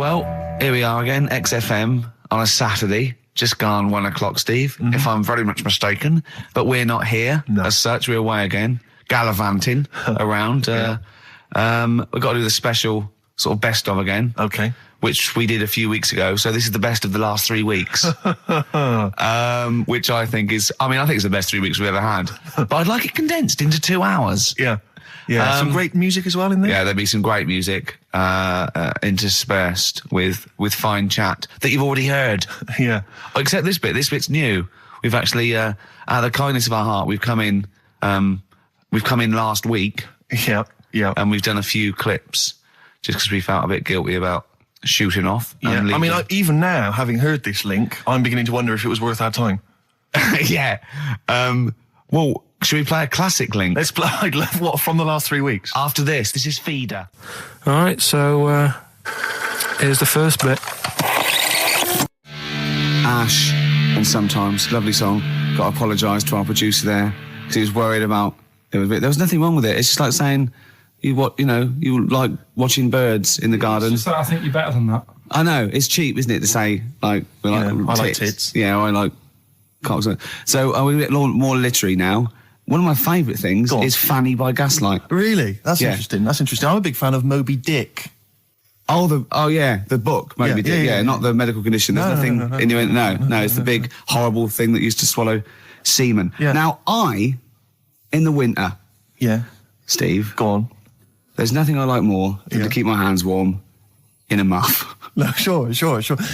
Well, here we are again, XFM on a Saturday, just gone 1 o'clock, Steve, if I'm very much mistaken. But we're not here as such. We're away again, gallivanting around. We've got to do the special sort of best of again. Okay. Which we did a few weeks ago. So this is the best of the last 3 weeks. Which I think is, I think it's the best 3 weeks we've ever had. But I'd like it condensed into 2 hours. Yeah. Yeah, some great music as well in there. Yeah, there'll be some great music interspersed with fine chat that you've already heard. Yeah. Except this bit. This bit's new. We've actually, out of the kindness of our heart, we've come in last week. Yeah, yeah. And we've done a few clips just because we felt a bit guilty about shooting off. Yeah. Even now, having heard this link, I'm beginning to wonder if it was worth our time. Yeah. Well, should we play a classic link? Let's play, what, from the last 3 weeks? After this is Feeder. All right, so here's the first bit. Ash, and Sometimes, lovely song. Got to apologise to our producer there because he was worried about there was nothing wrong with it. It's just like saying you like watching birds in the garden. It's just that I think you're better than that. I know, it's cheap, isn't it, to say like I like tits. Yeah, I like cocks. So we're a bit more literary now. One of my favourite things is Fanny by Gaslight. Really? That's interesting. That's interesting. I'm a big fan of Moby Dick. The book, Moby Dick. Yeah, not the medical condition. There's nothing in No, it's the big, horrible thing that used to swallow semen. Yeah. Now, in the winter... Yeah. Steve. Go on. There's nothing I like more than to keep my hands warm in a muff. No, sure.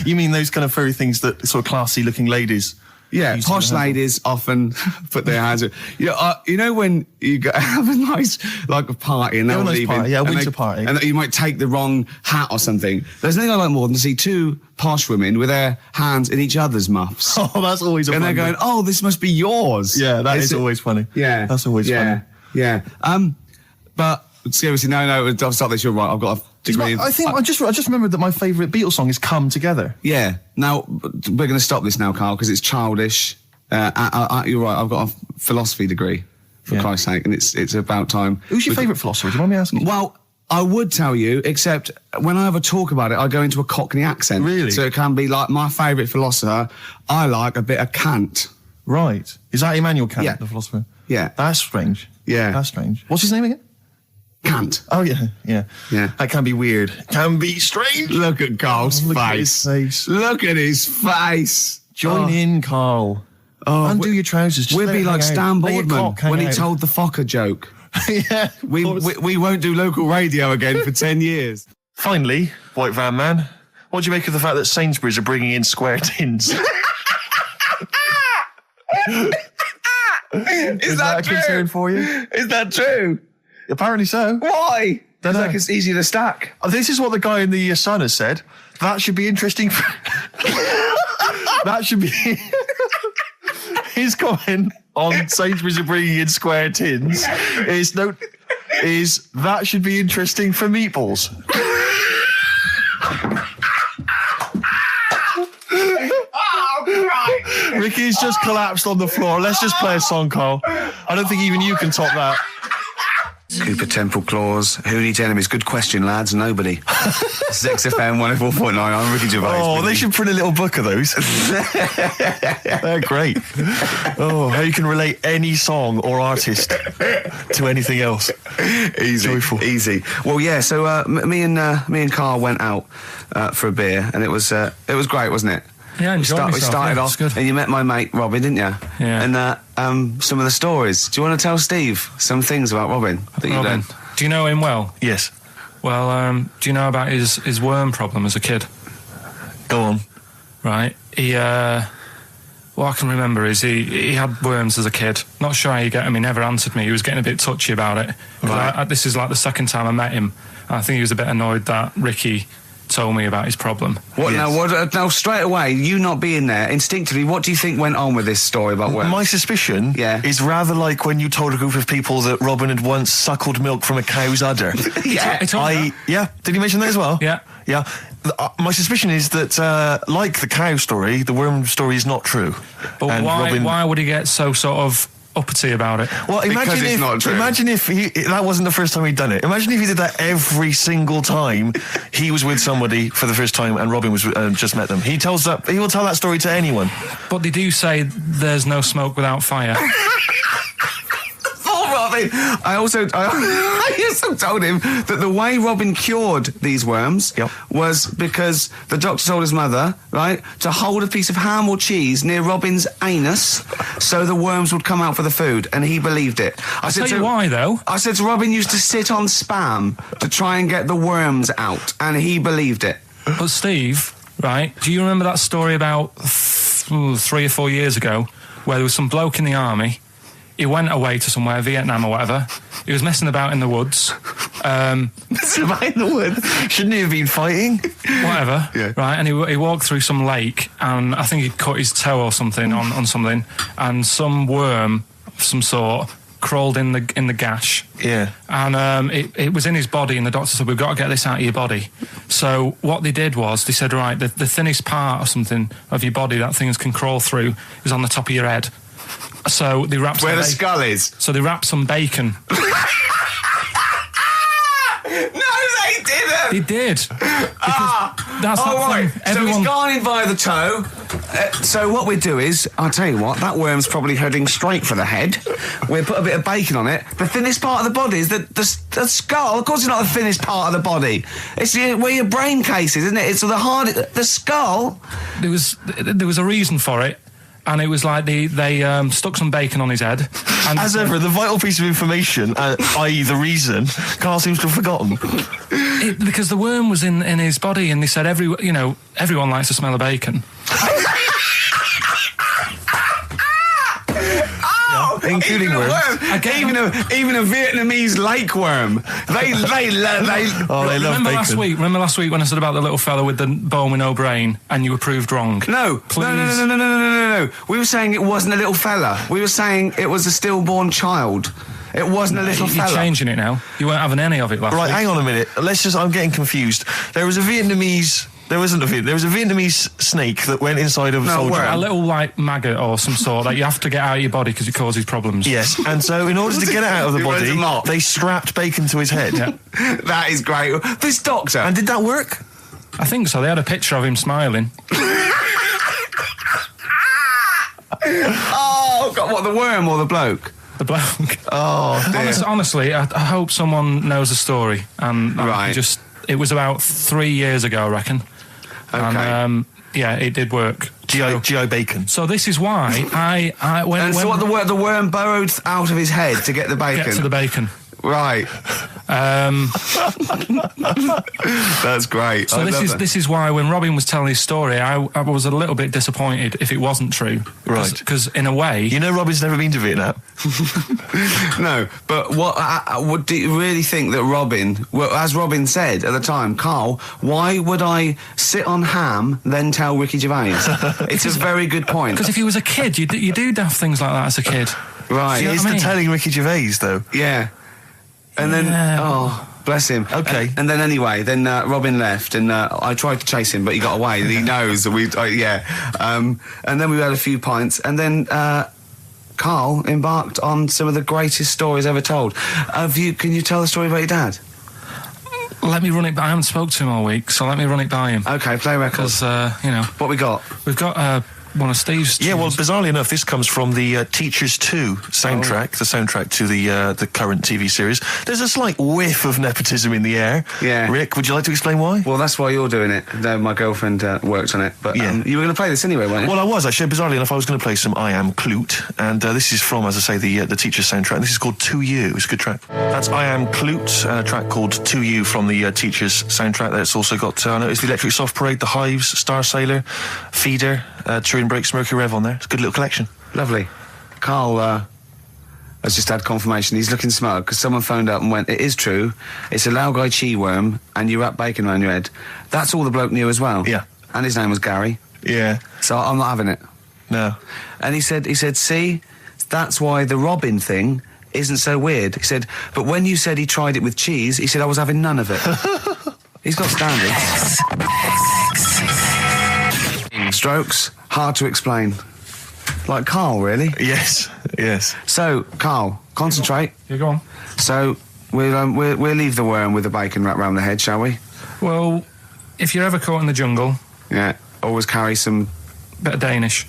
You mean those kind of furry things that sort of classy-looking ladies... Yeah, posh ladies often put their hands in. You know when you have a nice, like a party and they're leaving. Party, a winter party. And you might take the wrong hat or something. There's nothing I like more than to see two posh women with their hands in each other's muffs. Oh, that's always And they're going, oh, this must be yours. Yeah, that is always funny. Yeah. That's always funny. Yeah. But seriously, no, I'll stop this. You're right. I've got a degree. I just remembered that my favourite Beatles song is Come Together. Yeah. Now, we're going to stop this now, Karl, because it's childish. You're right. I've got a philosophy degree, for Christ's sake, and it's about time. Who's your favourite philosopher? Do you mind me asking? Well, I would tell you, except when I ever talk about it, I go into a Cockney accent. Really? So it can be like my favourite philosopher. I like a bit of Kant. Right. Is that Immanuel Kant, the philosopher? Yeah. That's strange. Yeah. That's strange. What's his name again? Kant. Oh, yeah. That can be weird. Can be strange. Look at Karl's face. Look at his face. Look at his face. Join in, Karl. Undo your trousers. We'll be like Stan Boardman when he told the Fokker joke. Yeah. We won't do local radio again for 10 years. Finally, White Van Man, what do you make of the fact that Sainsbury's are bringing in square tins? Is that a concern for you? Is that true? Apparently so. Why? Don't know. Like it's easier to stack. This is what the guy in the Sun has said. That should be interesting. That should be... His comment on Sainsbury's are bringing in square tins is that should be interesting for meatballs. Ricky's just collapsed on the floor. Let's just play a song, Karl. I don't think even you can top that. Cooper Temple Claws. Who needs enemies? Good question, lads. Nobody. This is XFM 104.9. I'm Ricky Gervais. Oh, they should print a little book of those. They're great. Oh, how you can relate any song or artist to anything else. Easy. Joyful. Easy. Well, yeah, so me and Karl went out for a beer, and it was great, wasn't it? Yeah, I enjoyed myself. We started off, good. and you met my mate Robin, didn't you? Yeah. And some of the stories. Do you want to tell Steve some things about Robin that you learned? Do you know him well? Yes. Well, do you know about his worm problem as a kid? Go on. Right. What I can remember is he had worms as a kid. Not sure how you get him. He never answered me. He was getting a bit touchy about it. Right. This is like the second time I met him. I think he was a bit annoyed that Ricky told me about his problem. What now? Straight away, you not being there, instinctively, what do you think went on with this story about worms? My suspicion is rather like when you told a group of people that Robin had once suckled milk from a cow's udder. Yeah. Did he mention that as well? Yeah. My suspicion is that, like the cow story, the worm story is not true. But why would he get so sort of uppity about it. Well, Because it's not true. imagine if that wasn't the first time he'd done it. Imagine if he did that every single time he was with somebody for the first time and Robin was just met them. He will tell that story to anyone. But they do say there's no smoke without fire. Robin. I also told him that the way Robin cured these worms was because the doctor told his mother, right, to hold a piece of ham or cheese near Robin's anus so the worms would come out for the food, and he believed it. I'll tell you why, though. I said to Robin used to sit on spam to try and get the worms out, and he believed it. But Steve, right, do you remember that story about 3 or 4 years ago where there was some bloke in the army? He went away to somewhere, Vietnam or whatever. He was messing about in the woods. Messing about in the woods? Shouldn't he have been fighting? Whatever. Yeah. Right, and he walked through some lake, and I think he'd cut his toe or something on something, and some worm of some sort crawled in the gash. Yeah. And it was in his body, and the doctor said, we've got to get this out of your body. So what they did was, they said, right, the thinnest part or something of your body that things can crawl through is on the top of your head. So they wrapped Where the skull is. So they wrapped some bacon. No, they didn't. They did. That's right. thing. So he's gone in via the toe. So what we do is, I'll tell you what, that worm's probably heading straight for the head. We'll put a bit of bacon on it. The thinnest part of the body is the skull. Of course it's not the thinnest part of the body. It's where your brain case is, isn't it? It's the skull. There was a reason for it. And it was like they stuck some bacon on his head. And as ever, the vital piece of information, i.e. the reason, Karl seems to have forgotten. Because the worm was in his body, and they said everyone likes the smell of bacon. Including worms. Even a Vietnamese lake worm. They love bacon. Remember last week when I said about the little fella with the bone with no brain, and you were proved wrong? No. We were saying it wasn't a little fella. We were saying it was a stillborn child. It wasn't a little fella. You're changing it now. You weren't having any of it last week. Right, hang on a minute. I'm getting confused. There was a Vietnamese snake that went inside of a soldier. A little, like, maggot or some sort that you have to get out of your body because it causes problems. Yes, and so in order to get it out of the body, they strapped bacon to his head. Yeah. That is great. This doctor. And did that work? I think so. They had a picture of him smiling. Oh, God, what, the worm or the bloke? The bloke. Oh, dear. Honestly, I hope someone knows the story. And right. It was about 3 years ago, I reckon. Okay. And, it did work. GI bacon. So this is why the worm burrowed out of his head to get the bacon. Get to the bacon. Right. That's great. So this is why when Robin was telling his story, I was a little bit disappointed if it wasn't true. Right. Because in a way, you know, Robin's never been to Vietnam. No, but do you really think that Robin? Well, as Robin said at the time, Karl, why would I sit on ham then tell Ricky Gervais? It's a very good point. Because if he was a kid, you do daft things like that as a kid. Right. He is telling Ricky Gervais though. Yeah. And then, bless him. Okay. And then anyway, Robin left, and I tried to chase him, but he got away. He knows that and then we had a few pints, and then Karl embarked on some of the greatest stories ever told. Can you tell the story about your dad? Let me run it by. I haven't spoke to him all week, so let me run it by him. Okay, play records. Because what we got? We've got one of Steve's tunes. Yeah, well, bizarrely enough, this comes from the Teachers 2 soundtrack, the soundtrack to the current TV series. There's a slight whiff of nepotism in the air. Yeah. Rick, would you like to explain why? Well, that's why you're doing it. My girlfriend worked on it. But you were going to play this anyway, weren't you? Well, I was, actually. Bizarrely enough, I was going to play some I Am Clute, and this is from, as I say, the Teachers soundtrack. This is called To You. It's a good track. That's I Am Clute, a track called To You from the Teachers soundtrack. That's also got, I noticed, the Electric Soft Parade, The Hives, Star Sailor, Feeder, Turin Breaks, Mercury Rev on there. It's a good little collection. Lovely. Karl has just had confirmation. He's looking smug because someone phoned up and went, it is true, it's a Laogai chi worm and you wrap bacon around your head. That's all the bloke knew as well. Yeah. And his name was Gary. Yeah. So I'm not having it. No. And he said, see, that's why the Robin thing isn't so weird. He said, but when you said he tried it with cheese, he said I was having none of it. He's got standards. Strokes, hard to explain. Like Karl, really? Yes, yes. So, Karl, concentrate. You go on. So, we'll leave the worm with the bacon wrapped round the head, shall we? Well, if you're ever caught in the jungle... Yeah, always carry some... bit of Danish.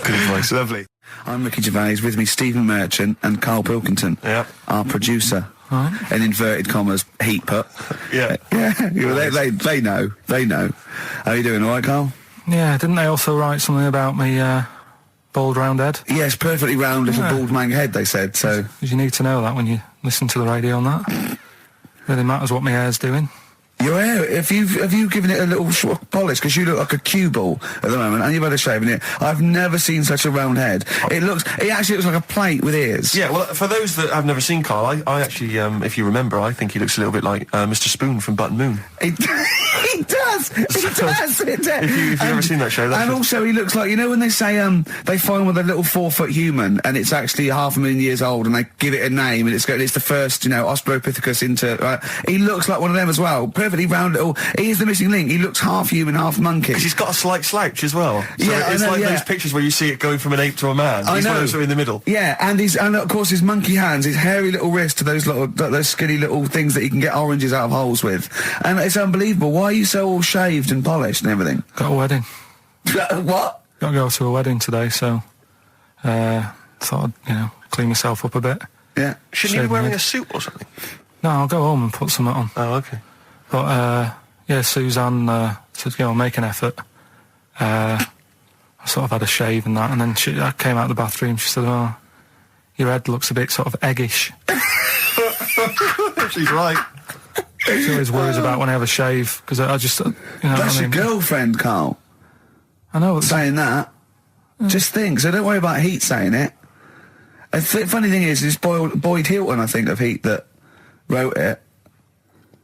Good advice. Lovely. I'm Ricky Gervais, with me Stephen Merchant and Karl Pilkington, our producer. Right. In inverted commas, heat put. Yeah. They know. They know. How are you doing, all right, Karl? Yeah, didn't they also write something about me, bald round head? Yes, perfectly round little bald man head, they said, so... Because you need to know that when you listen to the radio on that. Really matters what my hair's doing. Your hair, have you given it a little polish? Because you look like a cue ball at the moment, and you've had a shave in it. I've never seen such a round head. It actually looks like a plate with ears. Yeah, well, for those that have never seen Karl, I actually, if you remember, I think he looks a little bit like Mr. Spoon from Button Moon. He does. If you've ever seen that show, and also he looks like, you know when they say they find with a little 4-foot human and it's actually 500,000 years old and they give it a name and it's the first, Australopithecus into. He looks like one of them as well. Perfectly round little. He is the missing link. He looks half human, half monkey. Because he's got a slight slouch as well. So it's like those pictures where you see it going from an ape to a man. He's one of those in the middle. Yeah, and of course his monkey hands, his hairy little wrist to those skinny little things that he can get oranges out of holes with, and it's unbelievable. Why are you so all shaved and polished and everything? Got a wedding. What? Got to go to a wedding today, so thought I'd clean myself up a bit. Yeah. Shouldn't you be wearing a suit or something? No, I'll go home and put something on. Oh, okay. But Suzanne said, make an effort. I sort of had a shave and that, and then I came out of the bathroom. She said, "Oh, your head looks a bit sort of eggish." She's right. She always worries about when I have a shave because I just, That's your girlfriend, Karl. I know. Saying that. Just think. So don't worry about Heat saying it. The funny thing is, it's Boyd Hilton, I think, of Heat that wrote it.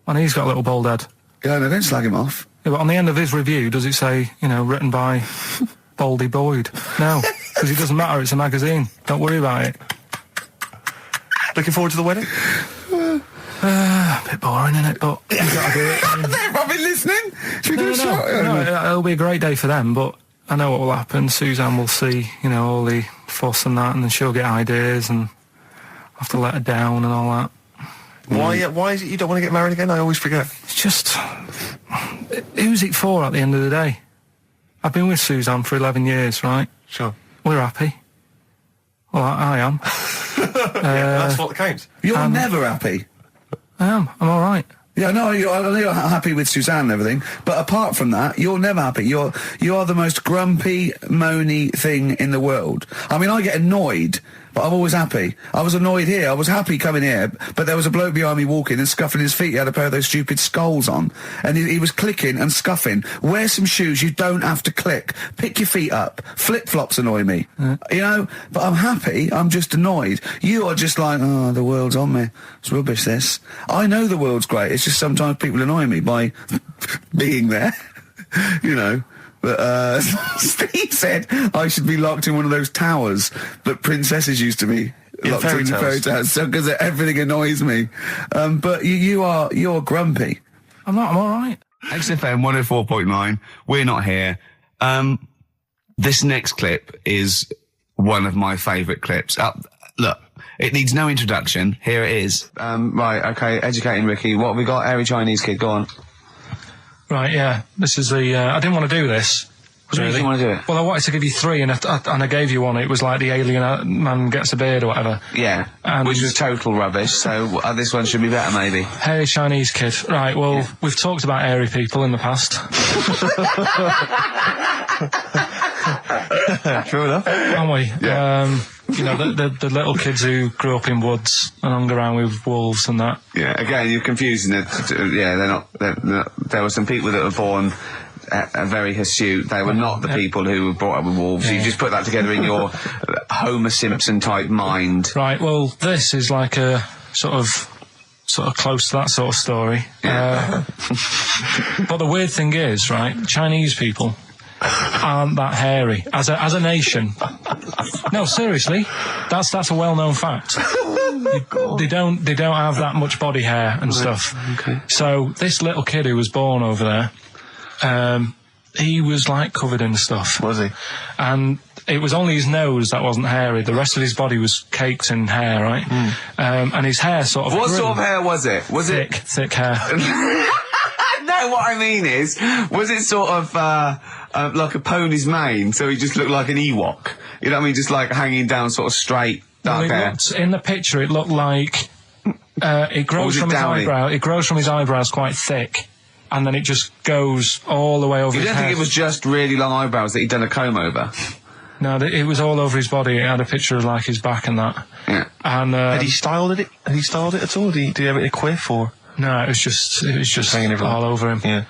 And he's got a little bald head. Yeah, no, don't slag him off. Yeah, but on the end of his review, does it say, written by Baldy Boyd? No, because it doesn't matter. It's a magazine. Don't worry about it. Looking forward to the wedding? A bit boring, isn't it? But you've got to do it. They're probably listening. Should we do a shot? No, it'll be a great day for them, but I know what will happen. Suzanne will see, all the fuss and that, and then she'll get ideas, and I'll have to let her down and all that. Why is it you don't want to get married again? I always forget. It's just... who's it for at the end of the day? I've been with Suzanne for 11 years, right? Sure. We're happy. Well, I am. That's what counts. You're never happy. I am. I'm all right. Yeah, no, you're happy with Suzanne and everything, but apart from that, you're never happy. You are the most grumpy, moany thing in the world. I mean, I get annoyed, but I'm always happy. I was annoyed here. I was happy coming here, but there was a bloke behind me walking and scuffing his feet. He had a pair of those stupid skulls on, and he was clicking and scuffing. Wear some shoes. You don't have to click. Pick your feet up. Flip-flops annoy me. But I'm happy. I'm just annoyed. You are just like, oh, the world's on me. It's rubbish, this. I know the world's great. It's just sometimes people annoy me by being there, But Steve said I should be locked in one of those towers that princesses used to be locked in fairy towers, because everything annoys me. But you're grumpy. I'm not. I'm all right. XFM 104.9. We're not here. This next clip is one of my favourite clips. Look. It needs no introduction. Here it is. Right, okay, educating Ricky. What have we got? Airy Chinese kid, go on. Right, yeah. This is the... I didn't want to do this. What do you want to do it? Well, I wanted to give you 3, and I gave you one. It was like the alien man gets a beard or whatever. Yeah, which was total rubbish, so this one should be better, maybe. Hairy Chinese kid. Right, well, we've talked about hairy people in the past. True enough. Aren't we? Yeah. The little kids who grew up in woods and hung around with wolves and that. Yeah, again, you're confusing it. Yeah, they're not, there were some people that were born very hirsute. They were not the people who were brought up with wolves. Yeah. You just put that together in your Homer Simpson type mind. Right, well, this is like a sort of close to that sort of story. Yeah. But the weird thing is, right, Chinese people aren't that hairy as a nation. No, seriously, that's a well-known fact. They don't have that much body hair and stuff. Okay. So this little kid who was born over there, he was like covered in stuff. Was he? And it was only his nose that wasn't hairy. The rest of his body was caked in hair, right? And his hair sort of What grew. sort of hair was it? Was Thick hair. No, what I mean is, was it sort of like a pony's mane, so he just looked like an Ewok? You know what I mean? Just like hanging down sort of straight, dark hair. In the picture, it looked like it grows from his eyebrow. It grows from his eyebrows quite thick, and then it just goes all the way over his head. You don't think it was just really long eyebrows that he'd done a comb over? No, it was all over his body. It had a picture of like his back and that. Yeah. And Had he styled it? Had he styled it at all? Did he have it in a quiff or? no, it was just hanging everywhere. all over him. Yeah.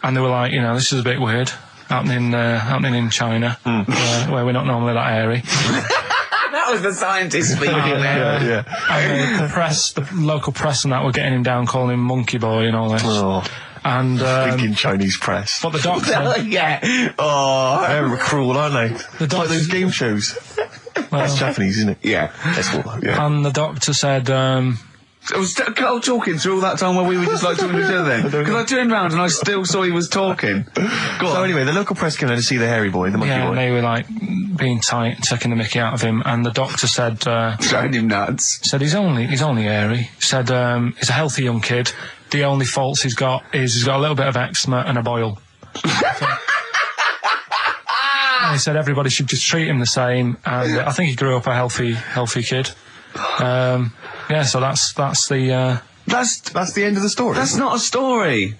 And they were like, this is a bit weird, happening in China, where we're not normally that airy. That was the scientist speaking there. And the local press and that were getting him down, calling him monkey boy and all this. Oh. And Thinking Chinese press. but the doctor, Yeah. Oh. They're cruel, aren't they? It's like those game shows. That's Japanese, isn't it? Yeah. That's what. Yeah. and the doctor said, Was Karl talking through all that time while we were just like talking to each other then? Because I turned round and I still saw he was talking. Go on. So anyway, the local press came in to see the hairy boy, the monkey yeah, boy. and they were like being tight, taking the mickey out of him, and the doctor said, Showing him nuts. he's only airy. Said he's a healthy young kid. The only faults he's got is he's got a little bit of eczema and a boil. And he said everybody should just treat him the same, and I think he grew up a healthy kid. Yeah, so that's the That's the end of the story. That's not a story.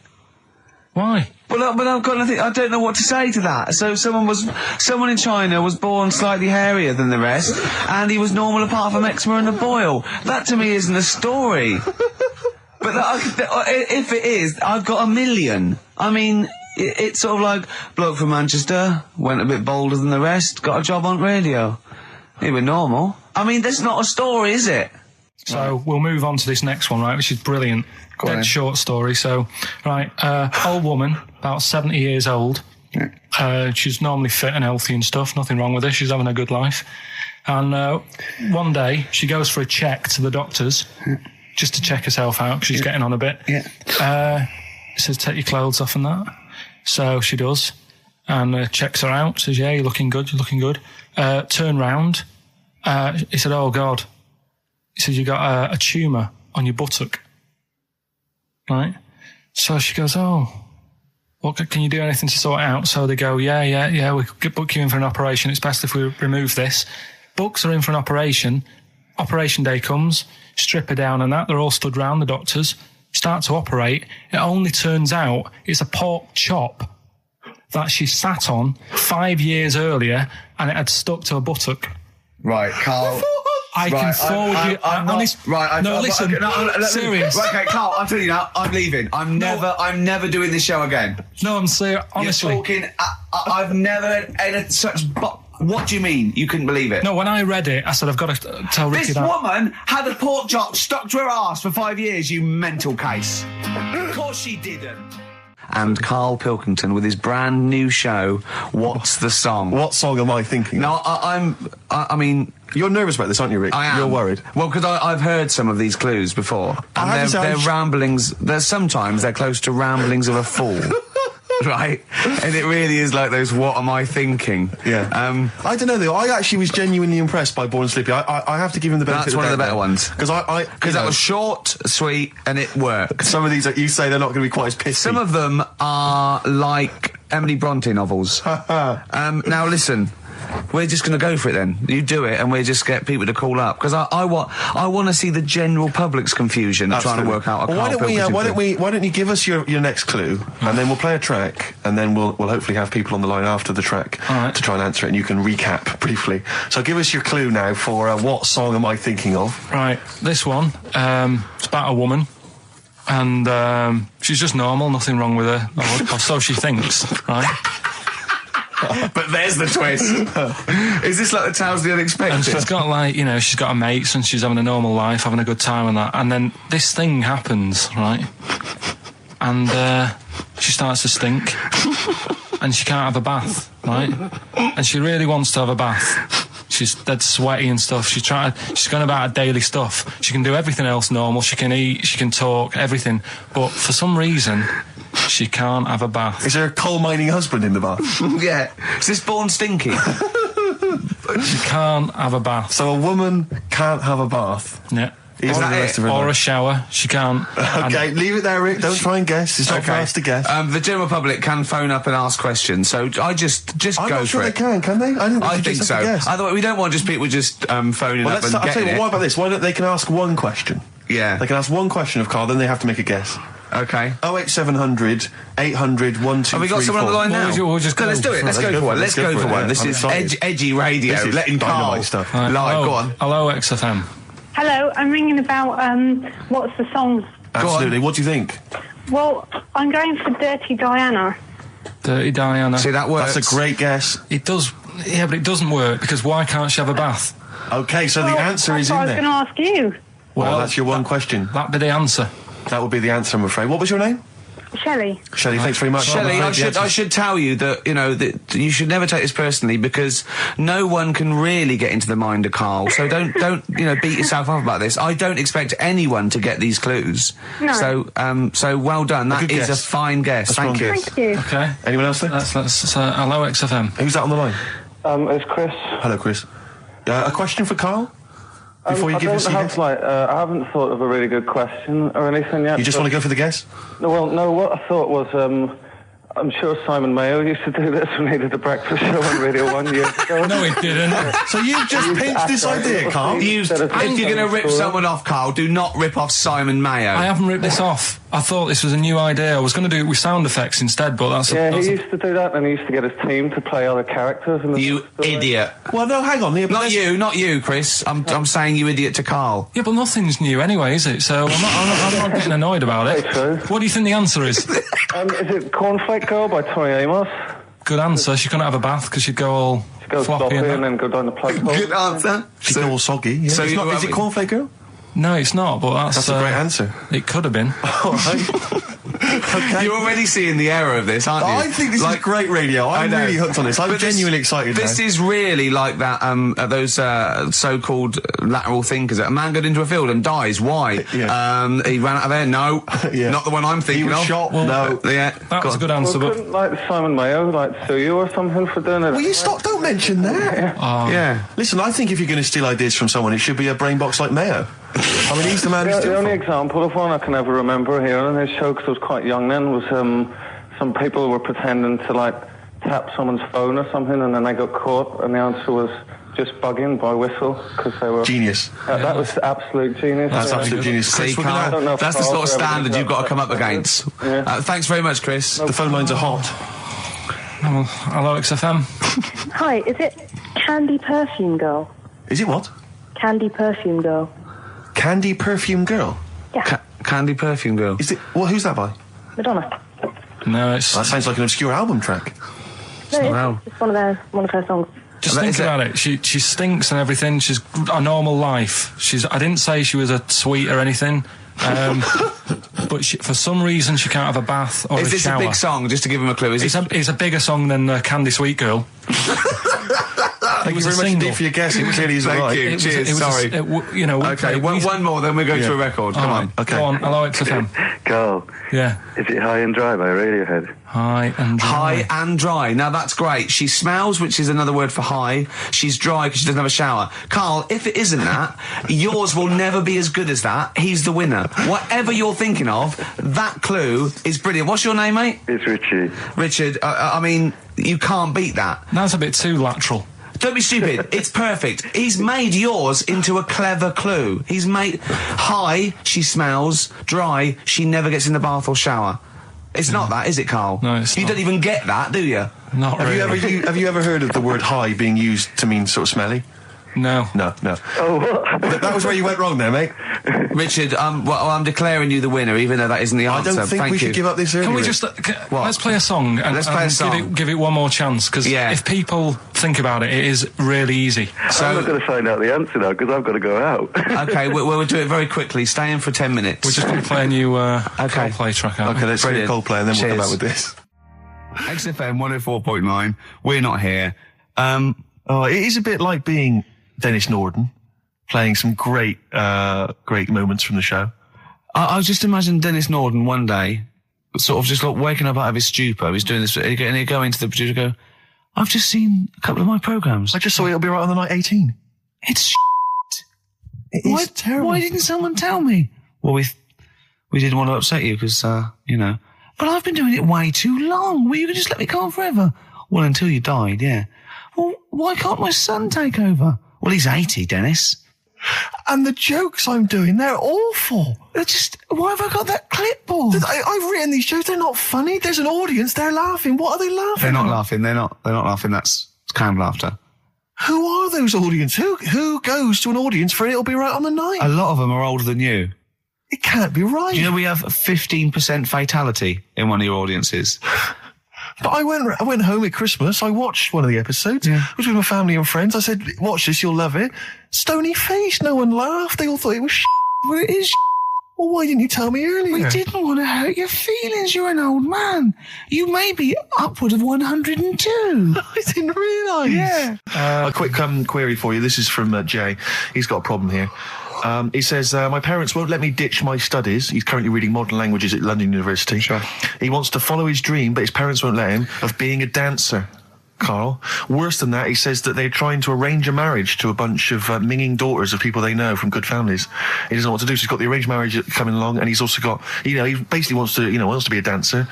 why. But I've got nothing. I don't know what to say to that. So someone in China was born slightly hairier than the rest, and he was normal apart from eczema and a boil. That to me isn't a story. But if it is, I've got a million. I mean, it's sort of like bloke from Manchester went a bit bolder than the rest, got a job on radio. He was normal. I mean, that's not a story, is it? So we'll move on to this next one, right, which is brilliant. Dead short story. So, right, old woman, about 70 years old. She's normally fit and healthy and stuff, nothing wrong with her, she's having a good life. And one day, she goes for a check to the doctors, just to check herself out, because she's getting on a bit. Yeah. He says, take your clothes off and that. So she does, and checks her out, says, yeah, you're looking good. Turn round. He said, oh, God. He said, you got a tumour on your buttock. Right? So she goes, oh, what can you do anything to sort it out? So they go, yeah, we could book you in for an operation. It's best if we remove this. Books are in for an operation. Operation day comes, strip her down and that. They're all stood round, the doctors. Start to operate. It only turns out it's a pork chop that she sat on 5 years earlier, and it had stuck to her buttock. Right, Karl. I can forward you. Serious. Right, okay, Karl, I'm telling you now, I'm leaving. I'm never doing this show again. No, I'm serious. Honestly. You're talking. I've never had such. What do you mean? You couldn't believe it? No, when I read it, I said, I've got to tell Ricky This that. woman had a pork chop stuck to her arse for 5 years, you mental case. Of course she didn't. And Karl Pilkington with his brand new show, What's the Song? What song am I thinking? No, I mean... You're nervous about this, aren't you, Rick? I am. You're worried. Well, because I've heard some of these clues before. And they're ramblings... Sometimes they're close to ramblings of a fool. Right? And it really is like those, what am I thinking? Yeah. I don't know, though. I actually was genuinely impressed by Born Slippy. I have to give him the benefit That's one of the better ones. Because that was short, sweet, and it worked. Some of these, you say they're not going to be quite as pissy. Some of them are like Emily Bronte novels. Now, listen. We're just going to go for it then. You do it, and we'll just get people to call up because I want to see the general public's confusion trying to work out. Well, why don't you give us your next clue, and then we'll play a track, and then we'll hopefully have people on the line after the track to try and answer it, and you can recap briefly. So give us your clue now for what song am I thinking of? Right, this one. It's about a woman. And she's just normal, nothing wrong with her, or so she thinks, right? But there's the twist. Is this like the Tales of the Unexpected? And she's got she's got her mates and she's having a normal life, having a good time and that. And then this thing happens, right? And she starts to stink. And she can't have a bath, right? And she really wants to have a bath. She's dead sweaty and stuff. She's going about her daily stuff. She can do everything else normal. She can eat, she can talk, everything. But for some reason, She can't have a bath. Is there a coal mining husband in the bath? Yeah. Is this born stinky? She can't have a bath. So a woman can't have a bath. Yeah. Even the rest of her Or a life. shower. She can't. Okay, leave it there, Rick. Don't try and guess. It's not for us to guess. The general public can phone up and ask questions, so I just I'm go not sure for they it. can they? I think so. Guess. Otherwise, we don't want just people just phoning Well, up and I'll tell getting you it. what about this? Why don't they can ask one question? Yeah. They can ask one question of Karl, then they have to make a guess. Okay. 08700 800 1234. Have we got someone on the line now? We'll just No, go let's do it. for Let's it. go for one. Let's go for one. Yeah, This I'm is excited. edgy radio. This is Letting dynamite Karl stuff. Right. live. Go on. Hello, XFM. Hello, I'm ringing about what's the song? Absolutely. What do you think? Well, I'm going for Dirty Diana. Dirty Diana. See, that works. That's a great guess. It does. Yeah, but it doesn't work because why can't she have a bath? Okay, so the answer is in I was there. going to ask you. Well, that's your one question. That'd be the answer. That would be the answer, I'm afraid. What was your name? Shelley. Shelley, thanks very much. Shelley, I'm I afraid the answer- should tell you that, you know, that you should never take this personally because no one can really get into the mind of Karl. So don't, you know, beat yourself up about this. I don't expect anyone to get these clues. No. So well done. That good is guess. a fine guess. A Thank strong you. guess. Thank you. Okay. Anyone else there? Let's hello, XFM. Who's that on the line? It's Chris. Hello, Chris. A question for Karl? Before you give us your guess? I haven't thought of a really good question or anything yet. You just want to go for the guess? No, what I thought was, I'm sure Simon Mayo used to do this when he did the breakfast show on Radio 1 years ago. No, it didn't. So you've just pinched this idea, Karl? If you're going to rip someone off, Karl, do not rip off Simon Mayo. I haven't ripped this off. I thought this was a new idea. I was going to do it with sound effects instead, but that's Yeah, he used to do that, and he used to get his team to play other characters. In the You story. idiot. Well, no, hang on. Not you, Chris. I'm saying you idiot to Karl. Yeah, but nothing's new anyway, is it? So I'm not getting annoyed about it. Very true. What do you think the answer is? Is it Cornflake Girl by Tori Amos? Good answer. She couldn't have a bath because she'd go all Go floppy sloppy and and that. then go down the plug hole. Good answer. She's all soggy. Yeah. So It's not, you- is it Cornflake Girl? No, it's not, but That's a great answer. It could have been. All right. Okay. You're already seeing the error of this, aren't you? I think this is great radio. I'm I know. really hooked on this. I'm But genuinely excited This now. is really like that. Those so-called lateral thinkers. A man got into a field and dies. Why? Yeah. He ran out of air. No, Yeah. not the one I'm He thinking was of. shot. Well, No. Yeah, That was a good answer, Well, but couldn't like Simon Mayo sue you or something for doing it? Will you stop? Don't mention that. Yeah. Listen, I think if you're going to steal ideas from someone, it should be a brain box like Mayo. I mean, he's the man to The steal only from. example of one I can ever remember hearing in his show, because I was quite young then, was some people were pretending to like tap someone's phone or something, and then they got caught, and the answer was just bugging by whistle because they were Genius. That was absolute genius. That's Yeah. absolute genius. See, Chris, we're gonna- I Karl, don't know if that's the sort of Karl's ever standard been you've got to that come up bad. against. Yeah. Thanks very much, Chris. the phone lines are hot. hello, XFM. Hi, is it Candy Perfume Girl? Is it what? Candy Perfume Girl. Candy Perfume Girl? Yeah, Candy Perfume Girl. Is it? Well, who's that by? Madonna. No, it's That sounds like an obscure album track. No, Wow. it's one of her songs. just That think is it. about it. She stinks and everything. She's a normal life. I didn't say she was a sweet or anything. But for some reason she can't have a bath or Is a this shower. a big song? Just to give him a clue. Is It's it? a bigger song than Candy Sweet Girl. Thank you was a very much single. indeed for your guess. It clearly isn't Thank right. you. Cheers. Sorry. Okay, one more, then we go to a record. Come on. Okay. Go on. Hello, XFM. Carl, Yeah. is it High and Dry by Radiohead? High and dry. High and dry. Now that's great. She smells, which is another word for high. She's dry because she doesn't have a shower. Karl, if it isn't that, yours will never be as good as that. He's the winner. Whatever you're thinking of, that clue is brilliant. What's your name, mate? It's Richie. Richard. I mean, you can't beat that. That's a bit too lateral. Don't be stupid. It's perfect. He's made yours into a clever clue. He's made high, she smells, dry, she never gets in the bath or shower. It's not that, is it, Karl? No, it's You not. don't even get that, do you? Not really. Have you ever heard of the word high being used to mean sort of smelly? No. No. Oh, what? That was where you went wrong there, mate. Richard, I'm declaring you the winner, even though that isn't the I answer. don't think Thank we you. should give up this early. Can we Rick. just What? let's play a song and, Let's play a song. Give it one more chance because Yeah. if people think about it, it is really easy. I'm not So, going to find out the answer now because I've got to go out. okay, we'll do it very quickly. Stay in for 10 minutes. We're just going to play a new Coldplay track out. Okay, let's hear Brilliant. Coldplay and then we'll come Cheers. back with this. XFM 104.9. We're not here. It is a bit like being Dennis Norden, playing some great moments from the show. I just imagine Dennis Norden one day sort of just like waking up out of his stupor. He's doing this, and he'd go into the producer and go, I've just seen a couple of my programmes. I just saw It'll Be Right on the Night 18. It's shit. It is terrible. Why didn't someone tell me? Well, we didn't want to upset you because, you know. But I've been doing it way too long. Well, you can just let me go on forever. Well, until you died, yeah. Well, why can't my son take over? Well, he's 80, Dennis. And the jokes I'm doing, they're awful. They're just, why have I got that clipboard? I've written these jokes, they're not funny. There's an audience, they're laughing. What are they laughing They're not at? laughing. They're not laughing. That's canned laughter. Who are those audience? Who goes to an audience for It'll Be Right on the Night? A lot of them are older than you. It can't be right. Do you know we have 15% fatality in one of your audiences? But I went home at Christmas. I watched one of the episodes. Yeah. I was with my family and friends. I said, watch this, you'll love it. Stony face. No one laughed. They all thought it was shit. Well, it is. Well, why didn't you tell me earlier? We didn't want to hurt your feelings. You're an old man. You may be upward of 102. I didn't realise. Yeah. A quick query for you. This is from Jay. He's got a problem here. He says, my parents won't let me ditch my studies. He's currently reading modern languages at London University. Sure. He wants to follow his dream, but his parents won't let him, of being a dancer. Carl. Worse than that, he says that they're trying to arrange a marriage to a bunch of minging daughters of people they know from good families. He doesn't know what to do, so he's got the arranged marriage coming along, and he's also got, he basically wants to be a dancer.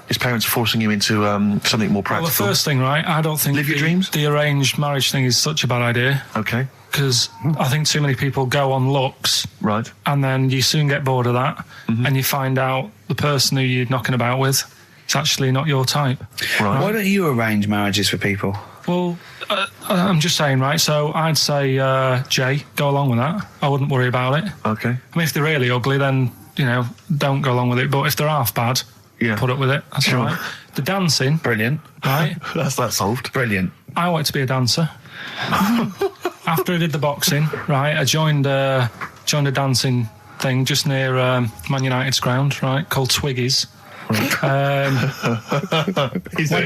His parents are forcing him into something more practical. Well, the first thing, right, I don't think Live your dreams? The arranged marriage thing is such a bad idea. Okay. Because I think too many people go on looks. Right. And then you soon get bored of that, and you find out the person who you're knocking about with is actually not your type. Right. Why don't you arrange marriages for people? Well, I'm just saying, right, so I'd say, Jay, go along with that. I wouldn't worry about it. Okay. I mean, if they're really ugly, then, don't go along with it. But if they're half bad, put up with it. That's Sure. all right. The dancing. Brilliant. Right? That's that solved. Brilliant. I wanted to be a dancer. After I did the boxing, right, I joined a dancing thing just near Man United's ground, right, called Twiggy's. Went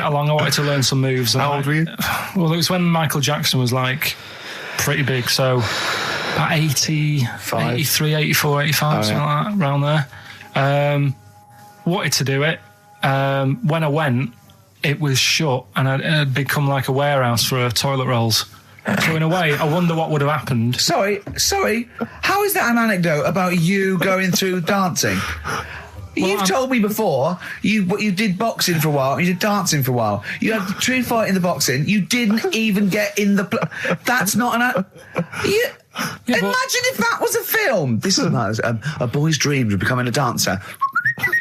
along, I wanted to learn some moves. How old were you? Well, it was when Michael Jackson was, pretty big, so about 83, 84, 85, something like that, around there. Wanted to do it. When I went, it was shut, and it had become like a warehouse for toilet rolls. So in a way, I wonder what would have happened. Sorry. How is that an anecdote about you going through dancing? You've told me before you did boxing for a while, you did dancing for a while. You had the true fight in the boxing. You didn't even get in the. That's not an. Imagine if that was a film. This is a boy's dreams of becoming a dancer.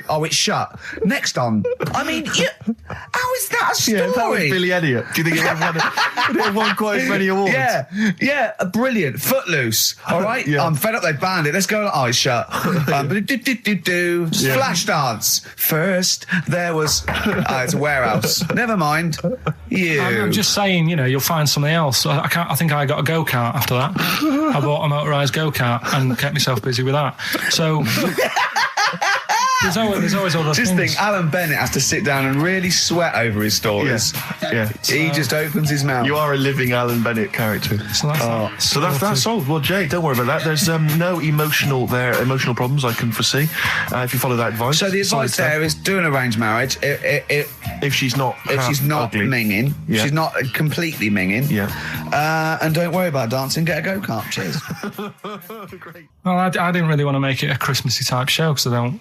Oh, it's shut. Next on. I mean, how is that a story? Yeah, if that was Billy Elliot, do you think it would have won quite as many awards? Yeah, brilliant. Footloose. All right, Yeah. I'm fed up. They banned it. Let's go. Oh, it's shut. Flash dance. First, there was. It's a warehouse. Never mind. I'm just saying, you'll find something else. I think I got a go-kart after that. I bought a motorised go-kart and kept myself busy with that. So. There's always other Just things. think, Alan Bennett has to sit down and really sweat over his stories. Yeah. He just opens his mouth. You are a living Alan Bennett character. So that's solved. Well, Jay, don't worry about that. There's no emotional problems I can foresee if you follow that advice. So the advice there is do an arranged marriage. If she's not ugly. minging, she's not completely minging. Yeah. And don't worry about dancing. Get a go-kart. Cheers. Great. Well, I didn't really want to make it a Christmassy type show because I don't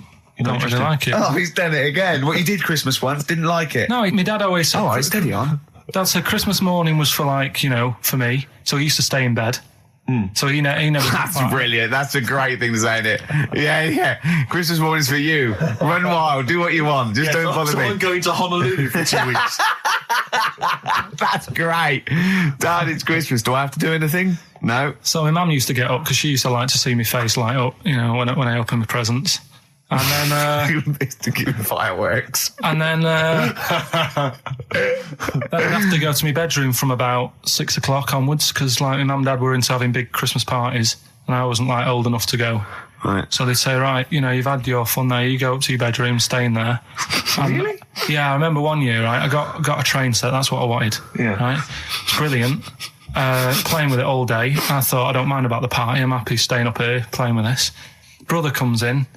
really like it. Oh, he's done it again. What, you did Christmas once, didn't like it? No, my dad always said... All right, steady on. Dad said Christmas morning was for for me. So he used to stay in bed. So he never... That's brilliant. That's a great thing to say, isn't it? Yeah. Christmas morning's for you. Run wild. Do what you want. Just don't bother me. I'm going to Honolulu for 2 weeks. That's great. Dad, it's Christmas. Do I have to do anything? No. So my mum used to get up because she used to like to see my face light up, when I open my presents. And then to give fireworks. And then then I'd have to go to my bedroom from about 6 o'clock onwards because my mum and dad were into having big Christmas parties and I wasn't old enough to go. Right. So they'd say, right, you've had your fun there, you go up to your bedroom, stay in there. Really? Yeah, I remember one year, right, I got a train set, that's what I wanted. Yeah. Right? It's brilliant. Playing with it all day. I thought, I don't mind about the party, I'm happy staying up here playing with this. Brother comes in,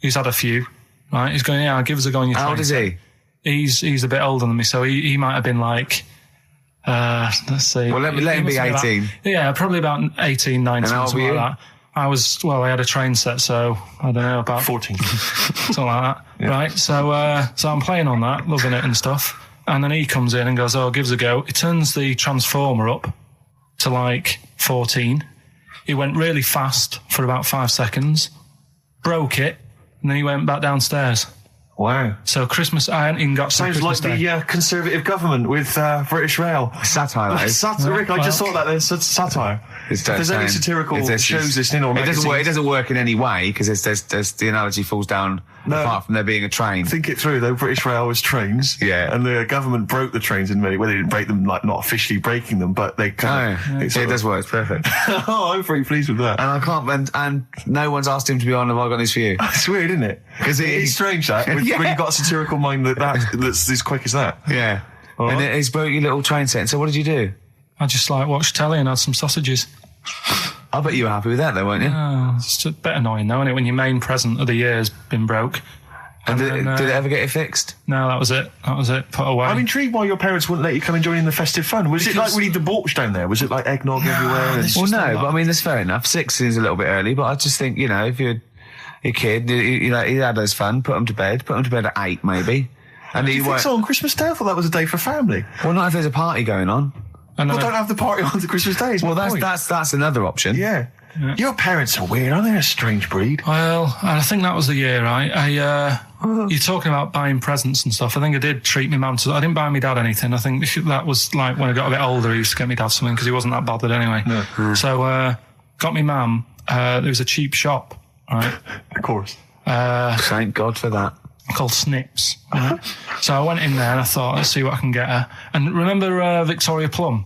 he's had a few, right? He's going, yeah, I'll give us a go on your train. How old is he? He's a bit older than me, so he might have been like, let's see. Well, let him be 18. Yeah, probably about 18, 19, And how old something were like that. I had a train set, so I don't know, about 14. something like that. Yeah. Right, so I'm playing on that, loving it and stuff. And then he comes in and goes, oh, give us a go. He turns the transformer up to like 14. He went really fast for about 5 seconds, broke it, and then he went back downstairs. Wow. So Christmas, I hadn't even got to Sounds Christmas like Day. the Conservative government with British Rail. Satire, that is. Rick, I just thought that there's satire. If there's any satirical shows listening or magazines... It doesn't work in any way, because there's the analogy falls down apart from there being a train. Think it through, though. British Rail was trains. Yeah. And the government broke the trains in many... Well, they didn't break them, like, not officially breaking them, but they kind of... It does work. It's perfect. Oh, I'm pretty pleased with that. And I can't... And no one's asked him to be on Have I Got News For You? It's weird, isn't it? Because it's strange, that. When you've got a satirical mind that's as quick as that. Yeah. All and right. he's broke your little train set. So what did you do? I just like watched telly and had some sausages. I bet you were happy with that, though, weren't you? Oh, it's a bit annoying, though, isn't it, when your main present of the year has been broke. And did it ever get it fixed? No, that was it. Put away. I'm intrigued why your parents wouldn't let you come and join in the festive fun. Was it like really debauched down there? Was it like eggnog everywhere? Well, no, but I mean, that's fair enough. 6 seems a little bit early, but I just think, if you're a kid, he had his fun, put him to bed at 8, maybe. And Do you think so on Christmas Day? I thought that was a day for family. Well, not if there's a party going on. Well, don't have the party on the Christmas Day. Well, that's another option. Yeah. Your parents are weird, aren't they? A strange breed. Well, I think that was the year, right? You're talking about buying presents and stuff. I think I did treat my mum to... I didn't buy my dad anything. I think that was like when I got a bit older, he used to get me dad something because he wasn't that bothered anyway. No. So, got me mum. There was a cheap shop, right? Of course. Thank God for that. Called Snips. Right? So I went in there and I thought, let's see what I can get her. And remember Victoria Plum?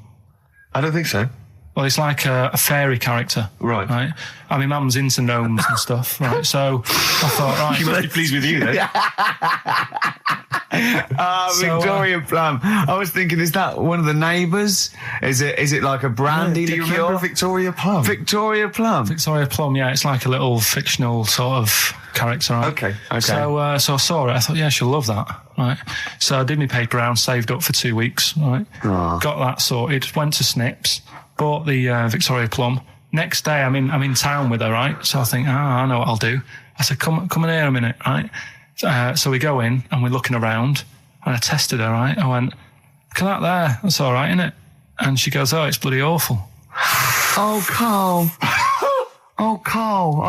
I don't think so. Well, it's like a fairy character. Right. I mean, mum's into gnomes and stuff, right? So I thought, right. She must be pleased with you, then. Victoria Plum. I was thinking, is that one of the neighbours? Is it like a brandy Do you liqueur? remember Victoria Plum? Victoria Plum. Victoria Plum, yeah, it's like a little fictional sort of character, right? Okay. So I saw it. I thought, yeah, she'll love that, right? So I did my paper round, saved up for 2 weeks, right? Aww. Got that sorted. Went to Snips, bought the Victoria Plum. Next day, I'm in town with her, right? So I think, I know what I'll do. I said, come in here a minute, right? So we go in and we're looking around, and I tested her, right? I went, look at that there. That's all right, isn't it? And she goes, oh, it's bloody awful. Oh, Karl. Oh, Karl.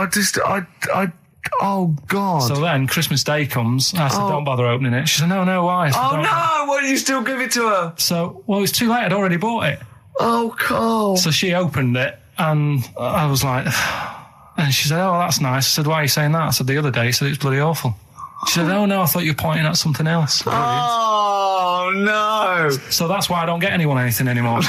Oh, God. So then Christmas Day comes. I said, don't bother opening it. She said, no, why? I said, Oh, no. Why did you still give it to her? So, well, it's too late. I'd already bought it. Oh, Karl. So she opened it, and I was like, and she said, oh, that's nice. I said, why are you saying that? I said, the other day, she said, it's bloody awful. She said, oh, no, I thought you were pointing at something else. Oh, no. So that's why I don't get anyone anything anymore.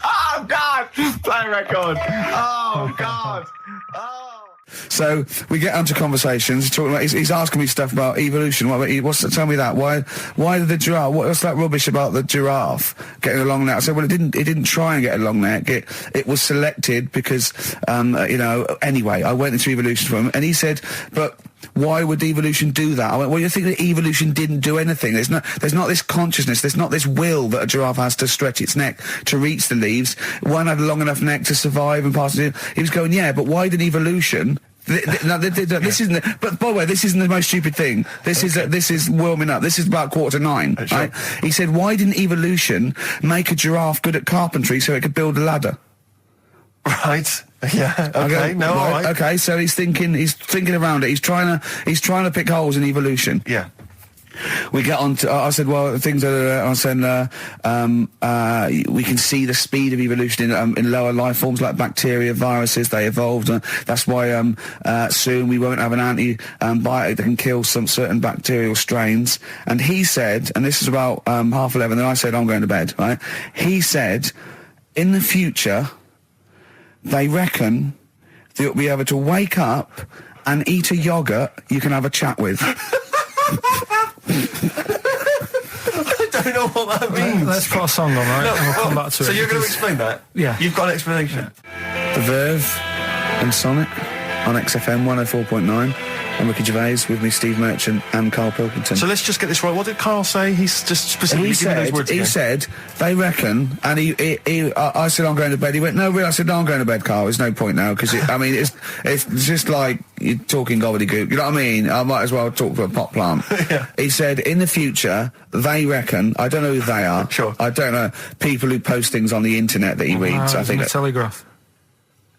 Oh, God. Play a record. Oh, God. Oh. So we get onto conversations. Talking about, he's asking me stuff about evolution. Tell me that. Why did the giraffe? What's that rubbish about the giraffe getting a long neck? I said, well, it didn't try and get a long neck. It was selected because, Anyway, I went into evolution from him, and he said, but why would evolution do that? I went, well, you think that evolution didn't do anything? There's not this consciousness. There's not this will that a giraffe has to stretch its neck to reach the leaves. One had a long enough neck to survive and pass it. He was going, yeah, but why did evolution? This isn't. But by the way, this isn't the most stupid thing. This is warming up. This is about 8:45. Right? He said, why didn't evolution make a giraffe good at carpentry so it could build a ladder? Right. Yeah. Okay. All right. Okay. So he's thinking around it. He's trying to pick holes in evolution. Yeah. We get on to, I said, well, things that I said, we can see the speed of evolution in lower life forms like bacteria, viruses, they evolved. That's why soon we won't have an antibiotic that can kill some certain bacterial strains. And he said, and this is about 11:30, and I said, I'm going to bed, right? He said, in the future, they reckon that you'll be able to wake up and eat a yogurt you can have a chat with. I don't know what that means. Let's put a song on, right? And we'll come back to it. So you're going to explain that? Yeah. You've got an explanation? The verve and Sonic. on XFM 104.9. I'm Ricky Gervais, with me Steve Merchant and Karl Pilkington. So let's just get this right. What did Karl say? He's just specifically giving those words again. He said, they reckon, and I said I'm going to bed. He went, no, really? I said, no, I'm going to bed, Karl. There's no point now, because it's just like you're talking gobbledygook. You know what I mean? I might as well talk to a pot plant. Yeah. He said, in the future, they reckon, I don't know who they are. Sure. I don't know, people who post things on the internet that he reads. I think the Telegraph.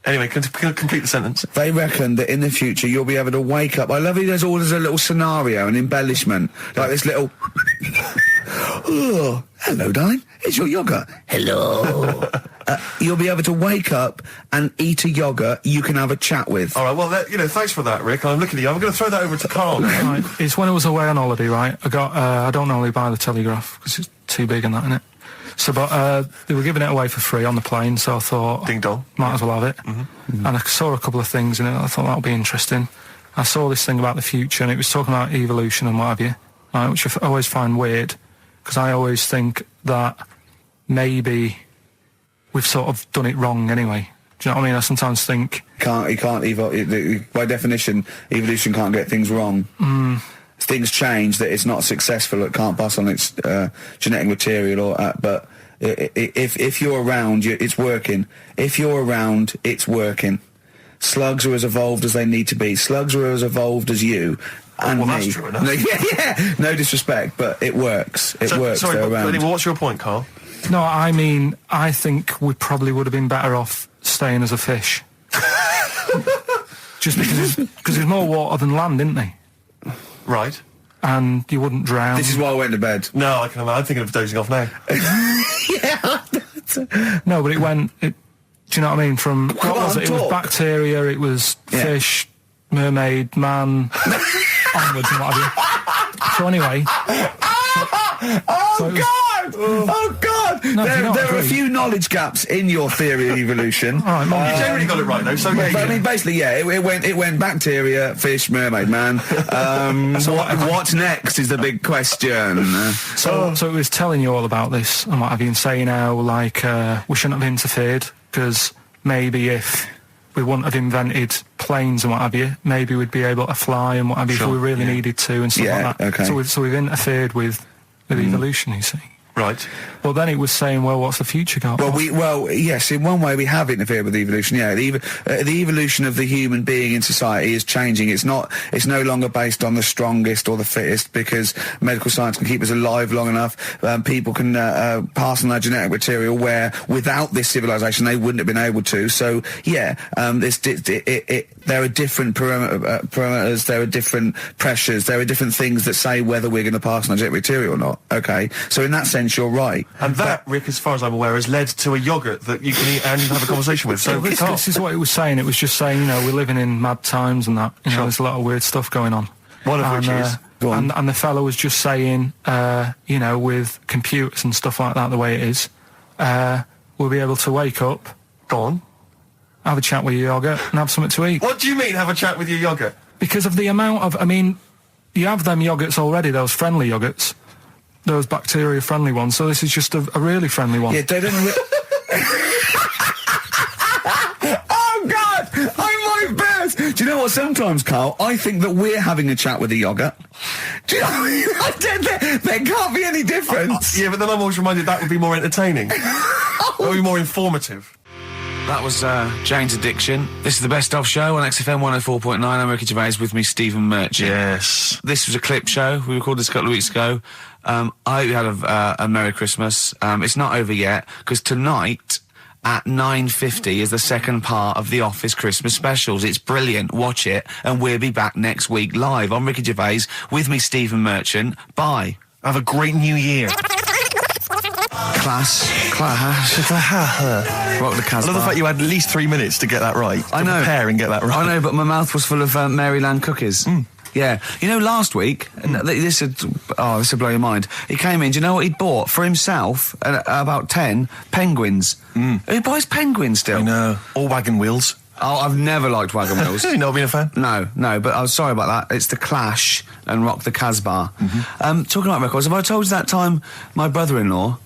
Anyway, complete the sentence. They reckon that in the future you'll be able to wake up. I love it. There's always a little scenario, an embellishment, like this little. Oh, hello, darling. It's your yogurt. Hello. You'll be able to wake up and eat a yogurt you can have a chat with. All right. Well, thanks for that, Rick. I'm looking at you. I'm going to throw that over to Karl now. Right. It's when I was away on holiday, right? I don't normally buy the Telegraph because it's too big and that, innit? So, but they were giving it away for free on the plane, so I thought, ding dong, might as well have it. Mm-hmm. And I saw a couple of things in it. I thought that would be interesting. I saw this thing about the future, and it was talking about evolution and what have you, right, which I always find weird, because I always think that maybe we've sort of done it wrong anyway. Do you know what I mean? I sometimes think by definition, evolution can't get things wrong. Things change, that it's not successful, it can't pass on its genetic material, but if you're around, it's working. If you're around, it's working. Slugs are as evolved as they need to be. Slugs are as evolved as you and me. That's true enough. Yeah, no disrespect, but it works. It works. Sorry, they're around. Anyway, what's your point, Karl? No, I mean, I think we probably would have been better off staying as a fish. Just because there's more water than land, isn't there? Right. And you wouldn't drown. This is why I went to bed. No, I'm thinking of dozing off now. Yeah. No, but do you know what I mean? From what was it? It was bacteria, it was fish, mermaid, man, onwards and what have you. So anyway. Oh God! No, there are a few knowledge gaps in your theory of evolution. All right, you generally got it right though. So but I mean, basically, it went bacteria, fish, mermaid, man. What's next is the big question. So it was telling you all about this and what have you, and saying how we shouldn't have interfered, because maybe if we wouldn't have invented planes and what have you, maybe we'd be able to fly and what have you if we really needed to and stuff like that. Okay. So we've interfered with evolution, you see. Right. Well, then it was saying, well, what's the future got? Well, yes, in one way we have interfered with evolution. Yeah, the evolution of the human being in society is changing. It's no longer based on the strongest or the fittest, because medical science can keep us alive long enough. People can pass on their genetic material where without this civilization they wouldn't have been able to. So yeah, there are different parameters, there are different pressures, there are different things that say whether we're going to pass on our genetic material or not. Okay, so in that sense you're right. And that, Rick, as far as I'm aware, has led to a yogurt that you can eat and have a conversation with. So this is what it was saying. It was just saying, we're living in mad times and that. There's a lot of weird stuff going on. One of which is... And the fellow was just saying, with computers and stuff like that, the way it is, we'll be able to wake up... Go on. Have a chat with your yogurt and have something to eat. What do you mean, have a chat with your yogurt? Because of the amount of... I mean, you have them yogurts already, those friendly yogurts. Those bacteria-friendly ones, so this is just a really friendly one. Yeah, they don't... Oh, God! I might burst! Do you know what, sometimes, Karl, I think that we're having a chat with a yogurt. Do you know, there can't be any difference. Yeah, but then I'm always reminded that would be more entertaining. That would be more informative. That was Jane's Addiction. This is the Best Of Show on XFM 104.9. I'm Ricky Gervais, with me Stephen Merchant. Yes. This was a clip show. We recorded this a couple of weeks ago. I hope you had a Merry Christmas. It's not over yet, because tonight at 9:50 is the second part of The Office Christmas specials. It's brilliant. Watch it, and we'll be back next week live. I'm Ricky Gervais, with me Stephen Merchant. Bye. Have a great new year. Class. Rock the Casbah. I love the fact you had at least 3 minutes to get that right. I know. Prepare and get that right. I know, but my mouth was full of Maryland cookies. Yeah. Last week, this would blow your mind. He came in, do you know what he'd bought for himself? About 10 penguins. Who buys penguins still? I know. Or wagon wheels. Oh, I've never liked wagon wheels. You've not been a fan? No, but I was sorry about that. It's The Clash and Rock the Casbah. Talking about records, have I told you that time my brother-in-law,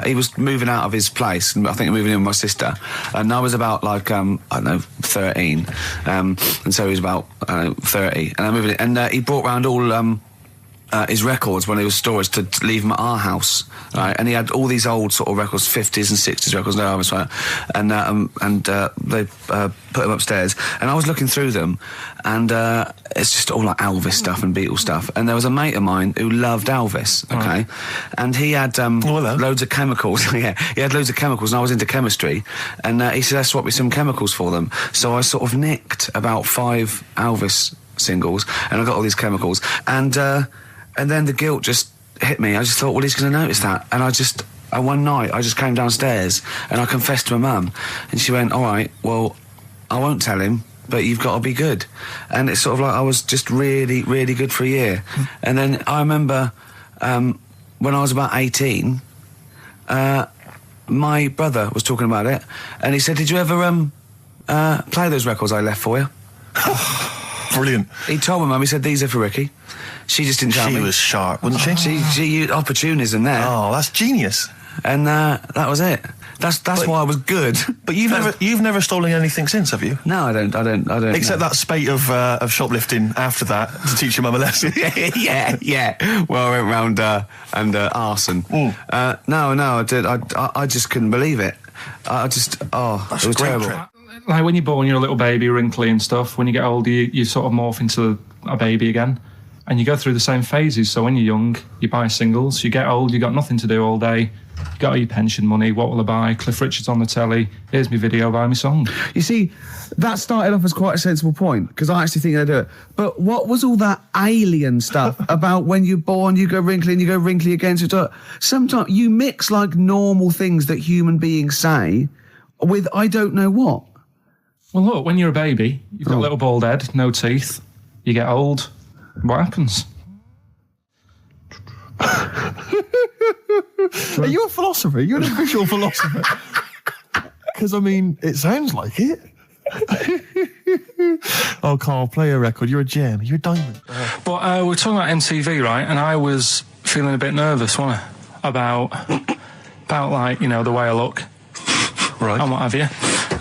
he was moving out of his place, and I think moving in with my sister, and I was about like I don't know 13, and so he was about 30, and I moved in, and he brought round all his records when he was storage to leave them at our house, right? And he had all these old sort of records, 50s and 60s records, no, I was right, and they put them upstairs, and I was looking through them, and it's just all like Elvis stuff and Beatles stuff, and there was a mate of mine who loved Elvis, okay, and he had loads of chemicals, yeah, he had loads of chemicals, and I was into chemistry, and he said, "Let's swap me some chemicals for them," so I sort of nicked about 5 Elvis singles, and I got all these chemicals, and then the guilt just hit me. I just thought, well, he's going to notice that. And one night, I just came downstairs and I confessed to my mum. And she went, all right, well, I won't tell him, but you've got to be good. And it's sort of like I was just really, really good for a year. And then I remember when I was about 18, my brother was talking about it. And he said, did you ever play those records I left for you? Brilliant. He told my mum, he said, these are for Ricky. She just didn't tell me. She was sharp, wasn't she? She used opportunism there. Oh, that's genius. And that was it. That's why I was good. But you've never stolen anything since, have you? No, I don't. Except that spate of shoplifting after that to teach your mum a lesson. yeah. Well, I went round and arson. No, I did. I just couldn't believe it. That's it was terrible. Like when you're born, you're a little baby, wrinkly and stuff. When you get older, you sort of morph into a baby again. And you go through the same phases. So when you're young, you buy singles. You get old, you got nothing to do all day. You got all your pension money. What will I buy? Cliff Richard's on the telly. Here's my video, buy me song. You see, that started off as quite a sensible point, because I actually think they do it. But what was all that alien stuff about when you're born, you go wrinkly and you go wrinkly again? So sometimes you mix like normal things that human beings say with I don't know what. Well, look, when you're a baby, you've got a little bald head, no teeth. You get old. What happens? Are you a philosopher? You're an official philosopher. Because, I mean, it sounds like it. Oh, Karl, play a record. You're a gem. You're a diamond. But we're talking about MTV, right? And I was feeling a bit nervous, wasn't I? About like, you know, the way I look. Right. And what have you.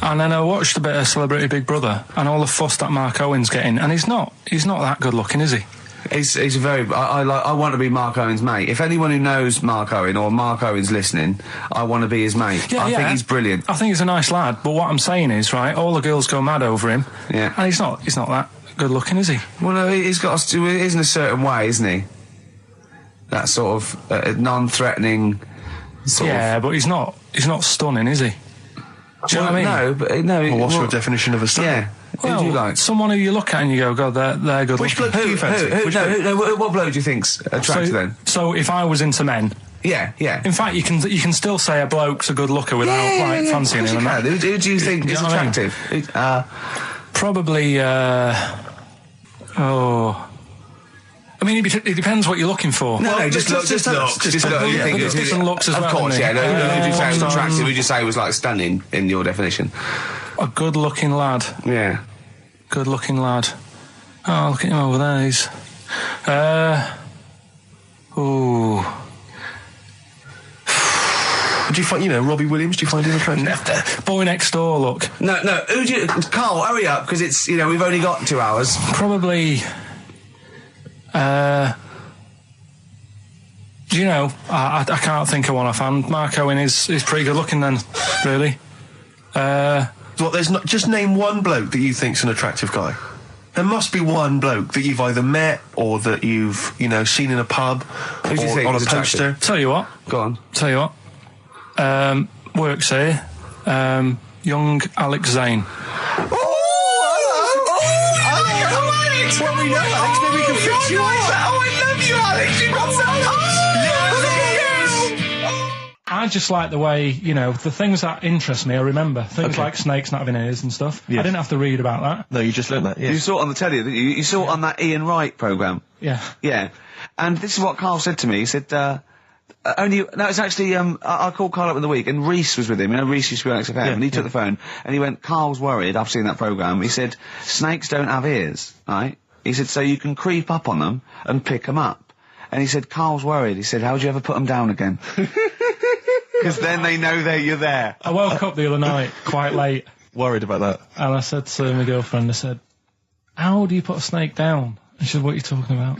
And then I watched a bit of Celebrity Big Brother and all the fuss that Mark Owen's getting, and he's not that good looking, is he? He's a very. I want to be Mark Owen's mate. If anyone who knows Mark Owen or Mark Owen's listening, I want to be his mate. I think he's brilliant. I think he's a nice lad. But what I'm saying is, right, all the girls go mad over him. Yeah. And he's not that good looking, is he? Well, no, he's got. He's in a certain way, isn't he? That sort of non-threatening. But he's not stunning, is he? Do you know what I mean? No, but no. Well, what's your definition of a stunning? Yeah. Well, who do you like? Someone who you look at and you go, God, they're good Which looking. bloke do you fancy? What bloke do you think's attractive then? So if I was into men, yeah. In fact, you can still say a bloke's a good looker without fancying him. Who do you think is attractive? Probably. I mean, it depends what you're looking for. No, just look. Just look. Different looks as well. Of course, yeah. Who would you say was attractive? Who would you say was like stunning in your definition? A good-looking lad. Yeah. Good-looking lad. Oh, look at him over there. He's. Do you find, Robbie Williams? Do you find him attractive? Boy Next Door. Look. No. Who do you? Karl, hurry up, because it's we've only got 2 hours. Probably. I can't think of one offhand. Mark Owen is pretty good looking then, really. There's not. Just name one bloke that you think's an attractive guy. There must be one bloke that you've either met or that you've, seen in a pub or on a poster. Tell you what. Go on. Tell you what. Works here. Young Alex Zane. Well, we know Alex, maybe we can fix you up. Oh, I love you, Alex. You've got so much. I just like the way, the things that interest me, I remember. Things like snakes not having ears and stuff. Yes. I didn't have to read about that. No, you just learned that, yes. You saw it on the telly, didn't you? You saw it on that Ian Wright programme. Yeah. Yeah. And this is what Karl said to me. He said, it's actually, I called Karl up in the week, and Reese was with him. Reese used to be on XFM, and he took the phone, and he went, Karl's worried, I've seen that programme. He said, snakes don't have ears, right? He said, so you can creep up on them and pick them up. And he said, Karl's worried. He said, how do you ever put them down again? Because then they know that you're there. I woke up the other night quite late. Worried about that. And I said to my girlfriend, I said, how do you put a snake down? And she said, what are you talking about?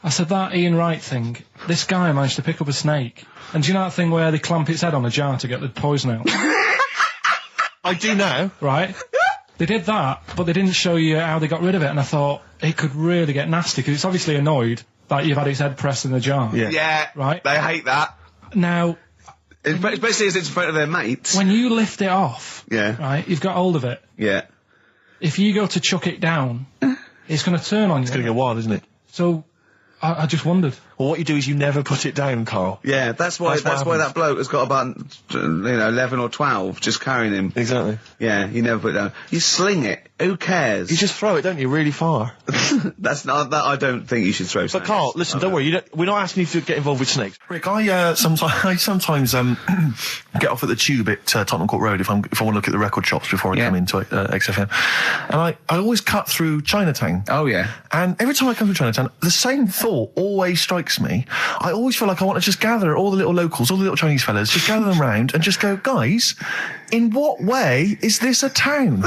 I said, that Ian Wright thing, this guy managed to pick up a snake. And do you know that thing where they clamp its head on a jar to get the poison out? I do now. Right? They did that, but they didn't show you how they got rid of it. And I thought, it could really get nasty, because it's obviously annoyed that you've had its head pressed in the jar. Yeah. Right? They hate that. Now, Especially as it's in front of their mates. when you lift it off, Yeah. right, you've got hold of it. Yeah. If you go to chuck it down, it's going to turn on you. It's going to go wild, isn't it? So, I just wondered. Well, what you do is you never put it down, Carl. Yeah, that's why That's what that bloke has got about 11 or 12 just carrying him. Exactly. Yeah, you never put it down. You sling it. Who cares? You just throw it, don't you, really far. That's not that. I don't think you should throw. But Carl, listen, don't worry. We're not asking you to get involved with snakes. Rick, I sometimes get off at the Tube at Tottenham Court Road if I want to look at the record shops before I come into XFM, and I always cut through Chinatown. Oh yeah. And every time I come through Chinatown, the same thought always strikes me. I always feel like I want to just gather all the little locals, all the little Chinese fellas, just gather them round and just go, guys, in what way is this a town?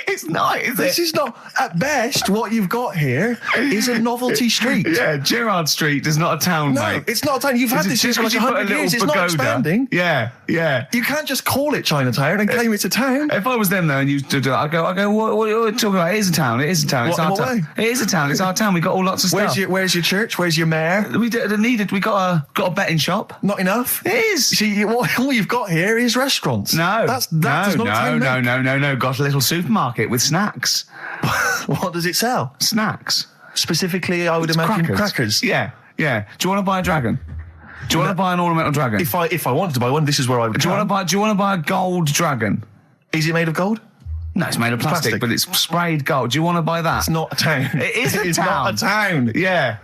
It's not, is This is not, at best, what you've got here is a novelty street. Yeah, Gerrard Street is not a town, No, mate. it's not a town. You've had this here for like 100 years. It's not expanding. Yeah, yeah. You can't just call it Chinatown and claim it's a town. If I was them though and you did it, I go, what are you talking about? It is a town. It is a town. It's What, our in what town. It is a town. It's our town. We got all lots of stuff. Where's your church? Where's your mayor? We needed. We got a betting shop. Not enough. It is. See, all you've got here is restaurants. No, that does not a town make. no. Got a little supermarket with snacks. What does it sell? Snacks. Specifically, I would imagine crackers. Yeah, yeah. Do you want to buy a dragon? Do you want to buy an ornamental dragon? If I wanted to buy one, this is where I would. Do you want to buy a gold dragon? Is it made of gold? No, it's made of plastic, but it's sprayed gold. Do you want to buy that? It's not a town. It is a It's town. not a town. Yeah.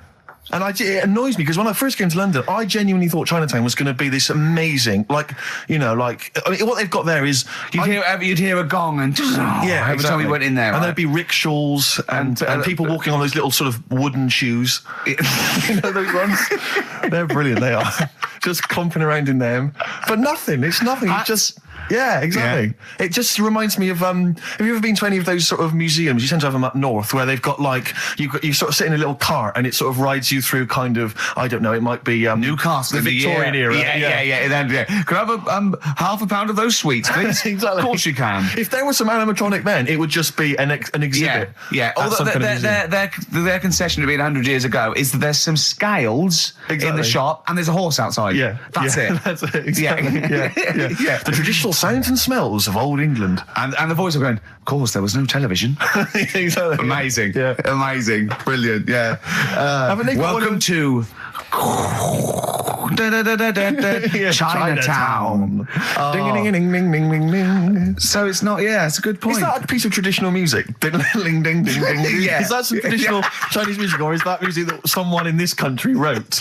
And it annoys me because when I first came to London, I genuinely thought Chinatown was going to be this amazing, what they've got there is You'd hear a gong and every time we went in there, and right? there'd be rickshaws and people walking on those little sort of wooden shoes. You know those ones? They're brilliant. They are just clomping around in them, but nothing. It's nothing. It's just. Yeah, exactly. Yeah. It just reminds me of, have you ever been to any of those sort of museums? You tend to have them up north where they've got you sort of sit in a little cart and it sort of rides you through kind of, I don't know, it might be Newcastle, the Victorian era. Yeah. Can I have half a pound of those sweets, please? Exactly. Of course you can. If there was some animatronic then, it would just be an exhibit. Yeah. Their concession to being 100 years ago is that there's some scales in the shop and there's a horse outside. Yeah. That's it. That's it. Exactly. Yeah. The traditional sounds and smells of old England. And the voice of going, of course, there was no television. Exactly. Amazing. Yeah. Amazing. Brilliant. Yeah. Welcome to Chinatown. Ding, ding, ding, ding, ding, ding, ding. So it's not, it's a good point. Is that a piece of traditional music? Ding, ding, ding, ding, ding. Yeah. Is that some traditional Chinese music, or is that music that someone in this country wrote,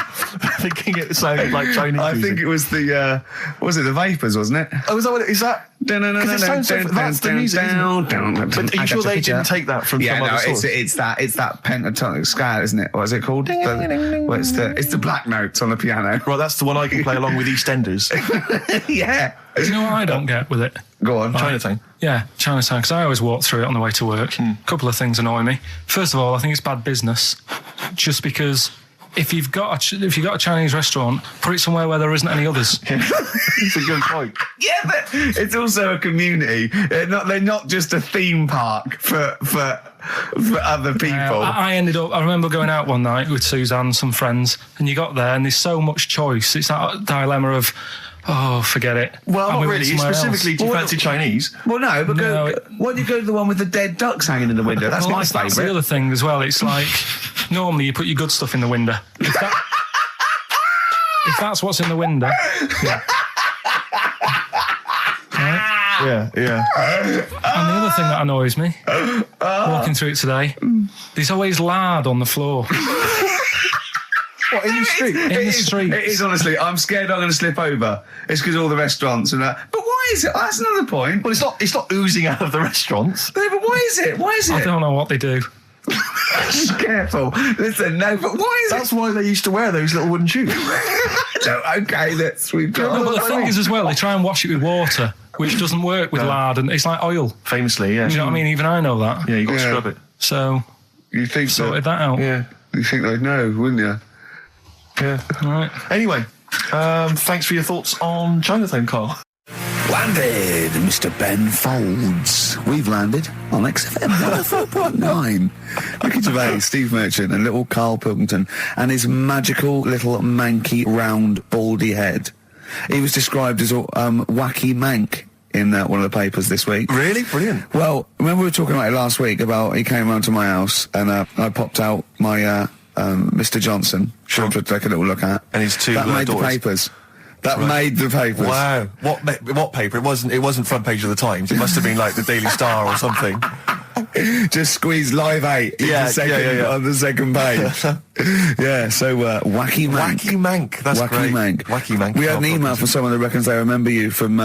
thinking it sounded like Chinese music? I think it was the Vapors, wasn't it? Oh, is that what it is? That because it sounds so. That's the music. But are you sure they didn't take that from some other source? It's that pentatonic scale, isn't it? What is it called? It's the black notes on the piano. Right, that's the one I can play along with EastEnders. Yeah. Do you know what I don't get with it? Go on. Chinatown. Yeah, Chinatown, because I always walk through it on the way to work. A couple of things annoy me. First of all, I think it's bad business, just because if you've got a Chinese restaurant, put it somewhere where there isn't any others. It's a good point. Yeah, but it's also a community. They're not just a theme park for other people. I remember going out one night with Suzanne and some friends, and you got there and there's so much choice. It's that dilemma of, forget it. Well, not really. Specifically, do you Well, fancy Chinese? Well, no, but why don't you go to the one with the dead ducks hanging in the window? That's my favourite. That's the other thing as well. It's like, normally you put your good stuff in the window. If that's what's in the window, yeah. Right? Yeah. And the other thing that annoys me, walking through it today, there's always lard on the floor. What, in the street? In the street. It is, honestly. I'm scared I'm going to slip over. It's because all the restaurants and that. But why is it? That's another point. Well, it's not oozing out of the restaurants. No, but why is it? Why is it? I don't know what they do. Careful. Listen, no, but why is That's why they used to wear those little wooden shoes. okay, we've got... No, but the thing is as well, they try and wash it with water, which doesn't work with lard, and it's like oil. Famously, yeah. Do you know what I mean? Even I know that. Yeah, you got to Yeah. scrub it. So, You think sorted that out. Yeah. You think they'd know, wouldn't you? Yeah. Right. Anyway, thanks for your thoughts on Chinatown, Carl. Landed, Mr. Ben Folds. We've landed on XFM 104.9. Ricky Gervais, Steve Merchant, and little Karl Pilkington, and his magical little manky, round, baldy head. He was described as a wacky mank in one of the papers this week. Really? Brilliant. Well, remember we were talking about it last week about he came round to my house and I popped out my Mr. Johnson, sure to take a little look at. And his two that made daughters. the papers. That made the papers. Wow. What paper? It wasn't front page of the Times. It must have been like the Daily Star or something. Just squeeze Live 8 in Yeah, the second, yeah. on the second page. Yeah, so wacky mank. Wacky Mank. That's Wacky great. Mank. Wacky Mank. We had an email from someone that reckons they remember you from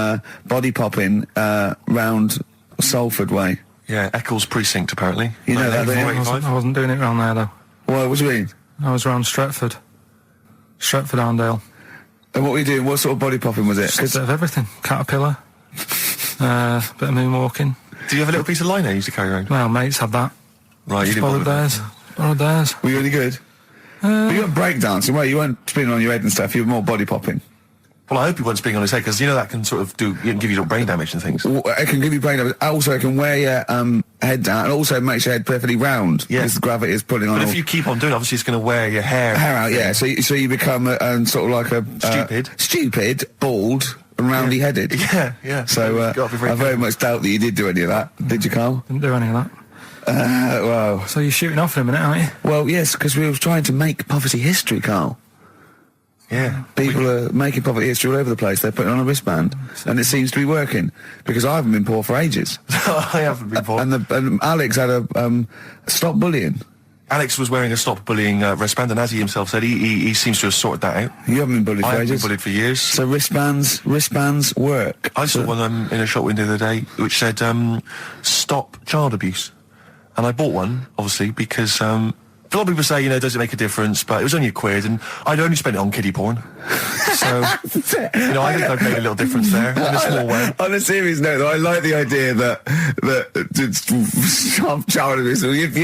body popping round Salford Way. Yeah, Eccles Precinct, apparently. You know that, don't you? I wasn't doing it round there, though. What do you mean? I was round Stretford. Stretford-Arndale. And what were you doing? What sort of body popping was it? Just a bit of everything. Caterpillar. Bit of moonwalking. Do you have a little piece of lino you used to carry around? Well, mates had that. Right, you didn't Borrowed bother with theirs. Borrowed theirs. Were you any good? But you weren't breakdancing, well, you weren't spinning on your head and stuff, you were more body popping. Well, I hope he wasn't spinning on his head, because you know that can sort of give you little brain damage and things. Well, it can give you brain damage. Also, it can wear your head down, and also makes your head perfectly round. Yeah. Because the gravity is pulling on But all if you keep on doing it, obviously it's going to wear your hair out, yeah. So you become sort of like a... Stupid, bald, and roundy-headed. Yeah. So You've got to be very I very much doubt that you did do any of that. Did you, Karl? Didn't do any of that. Well... So you're shooting off in a minute, aren't you? Well, yes, because we were trying to make poverty history, Karl. Yeah. People are making poverty history all over the place. They're putting on a wristband, and it seems to be working, because I haven't been poor for ages. I haven't been poor. And Alex had a stop bullying. Alex was wearing a stop bullying wristband, and as he himself said, he seems to have sorted that out. You haven't been bullied I for haven't been ages. bullied for years. So wristbands work. I saw one in a shop window the other day which said, stop child abuse. And I bought one, obviously, because a lot of people say, does it make a difference? But it was only £1, and I'd only spent it on kiddie porn. So, I think I've made a little difference there, in a small way. On a serious note, though, I like the idea that child abuse. If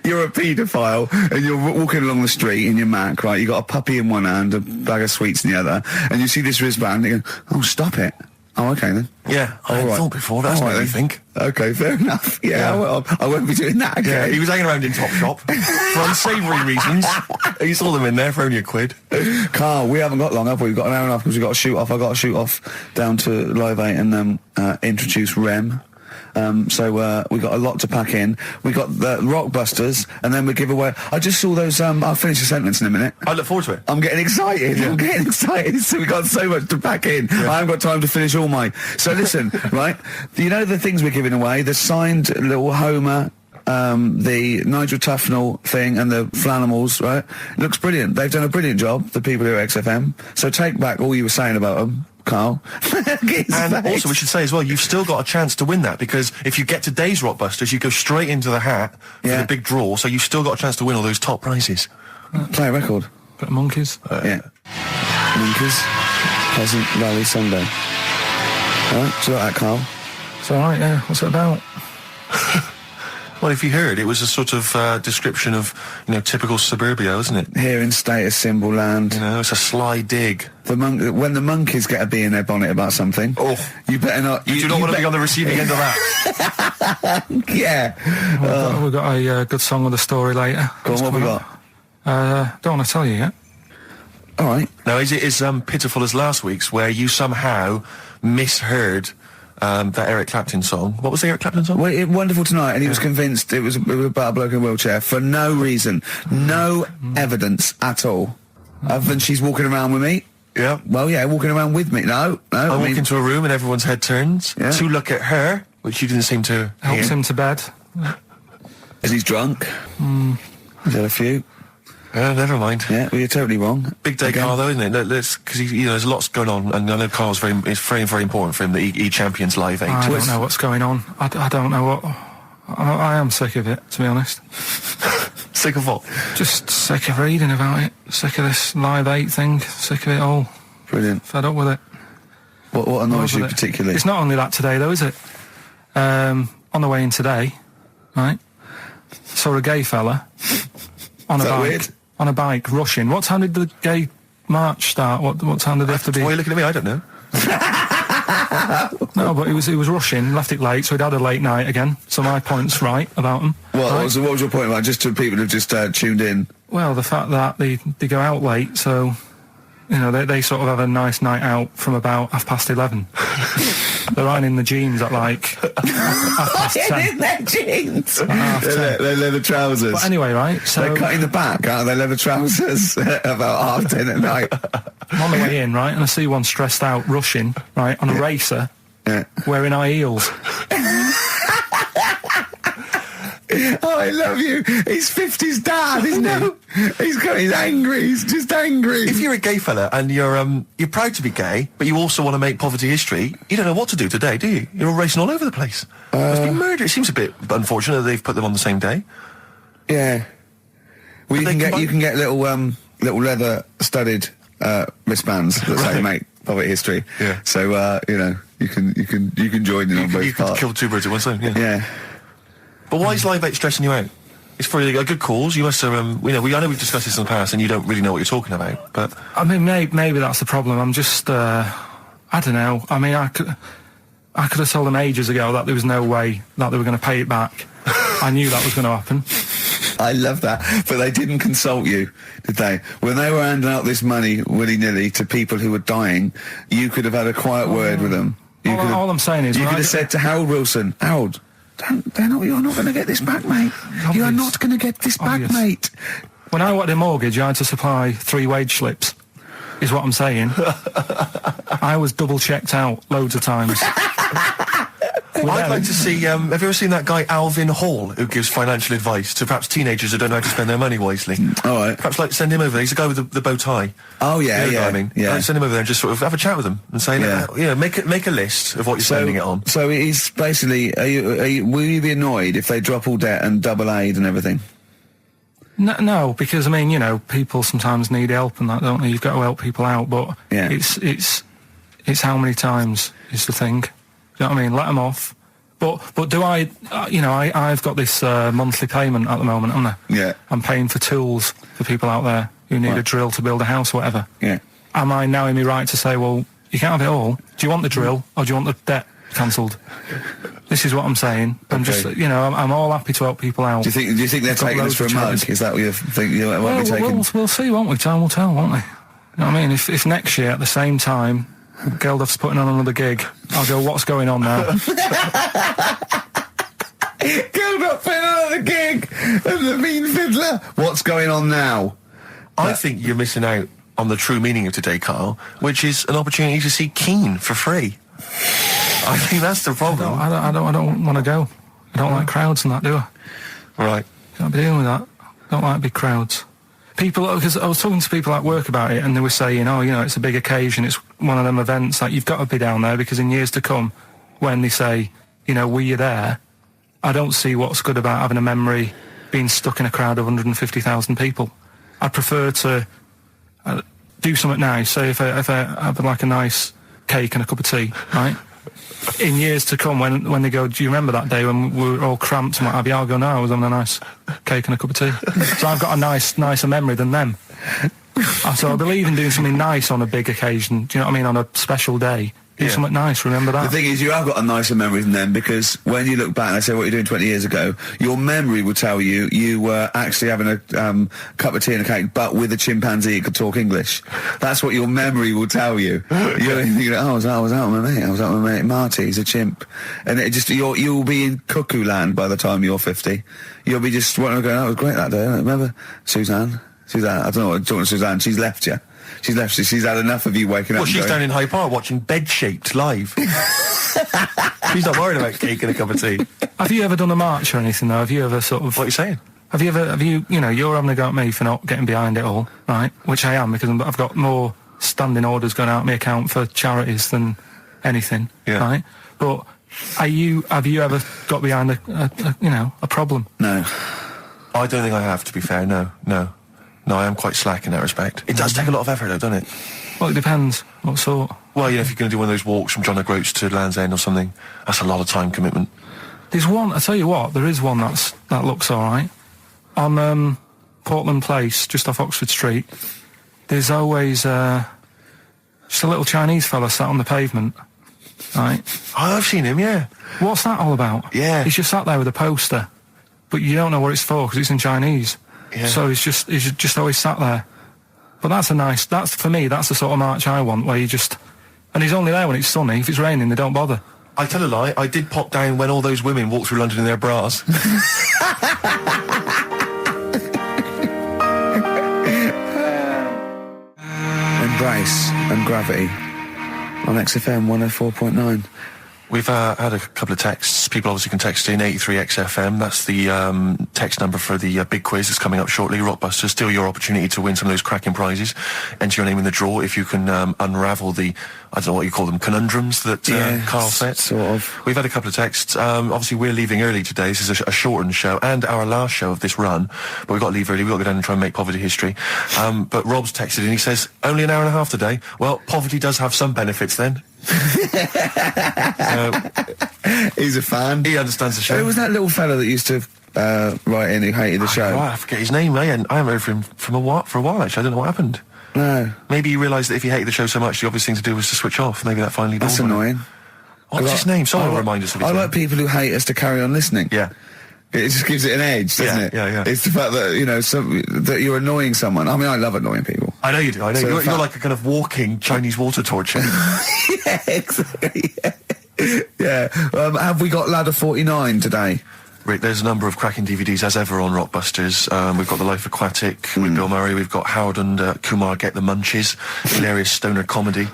you're a paedophile and you're walking along the street in your Mac, right? You got a puppy in one hand, a bag of sweets in the other, and you see this wristband, and you go, "Oh, stop it." Oh, okay then. Yeah, I All right. thought before. That's All made right, me then. think. Okay, fair enough. Yeah, Yeah. I won't be doing that again. Yeah, he was hanging around in Topshop for unsavoury reasons. You saw them in there for only £1. Carl, we haven't got long, have we? We've got an hour and a half because we've got to shoot off. I've got to shoot off down to Live 8 and introduce Rem. So we got a lot to pack in. We got the Rockbusters, and then we give away. I just saw those. I'll finish the sentence in a minute. I look forward to it. I'm getting excited. Yeah. I'm getting excited. So we got so much to pack in. Yeah. I haven't got time to finish all my. So listen, right? You know the things we're giving away. The signed little Homer. The Nigel Tufnell thing and the Flanimals, right? It looks brilliant. They've done a brilliant job, the people here at XFM. So take back all you were saying about them, Karl. And also, we should say as well, you've still got a chance to win that, because if you get today's Rockbusters, you go straight into the hat for Yeah. the big draw, so you've still got a chance to win all those top prizes. Play a record. Bit of monkeys. Yeah. Linkers, Pleasant Valley Sunday. All right, so that, Karl. It's all right, yeah. What's it about? Well, if you heard, it was a sort of description of, typical suburbia, isn't it? Here in status symbol land. It's a sly dig. When the monkeys get a bee in their bonnet about something, you better not. You do not want to be on the receiving end of that. Yeah. We've got a good song with a story later. Go on, what we got? Don't want to tell you yet. All right. Now, is it as pitiful as last week's, where you somehow misheard that Eric Clapton song? What was the Eric Clapton song? Well, Wonderful Tonight, and he was convinced it was about a bloke in a wheelchair for no reason, no evidence at all, other than she's walking around with me. Yeah. Well, yeah, walking around with me. No. I walk mean, into a room and everyone's head turns Yeah. to look at her, which you didn't seem to Helps hear. him to bed. is he's drunk? He's had a few. Never mind. Yeah, well, you're totally wrong. Big day, Again. Karl, though, isn't it? Because there's lots going on, and I know Karl's it's very, very important for him that he champions Live 8. I don't know what's going on. I don't know what... I am sick of it, to be honest. Sick of what? Just sick of reading about it. Sick of this Live 8 thing. Sick of it all. Brilliant. Fed up with it. What annoys you With it. particularly? It's not only that today, though, is it? On the way in today, right, saw a gay fella on a Is that bike. weird? On a bike, rushing. What time did the gay march start? What time did they have to be? Why are you looking at me? I don't know. No, but he was rushing, left it late, so he'd had a late night again. So my point's right about him. What right? was your point about just to people who've just tuned in? Well, the fact that they go out late, so you know they sort of have a nice night out from about 11:30. They're ironing the jeans at like 10:30. In their jeans. At 10:30. Their leather trousers. But anyway, right? So They're cutting the back out of their leather trousers about 10:30 at night. I'm on the way in, right, and I see one stressed out, rushing, right, on a racer, wearing high heels. Oh, I love you. He's 50's dad, isn't he? He's angry. He's just angry. If you're a gay fella and you're proud to be gay, but you also want to make poverty history, you don't know what to do today, do you? You're all racing all over the place. Must be murder. It seems a bit unfortunate that they've put them on the same day. Yeah. Well, you But can get little leather studded wristbands that say make poverty history. Yeah. So you can join in on both You could parts. kill two birds with one stone. Yeah. Yeah. But why is Live 8 stressing you out? It's for a good cause. You must have. I know we've discussed this in the past, and you don't really know what you're talking about. But I mean, maybe that's the problem. I'm just, I don't know. I mean, I could have told them ages ago that there was no way that they were going to pay it back. I knew that was going to happen. I love that. But they didn't consult you, did they? When they were handing out this money willy-nilly to people who were dying, you could have had a quiet word with them. All I'm saying is, you right, could have said to Harold Wilson, Harold, you're not going to get this back, mate. You are not going to get this back, Obvious. mate. when I wanted a mortgage, I had to supply 3 wage slips, is what I'm saying. I was double checked out loads of times. I'd like to see, have you ever seen that guy Alvin Hall, who gives financial advice to perhaps teenagers who don't know how to spend their money wisely? All right. Perhaps like send him over there. He's the guy with the bow tie. Oh, yeah, You know yeah. what I mean? Yeah. Like, send him over there and just sort of have a chat with him and say, Yeah. make a list of what you're spending it on. So it's basically, will you be annoyed if they drop all debt and double aid and everything? No, because I mean, you know, people sometimes need help and that, don't they? You've got to help people out, but Yeah. it's how many times is the thing. Do you know what I mean? Let them off. But do I? I've got this monthly payment at the moment, haven't I? Yeah. I'm paying for tools for people out there who need Right. a drill to build a house or whatever. Yeah. Am I now in my right to say, well, you can't have it all? Do you want the drill or do you want the debt cancelled? This is what I'm saying. I'm Okay. just, I'm all happy to help people out. Do you think they're Got taking us loads for a of mug? charities. Is that what you think you might be taking? We'll see, won't we? Time will tell, won't we? You know what I mean? If next year at the same time Geldof's putting on another gig, I'll go, what's going on now? Gilbert putting on another gig and the mean fiddler. What's going on now? I think you're missing out on the true meaning of today, Karl, which is an opportunity to see Keane for free. I think that's the problem. I don't want to go. I don't like crowds and that, do I? Right. Can't be dealing with that. Don't like big crowds. People, because I was talking to people at work about it, and they were saying, it's a big occasion, it's one of them events, like, you've got to be down there, because in years to come, when they say, were you there, I don't see what's good about having a memory being stuck in a crowd of 150,000 people. I'd prefer to do something nice, say if I have like a nice cake and a cup of tea, right? In years to come, when they go, do you remember that day when we were all cramped and what have you? I'll go, no, I was having a nice cake and a cup of tea. So I've got a nicer memory than them. So I believe in doing something nice on a big occasion, do you know what I mean, on a special day. Do something nice, remember that? The thing is, you have got a nicer memory than them, because when you look back and they say what you're doing 20 years ago, your memory will tell you you were actually having a cup of tea and a cake, but with a chimpanzee that could talk English. That's what your memory will tell you. You're thinking, I was out with my mate. I was out with my mate Marty. He's a chimp, and it just you'll be in cuckoo land by the time you're 50. You'll be just going, that was great that day. Remember Suzanne? I don't know what talking to Suzanne. She's left you. She's left you. She's had enough of you waking up. Well, she's going, down in Hyde Park watching Bed-Shaped live. She's not worried about cake and a cup of tea. Have you ever done a march or anything, though? Have you ever sort of... What are you saying? Have you, you're having a go at me for not getting behind it all, right? Which I am, because I've got more standing orders going out of my account for charities than anything, right? But have you ever got behind a problem? No. I don't think I have, to be fair. No, I am quite slack in that respect. It does take a lot of effort, though, doesn't it? Well, it depends. What sort? Well, if you're going to do one of those walks from John O'Groats to Land's End or something, that's a lot of time commitment. There's one, I tell you what, there is one that looks alright. On Portland Place, just off Oxford Street, there's always just a little Chinese fella sat on the pavement, right? Oh, I've seen him, yeah. What's that all about? Yeah. He's just sat there with a poster, but you don't know what it's for because it's in Chinese. Yeah. So he's just always sat there. But that's for me, that's the sort of march I want, where you just... And he's only there when it's sunny. If it's raining, they don't bother. I tell a lie, I did pop down when all those women walked through London in their bras. Embrace and Gravity on XFM 104.9. We've had a couple of texts. People obviously can text in 83XFM. That's the text number for the big quiz that's coming up shortly. Rockbusters, still your opportunity to win some of those cracking prizes. Enter your name in the draw if you can unravel the, I don't know what you call them, conundrums that Karl set. Sort of. We've had a couple of texts. Obviously, we're leaving early today. This is a shortened show and our last show of this run. But we've got to leave early. We've got to go down and try and make poverty history. But Rob's texted and he says, only an hour and a half today. Well, poverty does have some benefits then. He's a fan. He understands the show. Who was that little fella that used to write in who hated the show? I forget his name. I haven't heard from him for a while, actually. I don't know what happened. No. Maybe he realised that if he hated the show so much, the obvious thing to do was to switch off. Maybe that finally dawned That's on him. annoying. What's his name? Someone will remind us of his name. I like people who hate us to carry on listening. Yeah. It just gives it an edge, doesn't it? Yeah. It's the fact that, that you're annoying someone. I mean, I love annoying people. I know you do. I know. So You're like a kind of walking Chinese water torture. Yeah, exactly. Yeah. Have we got Ladder 49 today? Rick, there's a number of cracking DVDs as ever on Rockbusters. We've got The Life Aquatic with Bill Murray. We've got Howard and Kumar Get the Munchies, hilarious stoner comedy,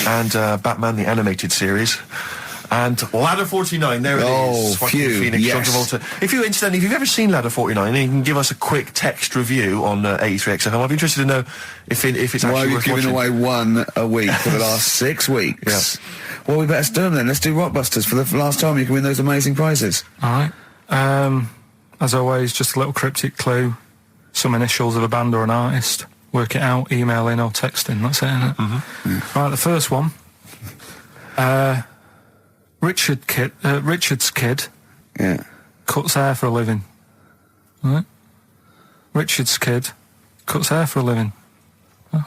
and Batman the Animated Series. And Ladder 49, there it is. Phew, Phoenix, yes. John Travolta. If you've ever seen Ladder 49, then you can give us a quick text review on 83XFM. I'd be interested to know if it's Why are actually you worth giving watching. away one a week for the last 6 weeks? Yeah. Well, we better do them then. Let's do Rockbusters for the last time. You can win those amazing prizes. Alright. As always, just a little cryptic clue. Some initials of a band or an artist. Work it out, email in or text in. That's it, isn't it? Mm-hmm. Right, the first one. Richard's kid Yeah. cuts hair for a living. Right? Richard's kid cuts hair for a living.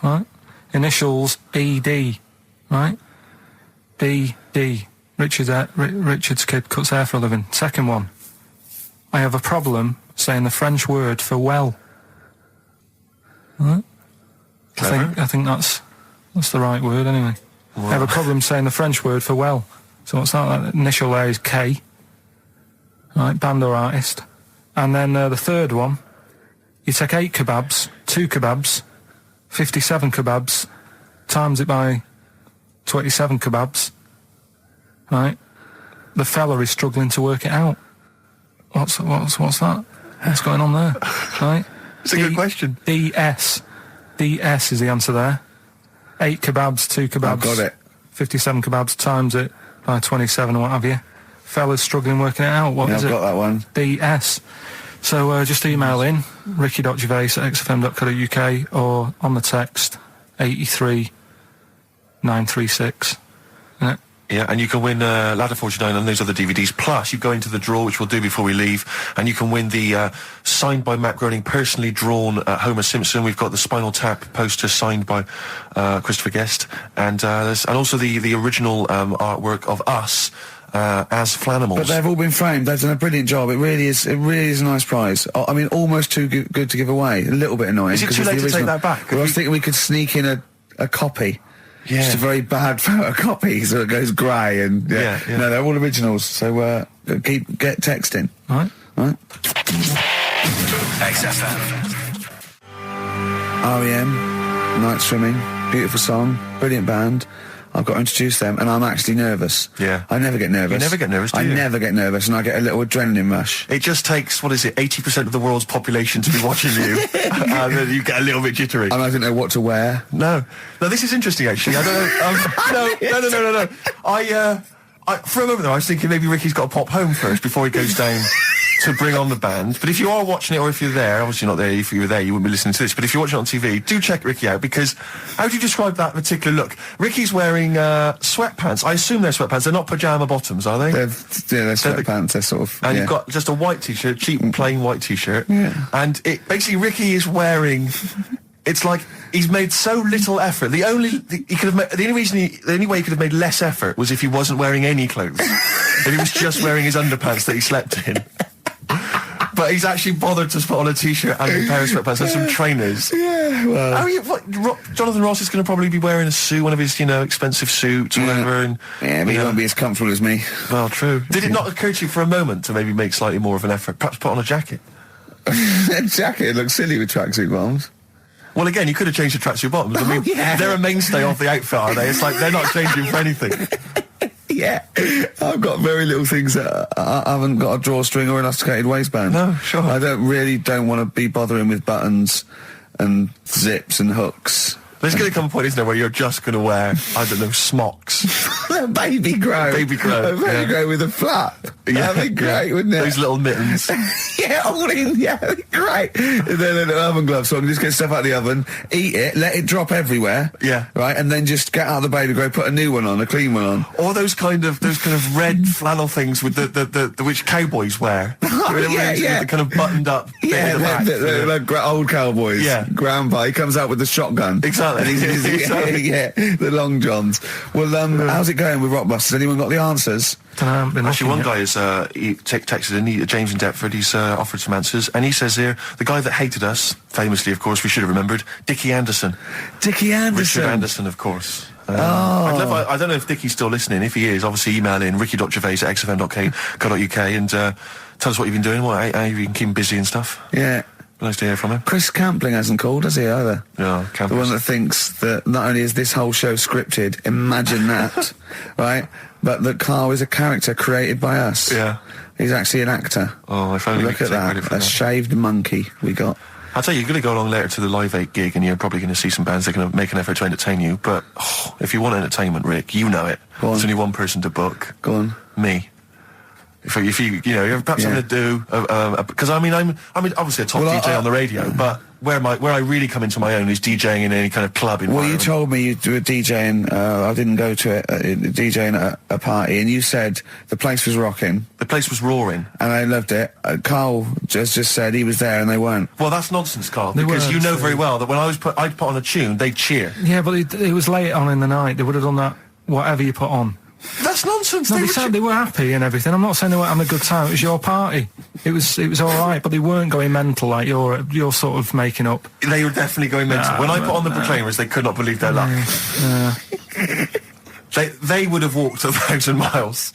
Right? Initials ED. Right? ED. Richard's kid cuts hair for a living. Second one. I have a problem saying the French word for well. Right? I think that's the right word anyway. Wow. I have a problem saying the French word for well. So what's that? That initial there is K. Right, band or artist. And then the third one, you take 8 kebabs, 2 kebabs, 57 kebabs, times it by 27 kebabs. Right? The fella is struggling to work it out. What's that? What's going on there? Right? It's a good question. DS is the answer there. 8 kebabs, 2 kebabs. I've got it. 57 kebabs times it by 27 or what have you. Fella's struggling working it out. What is I've it? got that one. DS. So just email in ricky.gervais@xfm.co.uk or on the text 83936. Yeah. Yeah, and you can win Ladder 49 and those other DVDs. Plus, you go into the draw, which we'll do before we leave, and you can win the signed by Matt Groening, personally drawn Homer Simpson. We've got the Spinal Tap poster signed by Christopher Guest, and also the original artwork of us as Flanimals. But they've all been framed. They've done a brilliant job. It really is a nice prize. I mean, almost too good to give away. A little bit annoying. Is it 'cause too it's late the to take original. that back? Well, I was thinking we could sneak in a copy. Yeah. Just a very bad photocopy, so it goes grey and Yeah. No, they're all originals. So get texting. Right. Right. XFM. REM, Night Swimming, beautiful song, brilliant band. I've got to introduce them, and I'm actually nervous. Yeah. I never get nervous. You never get nervous, do I you? never get nervous, and I get a little adrenaline rush. It just takes, 80% of the world's population to be watching you, and then you get a little bit jittery. And I don't know what to wear. No, this is interesting actually. I don't know. No. I for a moment there, I was thinking maybe Ricky's got to pop home first before he goes down to bring on the band. But if you are watching it, or if you're there, obviously not there, if you were there, you wouldn't be listening to this, but if you're watching it on TV, do check Ricky out, because how do you describe that particular look? Ricky's wearing sweatpants. I assume they're sweatpants. They're not pyjama bottoms, are they? They're sweatpants. They're sort of... And you've got just a white T-shirt, cheap and plain white T-shirt. Yeah. And basically Ricky is wearing... It's like he's made so little effort. The only way he could have made less effort was if he wasn't wearing any clothes. If he was just wearing his underpants that he slept in. But he's actually bothered to put on a T-shirt and a pair of sweatpants and some trainers. Yeah, well... Jonathan Ross is going to probably be wearing a suit, one of his, expensive suits or whatever. And, yeah, but he won't be as comfortable as me. Well, true. Did it not occur to you for a moment to maybe make slightly more of an effort? Perhaps put on a jacket? A jacket looks silly with tracksuit bottoms. Well, again, you could have changed the tracksuit bottoms. I mean, they're a mainstay of the outfit, are they? It's like they're not changing for anything. Yeah, I've got very little things that I haven't got a drawstring or elasticated waistband. No, sure. I don't want to be bothering with buttons and zips and hooks. There's going to come a point, isn't there, where you're just going to wear, I don't know, smocks. A baby grow. Baby grow. A baby grow with a flap. That'd be great, wouldn't it? Those little mittens. Yeah, all in. Yeah, that'd be great. And then an oven glove, so I can just get stuff out of the oven, eat it, let it drop everywhere. Yeah. Right, and then just get out of the baby grow, put a new one on, a clean one on. Or those kind of red flannel things with the which cowboys wear. Yeah. The kind of buttoned up bit Yeah, at the back. the old cowboys. Yeah. Grandpa, he comes out with the shotgun. Exactly. And yeah, the long johns. Well, how's it going with Rockbusters? Anyone got the answers? Actually, one guy has texted in, James in Deptford, he's offered some answers, and he says here, the guy that hated us, famously, of course, we should have remembered, Dickie Anderson. Dickie Anderson. Richard Anderson, of course. I don't know if Dickie's still listening. If he is, obviously email in ricky.gervais@xfm.co.uk and tell us what you've been doing, how you've been keeping busy and stuff. Yeah. Nice to hear from him. Chris Campling hasn't called, has he, either? No, The one that thinks that not only is this whole show scripted, imagine that, right, but that Karl is a character created by us. Yeah. He's actually an actor. Oh, if only we Look could at take credit that, for a that. shaved monkey we got. I'll tell you, you're going to go along later to the Live 8 gig and you're probably going to see some bands that are going to make an effort to entertain you, but if you want entertainment, Rick, you know it. There's only one person to book. Go on. Me. If you you're perhaps something to do, because I'm obviously a top DJ on the radio, but where I really come into my own is DJing in any kind of club environment. Well, you told me you were DJing, I didn't go to it, DJing at a party, and you said the place was rocking. The place was roaring. And I loved it. Karl just said he was there and they weren't. Well, that's nonsense, Karl, They because weren't, you know so- very well that when I'd put on a tune, they'd cheer. Yeah, but it was late on in the night. They would have done that, whatever you put on. That's nonsense. No, they were happy and everything. I'm not saying they weren't having a good time. It was your party. It was all right, but they weren't going mental like you're sort of making up. They were definitely going mental. When I put on the Proclaimers, they could not believe their luck. They would have walked 1,000 miles.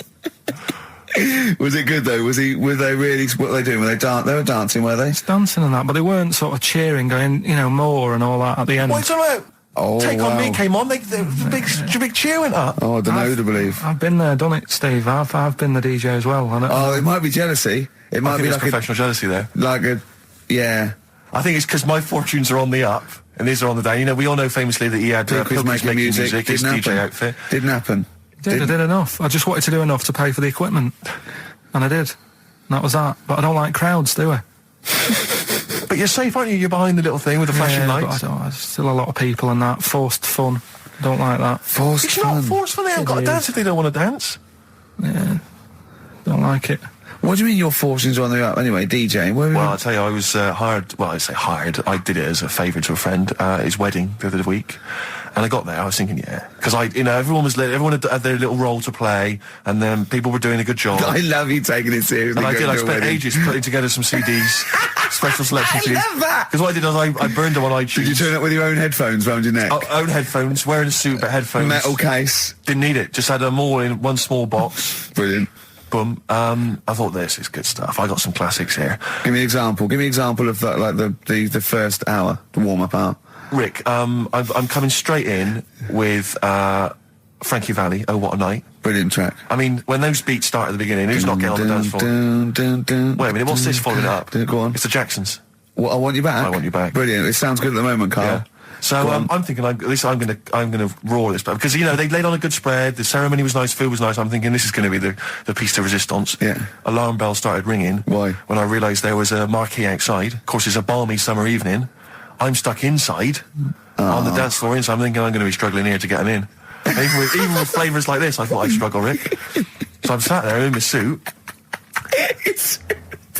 Was it good though? Were they really? What were they doing? They were dancing, were they? Dancing and that, but they weren't sort of cheering, going, more and all that at the end. What are you talking about? Oh, Take On wow. Me came on, the big cheer went up. Oh, I don't know who to believe. I've been there, done it, Steve. I've been the DJ as well. Oh, it might be jealousy. It might I think be there's like professional jealousy there. Yeah. I think it's because my fortunes are on the up and these are on the down. We all know famously that he had Pilkers making music, his Didn't DJ happen. outfit. Didn't happen. I did enough. I just wanted to do enough to pay for the equipment, and I did. And that was that. But I don't like crowds, do I? But you're safe, aren't you? You're behind the little thing with the flashing lights. But there's still a lot of people and that forced fun. Don't like that. Forced It's not fun. forced fun. They haven't got to It dance is. if they don't want to dance. Yeah, don't like it. What do you mean your fortunes are on the up? Anyway, DJing. Well, I'll tell you, I was hired. Well, I say hired. I did it as a favour to a friend. His wedding the other week, and I got there. I was thinking, because everyone had their little role to play, and then people were doing a good job. I love you taking it seriously. And I going to a spent wedding. ages putting together some CDs, special selection CDs. I love that. Because what I did was I burned them on iTunes. Did you turn up with your own headphones round your neck? Own headphones, wearing a suit but headphones. Metal case. Didn't need it. Just had them all in one small box. Brilliant. Boom. I thought this is good stuff. I got some classics here. Give me an example. Give me an example of that, like the first hour, the warm-up hour. Rick, I'm coming straight in with Frankie Valli, Oh What a Night. Brilliant track. I mean, when those beats start at the beginning, who's not getting on the dance floor? Wait a minute, what's this following it up? Go on. It's the Jacksons. What, I Want You Back? I Want You Back. Brilliant. It sounds good at the moment, Karl. Yeah. So I'm thinking I'm gonna roar this, because they laid on a good spread. The ceremony was nice, food was nice. I'm thinking this is going to be the piece de resistance. Yeah. Alarm bell started ringing. Why? When I realised there was a marquee outside. Of course, it's a balmy summer evening. I'm stuck inside on the dance floor, so I'm thinking I'm going to be struggling here to get them in. Even with flavours like this, I thought I'd struggle, Rick. So I'm sat there in my suit.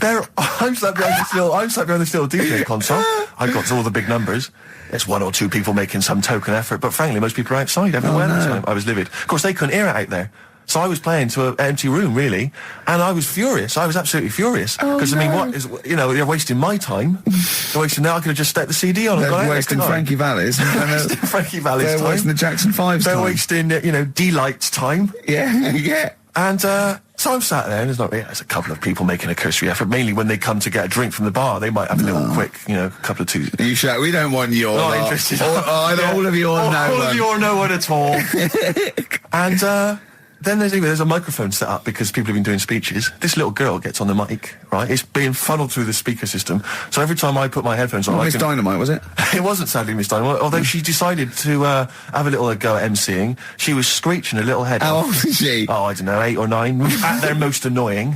I'm sat behind this little DJ console. I've got all the big numbers. There's one or two people making some token effort, but frankly, most people are outside everywhere at the time. I was livid. Of course, they couldn't hear it out there. So I was playing to an empty room, really, and I was furious. I was absolutely furious. Because, what is, they're wasting my time. They're wasting, now I could have just stuck the CD on and gone out. They're wasting Frankie Vallis. Frankie Vallis' time. They're wasting the Jackson 5's time. They're wasting, D-Light's time. Yeah, yeah. And, so I'm sat there, and there's a couple of people making a cursory effort. Mainly when they come to get a drink from the bar, they might have a little quick, couple of two. You shout, we don't want your Not lot. interested. All of you or no one. All of you or no one at all. And, then there's a microphone set up because people have been doing speeches. This little girl gets on the mic, right? It's being funneled through the speaker system. So every time I put my headphones on, Miss Dynamite, was it? It wasn't sadly Miss Dynamite, although she decided to have a little go at MCing. She was screeching a little head How off. old is she? Oh, I don't know, 8 or 9. At their most annoying.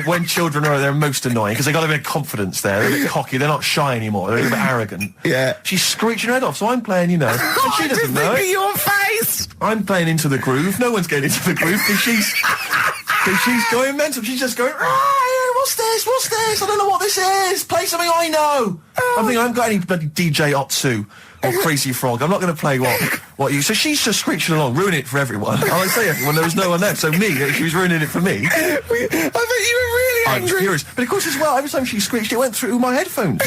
When children are at their most annoying, because they got a bit of confidence there. They're a bit cocky. They're not shy anymore. They're a bit arrogant. Yeah. She's screeching her head off, so I'm playing, and she doesn't know it. Your face! I'm playing into the groove. No one's getting into the groove because she's going mental. She's just going, what's this? I don't know what this is. Play something I know. I'm thinking I haven't got any bloody DJ Otsu or Crazy Frog. I'm not going to play what you... So she's just screeching along, ruining it for everyone. I say everyone, there was no one there. So me, she was ruining it for me. I bet you were really I'm angry. furious. But of course as well, every time she screeched, it went through my headphones.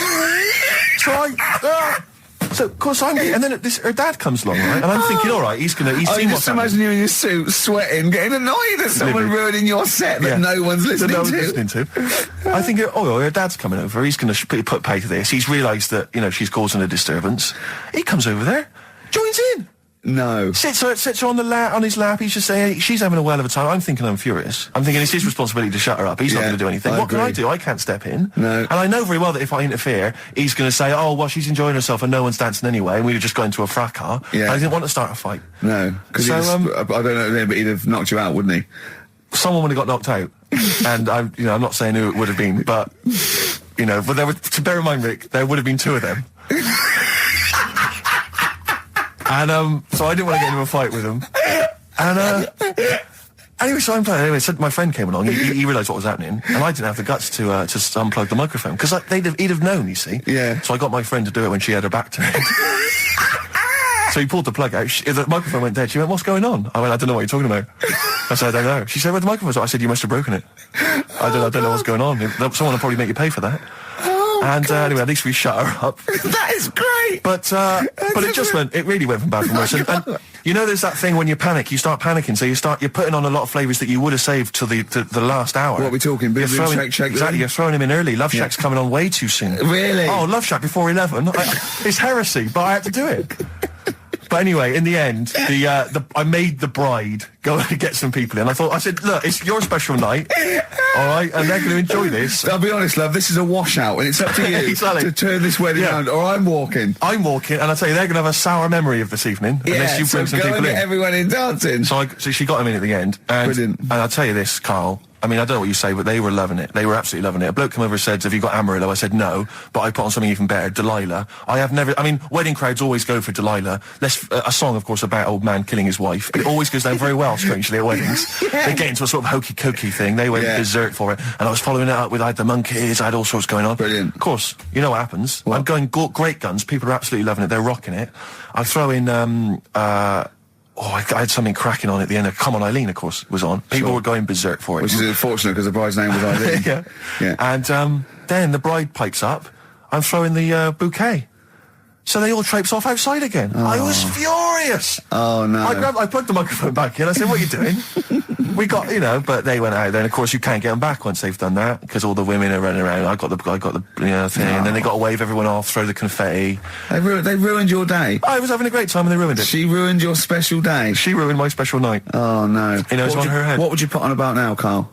So, of course, and then her dad comes along, right? And I'm thinking, all right, he's seen what's just imagine you in your suit, sweating, getting annoyed at someone ruining your set that no one's listening to. I think, her dad's coming over. He's going to put pay to this. He's realised that, she's causing a disturbance. He comes over there, joins in. No. Sits her on his lap. He's just saying, she's having a whale of a time. I'm thinking I'm furious. I'm thinking it's his responsibility to shut her up. He's not going to do anything. What can I do? I can't step in. No. And I know very well that if I interfere, he's going to say, oh, well, she's enjoying herself and no one's dancing anyway, and we'd have just got into a fracas. Yeah. And I didn't want to start a fight. No. Because I don't know, but he'd have knocked you out, wouldn't he? Someone would have got knocked out. And I'm not saying who it would have been, but, but to bear in mind, Rick, there would have been 2 of them. And, so I didn't want to get into a fight with him. And, anyway, so I'm playing. Anyway, so my friend came along. He realised what was happening. And I didn't have the guts to unplug the microphone. Because he'd have known, you see. Yeah. So I got my friend to do it when she had her back turned. So he pulled the plug out. The microphone went dead. She went, what's going on? I went, I don't know what you're talking about. I said, I don't know. She said, where's the microphone? I said, you must have broken it. I don't know what's going on. Someone will probably make you pay for that. Anyway, at least we shut her up. That is great. But it really went from bad to worse. And there's that thing when you panic, you start panicking. So you're putting on a lot of flavours that you would have saved to the last hour. What are we talking? Boom, boom, shake, shake. Exactly, you're throwing him in early. Love Shack's coming on way too soon. Really? Oh, Love Shack before 11. It's heresy, but I had to do it. But anyway, in the end, I made the bride go and get some people in. I said, look, it's your special night, all right, and they're going to enjoy this. I'll be honest, love, this is a washout, and it's up to you to turn this wedding around, or I'm walking. I'm walking, and I tell you, they're going to have a sour memory of this evening unless you bring some people in. Everyone in dancing. So she got him in at the end, and I'll tell you this, Karl. I mean, I don't know what you say, but they were loving it. They were absolutely loving it. A bloke came over and said, have you got Amarillo? I said, no, but I put on something even better, Delilah. Wedding crowds always go for Delilah. A song, of course, about old man killing his wife. But it always goes down very well, strangely, at weddings. They get into a sort of hokey-cokey thing. They went berserk for it. And I was following it up with, I had the monkeys, I had all sorts going on. Brilliant. Of course, you know what happens. What? I'm going great guns. People are absolutely loving it. They're rocking it. I throw in, I had something cracking on at the end. Come On Eileen, of course, was on. People were going berserk for it. Which is unfortunate because the bride's name was Eileen. Yeah. And then the bride pipes up. I'm throwing the bouquet. So they all traipse off outside again. I was furious. Oh, no. I plugged the microphone back in. I said, what are you doing? We got, but they went out there. And, of course, you can't get them back once they've done that because all the women are running around. I got the thing. And then they got to wave everyone off, throw the confetti. They ruined your day. I was having a great time and they ruined it. She ruined your special day. She ruined my special night. Oh, no. It's on her head. What would you put on about now, Karl?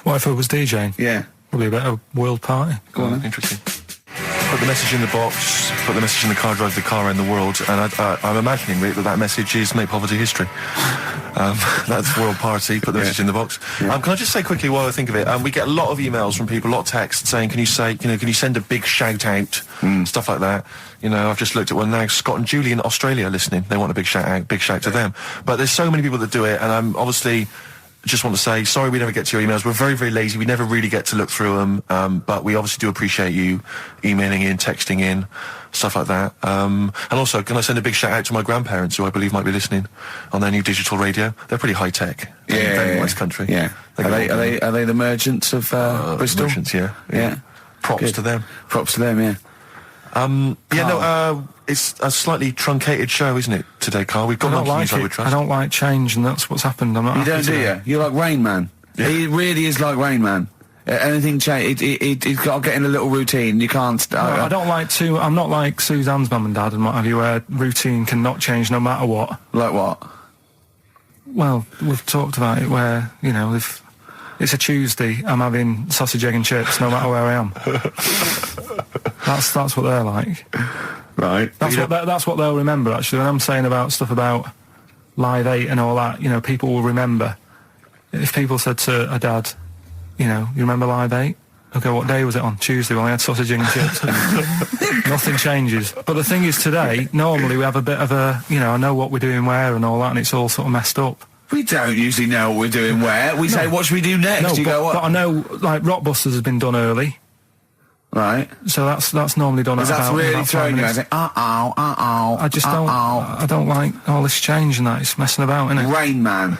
What if I was DJing? Yeah. Probably a bit of world party. Go on. Interesting. put the message in the box, put the message in the car, drive the car around the world, and I'm imagining that message is make poverty history. That's World Party, put the message in the box. Can I just say quickly while I think of it, we get a lot of emails from people, a lot of texts saying, can you send a big shout out, stuff like that. I've just looked at one now, Scott and Julie in Australia listening, they want a big shout out, big shout to them. But there's so many people that do it, and I'm obviously just want to say, sorry we never get to your emails. We're very, very lazy. We never really get to look through them. But we obviously do appreciate you emailing in, texting in, stuff like that. And also, can I send a big shout out to my grandparents, who I believe might be listening on their new digital radio? They're pretty high tech. Very nice country. Yeah. Are they the merchants of Bristol? Merchants, yeah. Props to them. Props to them, yeah. It's a slightly truncated show, isn't it, today, Carl? We've got Monkey News I would trust. I don't like change, and that's what's happened. I'm not. You don't, do you? You're like Rain Man. Yeah. He really is like Rain Man. Anything change, he's got to get in a little routine. You can't. I don't like to. I'm not like Suzanne's mum and dad and what have you, where routine cannot change no matter what. Like what? Well, we've talked about it where if it's a Tuesday, I'm having sausage, egg and chips no matter where I am. That's what they're like. Right. That's what they'll remember, actually. When I'm saying about stuff about Live 8 and all that, people will remember. If people said to a dad, you remember Live 8? Okay, what day was it on? Tuesday. Well, I had sausage and chips. Nothing changes. But the thing is, today, normally we have a bit of a, I know what we're doing where and all that, and it's all sort of messed up. We don't usually know what we're doing where. We say, what should we do next? But I know, like, Rockbusters has been done early. Right. So that's normally done at about 5 minutes. That's really throwing you. I say, I just don't. I don't like all this change and that. It's messing about, isn't it? Rain Man.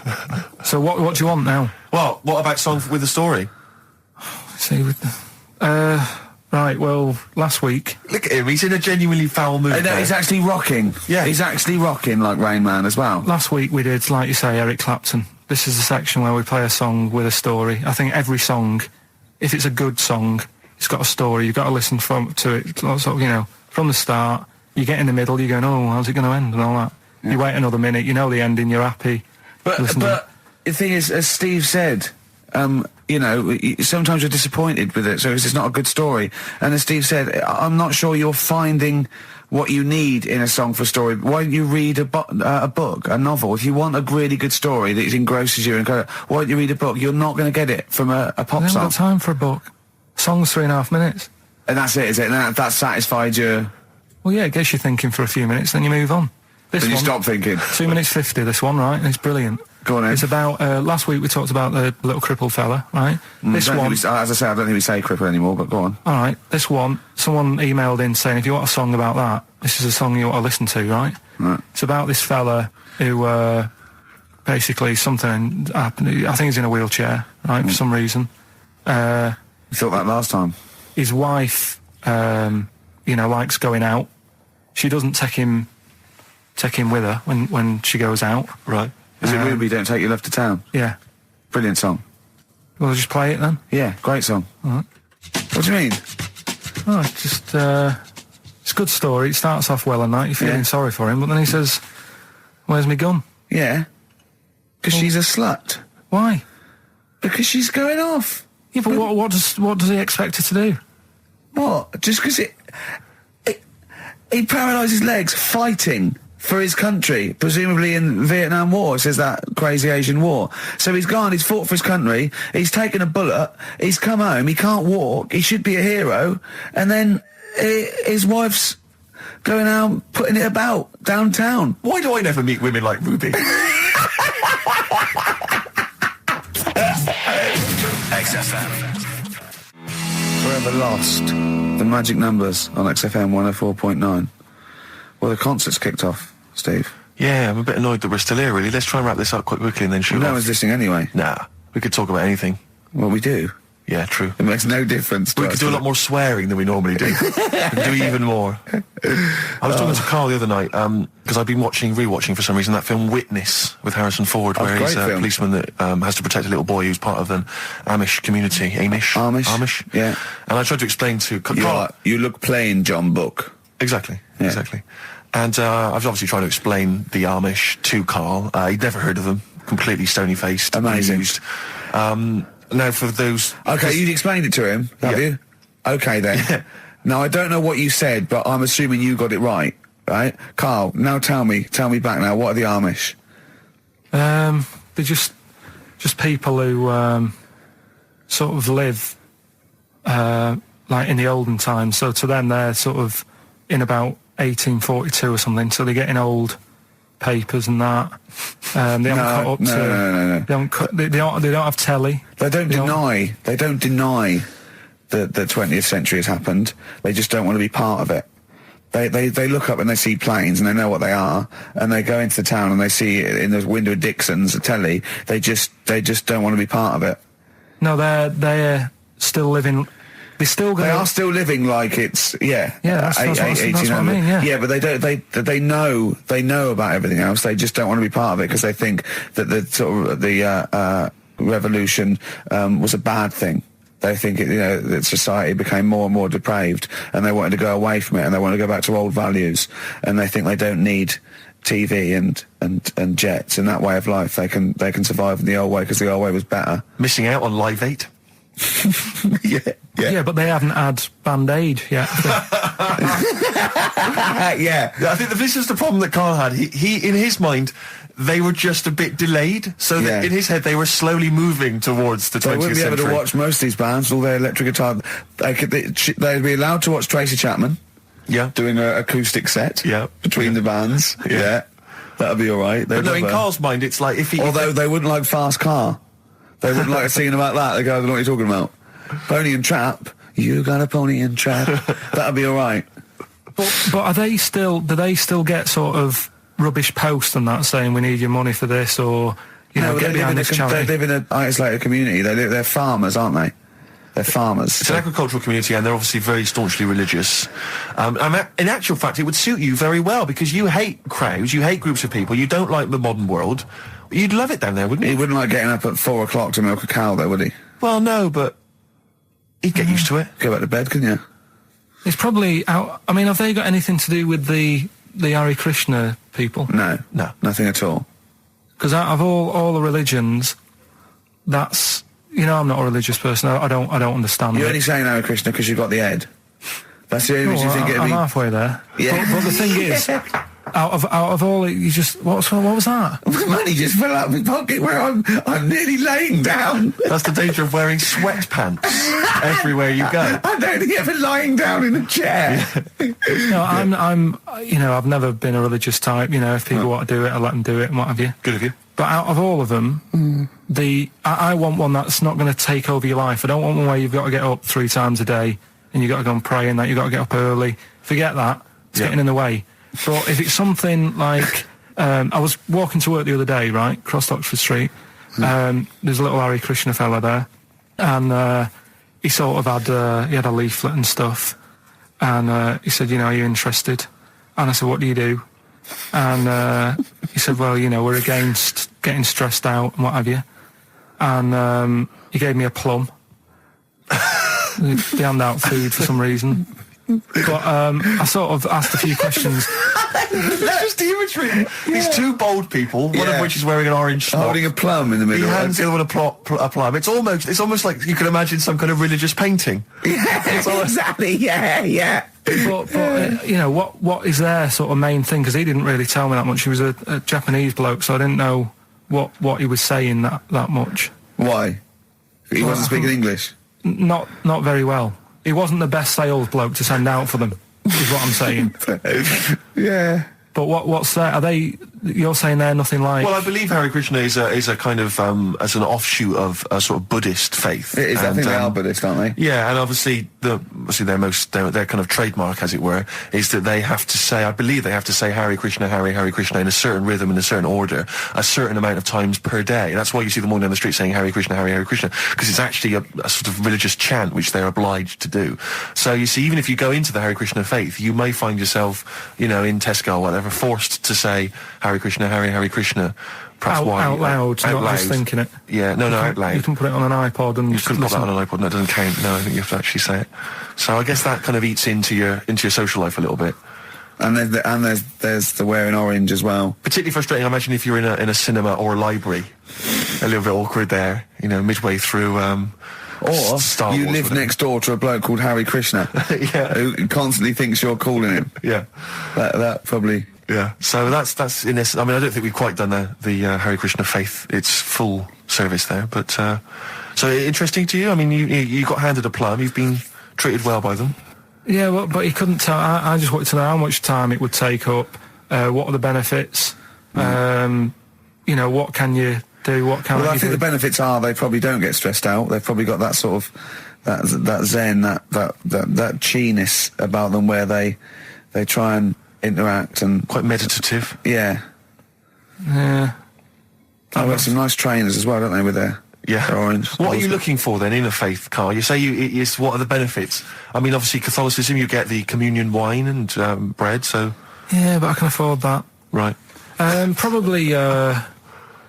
So what do you want now? Well, what about song with a story? See, right. Well, last week. Look at him. He's in a genuinely foul mood. No, he's actually rocking. Yeah, he's actually rocking like Rain Man as well. Last week we did, like you say, Eric Clapton. This is the section where we play a song with a story. I think every song, if it's a good song, it's got a story. You've got to listen to it, sort of, from the start. You get in the middle, you're going, oh, how's it going to end and all that. Yeah. You wait another minute, you know the ending, you're happy. But the thing is, as Steve said, sometimes you're disappointed with it, so it's not a good story. And as Steve said, I'm not sure you're finding what you need in a song for a story. Why don't you read a book, a novel? If you want a really good story that engrosses you, why don't you read a book? You're not going to get it from a pop song. I haven't got time for a book. Song's 3.5 minutes. And that's it, is it? And that satisfied you? Well, yeah, it gets you thinking for a few minutes, then you move on. Then you stop thinking. 2 minutes 50, this one, right? It's brilliant. Go on, Ed. It's about, last week we talked about the little crippled fella, right? This one... as I say, I don't think we say cripple anymore, but go on. All right, this one, someone emailed in saying, if you want a song about that, this is a song you ought to listen to, right? Right. It's about this fella who, basically something happened. I think he's in a wheelchair, right, for some reason. You thought that last time. His wife, likes going out. She doesn't take him with her when she goes out. Right. Is it Ruby, Don't Take Your Love to Town? Yeah. Brilliant song. Well, I'll just play it then? Yeah, great song. All right. What do you mean? Oh, it's a good story. It starts off well and that. You're feeling sorry for him, but then he says, where's my gun? Yeah. Because she's a slut. Why? Because she's going off. Yeah, but what does he expect her to do? What? Just because he paralysed his legs fighting for his country, presumably in Vietnam War, says that crazy Asian war. So he's gone, he's fought for his country, he's taken a bullet, he's come home, he can't walk, he should be a hero, and then his wife's going out putting it about downtown. Why do I never meet women like Ruby? XFM. Forever Lost, the magic numbers on XFM 104.9. Well, the concert's kicked off, Steve. Yeah, I'm a bit annoyed that we're still here, really. Let's try and wrap this up quite quickly and then shoot off. No one's listening anyway. Nah, we could talk about anything. Well, we do. Yeah, true. It makes no difference. We could do a lot more swearing than we normally do. We could do even more. I was talking to Karl the other night, because I've been rewatching for some reason that film Witness with Harrison Ford, where he's a policeman that has to protect a little boy who's part of an Amish community. Amish? Yeah. And I tried to explain to Karl... You look plain, John Book. Exactly, yeah. Exactly. And I was obviously trying to explain the Amish to Karl. He'd never heard of them. Completely stony-faced. Amazing. Now, for those... Okay, you'd explained it to him, have you? Okay, then. Yeah. Now, I don't know what you said, but I'm assuming you got it right, right? Karl, now tell me back now, what are the Amish? They're just people who sort of live like in the olden times. So to them, they're sort of in about 1842 or something. So they're getting old papers and that. They haven't cut up to. No. They haven't cut. They don't have telly. They don't deny that the 20th century has happened. They just don't want to be part of it. They look up and they see planes and they know what they are, and they go into the town and they see it in the window of Dixon's, a telly. They just don't want to be part of it. No, they're still living. They are still living like it's that's what I mean. Yeah, but they know about everything else. They just don't want to be part of it because they think that the sort of the revolution was a bad thing. They think that society became more and more depraved, and they wanted to go away from it, and they want to go back to old values, and they think they don't need TV and jets and that way of life. They can survive in the old way because the old way was better. Missing out on Live 8. Yeah, but they haven't had Band-Aid yet. Yeah, I think this is the problem that Karl had. He in his mind, they were just a bit delayed, so that in his head they were slowly moving towards the 20th century. They wouldn't be able to watch most of these bands, all their electric guitar. They'd be allowed to watch Tracy Chapman. Yeah, doing an acoustic set. Yeah, between the bands. Yeah, that'd be all right. But no, in Karl's mind, it's like if he. Although they wouldn't like Fast Car. They wouldn't like a scene about that. They go, I don't know what you're talking about. Pony and Trap. You got a pony and trap. That'd be all right. But are they still? Do they still get sort of rubbish posts and that saying we need your money for this, or get behind this charity? They live in an isolated community. They're farmers, aren't they? They're farmers. It's an agricultural community, and they're obviously very staunchly religious. In actual fact, it would suit you very well because you hate crowds, you hate groups of people, you don't like the modern world. You'd love it down there, wouldn't you? He wouldn't like getting up at 4 o'clock to milk a cow, though, would he? Well, no, but he'd get used to it. Go back to bed, couldn't you? It's probably out. I mean, have they got anything to do with the Hare Krishna people? No, nothing at all. Because out of all the religions, that's I'm not a religious person. I don't understand. You're only saying Hare Krishna because you've got the head. That's the only reason you think it'd be. I'm halfway there. Yeah. But the thing is, out of all, you just what was that? Money just fell out of my pocket where I'm nearly laying down. That's the danger of wearing sweatpants everywhere you go. I'm only ever lying down in a chair. No, I'm I've never been a religious type. If people want to do it, I let them do it and what have you. Good of you. But out of all of them, I want one that's not going to take over your life. I don't want one where you've got to get up 3 times a day and you've got to go and pray and that you've got to get up early. Forget that. It's getting in the way. But if it's something like... I was walking to work the other day, right, across Oxford Street. There's a little Hare Krishna fella there. And he sort of had... he had a leaflet and stuff. And he said, are you interested? And I said, what do you do? And he said, well, we're against getting stressed out and what have you. And he gave me a plum. They hand out food for some reason. But I sort of asked a few questions. It's just the imagery. These 2 bold people, one of which is wearing an orange smock, holding a plum in the middle. He hands the other one a plum. It's almost like you can imagine some kind of religious painting. Yeah, exactly. Yeah. But what is their sort of main thing? Because he didn't really tell me that much. He was a Japanese bloke, so I didn't know what he was saying that much. Why? He wasn't speaking English? Not very well. He wasn't the best sales bloke to send out for them, is what I'm saying. Yeah. But what's that? Are they? You're saying they're nothing like? Well, I believe Hare Krishna is a kind of as an offshoot of a sort of Buddhist faith. It is. I think they are Buddhist, aren't they? Yeah, and obviously their kind of trademark, as it were, is that they have to say. I believe they have to say Hare Krishna, Hare Krishna in a certain rhythm, in a certain order, a certain amount of times per day. That's why you see them all down the street saying Hare Krishna, Hare Krishna, because it's actually a sort of religious chant which they're obliged to do. So you see, even if you go into the Hare Krishna faith, you may find yourself, in Tesco or whatever, forced to say Hare Krishna, Hare Krishna. Out loud, not just thinking it. Yeah, no, out loud. You can put it on an iPod and you couldn't put that on an iPod. No, it doesn't count. No, I think you have to actually say it. So I guess that kind of eats into your social life a little bit. And there's the wearing orange as well. Particularly frustrating, I imagine, if you're in a cinema or a library. A little bit awkward there, midway through Or Star you Wars, live whatever. next door to a bloke called Harry Krishna, who constantly thinks you're calling him. Yeah. That probably. Yeah. So that's in essence. I mean, I don't think we've quite done the Hare Krishna faith. It's full service there, but so interesting to you. I mean, you got handed a plum. You've been treated well by them. Yeah, well, but he couldn't tell. I just wanted to know how much time it would take up. What are the benefits? You know, what can you do? What can't Well, I you think do? the benefits are they probably don't get stressed out. They've probably got that sort of that zen, that chi-ness about them, where they try and interact and Quite meditative. yeah. Yeah. I've got some nice trainers as well, don't they, with their orange. What are you looking for then in a faith, Karl? You say what are the benefits? I mean, obviously Catholicism, you get the communion wine and bread, so... Yeah, but I can afford that. Right. Probably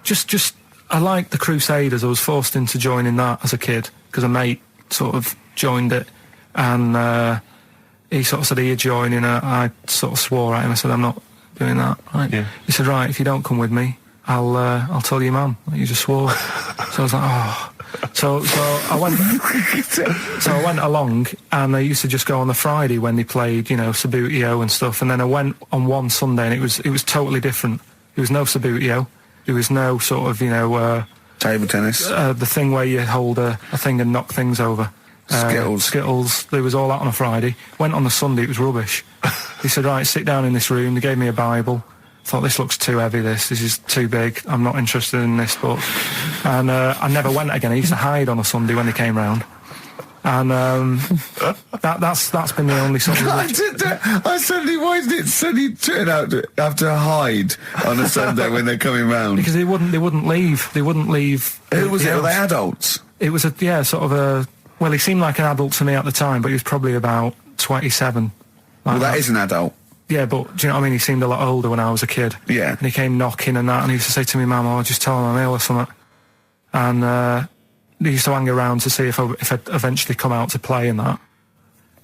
just I like the Crusaders. I was forced into joining that as a kid because a mate sort of joined it, and he sort of said he'd join in. I sort of swore at him. I said I'm not doing that. Right? Yeah. He said, right, if you don't come with me, I'll tell your mum that you just swore. So I was like, oh. So I went. So I went along, and they used to just go on the Friday when they played, you know, Sabutio and stuff. And then I went on one Sunday, and it was totally different. There was no Sabutio. There was no sort of, you know, Table tennis. the thing where you hold a thing and knock things over. Skittles. There was all that on a Friday. Went on the Sunday. It was rubbish. He said, right, sit down in this room. They gave me a Bible. Thought, this looks too heavy, this is too big, I'm not interested in this book. And I never went again. I used to hide on a Sunday when they came round. And that's been the only sort of... I suddenly, why did it suddenly turn out to have to hide on a Sunday when they're coming round? Because they wouldn't leave. They wouldn't leave. Who was the it? Were they house. adults? It was well, he seemed like an adult to me at the time, but he was probably about 27. Well, that is an adult. Yeah, but do you know what I mean? He seemed a lot older when I was a kid. Yeah. And he came knocking and that, and he used to say to me, Mum, I'll just tell him I'm ill or something. And he used to hang around to see if I'd eventually come out to play and that.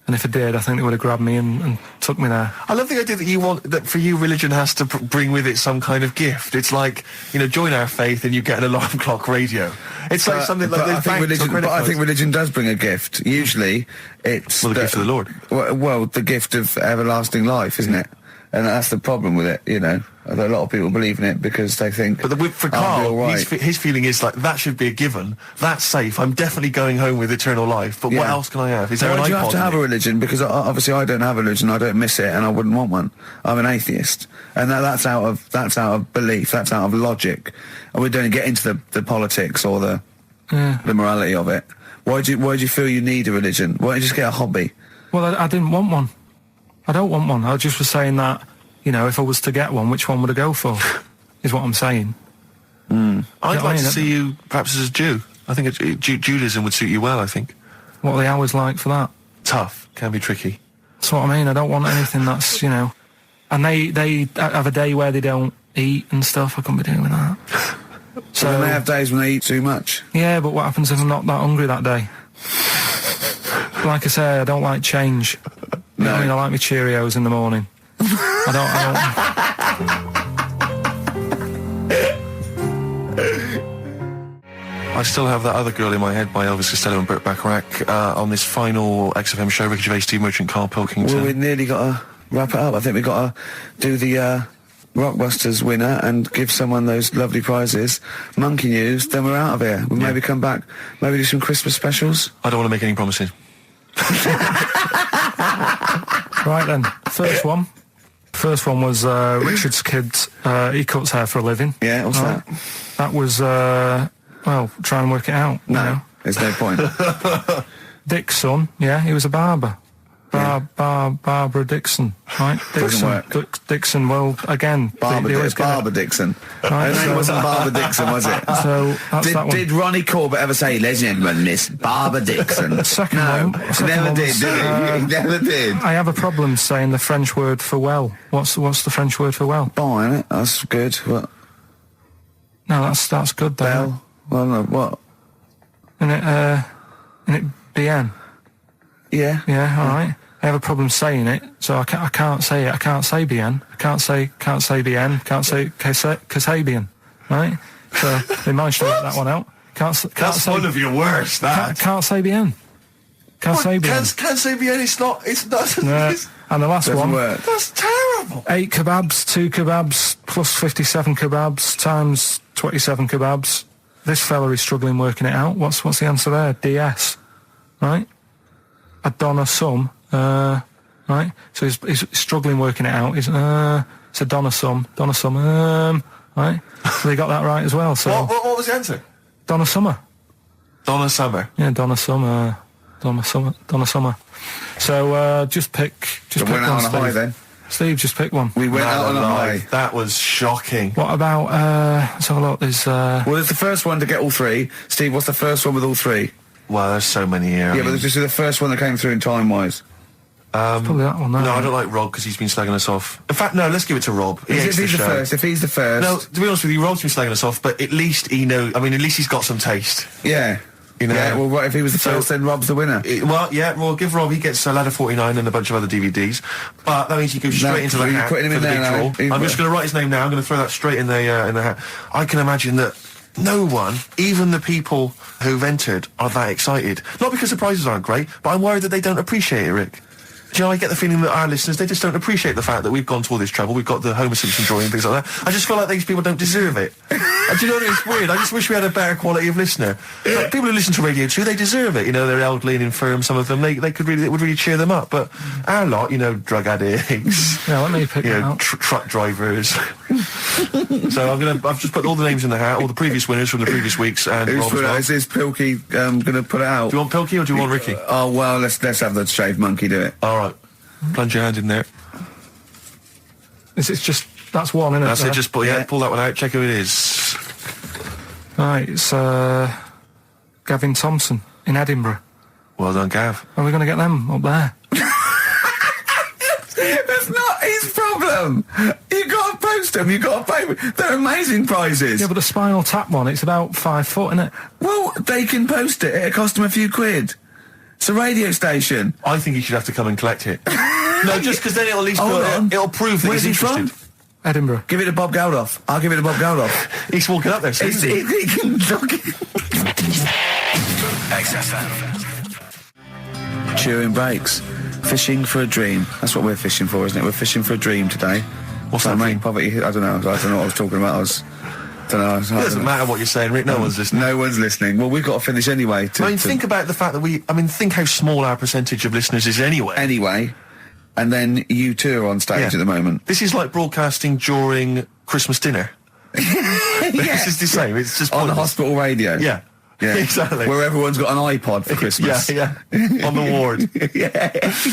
And if I did, I think they would have grabbed me and took me there. I love the idea that for you religion has to bring with it some kind of gift. It's like, you know, join our faith and you get an alarm clock radio. It's like something like I think religion does bring a gift. Usually, it's the gift of the Lord. Well, the gift of everlasting life, isn't it? And that's the problem with it, you know. A lot of people believe in it because they think... But for I'll be Karl, all right. his feeling is like, that should be a given. That's safe. I'm definitely going home with eternal life. But what Yeah. else can I have? Is there Why an do you iPod have to in have it? a religion? Because obviously I don't have a religion, I don't miss it, and I wouldn't want one. I'm an atheist. And that's out of belief, that's out of logic. And we don't get into the politics or the morality of it. Why do you feel you need a religion? Why don't you just get a hobby? Well, I didn't want one. I don't want one. I just was saying that, you know, if I was to get one, which one would I go for? Is what I'm saying. I'd like I mean? to see you perhaps as a Jew. I think Judaism would suit you well, I think. What are the hours like for that? Tough. Can be tricky. That's what I mean. I don't want anything that's, you know... And they have a day where they don't eat and stuff. I couldn't be doing that. So they have days when they eat too much. Yeah, but what happens if I'm not that hungry that day? Like I say, I don't like change. You know what I mean? I like my Cheerios in the morning. I still have that other girl in my head by Elvis Costello and Burt Bacharach on this final XFM show. Ricky Gervais, Steve Merchant, Karl Pilkington. Well, we nearly got to wrap it up. I think we've got to do the Rockbusters winner and give someone those lovely prizes. Monkey News, then we're out of here. We'll maybe come back, maybe do some Christmas specials. I don't want to make any promises. Right then, first one. First one was Richard's kids. He cuts hair for a living. Yeah, what's that? That was, well, try and work it out. No, you know. there's no point. Dick's son, yeah, he was a barber. Barbara Dixon, right? Doesn't work. Dixon, well, again... Barbara Dixon. Right, Her name wasn't Barbara Dixon, was it? So, that's that one. Did Ronnie Corbett ever say, ladies and gentlemen, Miss Barbara Dixon? Second no, one. he never did, did he? He never did. I have a problem saying the French word for well. What's the French word for well? Oh, innit? That's good. What? No, that's good though. Bell? Well, no, what? Isn't it bien? Yeah. Yeah, all right. I have a problem saying it, so I can't say it. I can't say bien. I can't say bien. Can't say bien, right? So they managed to work that one out. That's one of your worst, that. Can't say bien. Can't say bien. Can't say bien, it's not... No. And the last one... work. That's terrible. 8 kebabs, 2 kebabs, plus 57 kebabs, times 27 kebabs. This fella is struggling working it out. What's the answer there? DS. Right? A Donna sum. Right? So he's struggling working it out. It's a Donna sum. Right? So they got that right as well. So What was the answer? Donna Summer. Donna Summer. Yeah, Donna Summer. So just pick We one, went out on a Steve. high then. Steve, just pick one. We went out on a high. That was shocking. What about let's have a look. There's Well, there's the first one to get all three. Steve, what's the first one with all three? Well, there's so many here. Yeah, but this is the first one that came through in time-wise. probably that one. No, I don't like Rob because he's been slagging us off. In fact, no, let's give it to Rob. He hates If he's the show. first, if he's the first... No, to be honest with you, Rob's been slagging us off, but at least he knows. I mean, at least he's got some taste. Yeah. You know? Yeah, well, what, if he was the So- first, then Rob's the winner. Well, yeah, well, give Rob, he gets a Ladder 49 and a bunch of other DVDs. But that means he goes straight into the you're hat putting him for in the there big now. draw. I'm just going to write his name now. I'm going to throw that straight in the hat. I can imagine that no one, even the people who've entered, are that excited. Not because the prizes aren't great, but I'm worried that they don't appreciate it, Rick. Do you know, I get the feeling that our listeners, they just don't appreciate the fact that we've gone to all this trouble. We've got the Homer Simpson drawing and things like that. I just feel like these people don't deserve it. Do you know what I mean? It's weird. I just wish we had a better quality of listener. Like, people who listen to Radio 2, they deserve it. You know, they're elderly and infirm, some of them. It would really cheer them up. But our lot, you know, drug addicts, Yeah, let me pick you it know, out. truck drivers. So I've just put all the names in the hat, all the previous winners from the previous weeks, and Who's Rob as put it well. out? Is Pilkey going to put it out? Do you want Pilkey or do you want Ricky? Oh, well, let's have the shaved monkey do it. All right. Plunge your hand in there. It's just that's one, isn't it? That's it. there? Just pull that one out. Check who it is. Right, it's Gavin Thompson in Edinburgh. Well done, Gav. Are we going to get them up there? That's not his problem. You got to post them. You got to pay. They're amazing prizes. Yeah, but the Spinal Tap one, it's about 5 foot, isn't it? Well, they can post it. It'll cost them a few quid. It's a radio station. I think he should have to come and collect it. No, just because then it'll at least Hold on. it'll prove that Where's he's he interested. from? Edinburgh. Give it to Bob Geldof. I'll give it to Bob Geldof. He's walking up there. So He can look it. XFM. Chewing breaks. Fishing for a dream. That's what we're fishing for, isn't it? We're fishing for a dream today. What's Trying that to make dream? poverty. I don't know what I was talking about. It doesn't matter what you're saying, Rick. No one's listening. No one's listening. Well, we've got to finish anyway. Think about the fact that think how small our percentage of listeners is anyway. Anyway, and then you two are on stage Yeah. at the moment. This is like broadcasting during Christmas dinner. This is the same. It's just On the pointless. hospital radio. Yeah. Yeah. Exactly. Where everyone's got an iPod for Christmas. Yeah. On the ward.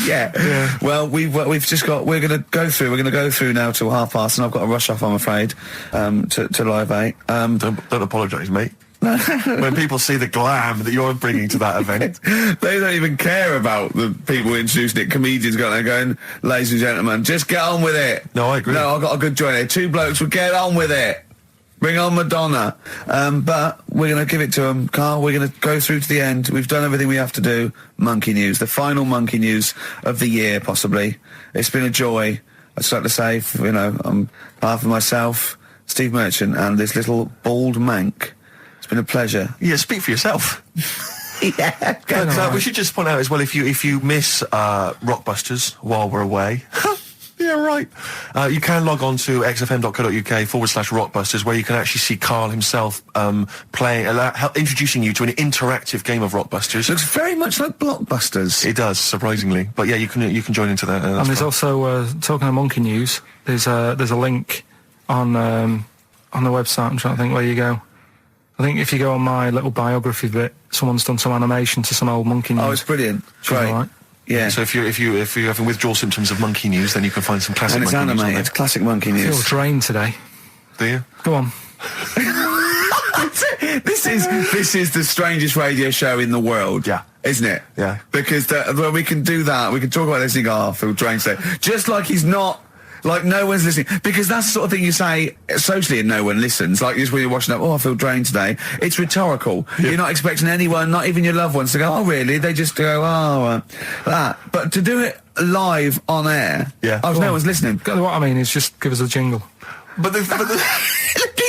yeah. Well, we're going to go through now till 5:30, and I've got to rush off, I'm afraid, to Live 8. Don't apologise, mate. When people see the glam that you're bringing to that event. They don't even care about the people introducing it. Comedians going, ladies and gentlemen, just get on with it. No, I agree. No, I've got a good joint here. Two blokes will get on with it. Bring on Madonna. But we're going to give it to them. Karl, we're going to go through to the end. We've done everything we have to do. Monkey news. The final monkey news of the year, possibly. It's been a joy. I'd just like to say, on behalf of myself, Steve Merchant, and this little bald mank, it's been a pleasure. Yeah, speak for yourself. Yeah. But, we should just point out as well, if you miss Rockbusters while we're away, yeah, right. You can log on to xfm.co.uk/Rockbusters, where you can actually see Karl himself introducing you to an interactive game of Rockbusters. Looks very much like Blockbusters. It does, surprisingly. But yeah, you can join into that. And there's also talking of monkey news. There's a link on the website. I'm trying to think where you go. I think if you go on my little biography bit, someone's done some animation to some old monkey news. Oh, it's brilliant. Which is Great. all right. Yeah. So if you're having withdrawal symptoms of monkey news, then you can find some classic And it's monkey news on animated. there. Classic monkey I feel news. drained today. Do you? Go on. This is the strangest radio show in the world. Yeah. Isn't it? Yeah. Because when we can do that, we can talk about this and go, Phil Drain today. Just like he's not, like no one's listening. Because that's the sort of thing you say socially and no one listens. Like just when you're watching up, I feel drained today. It's rhetorical. Yeah. You're not expecting anyone, not even your loved ones, to go, oh really? They just go, that. But to do it live on air, Yeah. no one's listening. What I mean is just give us a jingle. But the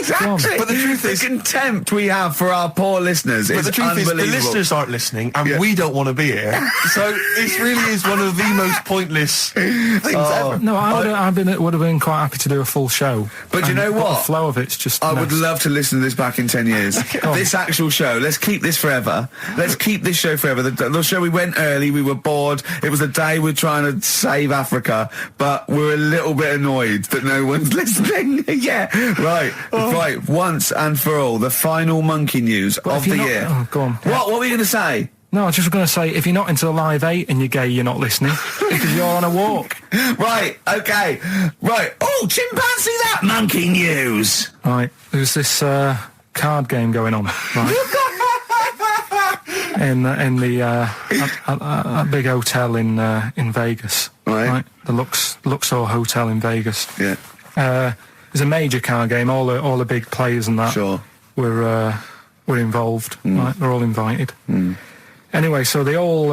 Exactly. But the truth is, the contempt we have for our poor listeners is the truth is, the unbelievable. listeners aren't listening, and we don't want to be here. So this really is one of the most pointless things ever. No, I would have been quite happy to do a full show. But you know what? The flow of it's just. I would love to listen to this back in 10 years. This actual show, let's keep this forever. Let's keep this show forever. The show, we went early, we were bored. It was a day we're trying to save Africa, but we're a little bit annoyed that no one's listening. Yeah, right. Right, once and for all, the final monkey news of the year. Oh, go on. What were you going to say? No, I was just going to say, if you're not into the Live 8 and you're gay, you're not listening. Because you're on a walk. Right, okay. Right. Oh, chimpanzee that monkey news. Right, there's this card game going on, right? in the big hotel in Vegas. Right. The Luxor Hotel in Vegas. Yeah. It's a major card game. All the big players and that Sure. were involved. Right, they're all invited. Anyway, so they all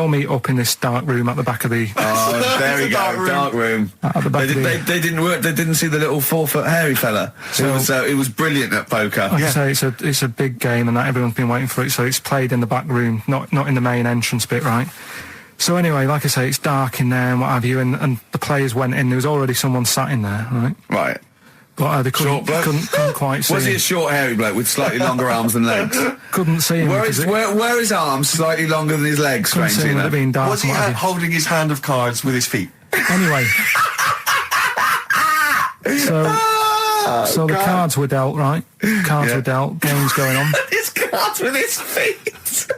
meet up in this dark room at the back of the. Oh, there we go, dark room. At the back They didn't work. They didn't see the little 4-foot hairy fella. It was brilliant at poker. Like I say, it's a big game, and that everyone's been waiting for it. So it's played in the back room, not in the main entrance bit, right? So anyway, like I say, it's dark in there and what have you, and the players went in. There was already someone sat in there, right? Right. But they couldn't quite see. Was he him. a short, hairy bloke with slightly longer arms than legs? Couldn't see him. Where his arms slightly longer than his legs? Couldn't see Strangely him with enough. it being dark. Was he and what have you. holding his hand of cards with his feet? Anyway. So the cards were dealt, right? Cards were dealt. Games going on. His cards with his feet.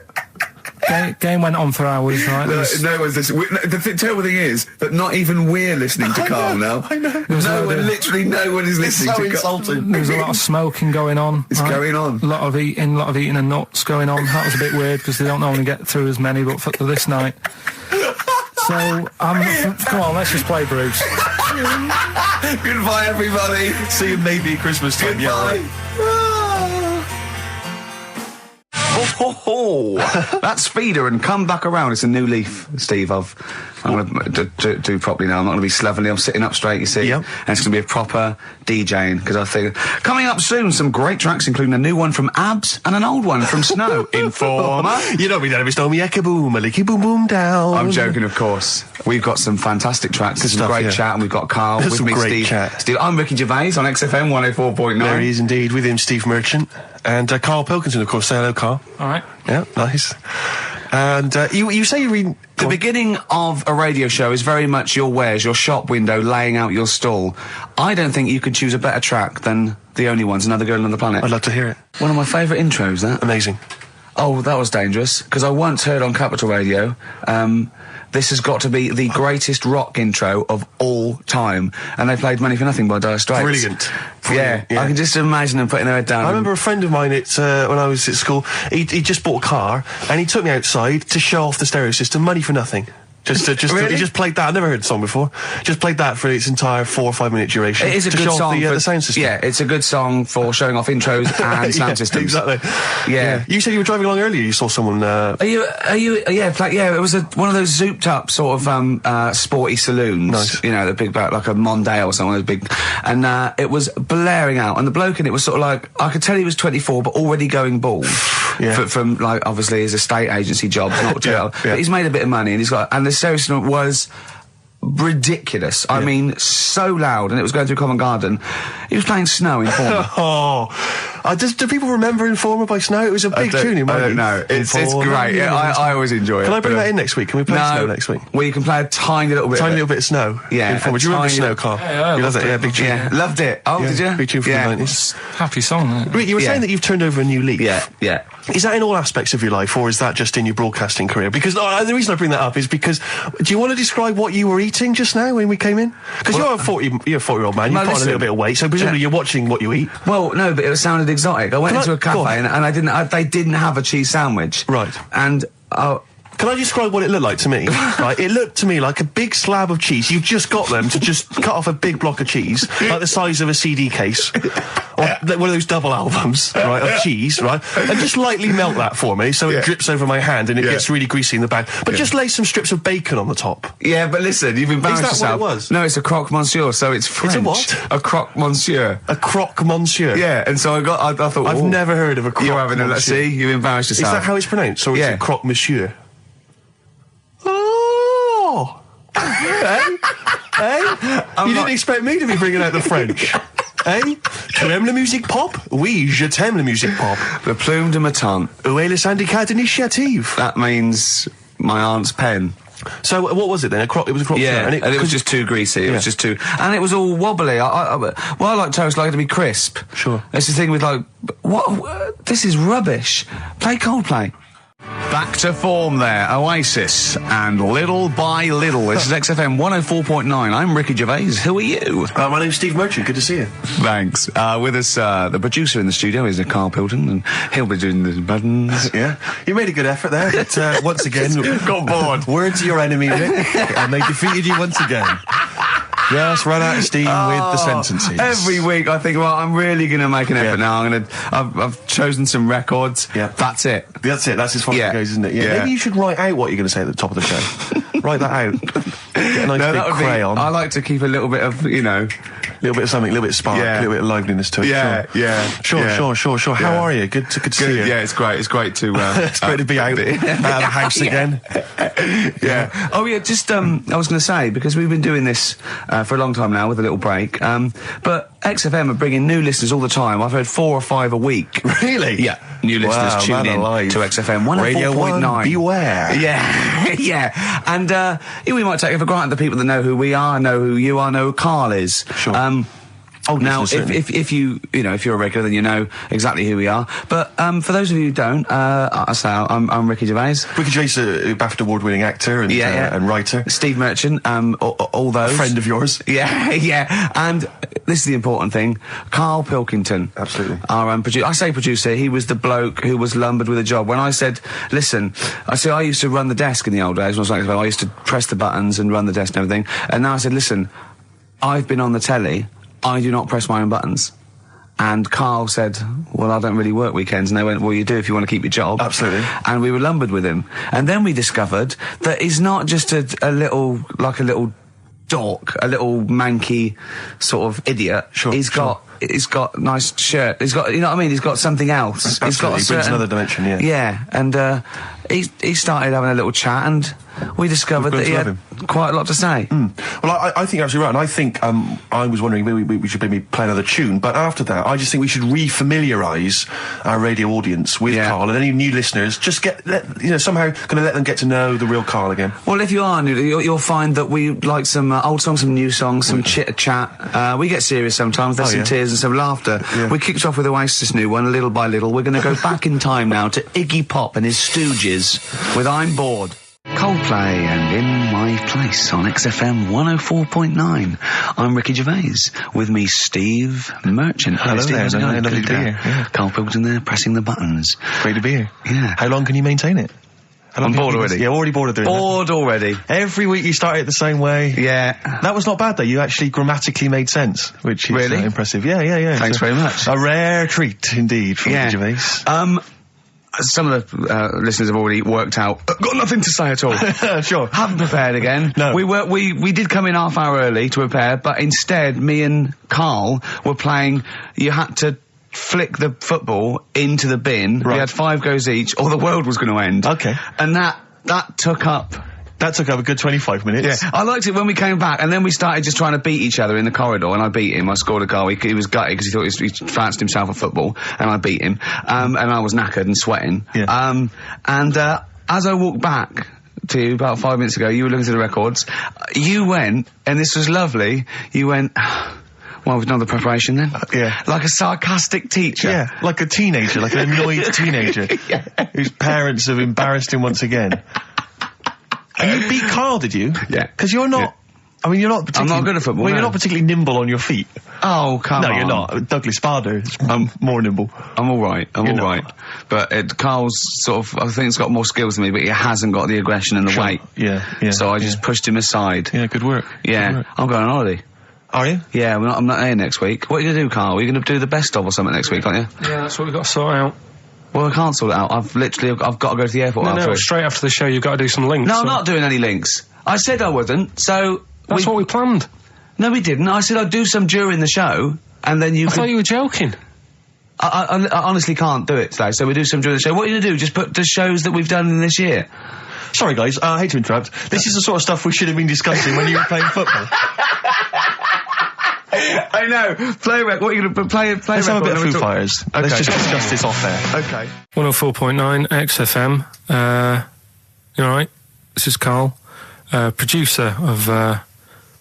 Game went on for hours, right? No one's listening. The terrible thing is that not even we're listening to Karl now. I know. Literally no one is listening to Karl. There was a lot of smoking going on. It's going on. A lot of eating and nuts going on. That was a bit weird because they don't normally get through as many, but for this night. So, come on, let's just play Bruce. Goodbye, everybody. See you maybe at Christmas time. Goodbye. That's Feeder and Come Back Around. It's a new leaf, Steve. I'm going to do properly now. I'm not going to be slovenly. I'm sitting up straight, you see. Yep. And it's going to be a proper DJing, because I think... Coming up soon, some great tracks, including a new one from Abs and an old one from Snow. Informer. You know me, don't stole me, ecka boom, a licky boom boom down. I'm joking, of course. We've got some fantastic tracks. There's some great chat, and we've got Karl with me, great Steve. Chat. Steve, I'm Ricky Gervais on XFM 104.9. There he is indeed, with him, Steve Merchant. And Karl Pilkington, of course. Say hello, Karl. All right. Yeah, nice. And you say you read... The beginning of a radio show is very much your wares, your shop window, laying out your stall. I don't think you could choose a better track than The Only Ones, Another Girl on the Planet. I'd love to hear it. One of my favourite intros, that. Amazing. Oh, that was dangerous, because I once heard on Capital Radio, this has got to be the greatest rock intro of all time. And they played Money for Nothing by Dire Straits. Brilliant. Yeah, I can just imagine them putting their head down. I remember a friend of mine, when I was at school, he just bought a car, and he took me outside to show off the stereo system, Money for Nothing. Really? He just played that. I've never heard the song before. Just played that for its entire 4 or 5 minute duration. It is a to good show song off for the sound system. Yeah, it's a good song for showing off intros and sound systems. Exactly. Yeah. You said you were driving along earlier. You saw someone. It was one of those zooped up sort of sporty saloons. Nice. You know, the big like a Mondale or something. Big, and it was blaring out. And the bloke in it was sort of like, I could tell he was 24, but already going bald. Yeah. From like obviously his estate agency job, not jail. Yeah. But he's made a bit of money, and the stereo system was ridiculous. I mean, so loud, and it was going through Covent Garden. He was playing Snow in Informer. Do people remember Informer by Snow? It was a big tune in my I don't know. It's great. Yeah, I always enjoy it. Can I bring that in next week? Can we play Snow next week? Well, you can play a tiny little bit. Tiny little bit of Snow. Yeah. Informer. Do you remember Snow, Karl? Yeah, you loved it. Yeah, big tune. Yeah, loved it. Oh, did you? Big tune from the 90s. Happy song, isn't it? You were saying that you've turned over a new leaf. Yeah. Is that in all aspects of your life, or is that just in your broadcasting career? Because the reason I bring that up is because, do you want to describe what you were eating just now when we came in? Because you're a 40-year-old man. You've put on a little bit of weight, so presumably you're watching what you eat. Well, no, but it sounded exotic. I went into a cafe and they didn't have a cheese sandwich. Right. And can I describe what it looked like to me? Right, it looked to me like a big slab of cheese. You've just got them to just cut off a big block of cheese, like the size of a CD case, or one of those double albums, right, of cheese, right, and just lightly melt that for me so it drips over my hand and it gets really greasy in the bag. But just lay some strips of bacon on the top. Yeah, but listen, you've embarrassed yourself. Is that what it was? No, it's a croque monsieur, so it's French. It's a what? A croque monsieur. A croque monsieur. Yeah, and so I thought, I've never heard of a croque You're having monsieur. See, you embarrassed yourself. Is that how it's pronounced? Or is it croque monsieur? Oh! Hey? You didn't expect me to be bringing out the French. Eh? Tu aimes la musique pop? Oui, je t'aime la musique pop. Le plume de ma tante. Où est le syndicat d'initiative? That means my aunt's pen. So what was it then? It was a croque yeah, and it was just too greasy. It was just too, and it was all wobbly. I like toast, I like it to be crisp. Sure. That's the thing with like, what? This is rubbish. Play Coldplay. Back to form there, Oasis, and Little by Little. This is XFM 104.9. I'm Ricky Gervais. Who are you? My name's Steve Merchant. Good to see you. Thanks. With us, the producer in the studio is Karl Pilton, and he'll be doing the buttons. Yeah, you made a good effort there, but once again, got bored. Words to your enemy, Rick, and they defeated you once again. Just run out of steam with the sentences. Every week I think, well, I'm really going to make an effort now. I've chosen some records. Yeah. That's it. That's as far as it goes, isn't it? Yeah. Maybe you should write out what you're going to say at the top of the show. Write that out. Get a nice big crayon. I like to keep a little bit of, a little bit of something, a little bit of spark, a little bit of liveliness to it. Sure. How are you? Good to see you. Yeah, it's great. It's great to it's great to be out of the house again. Yeah. Oh yeah, just I was going to say, because we've been doing this for a long time now with a little break, but XFM are bringing new listeners all the time. I've heard 4 or 5 a week. Really? Yeah. New listeners tune in to XFM 104.9. Radio 1, beware. Yeah. Yeah. And we might take it for granted the people that know who we are, know who you are, know who Karl is. Sure. Now, if you're a regular, then you know exactly who we are. But for those of you who don't, I'm Ricky Gervais. Ricky Gervais, BAFTA award-winning actor and writer. Steve Merchant, all those. A friend of yours. Yeah. And this is the important thing. Karl Pilkington. Absolutely. Our producer. I say producer, he was the bloke who was lumbered with a job. When I said, listen, I used to run the desk in the old days when I was like, I used to press the buttons and run the desk and everything. And now I said, listen, I've been on the telly. I do not press my own buttons. And Karl said, well, I don't really work weekends. And they went, well, you do if you want to keep your job. Absolutely. And we were lumbered with him. And then we discovered that he's not just a little dork, a little manky sort of idiot. Sure. He's got a nice shirt. He's got, you know what I mean? He's got something else. Absolutely. He brings another dimension, yeah. Yeah. And, he started having a little chat, and we discovered that he had quite a lot to say. Well, I think you're absolutely right, and I think I was wondering maybe we should maybe play another tune, but after that, I just think we should re-familiarise our radio audience with Karl, and any new listeners, just somehow going to let them get to know the real Karl again. Well, if you are new, you'll find that we like some old songs, some new songs, some chitter-chat. We get serious sometimes, there's some tears and some laughter. Yeah. We kicked off with Oasis' new one, Little by Little. We're going to go back in time now to Iggy Pop and his Stooges with I'm Bored. Coldplay and In My Place on XFM 104.9. I'm Ricky Gervais. With me, Steve Merchant. Hello Steve, there. Lovely to be here. Yeah. Karl Pilton there, pressing the buttons. Great to be here. Yeah. How long can you maintain it? I'm bored already. Yeah, already bored of doing that. Bored already. Every week you start it the same way. Yeah. That was not bad though. You actually grammatically made sense, which is really impressive. Yeah. Thanks very much. A rare treat indeed from Ricky Gervais. Some of the listeners have already worked out. Got nothing to say at all. Sure. Haven't prepared again. No. We did come in half hour early to prepare, but instead me and Karl were playing. You had to flick the football into the bin. Right. We had 5 goes each, or the world was going to end. Okay. And that took up. That took up a good 25 minutes. Yeah, I liked it when we came back, and then we started just trying to beat each other in the corridor, and I beat him. I scored a goal. He was gutted because he thought he fancied himself at football, and I beat him. And I was knackered and sweating. Yeah. As I walked back to you about 5 minutes ago, you were looking at the records. You went, and this was lovely, you went, well, we've done the preparation then? Yeah. Like a sarcastic teacher. Yeah, like a teenager, like an annoyed teenager whose parents have embarrassed him once again. And you beat Karl, did you? Yeah. Because you're not... Yeah. I mean, you're not particularly... I'm not good at football, Well, you're not particularly nimble on your feet. Oh, come on. No, you're not. Douglas Bader is more nimble. I'm all right. I'm all right. But Karl's sort of... I think he's got more skills than me, but he hasn't got the aggression and the weight. Yeah. So I just pushed him aside. Yeah, good work. Yeah. Good work. I'm going on holiday. Are you? Yeah, I'm not here next week. What are you going to do, Carl? Are you going to do the best of or something next week, aren't you? Yeah, that's what we've got to sort out. Well, I can't sort it out. I've got to go to the airport. No, straight after the show you've got to do some links. No, I'm not doing any links. I said I wouldn't, so... That's what we planned. No, we didn't. I said I'd do some during the show, and then you I thought you were joking. I honestly can't do it today, so we do some during the show. What are you going to do? Just put the shows that we've done in this year? Sorry, guys, I hate to interrupt. This is the sort of stuff we should have been discussing when you were playing football. I know. Play what are you going to play? Let's have a bit of Foo Fighters. Okay. Let's just discuss this off there. Okay. 104.9 XFM. You alright? This is Karl, producer of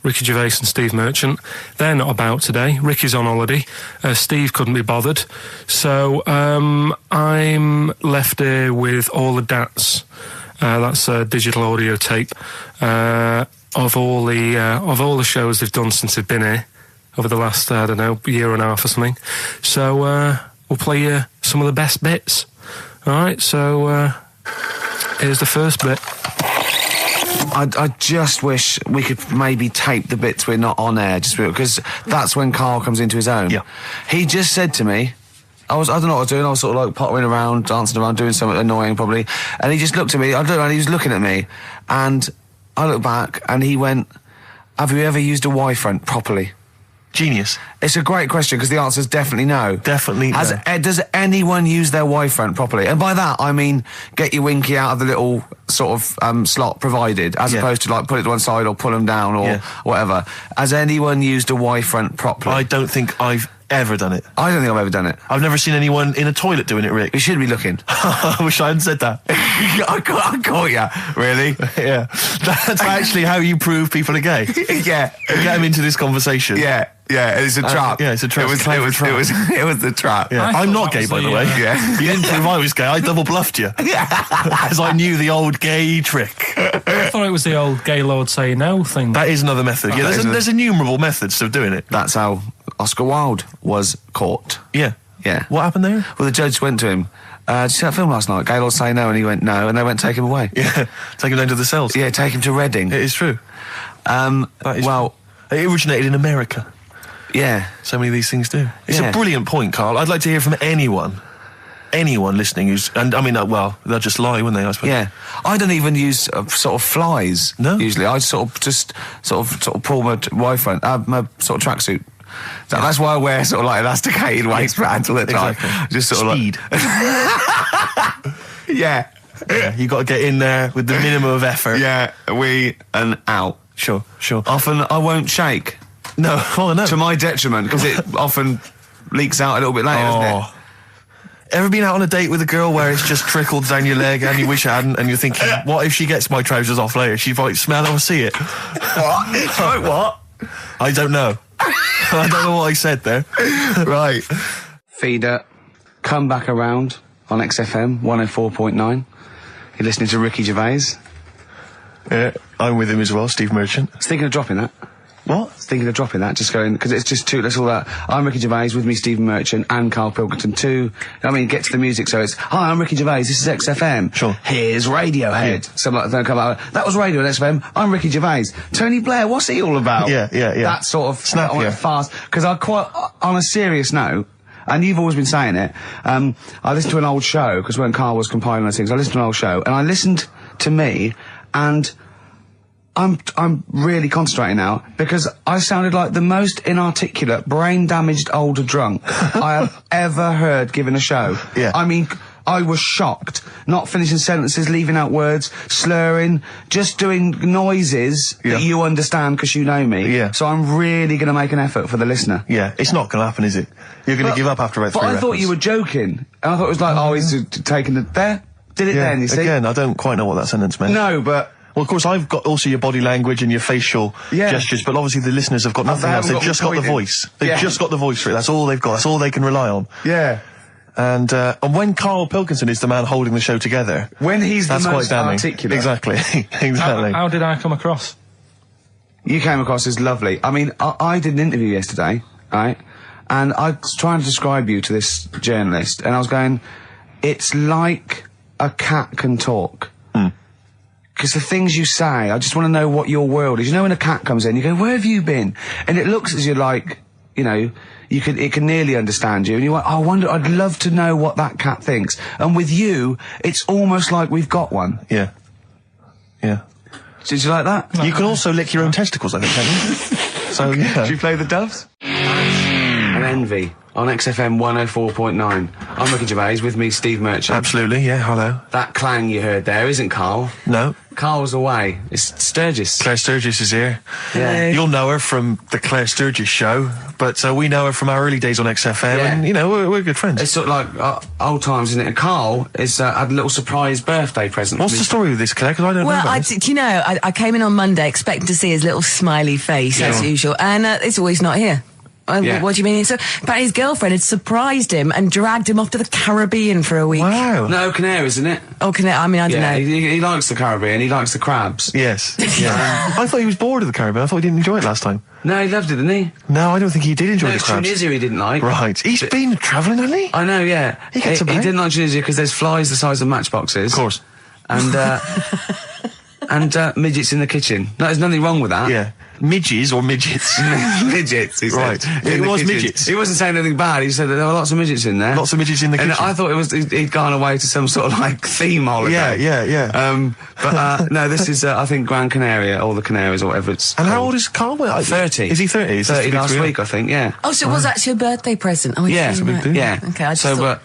Ricky Gervais and Steve Merchant. They're not about today. Ricky's on holiday. Steve couldn't be bothered. So I'm left here with all the DATs. That's a digital audio tape of all the shows they've done since they've been here over the last, I don't know, year and a half or something. So we'll play you some of the best bits. Alright, so here's the first bit. I just wish we could maybe tape the bits we're not on air, just because that's when Karl comes into his own. Yeah. He just said to me, I don't know what I was doing, I was sort of like pottering around, dancing around, doing something annoying probably, and he just looked at me, I don't know, and he was looking at me, and I looked back, and he went, have you ever used a Y-front properly? Genius. It's a great question, because the answer is definitely no. Definitely no. Does anyone use their Y-front properly? And by that, I mean, get your winky out of the little sort of slot provided, as opposed to, like, put it to one side or pull them down or whatever. Has anyone used a Y-front properly? I don't think I've ever done it. I don't think I've ever done it. I've never seen anyone in a toilet doing it, Rick. You should be looking. I wish I hadn't said that. I caught ya. Really? Yeah. That's actually how you prove people are gay. Yeah. Get them into this conversation. Yeah. It's a trap. Yeah, it's a trap. It was the trap. Yeah. I'm not gay, by the way. Yeah. You didn't prove I was gay. I double bluffed you. Because I knew the old gay trick. I thought it was the old gay lord say no thing. That is another method. Yeah, there's innumerable methods of doing it. That's how Oscar Wilde was caught. Yeah. Yeah. What happened there? Well, the judge went to him, did you see that film last night? Gay Lord Say No, and he went no, and they went take him away. Yeah. Take him down to the cells. Yeah, take him to Reading. It is true. Well, it originated in America. Yeah. So many of these things do. It's a brilliant point, Karl. I'd like to hear from anyone listening who's, and I mean, well, they'll just lie, wouldn't they, I suppose? Yeah. I don't even use sort of flies. No? Usually. I sort of pull my Y-front, my sort of tracksuit. So that's why I wear sort of like elasticated waistbands all the time. Exactly. Just sort Speed. of like... Yeah. You got to get in there with the minimum of effort. Yeah, and out. Sure. Often I won't shake. No, no. To my detriment, because it often leaks out a little bit later, doesn't it? Ever been out on a date with a girl where it's just trickled down your leg and you wish it hadn't, and you're thinking, what if she gets my trousers off later? She might smell it or see it. What? What? I don't know. I don't know what I said there. Right. Feeder, come back around on XFM 104.9. You're listening to Ricky Gervais. Yeah, I'm with him as well, Steve Merchant. I was thinking of dropping that. What? Thinking of dropping that, just going, because it's just too, that's all that. I'm Ricky Gervais, with me Stephen Merchant and Karl Pilkington too. I mean, get to the music, so it's, hi, I'm Ricky Gervais, this is XFM. Sure. Here's Radiohead. Yeah. Something like that, come out, that was Radio at XFM, I'm Ricky Gervais. Tony Blair, what's he all about? Yeah. That sort of, snap, fast, because I quite, on a serious note, and you've always been saying it, I listened to an old show, because when Karl was compiling those things, I listened to an old show, and I listened to me, and I'm really concentrating now, because I sounded like the most inarticulate, brain-damaged older drunk I have ever heard given a show. Yeah. I mean, I was shocked. Not finishing sentences, leaving out words, slurring, just doing noises that you understand because you know me. Yeah. So I'm really going to make an effort for the listener. Yeah, it's not going to happen, is it? You're going to give up after about 3 But I thought you were joking. And I thought it was like, he's taking it there. Did it then, you see? Again, I don't quite know what that sentence meant. No, but... Well, of course, I've got also your body language and your facial gestures, but obviously the listeners have got nothing else. They've just got the voice. They've just got the voice for it. That's all they've got. That's all they can rely on. Yeah. And when Karl Pilkington is the man holding the show together... When he's the most articulate. Exactly. Exactly. How did I come across? You came across as lovely. I mean, I did an interview yesterday, right? And I was trying to describe you to this journalist, and I was going, it's like a cat can talk. Because the things you say, I just want to know what your world is. You know, when a cat comes in, you go, where have you been? And it looks as you're like, you know, it can nearly understand you. And you're like, oh, I wonder, I'd love to know what that cat thinks. And with you, it's almost like we've got one. Yeah. Yeah. Did you like that? You can also lick your own testicles, I think, can't you? So, yeah. Did you play the Doves? And Envy on XFM 104.9. I'm Ricky Gervais, with me Steve Merchant. Absolutely, yeah, hello. That clang you heard there isn't Karl. No. Karl's away. It's Sturgis. Claire Sturgis is here. Yeah. You'll know her from the Claire Sturgis show, but we know her from our early days on XFM, Yeah. and, you know, we're good friends. It's sort of like old times, isn't it? And Karl is had a little surprise birthday present. What's the story with this, Claire? Because I don't know about this. Do you know, I came in on Monday expecting to see his little smiley face, as usual, and it's always not here. Yeah. What do you mean? So, apparently his girlfriend had surprised him and dragged him off to the Caribbean for a week. Wow. No, Canaries, isn't it? Oh, I mean, I don't Yeah, know. he likes the Caribbean. He likes the crabs. Yes. Yeah. I thought he was bored of the Caribbean. I thought he didn't enjoy it last time. No, he loved it, didn't he? No, I don't think he did enjoy No, the it's crabs. Tunisia he didn't like. Right. He's been travelling, hasn't he? I know, yeah. He gets he about. didn't like Tunisia because there's flies the size of matchboxes. Of course. And, and midgets in the kitchen. No, there's nothing wrong with that. Yeah. Midges or midgets? Midgets, he said. Right. In It the was kitchen. midgets. He wasn't saying anything bad. He said that there were lots of midgets in there. Lots of midgets in the And kitchen. I thought he'd gone away to some sort of like theme holiday. Yeah. But no, this is I think Gran Canaria or the Canaries or whatever it's. And how called. old is Karl? 30. Is he 30? Is this 30 last real? week, I think. Yeah. Oh, so it was actually a birthday present. Oh, Yeah, it's right. yeah. Okay, I just so, thought,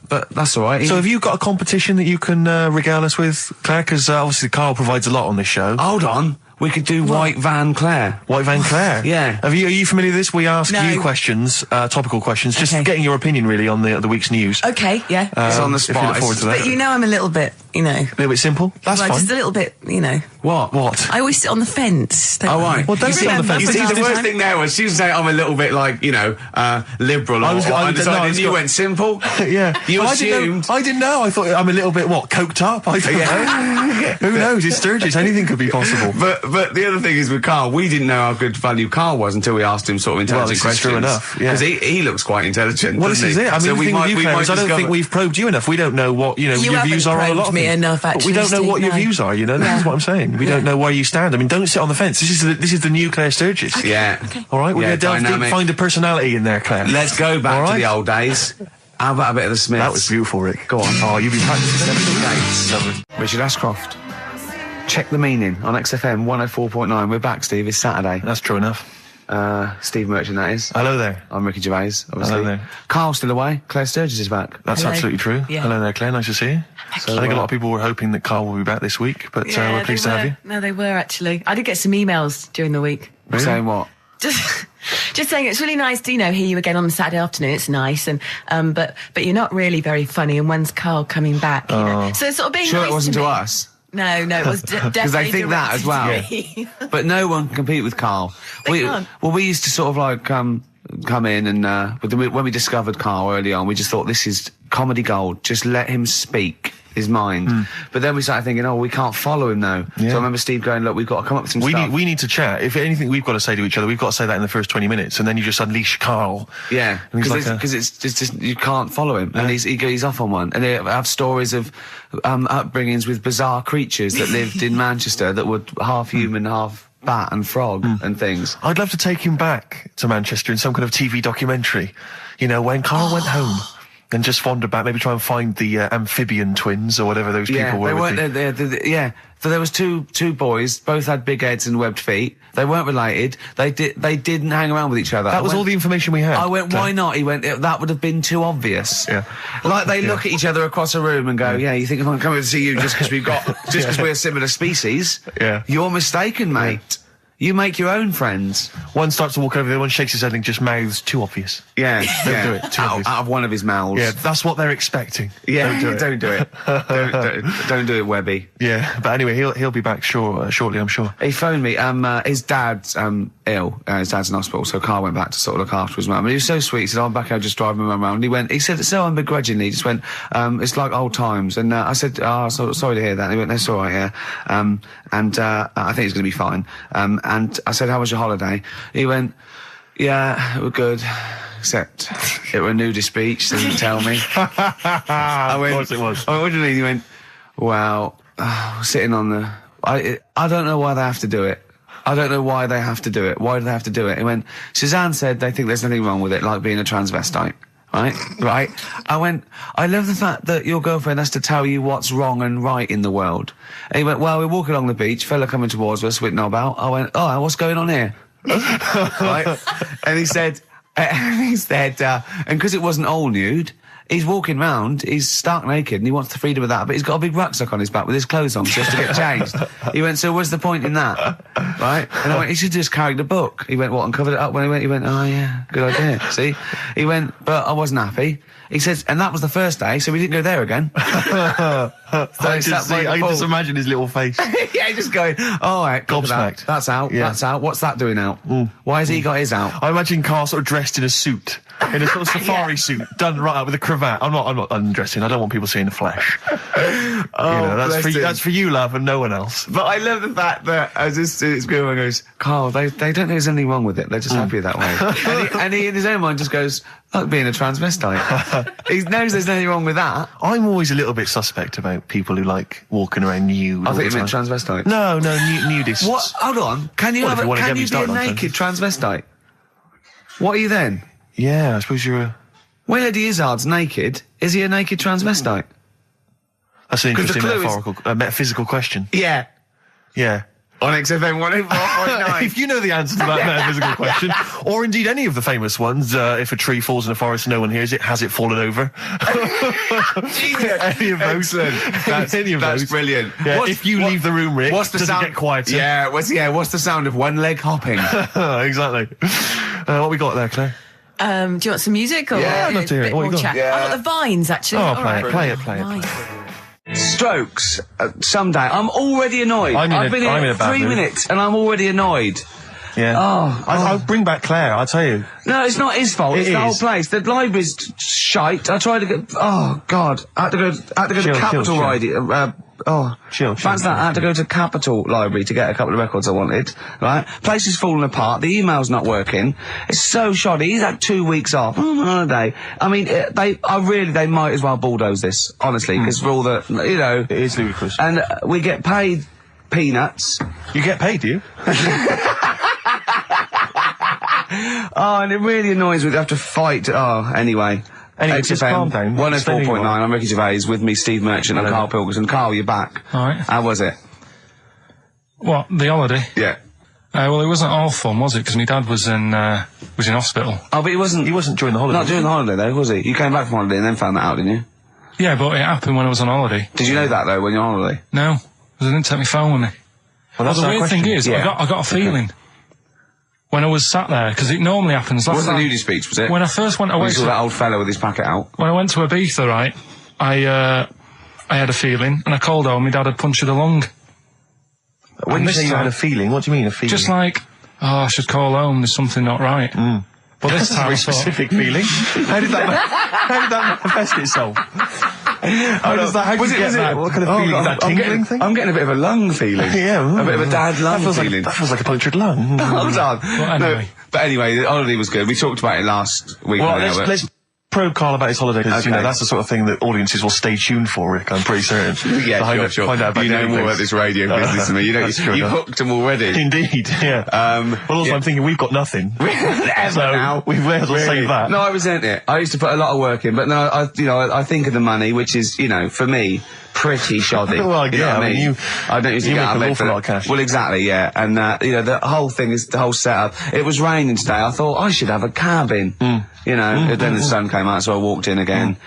but that's all right. So have you got a competition that you can regale us with, Claire? Because obviously Karl provides a lot on this show. Hold on. We could do White Van Claire. White Van Claire? Yeah. Are you familiar with this? We ask No. you questions, topical questions, just Okay. getting your opinion really on the week's news. Okay, yeah. It's on the If you spot. look forward to that. But you know I'm a little bit, you know. A little bit simple? That's well, fine. just a little bit, you know. What? I always sit on the fence. Don't Oh, I? right. Well, don't You sit on the remember fence. You from see, last the worst time? thing there was she was saying I'm a little bit like, you know, liberal or undecided, and you went simple. Yeah. You Well, assumed. I didn't know. I thought I'm a little bit, coked up? I don't know. Who knows? It's Sturgis. Anything could be possible. But the other thing is with Karl, we didn't know how good value Karl was until we asked him sort of intelligent this is questions. true enough, yeah. Because he looks quite intelligent. Well, this doesn't is he? it. I mean, So the thing with you, Claire, is I don't think discovered- we've probed you enough. We don't know what, you know, You your views haven't are on a lot probed of me things. enough, But we actually, don't know what Steve, your no. views are, you know? This is what I'm saying. We don't know where you stand. I mean, don't sit on the fence. This is the new Claire Sturgis. Yeah. All right? We're Yeah, going to delve deep, dynamic. find a personality in there, Claire. Let's go back All to right? the old days. How about a bit of the Smiths? That was beautiful, Rick. Go on. Oh, you've been practicing this every day. Richard Ashcroft. Check the meaning on XFM 104.9. We're back, Steve. It's Saturday. That's true enough. Steve Merchant, that is. Hello there. I'm Ricky Gervais, obviously. Hello there. Carl's still away. Claire Sturgis is back. That's Hello. absolutely true. Yeah. Hello there, Claire. Nice to see you. I think a lot of people were hoping that Karl will be back this week, but we're pleased to have you. No, they were actually. I did get some emails during the week. Really? Saying what? Just saying it's really nice to, you know, hear you again on the Saturday afternoon. It's nice, and but you're not really very funny. And when's Karl coming back? You know? So it's sort of being Sure nice it wasn't to to me. us. No, it was definitely Because they think that as well. directed to me. But no one can compete with Karl. They can't. Well, we used to sort of like come in and but then when we discovered Karl early on, we just thought this is comedy gold. Just let him speak his mind. But then we started thinking, oh, we can't follow him now. Yeah. So I remember Steve going, look, we've got to come up with some We stuff. need to chat. If anything we've got to say to each other, we've got to say that in the first 20 minutes, and then you just unleash Karl. Yeah, And he's because like it's just you can't follow him, and he's off on one. And they have stories of upbringings with bizarre creatures that lived in Manchester that were half human, half bat and frog and things. I'd love to take him back to Manchester in some kind of TV documentary. You know, when Karl went home and just wandered back, maybe try and find the amphibian twins or whatever those people were. They with weren't. the- Yeah, so there was two boys, both had big heads and webbed feet. They weren't related. They didn't hang around with each other. That was all the information we had. I went, Claire. why not? He went, that would have been too obvious. Yeah. Like they look at each other across a room and go, yeah, you think I'm coming to see you just because we're a similar species? Yeah. You're mistaken, mate. You make your own friends. One starts to walk over, the other one shakes his head and just mouths too obvious. Yeah, Don't do it, too obvious. out of one of his mouths. Yeah, that's what they're expecting. Yeah, Don't do it. Don't do it. don't do it, Webby. Yeah, but anyway, he'll be back shortly, I'm sure. He phoned me. His dad's ill. His dad's in hospital, so Karl went back to sort of look after his mum. And he was so sweet. He said, "I'm back. I'll just drive my mum around." And he said, so unbegrudgingly, he just went, "It's like old times." And I said, sorry to hear that." And he went, "That's all right, yeah." I think he's going to be fine. And I said, "How was your holiday?" He went, "Yeah, it was good. Except it were a nudist beach, so didn't tell me." Of course it was. I went, "What do you mean?" He went, "Well, sitting on I don't know why they have to do it. I don't know why they have to do it. Why do they have to do it? He went, Suzanne said they think there's nothing wrong with it, like being a transvestite. Right? I went, I love the fact that your girlfriend has to tell you what's wrong and right in the world. And he went, well, we're walking along the beach, fella coming towards us with knob out. I went, oh, what's going on here? Right? And he said, and because it wasn't all nude, he's walking round, he's stark naked, and he wants the freedom of that, but he's got a big rucksack on his back with his clothes on just to get changed. He went, so what's the point in that? Right? And I went, he should just carry the book. He went, what, and covered it up when he went, oh yeah, good idea. See? He went, but I wasn't happy. He says, and that was the first day, so we didn't go there again. I just imagine his little face. Yeah, just going, all right, gobsmacked. That's out, that's out. What's that doing out? Why has he got his out? I imagine Karl sort of dressed in a suit. In a sort of safari suit, done right up with a cravat. I'm not undressing. I don't want people seeing the flesh. That's for you, love, and no one else. But I love the fact that it's good when he goes, Karl, they don't think there's anything wrong with it. They're just happy that way. and he in his own mind just goes, like being a transvestite. He knows there's nothing wrong with that. I'm always a little bit suspect about people who like walking around nude. I think you meant transvestites. No, nudists. What? Hold on. Can you be a naked transvestite? What are you then? Yeah, I suppose you're a... When Eddie Izzard's naked, is he a naked transvestite? That's an interesting metaphysical question. Yeah. Yeah. On XFM 104.9. If you know the answer to that metaphysical question, or indeed any of the famous ones, if a tree falls in a forest and no one hears it, has it fallen over? Any of those. That's brilliant. Yeah, if you leave the room, Rick, does it get quieter? Yeah, what's the sound of one leg hopping? Exactly. What we got there, Claire? Do you want some music or I'd love to hear it. What you got? Chat? I've got the Vines, actually. Oh, play it. Strokes. Someday. I'm already annoyed. I've been here 3 minutes and I'm already annoyed. Yeah. I'll bring back Claire, I'll tell you. No, it's not his fault. It's the whole place. The library's shite. I tried to get... Oh, God. I had to go to Capital Library. Fancy that. I had to go to Capital Library to get a couple of records I wanted, right? Place is falling apart. The email's not working. It's so shoddy. He's had 2 weeks off. I'm on holiday. I mean, they might as well bulldoze this, honestly, because for all the, It is ludicrous. And we get paid peanuts. You get paid, do you? And it really annoys me to have to fight. Anyway. Anyway, just calm down. 104.9, I'm Ricky Gervais, with me, Steve Merchant and Karl Pilkington. Karl, you're back. All right. How was it? What, the holiday? Yeah. Well, it wasn't all fun, was it? Because my dad was in hospital. Oh, but he wasn't during the holiday. Not during the holiday, though, was he? You came back from holiday and then found that out, didn't you? Yeah, but it happened when I was on holiday. Did you know that, though, when you're on holiday? No, because I didn't take my phone with me. Well, the weird thing is, I got a feeling when I was sat there, because it normally happens. Wasn't the nudie speech, was it? When I first went away, you saw that old fella with his packet out. When I went to Ibiza, right, I had a feeling, and I called home. My dad had punctured a lung. When you say you had a feeling, what do you mean a feeling? Just like, I should call home. There's something not right. But this time, very specific feeling. How did that manifest itself? How did you get that? What kind of feeling? That tingling thing? I'm getting a bit of a lung feeling. Yeah. A bit of a dad lung feeling. That feels like a punctured lung. Hold on. Anyway. But anyway, the holiday was good. We talked about it last week. Well, let's probe Karl about his holiday, because that's the sort of thing that audiences will stay tuned for, Rick, I'm pretty certain. Yeah, sure. Find out about you know more about this radio business than me. You've hooked them already. Indeed, yeah. Well, also I'm thinking we've got nothing. Now. We may as well save that. No, I resent it. I used to put a lot of work in, but no, I think of the money, which is, for me, pretty shoddy. Well, you know what I mean? I don't usually get out of bed for lot of cash. Well, exactly, yeah. And, the whole thing is, the whole setup. It was raining today. I thought I should have a cabin. Then the sun came out, so I walked in again.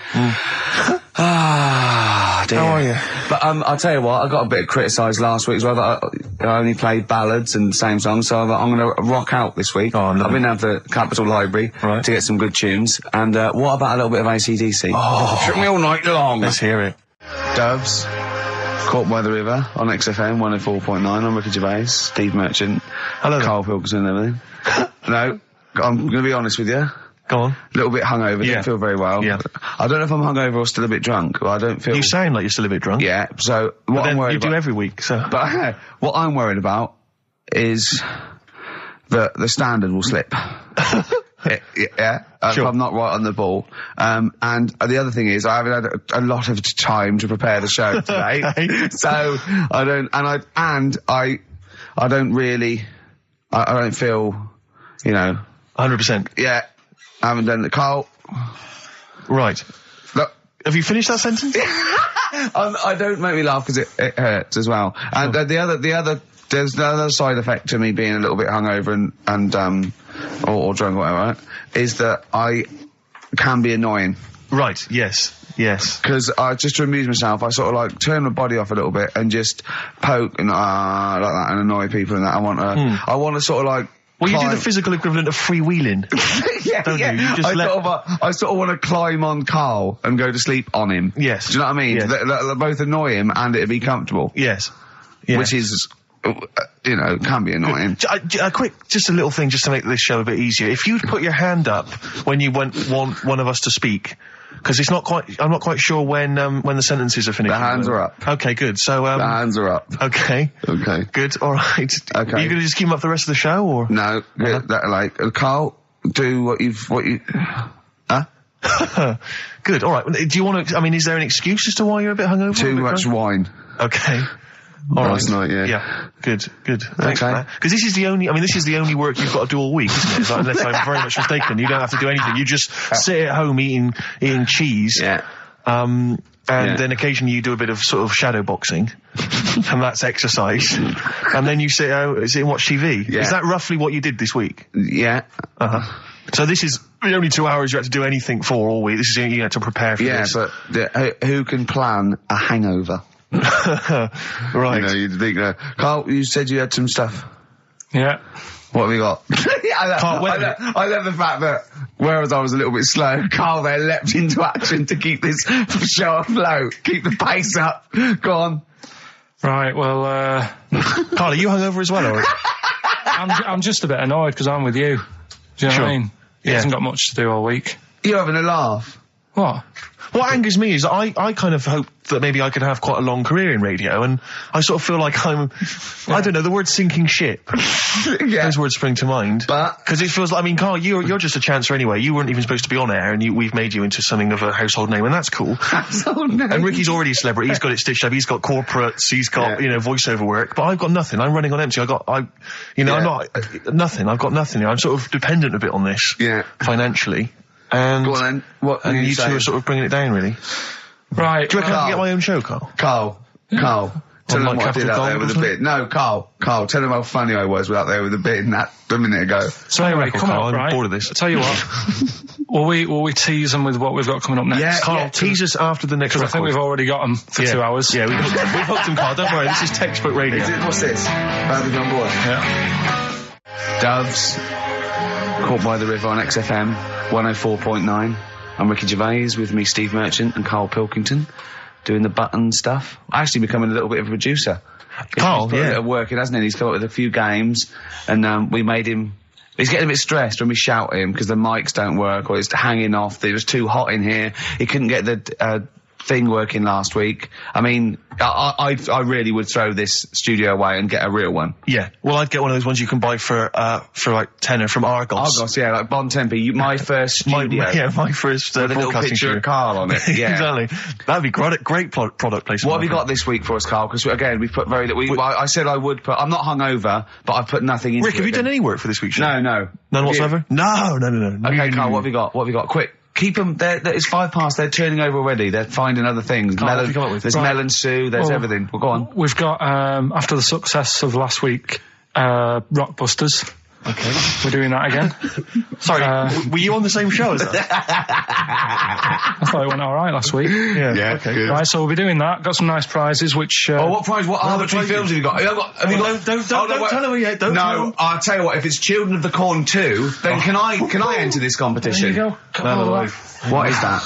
Ah, dear. How are you? But, I'll tell you what, I got a bit criticised last week as well, that I only played ballads and same songs, so I'm going to rock out this week. Oh, I've been down to the Capital Library to get some good tunes. And, what about a little bit of AC/DC? Oh. Took me all night long. Let's hear it. Doves, Caught by the River on XFM 104.9. I'm Ricky Gervais, Steve Merchant, hello, Karl Pilkington and everything. No, I'm going to be honest with you. Go on. A little bit hungover, didn't feel very well. Yeah. I don't know if I'm hungover or still a bit drunk, but I don't feel... You sound like you're still a bit drunk. Yeah, so what I'm worried about... You do every week, so... But what I'm worried about is that the standard will slip. Yeah, Sure. if I'm not right on the ball. And the other thing is, I haven't had a lot of time to prepare the show today, Okay. so I don't feel, 100%. yeah, I haven't done the Carl. Right. Look, Have you finished that sentence? I don't make me laugh because it hurts as well. And there's the other side effect to me being a little bit hungover or drunk or whatever, right, is that I can be annoying. Right, yes. Because just to amuse myself, I sort of like turn my body off a little bit and just poke and like that and annoy people and that. I want to sort of like. Well, you do the physical equivalent of freewheeling. Don't you? You just I sort of want to climb on Karl and go to sleep on him. Yes. Do you know what I mean? Yes. That both annoy him and it'd be comfortable. Yes. Which is, can be annoying. Just a little thing just to make this show a bit easier. If you'd put your hand up when you want one of us to speak, because I'm not quite sure when the sentences are finished. The hands are up. Okay, good. So, the hands are up. Okay. Okay. Good, alright. Okay. Are you gonna just keep them up the rest of the show, or? No, Karl, do what you, huh? Good, alright. Do you want to, is there an excuse as to why you're a bit hungover? Too much wine. Okay. Last night, yeah. Yeah, good. Thanks for Okay. that. Because this is the only work you've got to do all week, isn't it? It's like, unless I'm very much mistaken, you don't have to do anything. You just sit at home eating cheese. Yeah. Then occasionally you do a bit of sort of shadow boxing, and that's exercise. And then you sit and watch TV. Yeah. Is that roughly what you did this week? Yeah. Uh-huh. So this is the only 2 hours you had to do anything for all week. This is you had to prepare for this. Yeah, but who can plan a hangover? Right. You'd think, Karl, you said you had some stuff. Yeah. What have we got? I love the fact that, whereas I was a little bit slow, Karl there leapt into action to keep this show afloat, keep the pace up. Go on. Right, well, Karl, are you hungover as well, or? I'm just a bit annoyed because I'm with you. Do you know what I mean? He hasn't got much to do all week. You're having a laugh. What? What angers me is I kind of hope that maybe I could have quite a long career in radio, and I sort of feel like I don't know, the word sinking ship. Yeah. Those words spring to mind. But because it feels like, Karl, you're just a chancer anyway. You weren't even supposed to be on air, and we've made you into something of a household name, and that's cool. Household name. And Ricky's already a celebrity. He's got it stitched up. He's got corporates. He's got voiceover work. But I've got nothing. I'm running on empty. I'm not nothing. I've got nothing. I'm sort of dependent a bit on this. Yeah. Financially. And go on then. What and you two are sort of bringing it down, really. Right. Do you reckon I can get my own show, Karl? Karl. Tell them what I did out there with a bid. No, Karl, tell them how funny I was out there with a bid a minute ago. So anyway, come on, I'm right? bored of this. I'll tell you what. will we tease them with what we've got coming up next? Yeah, Karl, tease us after the next record. I think we've already got them for 2 hours. Yeah, we've hooked them, Karl. Don't worry, this is textbook radio. What's this? Badly on board. Yeah. Doves, Caught by the River on XFM 104.9. I'm Ricky Gervais, with me Steve Merchant and Karl Pilkington, doing the button stuff. Actually becoming a little bit of a producer. Karl, he's put a bit of work in, hasn't he? He's come up with a few games, and we made him. He's getting a bit stressed when we shout at him because the mics don't work or it's hanging off. It was too hot in here. He couldn't get the thing working last week. I mean, I really would throw this studio away and get a real one. Yeah. Well, I'd get one of those ones you can buy for like tenner from Argos. Argos, yeah, like Bon Tempe. My first studio. my first with a little broadcasting picture studio. of Karl on it. Yeah, exactly. That'd be great product placement. What have you got this week for us, Karl? Because again, we've put very little. I said I would put. I'm not hungover, but I've put nothing into it. Rick, have you done any work for this week's show? No. None whatsoever? No. Okay, Karl, what have you got? What have you got? Quick. Keep them. It's 5 past. They're turning over already. They're finding other things. Karl, what have you come up with? There's melon stew. There's everything. Well, go on. We've got after the success of last week, Rockbusters. Okay. We're doing that again. Sorry, were you on the same show as that? I thought it went all right last week. Yeah. Okay. Good. Right, so we'll be doing that. Got some nice prizes, which. What prize? What other 3 films have you got? Have you got? Don't tell him yet. Don't tell him. I'll tell you what. If it's Children of the Corn 2, then can I enter this competition? There you go. No. What is that?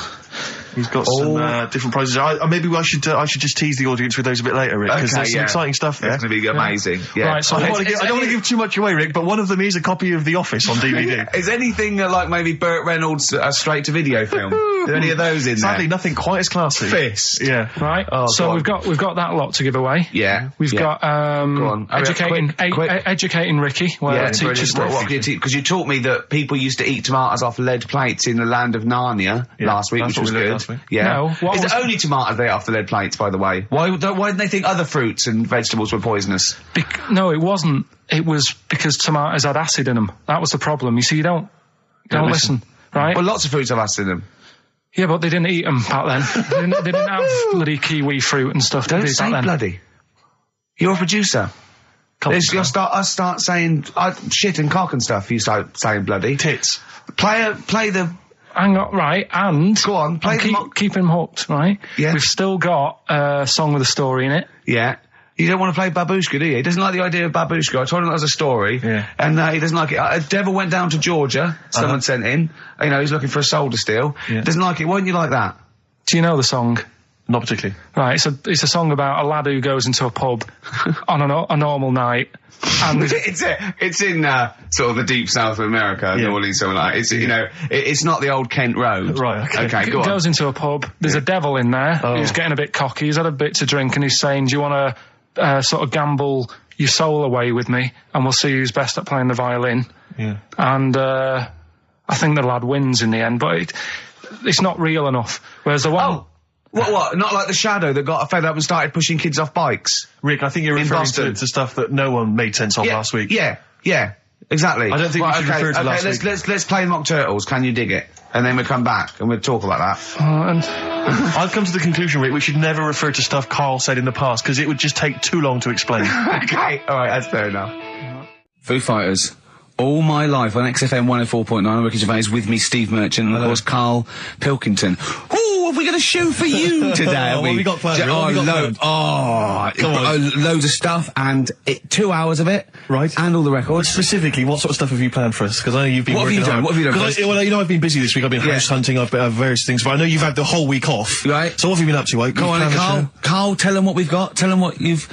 He's got some different prizes. Maybe I should just tease the audience with those a bit later, Rick, because there's some exciting stuff there. It's going to be amazing. Yeah. Right, so I don't want to give too much away, Rick, but one of them is a copy of The Office on DVD. Is anything like maybe Burt Reynolds' straight-to-video film? Are there any of those in Sadly, there? nothing quite as classy. Fist. Yeah. Right. So we've got that lot to give away. Yeah. We've got Go on. educating Ricky. Well, teacher stuff. Because you taught me that people used to eat tomatoes off lead plates in the land of Narnia last week, which was good. Yeah. No, Is it only tomatoes they ate off the lead plates, by the way? Why didn't they think other fruits and vegetables were poisonous? No, it wasn't. It was because tomatoes had acid in them. That was the problem. You see, you don't listen, right? Well, lots of fruits have acid in them. Yeah, but they didn't eat them back then. they didn't have bloody kiwi fruit and stuff. Don't did they say back then? bloody. You're a producer. You'll start saying shit and cock and stuff. You start saying bloody. Tits. Play the. Hang on, right, and... Go on, keep him hooked, right? Yeah. We've still got a song with a story in it. Yeah. You don't want to play Babushka, do you? He doesn't like the idea of Babushka. I told him that was a story. Yeah. And he doesn't like it. A devil went down to Georgia. Someone sent in. You know, he's looking for a soul to steal. Yeah. Doesn't like it. Why don't you like that? Do you know the song? Not particularly. Right, it's a song about a lad who goes into a pub on a normal night. And it's in sort of the deep south of America, New Orleans, something like that. It's, you know, it's not the old Kent Road. Right, okay. Go on. Goes into a pub, there's a devil in there, who's getting a bit cocky, he's had a bit to drink, and he's saying, do you want to sort of gamble your soul away with me, and we'll see who's best at playing the violin. Yeah. And I think the lad wins in the end, but it's not real enough. Whereas the one... Oh! What? Not like the Shadow that got fed up and started pushing kids off bikes? Rick, I think you're referring to stuff that no one made sense of last week. Yeah, exactly. I don't think we should refer to last week. Let's play Mock Turtles, Can You Dig It? And then we'll come back and we'll talk about that. I've come to the conclusion, Rick, we should never refer to stuff Karl said in the past, because it would just take too long to explain. Okay, alright, that's fair enough. Foo Fighters. All My Life on XFM 104.9. I'm Ricky Gervais, with me Steve Merchant and of course Karl Pilkington. Ooh, have we got a show for you today? What have we got planned? Loads of stuff and 2 hours of it. Right. And all the records. Specifically, what sort of stuff have you planned for us? Because I know you've been What have you done? Well, you know, I've been busy this week. I've been house hunting, I've various things, but I know you've had the whole week off. Right. So what have you been up to? Go on, Karl, tell them what we've got. Tell them what we've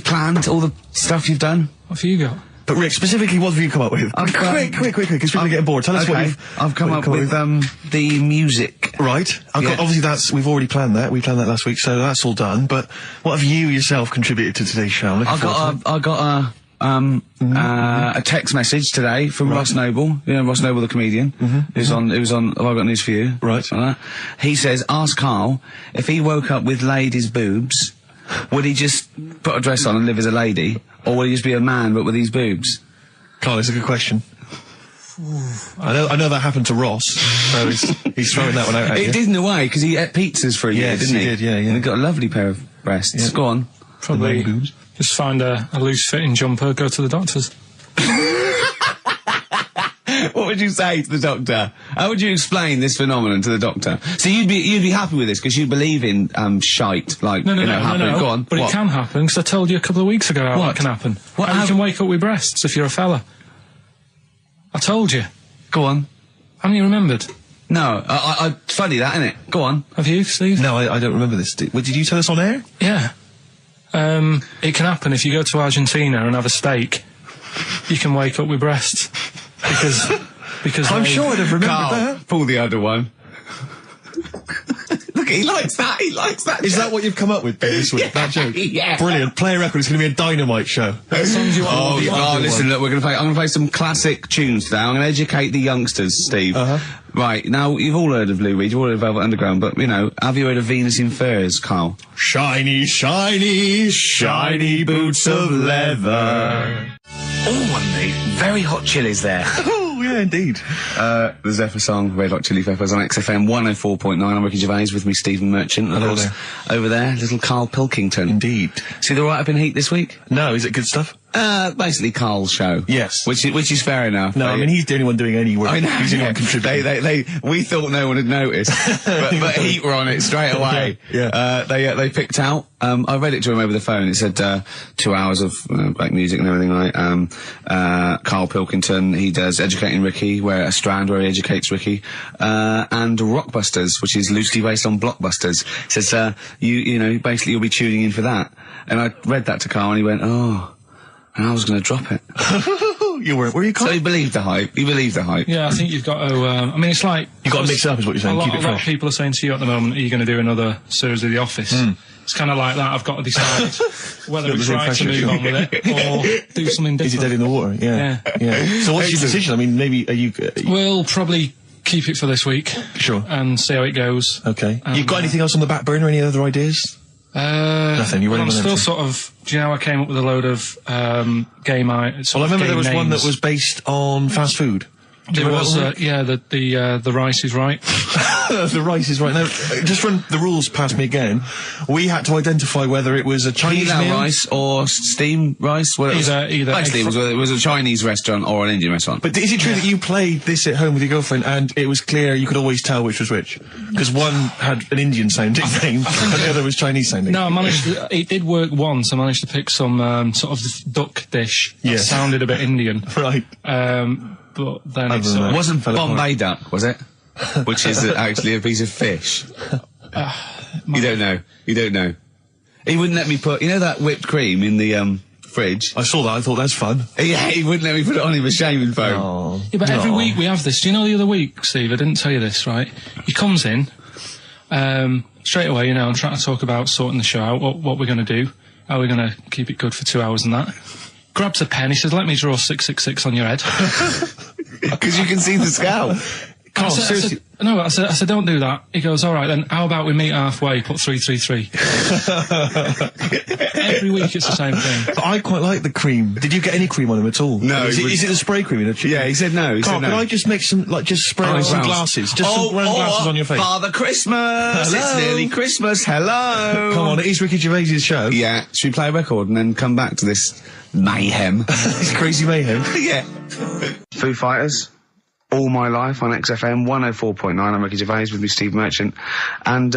planned, all the stuff you've done. What have you got? But Rick, specifically, what have you come up with? Quick, because people are getting bored. Tell us what I've come up with the music. Right. Obviously, we've already planned that. We planned that last week, so that's all done. But what have you yourself contributed to today's show? I got a text message today from Ross Noble. You know Ross Noble, the comedian. It was on. Have I got news for you? Right. He says, ask Karl if he woke up with ladies' boobs, would he just put a dress on and live as a lady, or would he just be a man but with these boobs? Karl, it's a good question. I know that happened to Ross, so he's throwing that one out at you. It did in a way, because he ate pizzas for a year, didn't he? Yes, he did, yeah. And he got a lovely pair of breasts. Yeah. Go on. Probably just find a loose-fitting jumper, go to the doctor's. What would you say to the doctor? How would you explain this phenomenon to the doctor? So you'd be happy with this because you believe in shite, like no. Go on. But it can happen, because I told you a couple of weeks ago how that can happen. How you can wake up with breasts if you're a fella. I told you. Go on. Haven't you remembered? No, it's funny that, isn't it? Go on. Have you, Steve? No, I don't remember this. Did you tell us on air? Yeah. It can happen if you go to Argentina and have a steak. You can wake up with breasts. Because I'm sure I'd have remembered that. Pull the other one. Look, he likes that. Is that what you've come up with this week? That joke? Yeah. Brilliant. Play a record. It's going to be a dynamite show. Listen, look, I'm going to play some classic tunes today. I'm going to educate the youngsters, Steve. Right, now, you've all heard of Lou Reed, you've all heard of Velvet Underground, but, have you heard of Venus in Furs, Karl? Shiny, shiny, shiny boots of leather. Oh, and the very hot chilies there. Oh, yeah, indeed. The Zephyr song, Red Hot Chili Peppers on XFM 104.9. I'm Ricky Gervais, with me Stephen Merchant. Hello there. Over there, little Karl Pilkington. Indeed. See the write-up in Heat this week? No, is it good stuff? Basically Karl's show. Yes. Which is fair enough. No, I mean, he's the only one doing any work. I know. He's the only one contributing. We thought no one had noticed, but Heat were on it straight away. Yeah. They picked out. I read it to him over the phone. It said 2 hours of black music and everything. Right. Karl Pilkington. He does Educating Ricky, a strand where he educates Ricky, and Rockbusters, which is loosely based on Blockbusters. It says you know basically you'll be tuning in for that. And I read that to Karl, and he went, oh. And I was going to drop it. You weren't, were you, Karl? So he believed the hype. Yeah, I think you've got to, I mean, it's like... You've got to mix it up, is what you're saying. A Keep it lot fresh. of people are saying to you at the moment, are you going to do another series of The Office? It's kind of like that. I've got to decide whether it's right to move on with it or do something different. Is it dead in the water? Yeah. So what's your decision? I mean, maybe, are you... We'll probably keep it for this week. Sure. And see how it goes. Okay. You got anything else on the back burner? Any other ideas? Nothing. You're I'm still sort of. Do you know I came up with a load of game items? Well, I remember there was one that was based on fast food. There was, the rice is right. The rice is right. Now, just run the rules past me again. We had to identify whether it was a Chinese meal, rice or steam rice. Well, either. Basically, it was a Chinese restaurant or an Indian restaurant. But is it true that you played this at home with your girlfriend and it was clear you could always tell which was which? Because one had an Indian sounding name and the other was Chinese sounding. No, I managed to, it did work once. I managed to pick some sort of duck dish that sounded a bit Indian. Right. But then it wasn't Bombay duck, was it? Which is actually a piece of fish. You don't know. He wouldn't let me put, that whipped cream in the fridge. I saw that. I thought that's fun. Yeah, he wouldn't let me put it on. He was shaming phone. Oh, yeah, but every week we have this. Do you know the other week, Steve? I didn't tell you this, right? He comes in straight away. I'm trying to talk about sorting the show out. What we're going to do? How we're going to keep it good for 2 hours and that. Grabs a pen. He says, "Let me draw 666 on your head." Because you can see the scale. I said, don't do that. He goes, all right, then how about we meet halfway, put 333. Every week it's the same thing. But I quite like the cream. Did you get any cream on him at all? No. Is it the spray cream? Yeah, he said no. Carl, could I just make some, just spray on some glasses? Just some round glasses on your face. Father Christmas! Hello. It's nearly Christmas, hello! Come on, it is Ricky Gervais' show. Yeah, should we play a record and then come back to this mayhem? This crazy mayhem? Yeah. Foo Fighters. All My Life on XFM 104.9. I'm Ricky Gervais, with me Steve Merchant and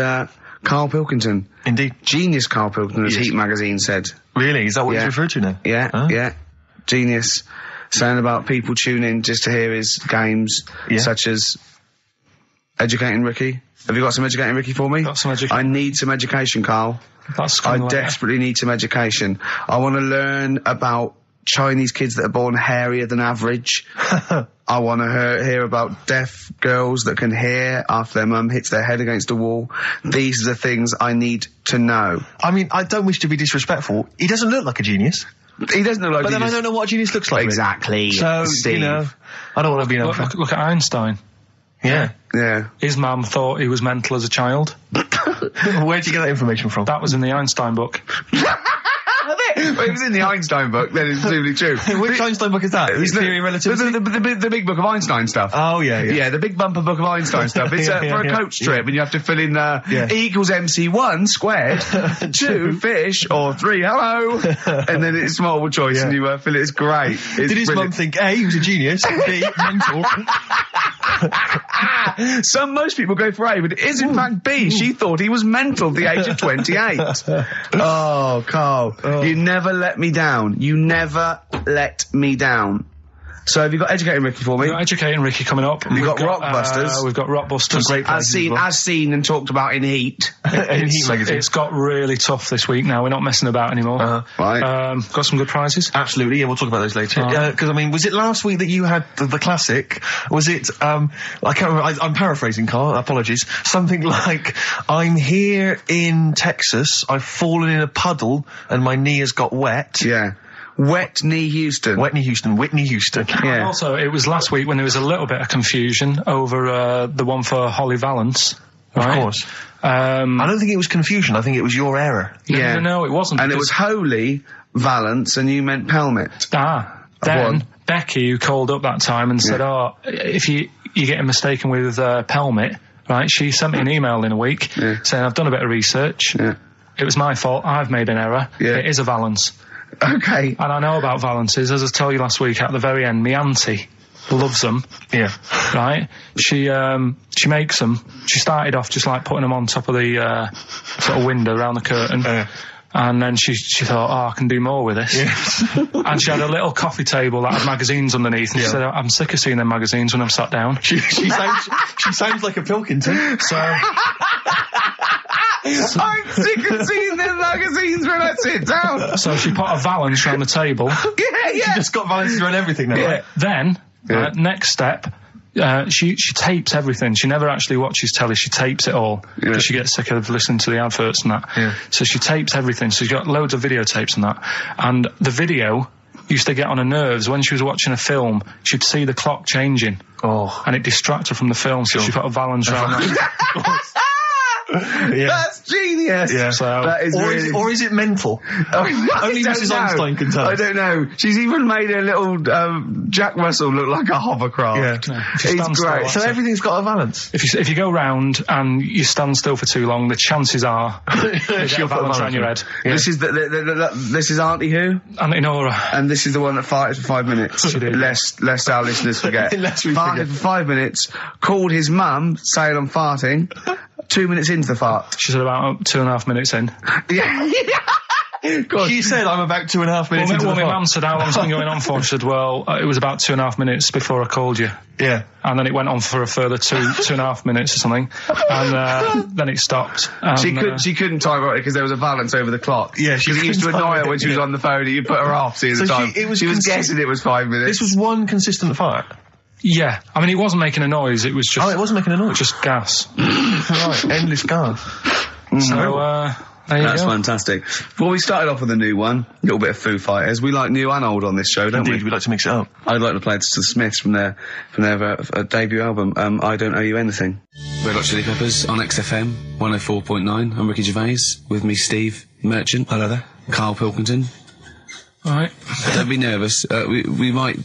Karl Pilkington. Indeed. Genius Karl Pilkington, as Heat magazine said. Really? Is that what he's referred to now? Yeah. Genius. Saying about people tune in just to hear his games, such as Educating Ricky. Have you got some Educating Ricky for me? Got some education. I need some education, Karl. I desperately need some education. I want to learn about Chinese kids that are born hairier than average. I want to hear about deaf girls that can hear after their mum hits their head against a wall. These are the things I need to know. I mean, I don't wish to be disrespectful. He doesn't look like a genius. He doesn't look like a genius. But then I don't know what a genius looks like. Exactly. So, Steve. I don't want to be look at Einstein. Yeah. His mum thought he was mental as a child. Where'd you get that information from? That was in the Einstein book. Well, it was in the Einstein book, then it's presumably true. Which Einstein book is that? His Theory of Relativity? The big book of Einstein stuff. Oh, yeah. Yeah, the big bumper book of Einstein stuff. It's for a coach trip, and you have to fill in E equals MC1 squared, 2 fish, or 3 hello, and then it's multiple choice, and you fill it. It's great. Did his mum think, A, he was a genius, B, mental? Most people go for A, but it is in fact B. She thought he was mental at the age of 28. Oh, Karl, you never let me down. You never let me down. So have you got Educating Ricky for me? We've got Educating Ricky coming up. We've got Rockbusters. We've got Rockbusters. Great as seen and talked about in Heat. In Heat magazine. It's got really tough this week now. We're not messing about anymore. Right. Got some good prizes. Absolutely, yeah, we'll talk about those later. Because, I mean, was it last week that you had the classic? Was it, I can't remember, I'm paraphrasing, Karl, apologies. Something like, I'm here in Texas, I've fallen in a puddle, and my knee has got wet. Yeah. Whitney Houston. Whitney Houston. Yeah. Also, it was last week when there was a little bit of confusion over the one for Holly Valance. Right? Of course. I don't think it was confusion. I think it was your error. Yeah. No, it wasn't. And it was Holy Valance, and you meant Pelmet. Then Becky, who called up that time and said, if you're getting mistaken with Pelmet, right, she sent me an email in a week saying, I've done a bit of research. Yeah. It was my fault. I've made an error. Yeah. It is a Valance. Okay. And I know about valances, as I told you last week, at the very end, my auntie loves them. Yeah. Right? She makes them. She started off just like putting them on top of the sort of window around the curtain. And then she thought, I can do more with this. Yeah. And she had a little coffee table that had magazines underneath. And she said, I'm sick of seeing them magazines when I'm sat down. She sounds like a Pilkington. So I'm sick of seeing them magazines when I sit down. So she put a valance around the table. She just got valances around everything now. Yeah. Then, next step, she tapes everything. She never actually watches telly. She tapes it all because she gets sick of listening to the adverts and that. Yeah. So she tapes everything. So she's got loads of videotapes and that. And the video used to get on her nerves. When she was watching a film, she'd see the clock changing. Oh. And it distracted her from the film, so she put a valance around that. That's genius. Yeah. So, that is or is it mental? Only Mrs. Einstein can tell. I don't know. She's even made her little Jack Russell look like a hovercraft. Yeah. It's great. So everything's got a valance. If you go round and you stand still for too long, the chances are she'll put a valance around your head. Yeah. This is this is Auntie who? Auntie Nora. And this is the one that farted for 5 minutes. She did. Lest our listeners forget. Lest we farted forget. for 5 minutes, called his mum, saying I'm farting. 2 minutes into the fart. She said about 2.5 minutes in. God. She said I'm about 2.5 minutes into the my fart. mum said, how long's it been going on for? She said, well, it was about 2.5 minutes before I called you. Yeah. And then it went on for a further 2.5 minutes or something. And then it stopped. And, She couldn't time it because there was a valance over the clock. Yeah, because it used to annoy her when she was on the phone and you put her off seeing the time. She was guessing it was 5 minutes. This was one consistent fart. Yeah. I mean, it wasn't making a noise. It was just... Oh, it wasn't making a noise? Just gas. Right, endless gas. So, there you That's go. fantastic. Well, we started off with a new one. A little bit of Foo Fighters. We like new and old on this show, don't Indeed, we like to mix it up. I'd like to play to the Smiths from their debut album, I Don't Owe You Anything. Red Hot Chili Peppers on XFM 104.9. I'm Ricky Gervais. With me, Steve Merchant. Hello there. Karl Pilkington. All right. Don't be nervous. We might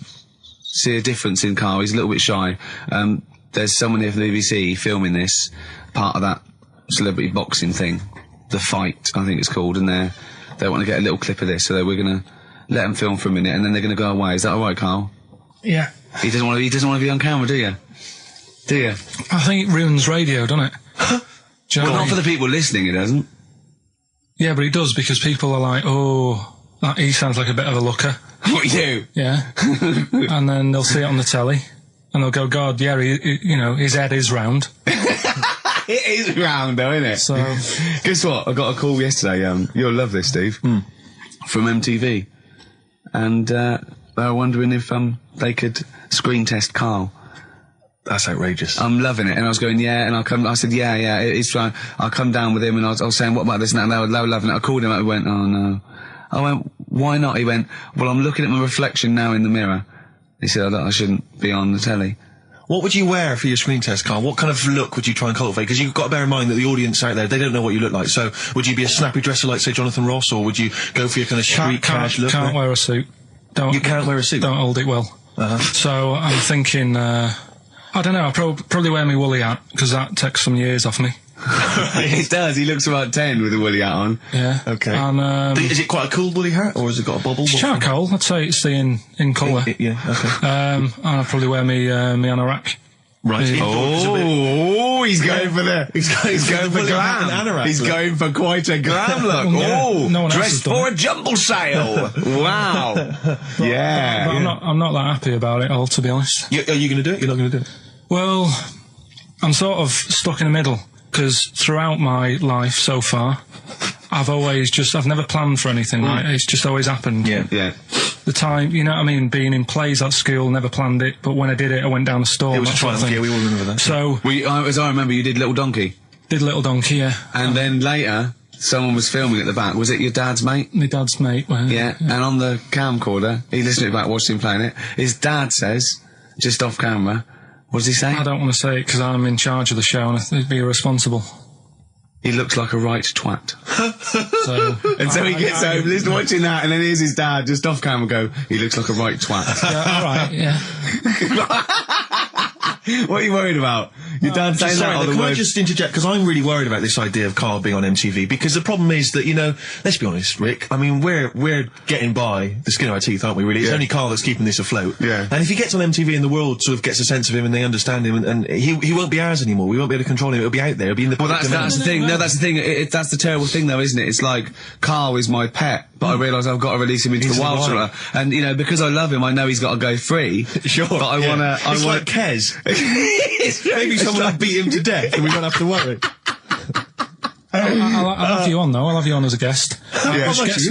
see a difference in Karl. He's a little bit shy. There's someone here from the BBC filming this, part of that celebrity boxing thing. The Fight, I think it's called, and they want to get a little clip of this, so we're going to let them film for a minute, and then they're going to go away. Is that all right, Karl? Yeah. He doesn't want to be on camera, do you? Do you? I think it ruins radio, doesn't it? Do you know Well, what I not mean? for the people listening, it doesn't. Yeah, but it does, because people are like, he sounds like a bit of a looker. What, you? Yeah. And then they'll see it on the telly, and they'll go, God, yeah, his head is round. It is round, though, isn't it? So, guess what? I got a call yesterday. You'll love this, Steve. From MTV, and they were wondering if they could screen test Karl. That's outrageous. I'm loving it, and I was going, yeah, and I said, yeah, it's fine. I'll come down with him, and I was saying, what about this and that, and they were loving it. I called him up, he went, oh no. I went, why not? He went, well, I'm looking at my reflection now in the mirror. He said, I shouldn't be on the telly. What would you wear for your screen test, Karl? What kind of look would you try and cultivate? Because you've got to bear in mind that the audience out there, they don't know what you look like. So, would you be a snappy dresser like, say, Jonathan Ross, or would you go for your kind of street cash look? Can't wear a suit. You can't wear a suit? Don't hold it well. So, I'm thinking, I don't know, I'll probably wear my woolly hat, because that takes some years off me. It does. He looks about 10 with a woolly hat on. Yeah. Okay. And, is it quite a cool woolly hat, or has it got a bobble? it's charcoal. I'd say it's the in colour. Yeah, okay. And I'll probably wear me anorak. Right. He's going for the... He's going for glam. He's going for quite a glam look. Yeah, no one else has dressed done for it. a jumble sale. Wow. Yeah. But I'm not that happy about it all, to be honest. Are you going to do it? You're not going to do it? Well, I'm sort of stuck in the middle, because throughout my life so far, I've never planned for anything, right? It's just always happened. Yeah. The time, you know what I mean, being in plays at school, never planned it, but when I did it, I went down the storm. It was a triumph, yeah, we all remember that. So... As I remember, you did Little Donkey. Did Little Donkey, yeah. And then later, someone was filming at the back. Was it your dad's mate? My dad's mate, well, Yeah. And on the camcorder, he listened to it back, watched him playing it. His dad says, just off camera, what does he say? I don't want to say it because I'm in charge of the show and I'd be irresponsible. He looks like a right twat. So he gets home, listening, watching that, and then here's his dad just off camera go, he looks like a right twat. Yeah, all right, yeah. What are you worried about? Your dad saying that Sorry, or the can I word? just interject? Because I'm really worried about this idea of Karl being on MTV. Because the problem is that, you know, let's be honest, Rick. I mean, we're getting by the skin of our teeth, aren't we? Really, it's only Karl that's keeping this afloat. Yeah. And if he gets on MTV and the world sort of gets a sense of him and they understand him, and he won't be ours anymore. We won't be able to control him. It'll be out there. It'll be in the. Well, that's the thing. No, that's the thing. That's the terrible thing, though, isn't it? It's like Karl is my pet, but I realise I've got to release him into the wild. And you know, because I love him, I know he's got to go free. Sure. But I want to. It's like Kez. Maybe someone will beat him to death, and we won't have to worry. I'll have you on, though. I'll have you on as a guest.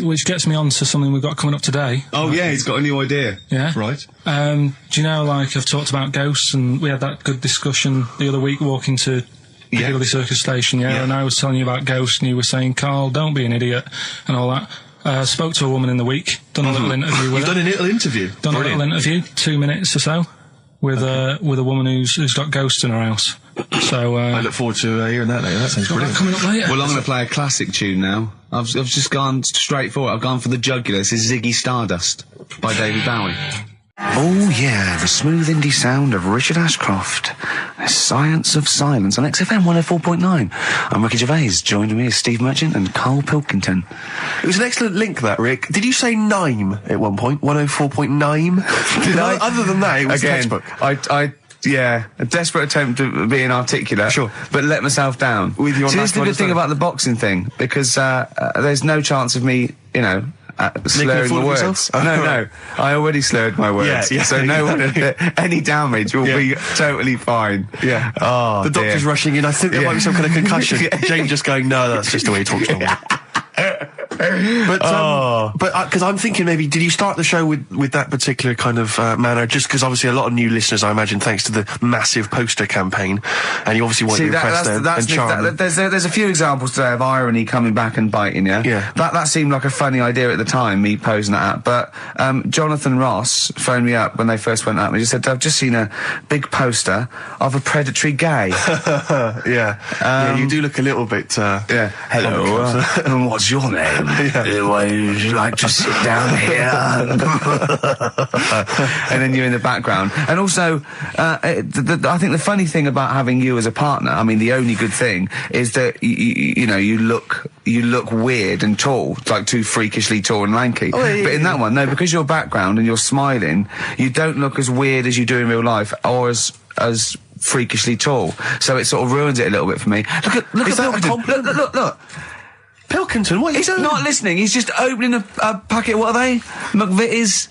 Which gets me on to something we've got coming up today. Oh, yeah, he's got a new idea. Yeah. Right. Do you know, like, I've talked about ghosts, and we had that good discussion the other week walking to Piccadilly Circus Station, and I was telling you about ghosts, and you were saying, Karl, don't be an idiot, and all that. Spoke to a woman in the week, done a little interview with her. You've done a little interview? Done a little interview, 2 minutes or so, with a woman who's got ghosts in her house. So I look forward to hearing that later. That sounds brilliant. Coming up later. Well, I'm going to play a classic tune now. I've just gone straight for it. I've gone for the jugular. This is Ziggy Stardust by David Bowie. Oh yeah, the smooth indie sound of Richard Ashcroft. The Science of Silence on XFM 104.9. I'm Ricky Gervais. Joined me is Steve Merchant and Karl Pilkington. It was an excellent link, that, Rick. Did you say Nime at one point? 104.9? Did I? Other than that, it was textbook. Yeah, a desperate attempt at being articulate. Sure. But let myself down. With your See, this is the good thing about the boxing thing, because there's no chance of me, you know, slurring the words. No, I already slurred my words. Yeah, so no one, any damage will be totally fine. Yeah. Oh, the doctor's rushing in. I think there might be some kind of concussion. Jane just going, no, that's just the way he talks normal. But because I'm thinking maybe, did you start the show with that particular kind of manner? Just because obviously a lot of new listeners, I imagine, thanks to the massive poster campaign, and you obviously want to impress and charm them. There's a few examples today of irony coming back and biting you. Yeah. That seemed like a funny idea at the time, me posing that. But Jonathan Ross phoned me up when they first went up and he just said, I've just seen a big poster of a predatory gay. Yeah, you do look a little bit. Hello. And what's your name? Would you like to sit down here? And then you're in the background. And also, I think the funny thing about having you as a partner, I mean, the only good thing is that you know, you look weird and tall, like too freakishly tall and lanky. But in that one, no, because your background and you're smiling, you don't look as weird as you do in real life, or as freakishly tall. So it sort of ruins it a little bit for me. Look. Pilkington, what are you He's doing? not listening. He's just opening a packet. What are they? McVitie's.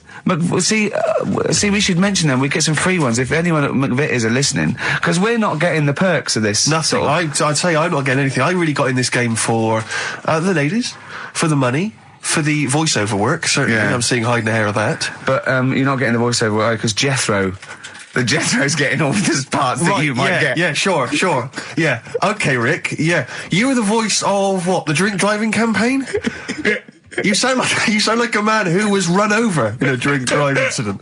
See, we should mention them. We get some free ones if anyone at McVitie's are listening, because we're not getting the perks of this. Nothing. I'd say I'm not getting anything. I really got in this game for the ladies, for the money, for the voiceover work. Certainly, I'm seeing hide and hair of that. But you're not getting the voiceover work because Jethro's getting all the parts that you might get. Yeah, sure. Yeah. Okay, Rick. Yeah. You were the voice of what? The drink driving campaign? You sound like a man who was run over in a drink drive incident.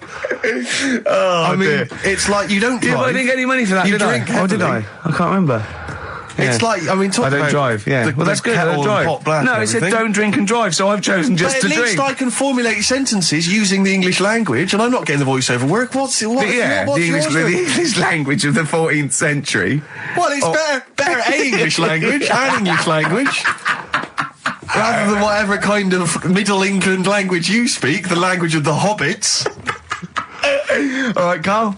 I mean, dear. It's like you don't drive. Yeah, but I didn't get any money for that, you did I? drink Oh, did I? heavily. I can't remember. It's like, I mean, talk I don't about drive, yeah. Well, that's good, I don't drive. No, it said don't drink and drive, so I've chosen just to drink. But at least I can formulate sentences using the English language, and I'm not getting the voiceover work. The English language of the 14th century. Well, it's better English language and English language. Rather than whatever kind of Middle England language you speak, the language of the hobbits. All right, Karl.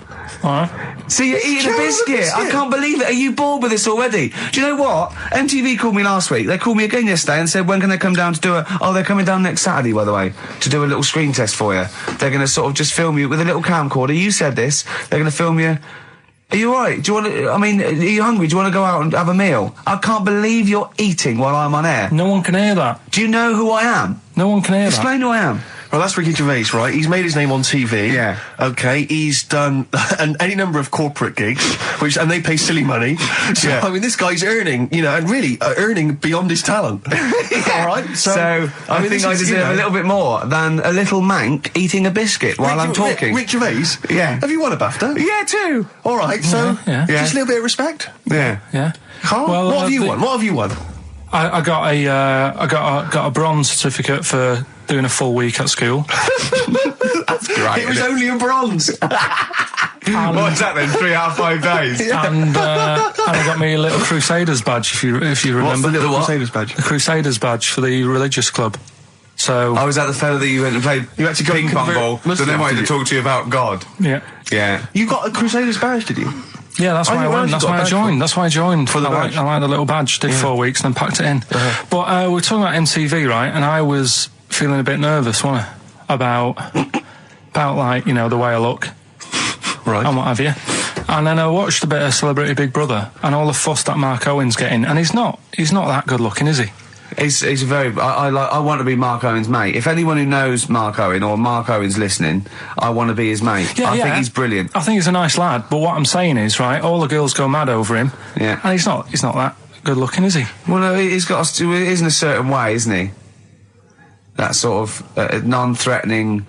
See, you're eating a biscuit. I can't believe it. Are you bored with this already? Do you know what? MTV called me last week. They called me again yesterday and said, when can they come down to do they're coming down next Saturday, by the way, to do a little screen test for you. They're going to sort of just film you with a little camcorder. You said this. They're going to film you. Are you all right? Do you want to, are you hungry? Do you want to go out and have a meal? I can't believe you're eating while I'm on air. No one can hear that. Do you know who I am? No one can hear that. Explain who I am. Well, that's Ricky Gervais, right? He's made his name on TV. Yeah. Okay, he's done any number of corporate gigs, and they pay silly money. So, I mean, this guy's earning, and really earning beyond his talent. All right? So I think I deserve a little bit more than a little mank eating a biscuit while I'm talking. Rick Gervais? Yeah. Have you won a BAFTA? Yeah, too. All right, so just a little bit of respect. Yeah. Yeah. Karl, Well, what have you won? What have you won? I got a bronze certificate for doing a full week at school. That's great. It was only a bronze. What's that then? 3 out of 5 days. And I got me a little Crusaders badge, if you remember. What's the little Crusaders badge? The Crusaders badge for the religious club. So I was that the fella that you went and played You had to go ping pong ball, so they wanted to talk to you about God. yeah. Yeah. You got a Crusaders badge, did you? Yeah, that's why I went. That's why I joined. That's why I joined. For the badge? I like the little badge. Did 4 weeks and then packed it in. But we're talking about MTV, right? And I was feeling a bit nervous, wasn't I? About like, you know, the way I look. Right. And what have you. And then I watched a bit of Celebrity Big Brother and all the fuss that Mark Owen's getting. And he's not that good looking, is he? He's a very. I want to be Mark Owen's mate. If anyone who knows Mark Owen or Mark Owen's listening, I want to be his mate. I think he's brilliant. I think he's a nice lad. But what I'm saying is, right, all the girls go mad over him. Yeah. And he's not that good looking, is he? Well, no, he's got. He is in a certain way, isn't he? That sort of non-threatening.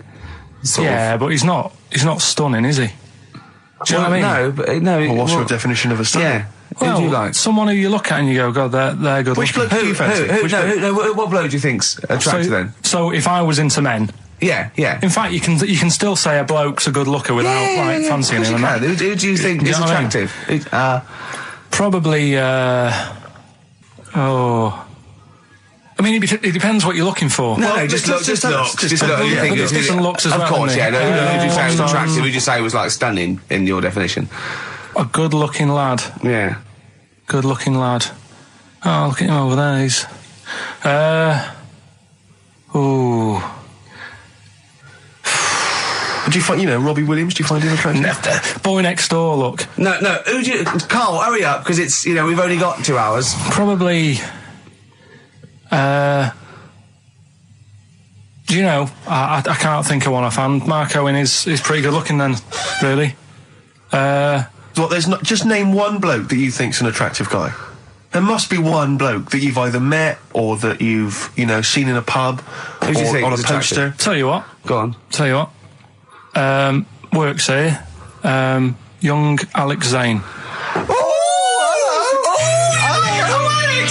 Yeah, but he's not stunning, is he? Do you know what I mean? No, but no. Well, what's your definition of a stunning? Yeah. Well, who do you like? Someone who you look at and you go, God, they're good Which looking. bloke do you fancy? What bloke do you think's attractive then? So if I was into men, Yeah. in fact, you can still say a bloke's a good looker without fancying him. And that. Who do you think is know what I mean? attractive? Probably. I mean, it depends what you're looking for. No, just look. Just look. You think there's different looks as well. Of course, isn't yeah. there? Who would you say was attractive? Who would you say was like stunning in your definition? A good-looking lad. Yeah. Good-looking lad. Oh, look at him over there. He's. Do you find, Robbie Williams, do you find him attractive? Boy next door, look. No. Who do you... Carl, hurry up, because it's, we've only got 2 hours. Probably... do you know, I can't think of one offhand. Mark Owen is pretty good looking then, really. What, there's not... Just name one bloke that you think's an attractive guy. There must be one bloke that you've either met or that you've, seen in a pub Who do you think on a is poster. attractive? Tell you what. Go on. Tell you what. Works here. Young Alex Zane. Alex!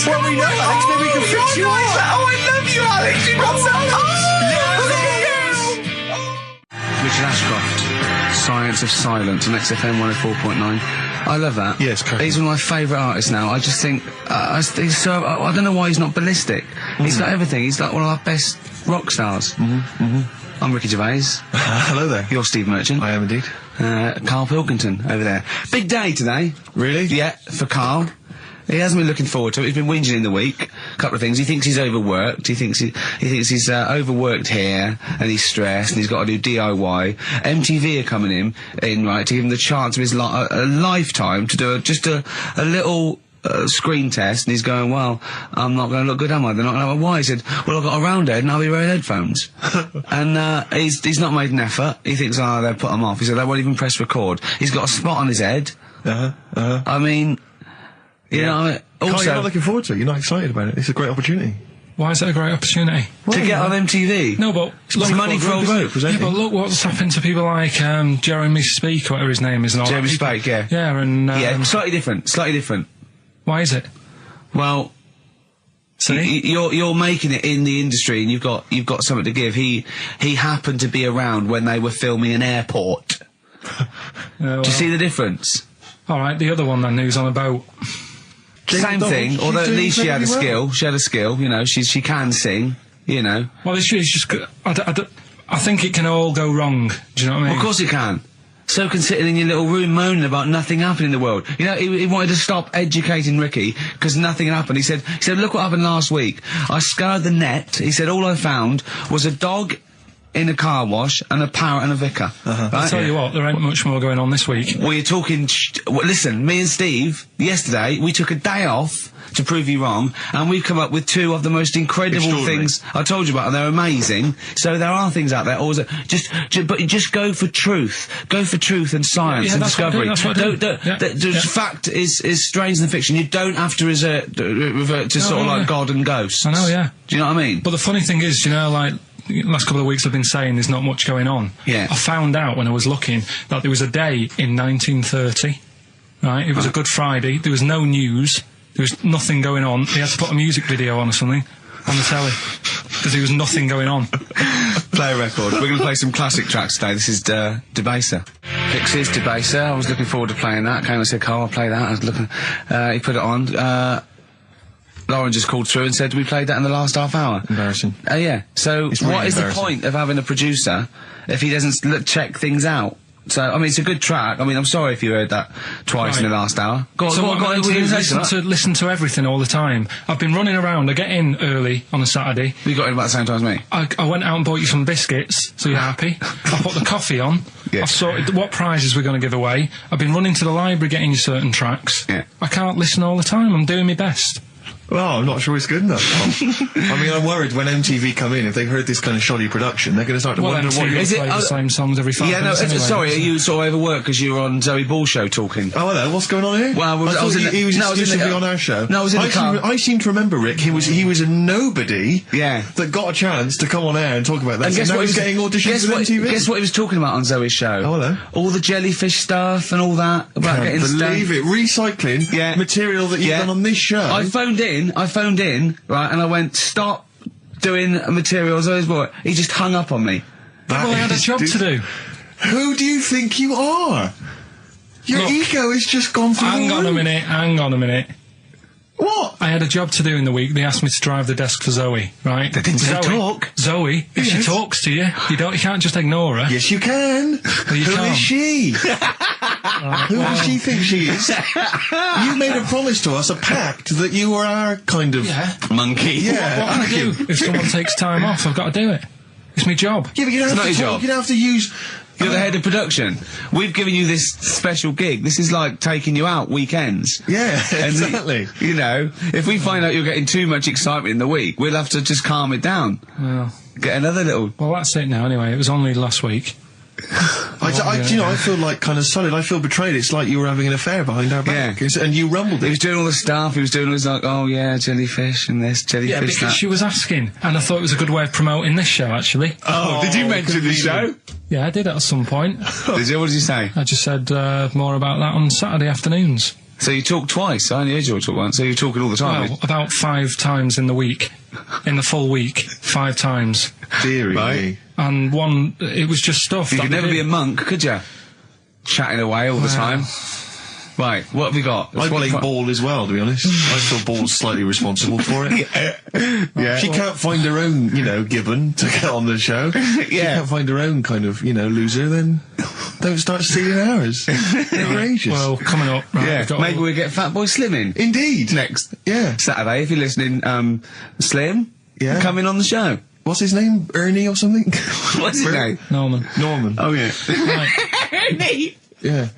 Well, we know Alex, maybe we can fix you up. Oh, I love you, Alex. You got Richard Ashcroft, Science of Silence on XFM 104.9. I love that. Yes, correct. He's one of my favourite artists now. I just think he's so. I don't know why he's not ballistic. He's got everything. He's like one of our best rock stars. I'm Ricky Gervais. Hello there. You're Steve Merchant. I am indeed. Karl Pilkington over there. Big day today. Really? Yeah, for Karl. He hasn't been looking forward to it. He's been whinging in the week. A couple of things. He thinks he's overworked. He thinks he's overworked here, and he's stressed, and he's got to do DIY. MTV are coming in, right, to give him the chance of his a lifetime to do just a little screen test, and he's going, well, I'm not going to look good, am I? They're not going to have a why. He said, well, I've got a round head and I'll be wearing headphones. And he's not made an effort. He thinks, they'll put him off. He said, they won't even press record. He's got a spot on his head. I mean... You know, also, Carl, you're not looking forward to it. You're not excited about it. It's a great opportunity. Why is it a great opportunity? To get on MTV. No, but It's money for old folk. Yeah, but look what's happened to people like Jeremy Speak, whatever his name is. And all Jeremy that. Speak, yeah. Yeah, and slightly different. Why is it? Well, see, you're making it in the industry, and you've got something to give. He happened to be around when they were filming an airport. Do you see the difference? All right, the other one then, who's on a boat. Same thing, although at least she had a skill. She had a skill, she can sing, Well, it's just... I think it can all go wrong. Do you know what I mean? Well, of course it can. So can sitting in your little room moaning about nothing happening in the world. He wanted to stop educating Ricky because nothing happened. He said, look what happened last week. I scoured the net. He said, all I found was a dog in a car wash and a parrot and a vicar. Right? I'll tell you what, there ain't much more going on this week. Well, you're talking... listen, me and Steve, yesterday, we took a day off to prove you wrong, and we've come up with 2 of the most incredible things I told you about, and they're amazing. So there are things out there, always... But just go for truth. Go for truth and science and discovery. Fact is stranger than fiction. You don't have to revert to sort of like God and ghosts. I know, yeah. Do you know what I mean? But the funny thing is, like... last couple of weeks I've been saying there's not much going on. Yeah. I found out when I was looking that there was a day in 1930, right? It was a Good Friday. There was no news. There was nothing going on. He had to put a music video on or something on the telly because there was nothing going on. Play a record. We're going to play some classic tracks today. This is Debaser. Pixies, Debaser. I was looking forward to playing that. Came and said, Karl, I'll play that. I was looking. He put it on. Lauren just called through and said we played that in the last half hour. Embarrassing. Yeah. So It's really what is the embarrassing. point of having a producer if he doesn't check things out? So, I mean, it's a good track. I mean, I'm sorry if you heard that twice in the last hour. Go on, So what I'm on, going to do go on, is go on. listen to everything all the time. I've been running around. I get in early on a Saturday. You got in about the same time as me. I went out and bought you some biscuits, so you're happy. I put the coffee on. Yeah. I've sorted what prizes we're going to give away. I've been running to the library getting you certain tracks. Yeah. I can't listen all the time. I'm doing my best. Well, I'm not sure it's good enough. I mean, I'm worried when MTV come in, if they've heard this kind of shoddy production, they're going to start to wonder what MTV you're... Is it- play the same songs every 5 Yeah, no, minutes anyway, sorry, are so- you sort of overworked because you were on Zoe Ball show talking? Oh, hello, what's going on here? Well, I thought he was I was in exclusively the- on our show. No, I was in the car. I seem to remember, Rick, he was a nobody Yeah. that got a chance to come on air and talk about that. And So guess now what he he's was getting auditions with MTV? Guess what he was talking about on Zoe's show? Oh, hello. All the jellyfish stuff and all that about Can't getting believe stoned. it. Recycling Yeah. material that you've Yeah. done on this show. I phoned in, right, and I went, stop doing material Zoe's boy. He just hung up on me. That Well, I had a is job to do. Who do you think you are? Your Look, ego has just gone through Hang the on a roof. minute. What? I had a job to do in the week. They asked me to drive the desk for Zoe, right? They didn't say Zoe, talk. Zoe, if she Yes. talks to you, you can't just ignore her. Yes, you can. Well, you Who can't. is she? Who does she think she is? You made a promise to us, a pact, that you were our kind of... Yeah. Monkey. Yeah. What can I do? If someone takes time off, I've got to do it. It's my job. Yeah, but you don't It's have not to your talk. job. You don't have to use... You're the head of production. We've given you this special gig. This is like taking you out weekends. Yeah, And, exactly. you know, if we find out you're getting too much excitement in the week, we'll have to just calm it down. Well, Get another little... that's it now anyway. It was only last week. I feel like kind of solid. I feel betrayed. It's like you were having an affair behind our back. Yeah. And you rumbled He it. was doing all the stuff. He was doing all this like, oh yeah, jellyfish and this, jellyfish Yeah, because that. she was asking, and I thought it was a good way of promoting this show, actually. Oh, did you mention the show? Yeah, I did at some point. Did you? What did you say? I just said more about that on Saturday afternoons. So you talked twice. I only heard you talk once. So you're talking all the time. Well, about 5 times in the week. In the full week, 5 times. Deary Right. me. And one, it was just stuff. You that could they never be did. a monk, could you? Chatting away all the time. Right, what have we got? I blame Ball as well, to be honest. I feel Ball's slightly responsible for it. Yeah. She can't find her own, Gibbon to get on the show. She can't find her own kind of, loser, then don't start stealing ours. Outrageous. Well, coming up, right, Yeah, we've got maybe all- we'll get Fatboy Slim in. Indeed. Next. Yeah. Saturday, if you're listening, Slim, Yeah. come in on the show. What's his name? Ernie or something? What's his name? Norman. Norman. Oh, yeah. Right. Ernie! Yeah.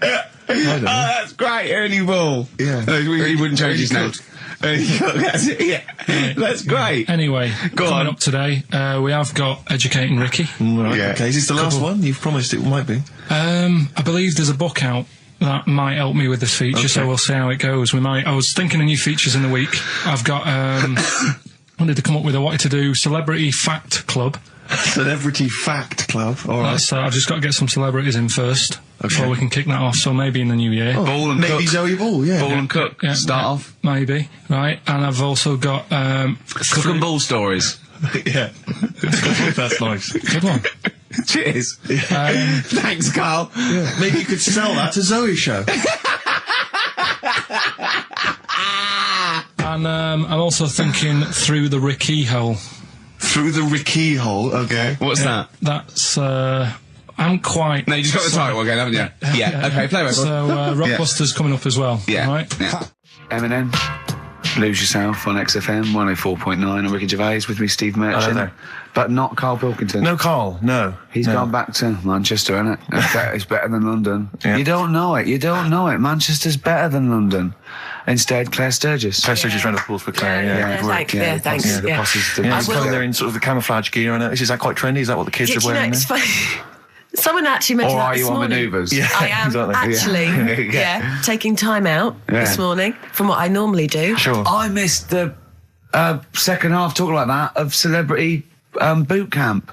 I don't know. that's great, Ernie Ball. Yeah. He wouldn't change Ernie his name. Cook. Ernie Cook, that's it, yeah. That's great. Anyway, Go coming on. up today, we have got Educating Ricky. Right, Yeah. okay. Is this the last one? You've promised it might be. I believe there's a book out that might help me with this feature, so we'll see how it goes. I was thinking of new features in the week. I've got, wanted to come up with, I wanted to do Celebrity Fact Club. Celebrity Fact Club. All right. That's, I've just got to get some celebrities in first before we can kick that off, so maybe in the new year. Ball and Maybe Cook. Zoe Ball, yeah. Ball and Cook. Yeah, Start yeah, off. Maybe, right? And I've also got, Cook and Ball stories. Yeah. That's nice. good one. Cheers. Thanks, Karl. Yeah. Maybe you could sell that to Zoe's show. And I'm also thinking Through the Ricky Hole. Through the Ricky hole, okay. What's that? That's, I'm quite... No, you just got the title again, haven't you? Yeah. Okay, play record. So, Rockbuster's coming up as well. Yeah. Right? Yeah. Eminem, Lose Yourself on XFM 104.9 on Ricky Gervais with me, Steve Merchant. Hello there. But not Karl Pilkington. No, Karl, no. He's no. gone back to Manchester, innit? It's better than London. Yeah. You don't know it. Manchester's better than London. Instead, Claire Sturgis. Claire Sturgis round of applause for Claire, Yeah, thanks. yeah, Yeah, thanks. Yeah, the Yeah. posses. Yeah, I he's will- coming there in sort of the camouflage gear, and is that quite trendy? Is that what the kids Do are you know, wearing it's now? funny. Someone actually mentioned Or that are this you on morning. manoeuvres? Yeah, I am exactly. actually, Yeah. taking time out this morning from what I normally do. Sure. I missed the second half, talking like that, of Celebrity Boot Camp.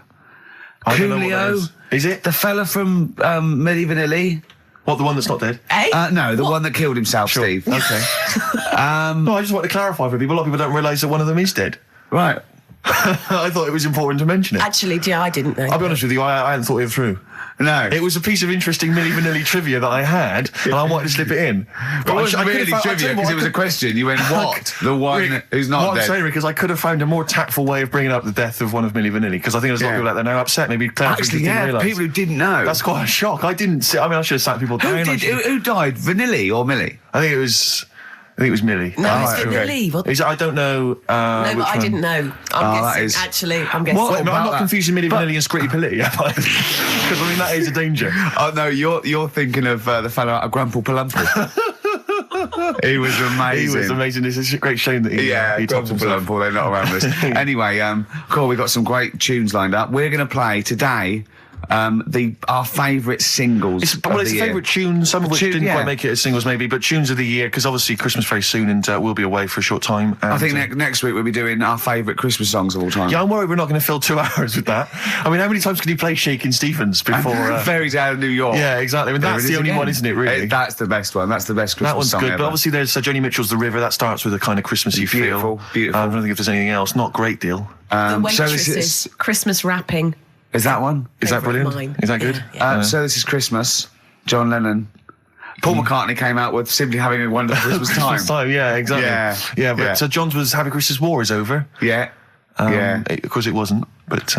I don't know what that Coolio. is it? The fella from Milli Vanilli. What, the one that's not dead? Eh? No, the one that killed himself, Steve. Okay. No, I just want to clarify for people. A lot of people don't realise that one of them is dead. Right. I thought it was important to mention it. Actually, yeah, I didn't know. I'll be honest with you, I hadn't thought it through. No. It was a piece of interesting Milli Vanilli trivia that I had, and I wanted to slip it in. It wasn't I could really have found- trivia because it was a question. You went, what? The one Rick, who's not what dead. I'm saying, Rick, is I could have found a more tactful way of bringing up the death of one of Milli Vanilli, because I think there's a lot of people out there now upset. Maybe Actually, yeah, people who didn't know. That's quite a shock. I didn't see. I mean, I should have sat people down. Who died? Vanilli or Millie? I think it was Millie. No, it's Vanilli. I don't know. No, but I didn't know. I'm guessing. Actually, I'm guessing. I'm not confusing Milli Vanilli and Scritti Pilli, because I mean that is a danger. Oh no, you're thinking of the fellow out of Grumple Palumple. He was amazing. He was amazing. It's a great shame that he topped Grumple himself. Palumple, they're not around this. Anyway, cool, we've got some great tunes lined up. We're going to play today our favourite singles. It's a favourite tune, some of which didn't quite make it as singles maybe, but tunes of the year, because obviously Christmas very soon and we'll be away for a short time. And, I think next week we'll be doing our favourite Christmas songs of all time. Yeah, I'm worried we're not going to fill 2 hours with that. I mean, how many times can you play Shakin' Stevens before... Fairy Tale of New York. Yeah, exactly. I mean, that's the only one, isn't it, really? That's the best one. That's the best Christmas song. That one's song good, ever. but obviously there's Joni Mitchell's The River. That starts with a kind of Christmassy feel. Beautiful. I don't think if there's anything else. Not a great deal. The Waitresses, Christmas Wrapping. Is that one? Is that brilliant? Mine. Is that good? Yeah. So this is Christmas. John Lennon. Paul McCartney came out with Simply Having a Wonderful Christmas Time. Christmas time, yeah, exactly. Yeah, but so John's was Happy Christmas War is over. Yeah. Of course it wasn't, but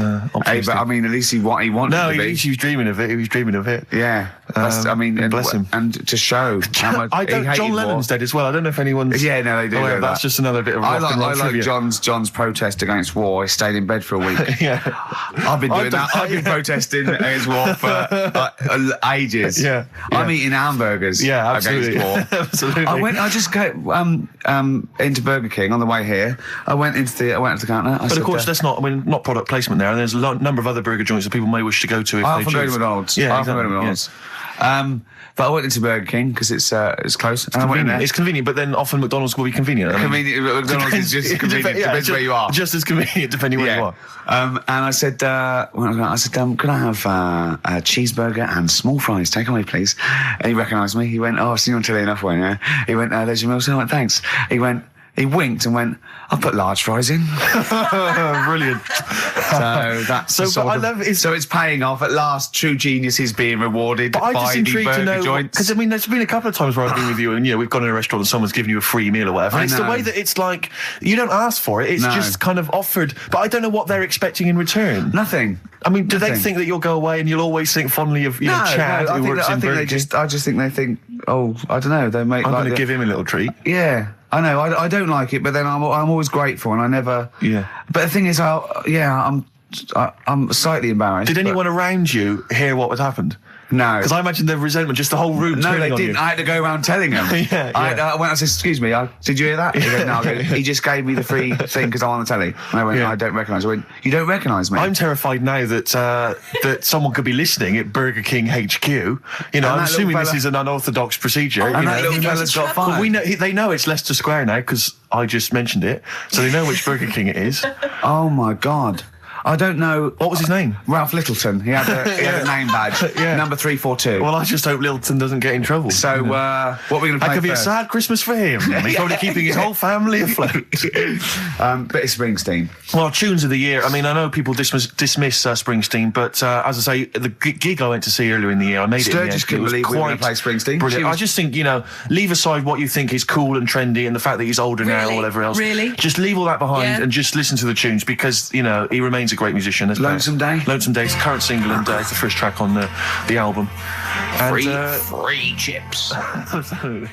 hey, but I mean, at least he wanted to be. He was dreaming of it. He was dreaming of it. Yeah. I mean, and bless him. And to show how much John Lennon's dead as well. I don't know if anyone's... Yeah, no, they do. Oh, yeah, that's just another bit of rock and roll trivia. I like John's protest against war. He stayed in bed for a week. Yeah. I've been doing that. I've been protesting against war for ages. Yeah. I'm eating hamburgers absolutely. against war. Absolutely. I just go into Burger King on the way here. I went to the counter. But of course, that's not product placement there. And there's a number of other burger joints that people may wish to go to if they choose. McDonald's. Yeah, McDonald's. But I went into Burger King because it's close. It's convenient, but then often McDonald's will be convenient. McDonald's is just convenient. Depends where you are. Just as convenient depending where you are. And I said, could I have a cheeseburger and small fries? Take away, please. And he recognised me. He went, "Oh, I've seen you on telly enough, won't you?" He went, "There's your meal." So I went, "Thanks." He winked and went, "I'll put large fries in." Brilliant. So that's so it's paying off at last. True genius is being rewarded but by I'm just intrigued the burger to know, joints. because I mean, there's been a couple of times where I've been with you, and we've gone in a restaurant and someone's given you a free meal or whatever. And it's the way that it's like you don't ask for it; it's just kind of offered. But I don't know what they're expecting in return. Nothing. I mean, do they think that you'll go away and you'll always think fondly of Chad who works in Burger King? I just think they think, oh, I don't know. They make. I'm going to give him a little treat. Yeah. I know, I don't like it, but then I'm always grateful, and I never... Yeah. But the thing is, I'm slightly embarrassed. Did anyone around you hear what had happened? No. Because I imagine the resentment, just the whole room No, turning they on didn't. you. I had to go around telling them. I went, I said, "Excuse me, did you hear that?" He goes, "No." He just gave me the free thing because I'm on the telly. And I went, "I don't recognise." I went, "You don't recognise me?" I'm terrified now that that someone could be listening at Burger King HQ. I'm assuming this is an unorthodox procedure. And that little fella's got fired. Well, they know it's Leicester Square now because I just mentioned it, so they know which Burger King it is. Oh my God. I don't know. What was his name? Ralph Littleton. He had a name badge. Number 342. Well, I just hope Littleton doesn't get in trouble. So, what are we going to play? That could be a sad Christmas for him. He's probably keeping his whole family afloat. Bit of Springsteen. Well, tunes of the year. I mean, I know people dismiss Springsteen, but as I say, the gig I went to see earlier in the year, I made Sturgis it. couldn't believe we were going to play Springsteen. Brilliant. I just think, leave aside what you think is cool and trendy and the fact that he's older now or whatever else. Really? Just leave all that behind and just listen to the tunes because, he remains a great musician. Lonesome Day? Lonesome Day, it's the current single and it's the first track on the album. Free chips. Absolutely.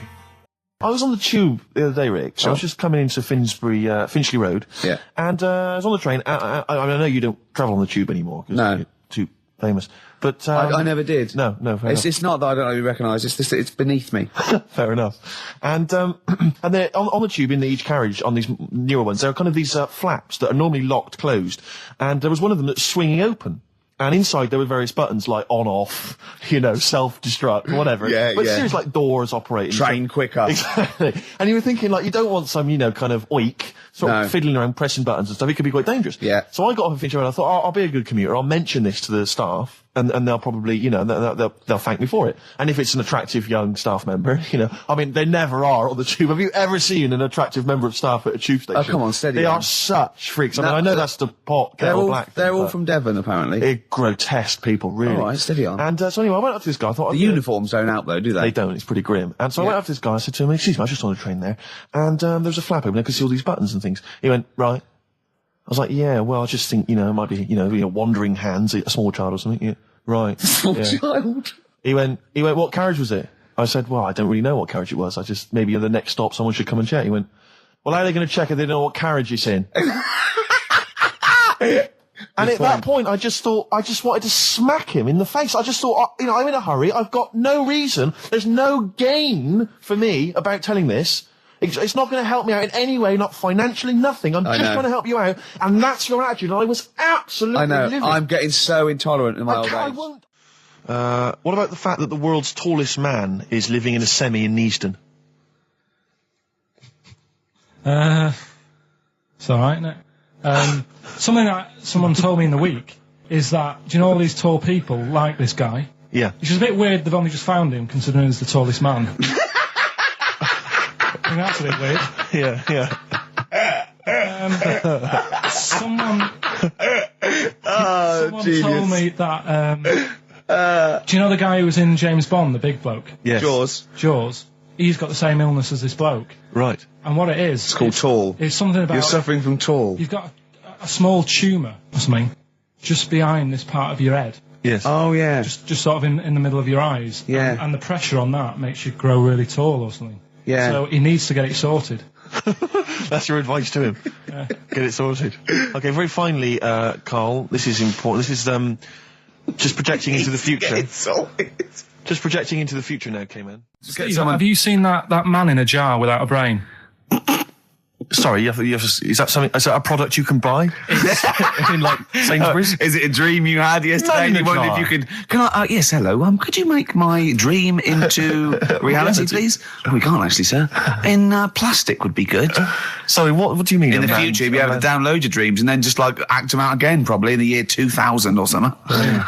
I was on the tube the other day, Rick. Sure. I was just coming into Finchley Road. Yeah. And I was on the train. I know you don't travel on the tube anymore. No. You're too famous. But I never did. No, fair enough. It's not that I don't recognise. It's just that it's beneath me. Fair enough. And they're on the tube in each carriage on these newer ones. There are kind of these flaps that are normally locked closed, and there was one of them that's swinging open. And inside there were various buttons like on, off, self-destruct, whatever. But seriously, like doors operating. Train quicker. Exactly. And you were thinking, you don't want some, kind of oik, sort of fiddling around pressing buttons and stuff. It could be quite dangerous. Yeah. So I got off of Finchley Road and I thought, I'll be a good commuter. I'll mention this to the staff. And they'll probably, you know, they'll thank me for it. And if it's an attractive young staff member, you know, I mean, they never are on the tube. Have you ever seen an attractive member of staff at a tube station? Oh, come on, steady They on. are such freaks. I mean, I know that's the pot kettle black. They're all from Devon, apparently. They're grotesque people, really. All right, steady on. And so anyway, I went up to this guy. I thought The uniforms don't help, though, do they? They don't. It's pretty grim. And so I went up to this guy. I said to him, "Excuse me, I just on a train there, and there was a flap open. I could see all these buttons and things." He went, "Right." I was like, "Yeah, well, I just think, you know, it might be, you know, wandering hands, a small child or something." Yeah. Right. Small child. He went, "What carriage was it?" I said, "Well, I don't really know what carriage it was. I just, maybe at the next stop someone should come and check." He went, "Well, how are they going to check if they don't know what carriage it's in?" And at that point, I just wanted to smack him in the face. I just thought, you know, I'm in a hurry. I've got no reason. There's no gain for me about telling this. It's not going to help me out in any way, not financially, nothing. I'm just trying to help you out. And that's your attitude. And I was absolutely livid. I'm getting so intolerant in my old age. I won't. What about the fact that the world's tallest man is living in a semi in Neasden? It's alright, isn't it? Something that someone told me in the week is that, do you know all these tall people like this guy? Yeah. Which is a bit weird they've only just found him, considering he's the tallest man. I think that's a bit weird. Yeah. Someone genius. told me that, do you know the guy who was in James Bond, the big bloke? Yes. Jaws. He's got the same illness as this bloke. Right. And what it is... It's called tall. It's something about... You're suffering from tall. You've got a small tumour or something just behind this part of your head. Yes. Oh, yeah. Just sort of in the middle of your eyes. Yeah. And the pressure on that makes you grow really tall or something. Yeah. So he needs to get it sorted. That's your advice to him. Yeah. Get it sorted. Okay, very finally, Karl, this is important. This is just projecting into the future. Just projecting into the future now, K-Man. Steve, have you seen that man in a jar without a brain? Sorry, is that something? Is that a product you can buy in like Sainsbury's? Is it a dream you had yesterday? And you wondered if you could. Can I? Yes, hello. Could you make my dream into reality, please? Oh, we can't actually, sir. In plastic would be good. Sorry, what do you mean? In the future, you'll be able to download your dreams and then just like act them out again, probably in the year 2000 or something.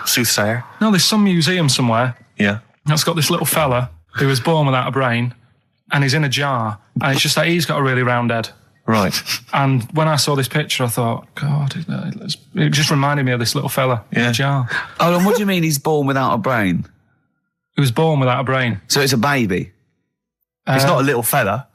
Soothsayer. No, there's some museum somewhere Yeah. that's got this little fella who was born without a brain, and he's in a jar, and it's just that he's got a really round head. Right. And when I saw this picture, I thought, God, it just reminded me of this little fella in a jar. Oh, and what do you mean he's born without a brain? He was born without a brain. So it's a baby. It's not a little fella.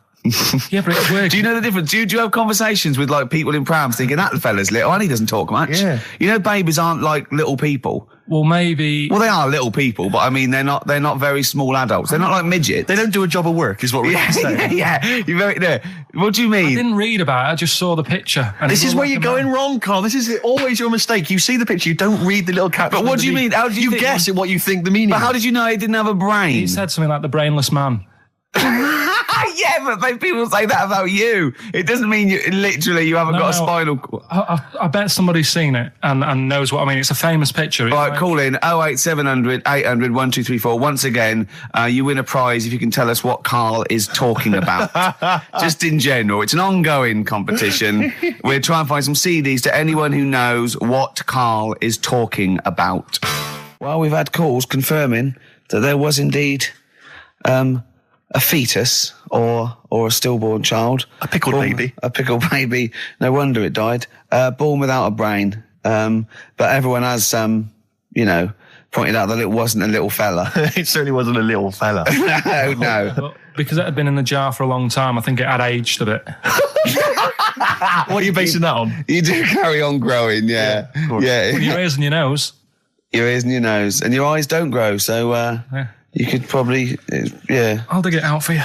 Yeah, but it's weird. Do you know the difference? Do you have conversations with like people in prams thinking that fella's little and he doesn't talk much? Yeah. You know, babies aren't like little people. Well, maybe... Well, they are little people, but I mean, they're not very small adults. They're not like midgets. They don't do a job of work, is what we're saying. Yeah. You're very, no. What do you mean? I didn't read about it, I just saw the picture. And This is where you're going wrong, Karl. This is always your mistake. You see the picture, you don't read the little caption. But what do you mean? How did you think- guess at what you think the meaning But how is. did you know he didn't have a brain? He said something like the brainless man. Yeah, but people say that about you. It doesn't mean you haven't got a spinal cord. I bet somebody's seen it and knows what I mean. It's a famous picture. It's All right, call in 08700 800 1234. Once again, you win a prize if you can tell us what Karl is talking about. Just in general. It's an ongoing competition. We're trying to find some CDs to anyone who knows what Karl is talking about. Well, we've had calls confirming that there was indeed a fetus or a stillborn child. A pickled baby. A pickled baby. No wonder it died. Born without a brain. But everyone has, pointed out that it wasn't a little fella. It certainly wasn't a little fella. No. But because it had been in the jar for a long time, I think it had aged a bit. What are you basing that on? You do carry on growing, yeah. Well, your ears and your nose. Your ears and your nose. And your eyes don't grow, so you could probably, I'll dig it out for you.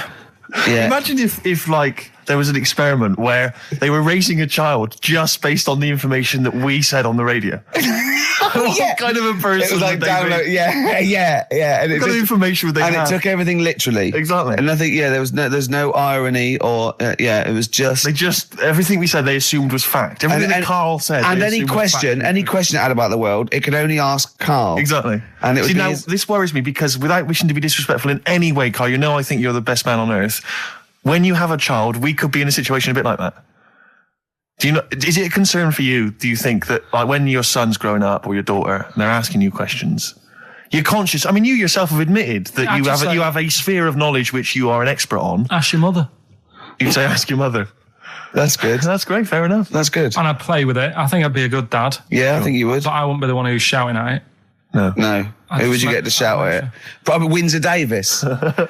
Yeah. Imagine if like there was an experiment where they were raising a child just based on the information that we said on the radio. What kind of a person It was like would they download, be? yeah. And What kind of information would they and have? it took everything literally. Exactly. And I think, there's no irony or, it was just... everything we said they assumed was fact. Everything that Karl said. And they any assumed was question it had about the world, it could only ask Karl. Exactly. And it would See, be now, this worries me because without wishing to be disrespectful in any way, Karl, you know I think you're the best man on earth. When you have a child, we could be in a situation a bit like that. Do you know? Is it a concern for you? Do you think that, like, when your son's growing up or your daughter, and they're asking you questions, you're conscious? I mean, you yourself have admitted that you have a sphere of knowledge which you are an expert on. Ask your mother. You'd say, ask your mother. That's good. That's great. Fair enough. That's good. And I'd play with it. I think I'd be a good dad. Yeah, I think you would. But I wouldn't be the one who's shouting at it. No. Who would you get to shout at it? Probably Windsor Davis.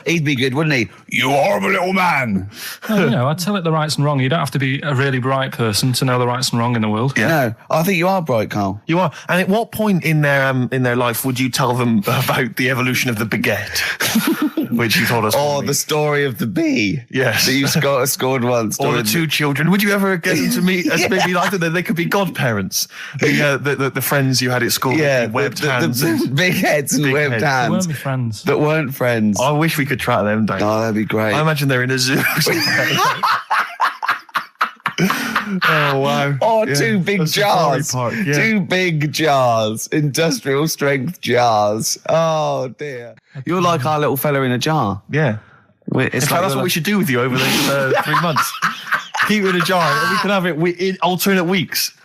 He'd be good, wouldn't he? You horrible little man. No, I'd tell it the rights and wrong. You don't have to be a really bright person to know the rights and wrong in the world. Yeah. No, I think you are bright, Karl. You are. And at what point in their life would you tell them about the evolution of the baguette, which you told us? Or the story of the bee. Yes. That you scored once. Or the two children. Would you ever get them to meet as maybe like that? They could be godparents. The friends you had at school. Yeah. Webbed hands. The big heads and webbed hands. They weren't my friends. That weren't friends. I wish we could track them down. Oh, that'd be great. I imagine they're in a zoo. Oh, wow. Oh, yeah. Two big jars. Park, yeah. 2 big jars. Industrial strength jars. Oh, dear. You're like our little fella in a jar. Yeah. In fact, that's what we should do with you over the 3 months. Keep it in a jar. And we can have it in alternate weeks.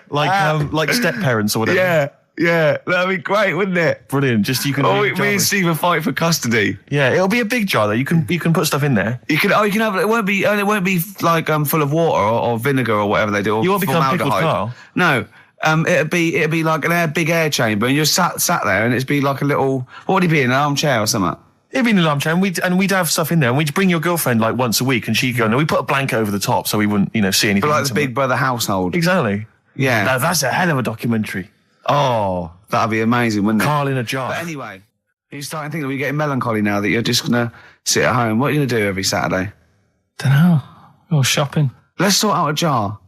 Like step parents or whatever. Yeah, that'd be great, wouldn't it? Brilliant. Just you can. Oh, me and Steve will fight for custody. Yeah, it'll be a big jar though. You can put stuff in there. You can have it. It won't be like full of water or vinegar or whatever they do. Or you won't become pickled Karl. No. It'd be like an big air chamber, and you're sat there, and it'd be like a little. What would he be in, an armchair or something? It'd be in an armchair, and we'd have stuff in there, and we'd bring your girlfriend like once a week, and she'd go. No, we put a blanket over the top so we wouldn't, see anything. But like the Big Brother household. Exactly. Yeah. Now, that's a hell of a documentary. Oh, that'd be amazing, wouldn't it? Karl in a jar. But anyway, you're starting to think that we're getting melancholy now that you're just going to sit at home. What are you going to do every Saturday? Dunno. Go shopping. Let's sort out a jar.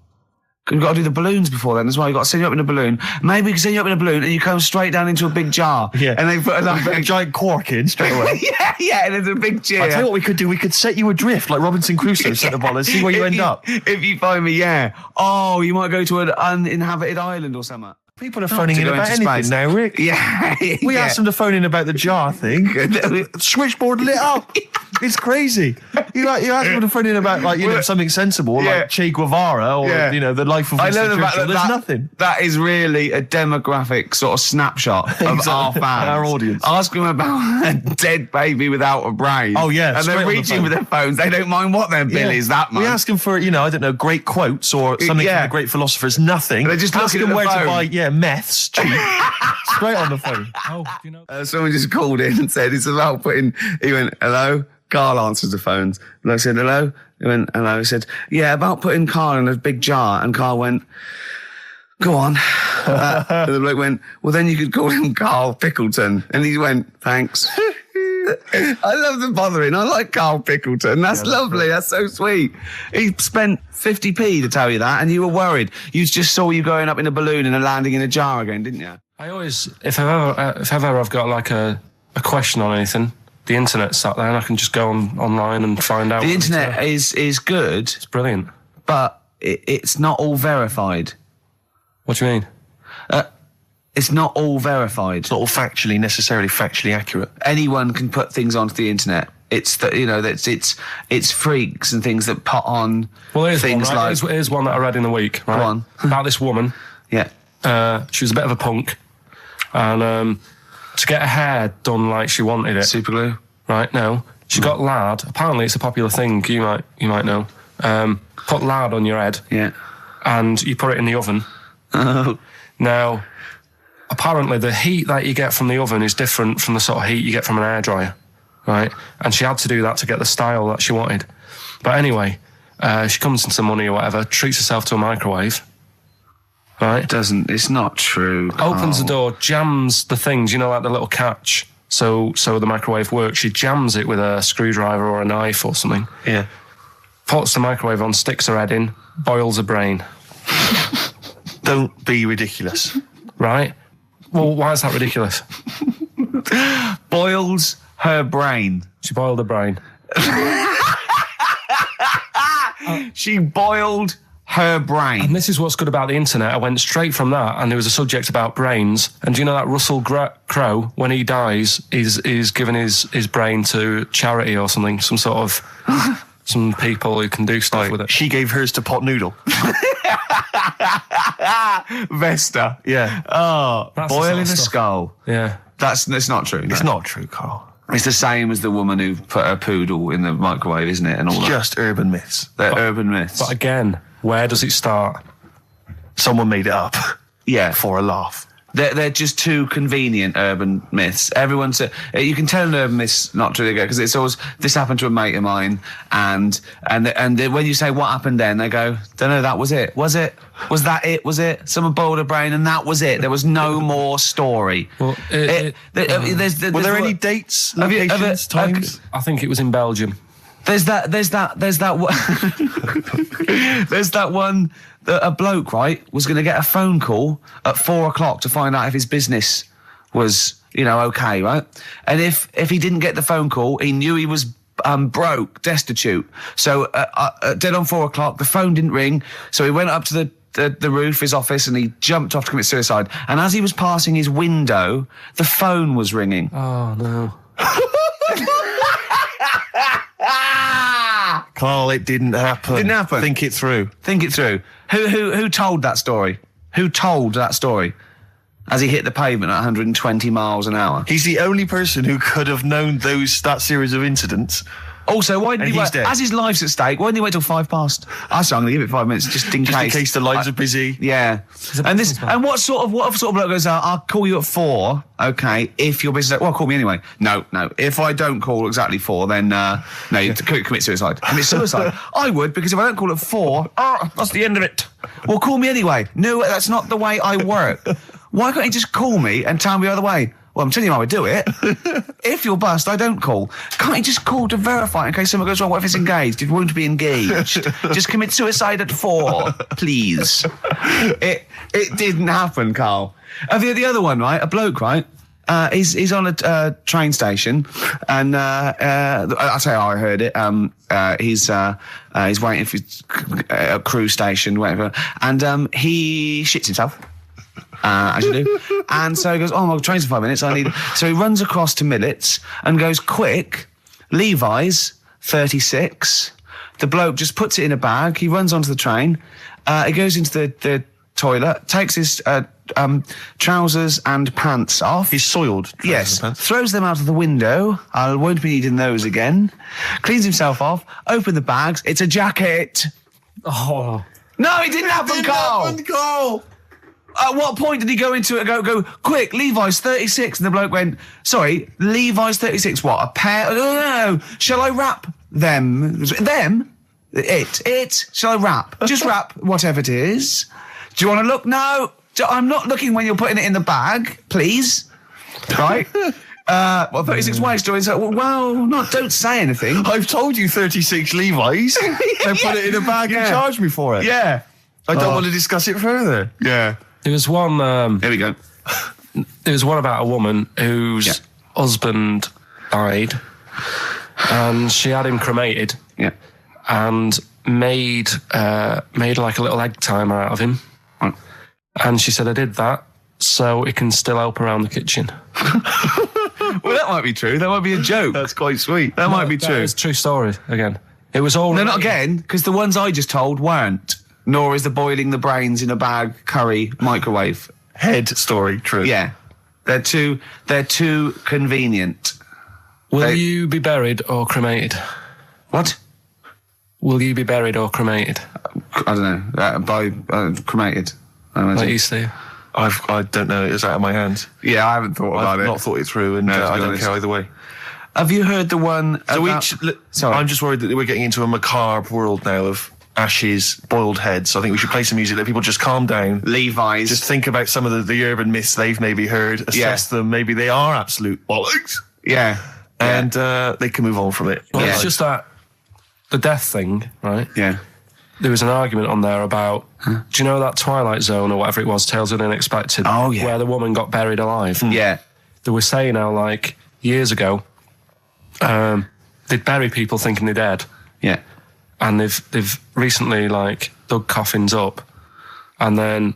We've got to do the balloons before then as well. You've got to send you up in a balloon. Maybe we can send you up in a balloon and you come straight down into a big jar. Yeah. And they put a giant cork in straight away. yeah, and there's a big cheer. I'll tell you what we could do. We could set you adrift like Robinson Crusoe set the ball and see where you end up. If you find me, yeah. Oh, you might go to an uninhabited island or something. People are phoning in about anything space now, Rick. Yeah. We asked them to phone in about the jar thing. Switchboard lit up. It's crazy. You asked them to phone in about something sensible, like Che Guevara or the life of Winston Churchill. There's nothing. That is really a demographic sort of snapshot of our fans, our audience. Ask them about a dead baby without a brain. Oh yeah, and they're reaching with their phones. They don't mind what their bill is that much. We ask them for I don't know, great quotes or something from the great philosophers. Nothing. They're just ask looking them at the where phone. to buy meths cheap. Straight on the phone. Oh, do you know? Someone just called in and said it's about putting. He went, "Hello." Karl answers the phones. And I said, "Hello." He went, "Hello." He said, "Yeah, about putting Karl in a big jar." And Karl went, "Go on." And the bloke went, "Well, then you could call him Karl Pickleton." And he went, "Thanks." I love the bothering. I like Karl Pickleton. That's lovely. That's so sweet. He spent 50p to tell you that, and you were worried. You just saw you going up in a balloon and landing in a jar again, didn't you? I always, if ever I've got like a question on anything, the internet's sat there and I can just go online and find out. The internet is good. It's brilliant. But it's not all verified. What do you mean? It's not all verified. It's not all necessarily factually accurate. Anyone can put things onto the internet. It's it's freaks and things that put on things one, right? Here's one that I read in the week. Right? Go on. About this woman. Yeah. She was a bit of a punk, and to get her hair done like she wanted it. Super glue. Right? No. She got lard. Apparently, it's a popular thing. You might know. Put lard on your head. Yeah. And you put it in the oven. Oh. Now, apparently, the heat that you get from the oven is different from the sort of heat you get from an hairdryer, right? And she had to do that to get the style that she wanted. But anyway, she comes into money or whatever, treats herself to a microwave, right? It's not true. Opens the door, jams the things, like the little catch, so the microwave works. She jams it with a screwdriver or a knife or something. Yeah. Puts the microwave on, sticks her head in, boils her brain. Don't be ridiculous. Right? Well, why is that ridiculous? Boils her brain. She boiled her brain. She boiled her brain. And this is what's good about the internet. I went straight from that, and there was a subject about brains. And do you know that Russell Crowe, when he dies, is giving his brain to charity or something, some sort of some people who can do stuff with it. She gave hers to Pot Noodle. Vesta. Yeah. Oh, That's the boil sort in of a stuff. skull. Yeah. It's not true. It's no. not true, Carl. It's the same as the woman who put her poodle in the microwave, isn't it? And all It's that. just urban myths. They're urban myths. But again, where does it start? Someone made it up yeah. for a laugh. They're just too convenient urban myths. Everyone's you can tell an urban myth's not true because it's always this happened to a mate of mine, and when you say what happened then, they go, don't know, that was it. Was it? Was that it? Was it? Someone boiled a brain and that was it. There was no more story. Well, Were there any dates, locations, times? I think it was in Belgium. There's that one that a bloke, right, was going to get a phone call at 4:00 to find out if his business was, okay, right? And if he didn't get the phone call, he knew he was broke, destitute. So dead on 4:00, the phone didn't ring. So he went up to the roof, his office, and he jumped off to commit suicide. And as he was passing his window, the phone was ringing. Oh, no. Carl, it didn't happen. Didn't happen. Think it through. Think it through. Who told that story? Who told that story? As he hit the pavement at 120 miles an hour. He's the only person who could have known that series of incidents. Also, why didn't And he he's wait? dead. As his life's at stake, why didn't he wait till 5 past? I said, I'm going to give it 5 minutes just in Just case. in case the lines are busy. Yeah. And what sort of bloke goes out, I'll call you at 4, okay, if your business... Well, call me anyway. No. If I don't call exactly 4, then, you commit suicide. Commit suicide. I would, because if I don't call at 4, that's the end of it. Well, call me anyway. No, that's not the way I work. Why can't you just call me and tell me the other way? Well, I'm telling you how I do it. If you're bust, I don't call. Can't you just call to verify in case something goes wrong? What if it's engaged? It won't be engaged. Just commit suicide at 4, please. It didn't happen, Carl. The other one, right? A bloke, right? He's on a train station, and I'll tell you how I heard it. He's waiting for a cruise station, whatever, and he shits himself. As you do. And so he goes, my train's in 5 minutes, So he runs across to Millets and goes, quick, Levi's, 36. The bloke just puts it in a bag, he runs onto the train, he goes into the toilet, takes his trousers and pants off. He's soiled trousers Yes, and pants. throws them out of the window, I won't be needing those again, cleans himself off, open the bags, it's a jacket. Oh. No, it didn't happen, Carl. At what point did he go into it and go, quick, Levi's 36? And the bloke went, sorry, Levi's 36, what, a pair? No. Shall I wrap them? Them? It? Shall I wrap? Just wrap whatever it is. Do you want to look? No. I'm not looking when you're putting it in the bag, please. Right? 36 waist story. So, don't say anything. I've told you 36 Levi's. And put it in a bag and charge me for it. Yeah. I don't want to discuss it further. Yeah. There was one... Here we go. There was one about a woman whose husband died, and she had him cremated. Yeah. And made like a little egg timer out of him. Right. And she said, I did that so it can still help around the kitchen. Well, that might be true. That might be a joke. That's quite sweet. That might be true. It's a true story, again. It was all... No, not again, because the ones I just told weren't. Nor is the boiling the brains in a bag curry microwave. Head story, true. Yeah. They're too convenient. Will you be buried or cremated? What? Will you be buried or cremated? I don't know. By cremated. I imagine. Like you, Steve? I don't know. It's out of my hands. Yeah, I haven't thought about I've it. not thought it through, and No, to be I don't honest. care either way. Have you heard the one about... Sorry. I'm just worried that we're getting into a macabre world now of ashes, boiled heads. So I think we should play some music, let people just calm down. Levi's. Just think about some of the urban myths they've maybe heard, assess them. Maybe they are absolute bollocks. Yeah. And they can move on from it. Well, Yeah. it's just that the death thing, right? Yeah. There was an argument on there about, do you know that Twilight Zone or whatever it was, Tales of the Unexpected? Oh, yeah. Where the woman got buried alive. Yeah. They were saying how, like, years ago, they'd bury people thinking they're dead. Yeah. And they've recently, like, dug coffins up, and then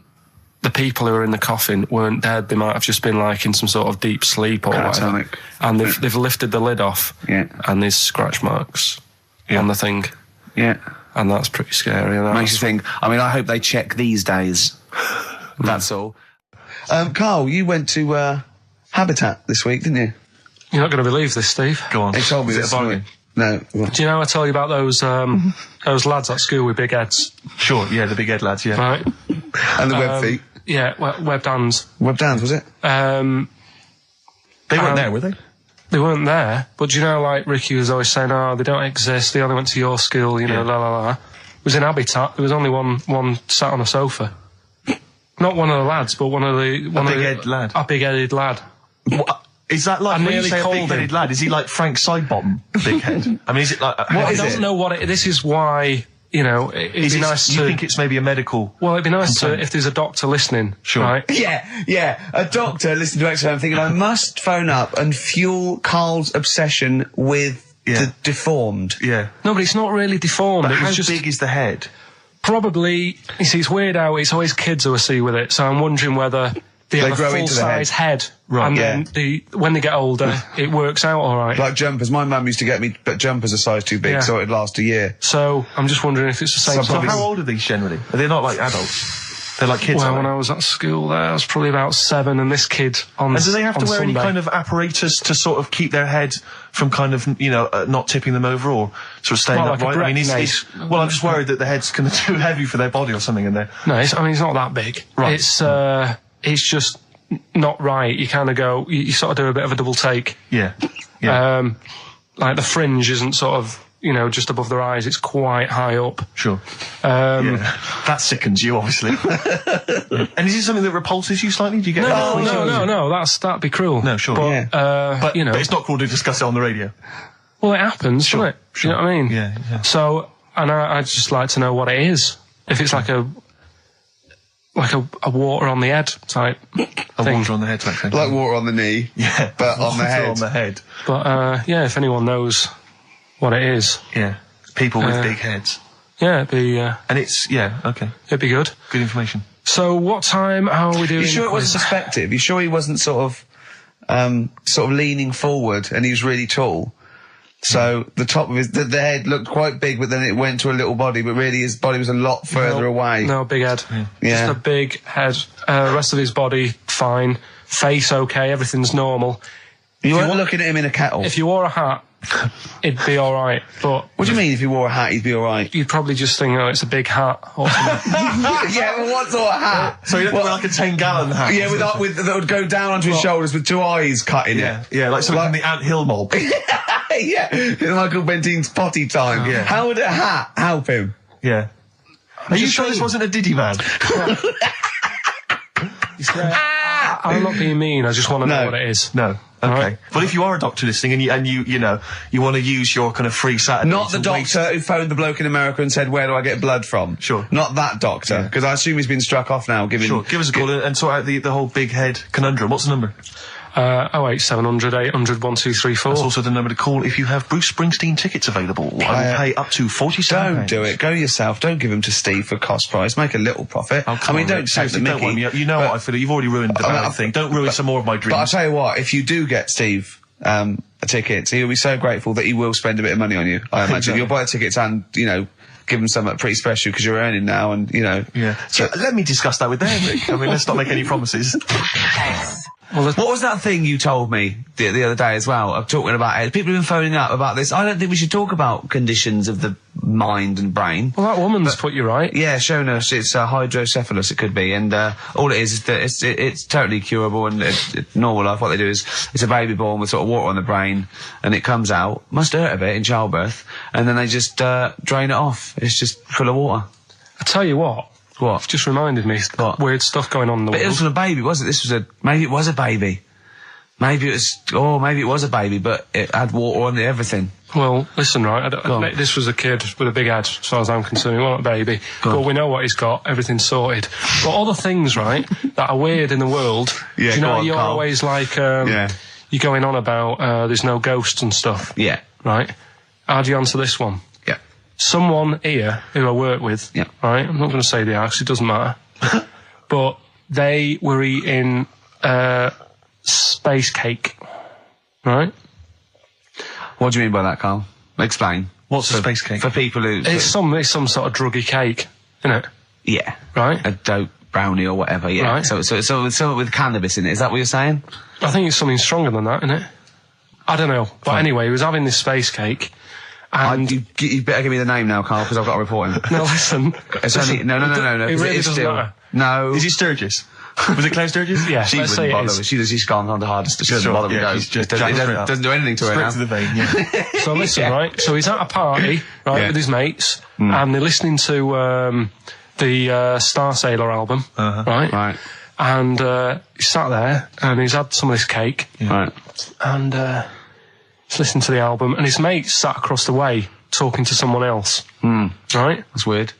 the people who were in the coffin weren't dead. They might have just been, like, in some sort of deep sleep or whatever. Catatonic. And they've lifted the lid off, Yeah. and there's scratch marks on the thing. Yeah. And that's pretty scary. And Makes you think, I mean, I hope they check these days. That's all. Karl, you went to Habitat this week, didn't you? You're not going to believe this, Steve. Go on. He told me this morning. No. Well. Do you know I tell you about those lads at school with big heads? Sure, yeah, the big head lads, yeah. Right. And the web feet. Yeah, webbed hands. Webbed hands, was it? They weren't there, were they? They weren't there, but do you know, like, Ricky was always saying, oh, they don't exist, they only went to your school, you know, la la la. It was in Habitat, there was only one sat on a sofa. Not one of the lads, but one of the... big-headed lad? A big-headed lad. What? Is that like, when you say a big-headed lad, is he like Frank Sidebottom big head? I mean, is it like... I don't know what this is why, you know, it'd be nice to... You think it's maybe a medical... Well, it'd be nice to, if there's a doctor listening, sure. Right? Yeah, a doctor listening to XFM thinking, I must phone up and fuel Karl's obsession with the deformed. Yeah. No, but it's not really deformed. But how big is the head? Probably, you see, it's weird how it's always kids who I see with it, so I'm wondering whether they have a full-size head. Right. And then when they get older, it works out all right. Like jumpers. My mum used to get me jumpers a size too big, so it'd last a year. So I'm just wondering if it's the same. So how old are these generally? Are they not like adults? They're like kids. Well, when I was at school there, I was probably about 7, and this kid on And do they have to wear Sunday, any kind of apparatus to sort of keep their head from kind of, you know, not tipping them over or sort of staying upright? Like I mean, well, I'm just worried that the head's kind of too heavy for their body or something in there. No, it's not that big. Right. It's just not right. You kind of go, you sort of do a bit of a double take. Yeah. Like the fringe isn't sort of, you know, just above their eyes. It's quite high up. Sure. That sickens you, obviously. And is it something that repulses you slightly? Do you get No, that'd be cruel. No, sure. But, you know. But it's not cruel to discuss it on the radio. Well, it happens, doesn't it? Sure. You know what I mean? Yeah. So, and I'd just like to know what it is. If it's like a water on the head type thing. Water on the head type thing. Like water on the knee. Yeah. But on the head. On the head. But, if anyone knows what it is. Yeah. People with big heads. Yeah, it'd be... and it's... Yeah, okay. It'd be good. Good information. So, what time... How are we doing? You sure it wasn't perspective? You sure he wasn't sort of leaning forward and he was really tall? So the top of the head looked quite big, but then it went to a little body, but really his body was a lot further away. No, big head. Yeah. Just a big head. Rest of his body, fine. Face, okay, everything's normal. You weren't looking at him in a kettle. If you wore a hat, it'd be alright, but... What do you mean if you wore a hat, he'd be alright? You'd probably just think, oh, it's a big hat or something. Yeah, well, what sort of hat? So you'd wear like a 10-gallon hat? Yeah, that would go down onto his shoulders with 2 eyes cut in it. Yeah, like something from the Ant Hill mob. Yeah, Michael Bentine's potty time. Yeah. How would a hat help him? Yeah. Are you sure this wasn't a Diddy man? I'm not being mean, I just want to know what it is. No. Okay. Right. But if you are a doctor listening and you want to use your kind of free Saturday... Not the doctor who phoned the bloke in America and said, where do I get blood from? Sure. Not that doctor, because I assume he's been struck off now. Sure, give us a call and sort out the whole big head conundrum. What's the number? 08700 800 1234. That's also the number to call if you have Bruce Springsteen tickets available. I will pay up to £47. Don't do it. Go yourself. Don't give them to Steve for cost price. Make a little profit. Oh, I mean, don't take the Mickey. You know what I feel. You've already ruined the thing. Don't ruin some more of my dreams. But I'll tell you what, if you do get Steve a ticket, he'll be so grateful that he will spend a bit of money on you, I imagine. Exactly. You'll buy the tickets and, give them something pretty special because you're earning now and, Yeah. So let me discuss that with them, Rick. I mean, let's not make any promises. Well, what was that thing you told me the other day as well? I'm talking about it. People have been phoning up about this. I don't think we should talk about conditions of the mind and brain. Well, that woman's put you right. Yeah, shown us it's hydrocephalus. It could be, and all it is that it's totally curable and normal life. What they do is it's a baby born with sort of water on the brain, and it comes out. Must hurt a bit in childbirth, and then they just drain it off. It's just full of water. I tell you what. What? You've just reminded me. What? Weird stuff going on in the world. But it was from a baby, wasn't it? Maybe it was a baby. Maybe it was a baby, but it had water on it, everything. Well, listen, right, this was a kid with a big head, as far as I'm concerned. He wasn't a baby. But we know what he's got, everything's sorted. But other things, right, that are weird in the world, yeah, do you know, you're Karl. always like, you're going on about, there's no ghosts and stuff. Yeah. Right? How do you answer this one? Yeah. Someone here who I work with, right, I'm not going to say the house, it doesn't matter, but they were eating, space cake, right? What do you mean by that, Karl? Explain. What's a space cake? For people who... It's some sort of druggy cake, isn't it? Yeah. Right? A dope brownie or whatever, yeah. Right. So something with cannabis in it, is that what you're saying? I think it's something stronger than that, isn't it? I don't know. But anyway, he was having this space cake. And you better give me the name now, Carl, because I've got to report him. no, listen. It's only, no. It really doesn't matter. No. Is he Sturgis? Was it Claire Sturgis? Yeah, She let's say wouldn't it bother. is. She's gone on the hardest. She doesn't Sure, bother with yeah, those. she's just doesn't do anything to her straight now. to the vein, yeah. So listen, right? So he's at a party, right, Yeah. with his mates, and they're listening to the Star Sailor album, right? Right. And he's sat there, and he's had some of this cake, Right. and he's listening to the album, and his mate's sat across the way talking to someone else, right? That's weird.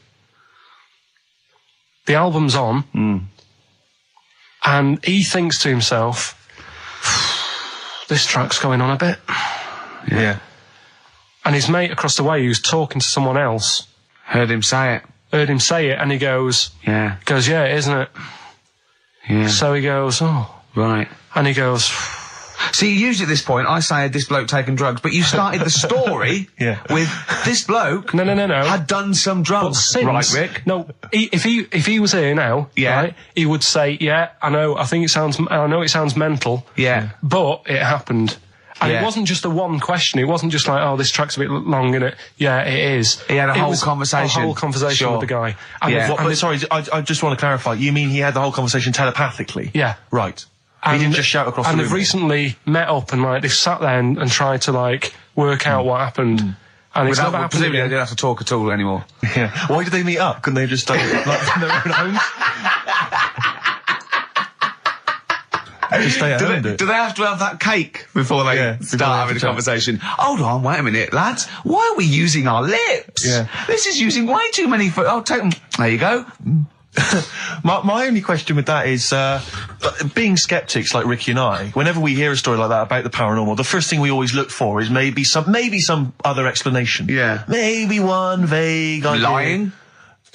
The album's on, and he thinks to himself, this track's going on a bit. Yeah. And his mate across the way, who's talking to someone else, Heard him say it. and he goes, Yeah. yeah, isn't it? Yeah. So he goes, oh. Right. And he goes, See, usually at this point, I say this bloke taking drugs, but you started the story Yeah. with this bloke no. had done some But drugs. since, Right, Rick? No, if he was here now, Yeah. right, he would say, yeah, I know it sounds mental. Yeah. But it happened. And Yeah. it wasn't just a one question. It wasn't just like, oh, this track's a bit long, innit? Yeah, it is. He had a It whole was conversation. A whole conversation Sure. with the guy. And Yeah. But sorry, I just want to clarify. You mean he had the whole conversation telepathically? Yeah. Right. He didn't just shout across the room. And they've recently met up and like they've sat there and tried to like work out what happened. And it's never happened Presumably they again. don't have to talk at all anymore. Yeah. Why did they meet up? Couldn't they have just done it like from their own homes? Just stay at home. Do they have to have that cake before they Yeah, before they start have having the a chat. conversation? Hold on, wait a minute, lads. Why are we using our lips? Yeah. This is using way too many... Oh, take them. There you go. My only question with that is, being skeptics like Ricky and I, whenever we hear a story like that about the paranormal, the first thing we always look for is maybe some other explanation. Yeah. Maybe one vague idea. Lying.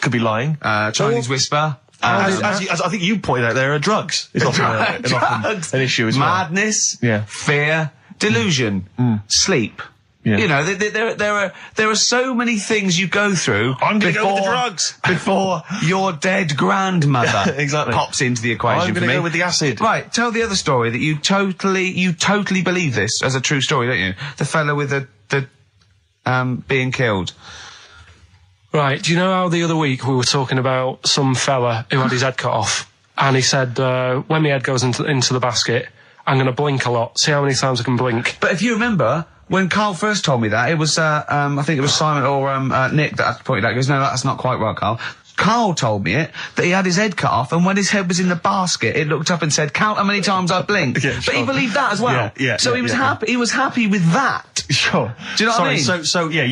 Could be lying. Chinese whisper. As I think you pointed out, there are drugs. It's often an issue as well. Madness. Yeah. Fear. Delusion. Sleep. Yeah. You know, there are so many things you go through. I'm going to go with the drugs before your dead grandmother exactly. pops into the equation. I'm for going to me. go with the acid. Right, tell the other story that you totally believe this as a true story, don't you? The fella with the being killed. Right, do you know how the other week we were talking about some fella who had his head cut off? And he said, when my head goes into the basket, I'm going to blink a lot, see how many times I can blink. But if you remember, when Karl first told me that, it was, I think it was Simon or Nick that pointed out. He goes, no, that's not quite right, Karl. Karl told me that he had his head cut off, and when his head was in the basket, it looked up and said, count how many times I blinked. Yeah, But sure. he believed that as well. Yeah, so he was happy. He was happy with that. Sure. Do you know what I mean? So yeah,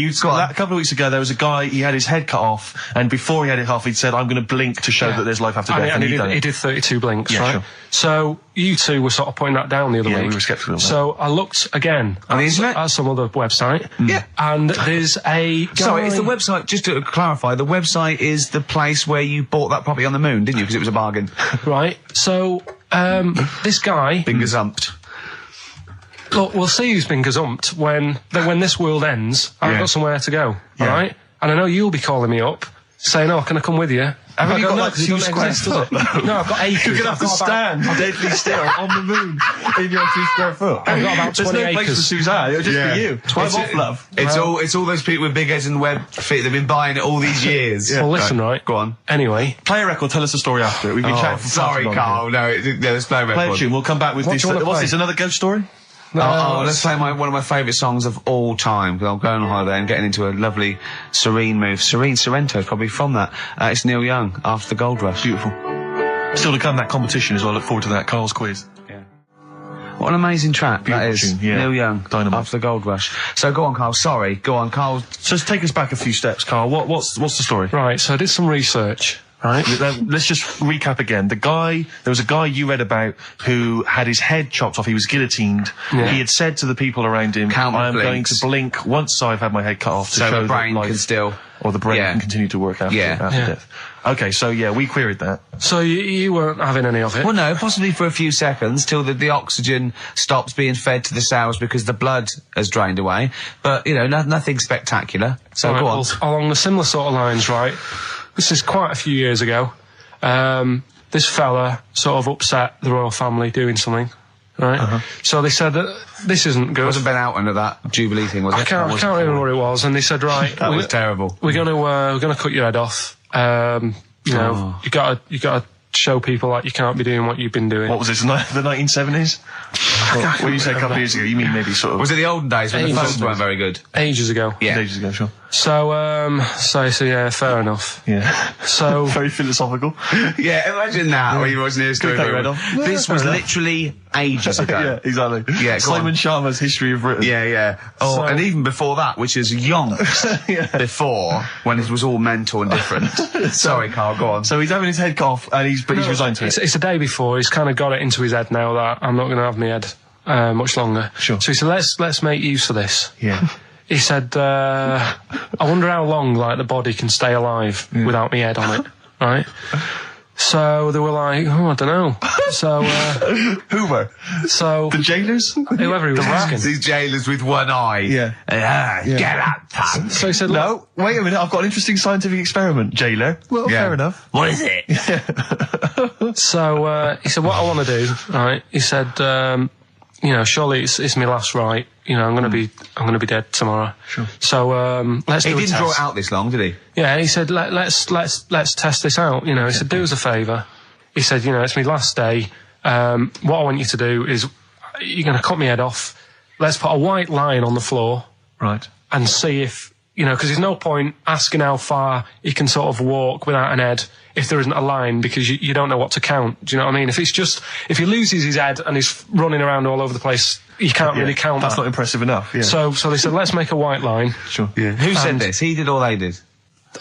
a couple of weeks ago there was a guy, he had his head cut off, and before he had it off, he'd said, I'm going to blink to show that there's life after death. And he'd done he it. did 32 blinks, Yeah, right? sure. So you two were sort of pointing that down the other Yeah, week. we were sceptical of that. So I looked again On the internet? at some other website. Yeah. And there's a guy... Sorry, it's the website, just to clarify, the website is the place where you bought that property on the moon, didn't you? Because it was a bargain. Right. So, this guy... Been gazumped. Look, we'll see who's been gazumped when this world ends. I've Yeah. got somewhere to go, Yeah. all right? And I know you'll be calling me up, saying, oh, can I come with you? Haven't I you go, got, no, like, 'cause it 2 doesn't square exist, does foot? it? No, I've got acres. You're going to have to stand deadly still on the moon in your 2 square foot. I've got about 20 There's no place acres. for Suzanne, it'll just be you. I'm off, love. It's all those people with big heads and web feet that've been buying it all these years. Well, listen, right? Go on. Anyway, Play a record, tell us the story after it. We've been chatting for far Sorry, too long Karl. No, there's no record. Play a tune, we'll come back with What this. do you wanna What's play? this, another ghost story? Let's play one of my favourite songs of all time. I'm going on holiday and getting into a lovely serene mood. Sorrento is probably from that. It's Neil Young, After the Gold Rush. Beautiful. Still to come, that competition as well. Look forward to that. Carl's quiz. Yeah. What an amazing track that Beautiful is. tune, yeah. Neil Young, Dynamite. After the Gold Rush. So go on, Karl. Sorry. Go on, Karl. So let's take us back a few steps, Carl. What's the story? right, so I did some research, right? Let's just recap again. There was a guy you read about who had his head chopped off. He was guillotined. Yeah. He had said to the people around him, Count my I am going blinks. to blink once I've had my head cut off to So show the brain that life, can still... or the brain Yeah. can continue to work after Yeah. death. Okay, so yeah, we queried that. So you weren't having any of it? Well, no, possibly for a few seconds till the oxygen stops being fed to the cells because the blood has drained away. But, you know, nothing spectacular. So go on. Well, along the similar sort of lines, right? This is quite a few years ago. This fella sort of upset the royal family doing something, right? So they said that this isn't good. It wasn't Ben Oughton at that Jubilee thing, was it? I can't remember what it was. And they said, right, that was terrible. We're gonna cut your head off. You know, you gotta show people like you can't be doing what you've been doing. What was this, the 1970s? When you say a couple of years ago, you mean maybe sort of... Was it the olden days when the phones weren't very good? Ages ago. Yeah. Ages ago, sure. So yeah, fair enough. Yeah. So... Very philosophical. Yeah, imagine that when you're watching this story. This was literally ages ago. Yeah, exactly. Yeah, Simon Sharma's History of Britain. Yeah, yeah. Oh, So- and even before that, which is yonks before, when it was all mental and different. Sorry, Carl, go on. So he's having his head cough, and he's resigned to it. It's the day before. He's kind of got it into his head now that I'm not going to have my head much longer. Sure. So he said, let's make use of this. Yeah. He said, I wonder how long like the body can stay alive without my head on it, right? So they were like, I don't know. So Who were? so The jailers? whoever he was asking. These jailers with one eye. Yeah. Get out, punk. So he said, No, wait a minute, I've got an interesting scientific experiment, jailer. Well, Yeah. fair enough. What is it? So he said, what I want to do, right? He said, you know, surely it's my last right. You know, I'm going to be dead tomorrow. Sure. So let's He do a didn't test. draw it out this long, did he? Yeah, he said, let's test this out. You know, he said, do us a favour. He said, you know, it's my last day. What I want you to do is, you're going to cut my head off. Let's put a white line on the floor. Right. And see if, you know, because there's no point asking how far he can sort of walk without an head if there isn't a line, because you don't know what to count. Do you know what I mean? If he loses his head and he's running around all over the place, you can't really count That's that. not impressive enough, yeah. So they said, let's make a white line. Sure. Yeah. Who said And- this? He did or they did?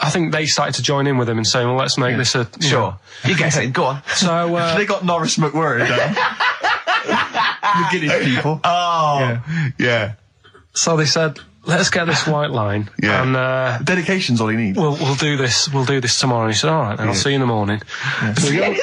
I think they started to join in with him and saying, well, let's make this a... you know. You guess it. Go on. So, They got Norris McWhirter down. The Guinness people. Oh. Yeah. so they said, let's get this white line. Yeah. And, Dedication's all he needs. we'll do this tomorrow. And he said, all right, then, I'll see you in the morning. So we go-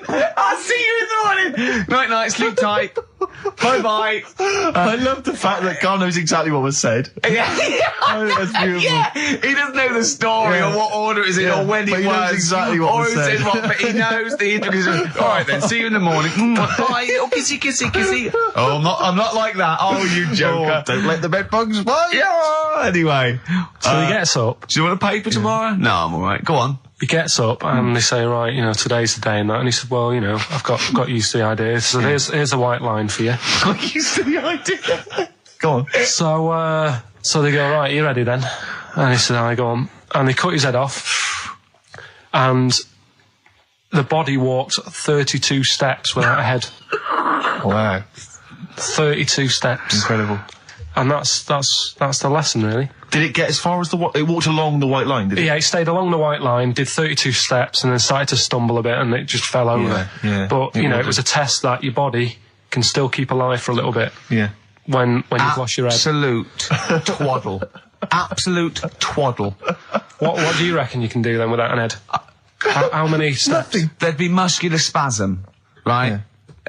I'll see you in the morning. Night, night, sleep tight. Bye-bye. I love the fact that Karl knows exactly what was said. Oh, that's beautiful. Yeah, he doesn't know the story or what order it is in or when but it he knows was. exactly what or was who said said. what, but he knows the introduction. All right then, see you in the morning. Bye, little kissy, kissy, kissy. Oh, I'm not like that. Oh, you joker. Don't let the bed bugs bite. Yeah, anyway. So he gets up. Do you want a paper tomorrow? No, I'm all right. Go on. He gets up and they say, right, you know, today's the day and that. And he said, well, you know, I've got used to the idea. So here's a white line for you. Got used to the idea. Go on. So they go, right, you ready then? And he said, I go on. And they cut his head off. And the body walked 32 steps without a head. Wow. 32 steps. Incredible. And that's the lesson, really. Did it get as far as it walked along the white line, did it? Yeah, it stayed along the white line, did 32 steps, and then started to stumble a bit, and it just fell over. yeah. But, you know, it was a test that your body can still keep alive for a little bit Yeah. when you've lost your head. Absolute twaddle. Absolute twaddle. What do you reckon you can do then without an head? How many steps? There'd be muscular spasm, right? Yeah.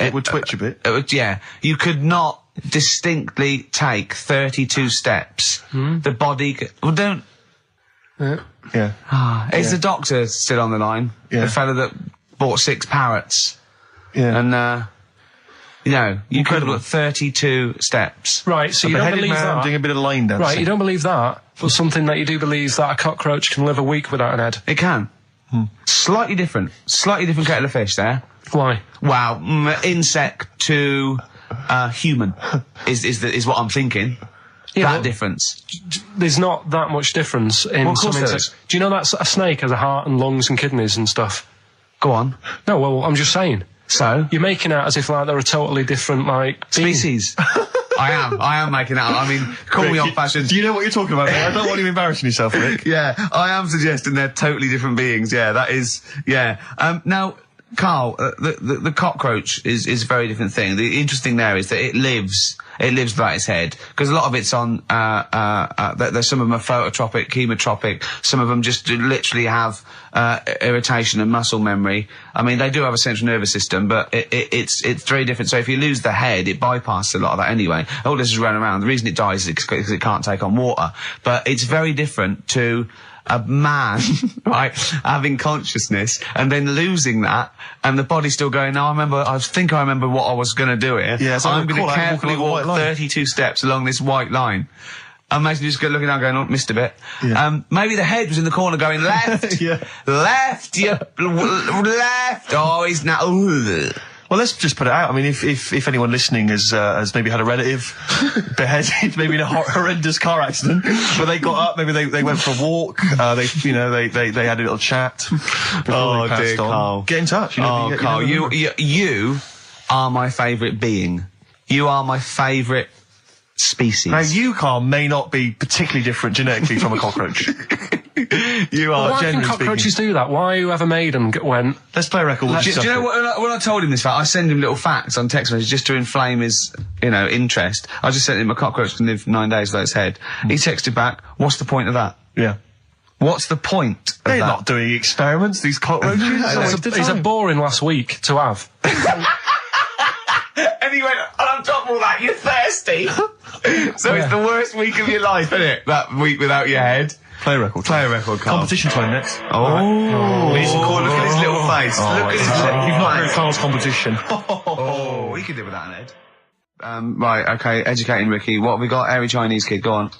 It would twitch a bit. It would, yeah. You could not distinctly take 32 steps. The body... Well, don't... Yeah. Is the doctor still on the line? Yeah. The fella that bought 6 parrots. Yeah. And, you know, you could Incredible. have got 32 steps. Right, so A you don't beheaded believe man that. doing a bit of line dancing. Right, you don't believe that, but something that you do believe that a cockroach can live a week without an head. It can. Slightly different kettle of fish there. Why? Wow, insect to human is what I'm thinking. Yeah, that but difference. There's not that much difference in Well, of some course there insects. is. Do you know that a snake has a heart and lungs and kidneys and stuff? Go on. No, well, I'm just saying. So? You're making out as if like they're a totally different like being. Species. I am making that up. I mean, call me Rick, old-fashioned. Do you know what you're talking about, mate? I don't want you embarrassing yourself, Rick. Yeah, I am suggesting they're totally different beings. Yeah, that is. Yeah. Now, Karl, the cockroach is a very different thing. The interesting there is that it lives It lives without its head. Because a lot of it's on, there's some of them are phototropic, chemotropic, some of them just literally have, irritation and muscle memory. I mean, they do have a central nervous system, but it's very different. So if you lose the head, it bypasses a lot of that anyway. All this is running around. The reason it dies is because it can't take on water. But it's very different to a man, right, having consciousness and then losing that, and the body's still going, no, I think I remember what I was going to do here. Yeah, so I'm going to carefully walk 32 steps along this white line. Imagine you just looking down going, oh, missed a bit. Yeah. Maybe the head was in the corner going, left, left, left, oh, he's now, ooh. Well, let's just put it out. I mean, if anyone listening has maybe had a relative beheaded, maybe in a horrendous car accident, but they got up, maybe they went for a walk, they had a little chat before they passed on. Carl. Get in touch. Carl, you are my favourite being. You are my favourite species. Now, you, Carl, may not be particularly different genetically from a cockroach. You are. Why can cockroaches do that? Why whoever made them went? Let's play a record. Do you know what? When I told him this fact, I send him little facts on text messages just to inflame his, interest. I just sent him a cockroach can live 9 days without its head. He texted back, "What's the point of that?" Yeah. What's the point of They're that? not doing experiments. These cockroaches. It's a boring last week to have. And he went, and on top of all that, you're thirsty. So it's the worst week of your life, isn't it? That week without your head. Play a record. Carl. Competition time next. Oh. Look at his little face. Look at his little face. You've not heard Carl's competition. Oh, we could do without an head. Right, okay, educating Ricky. What have we got? Airy Chinese kid, go on.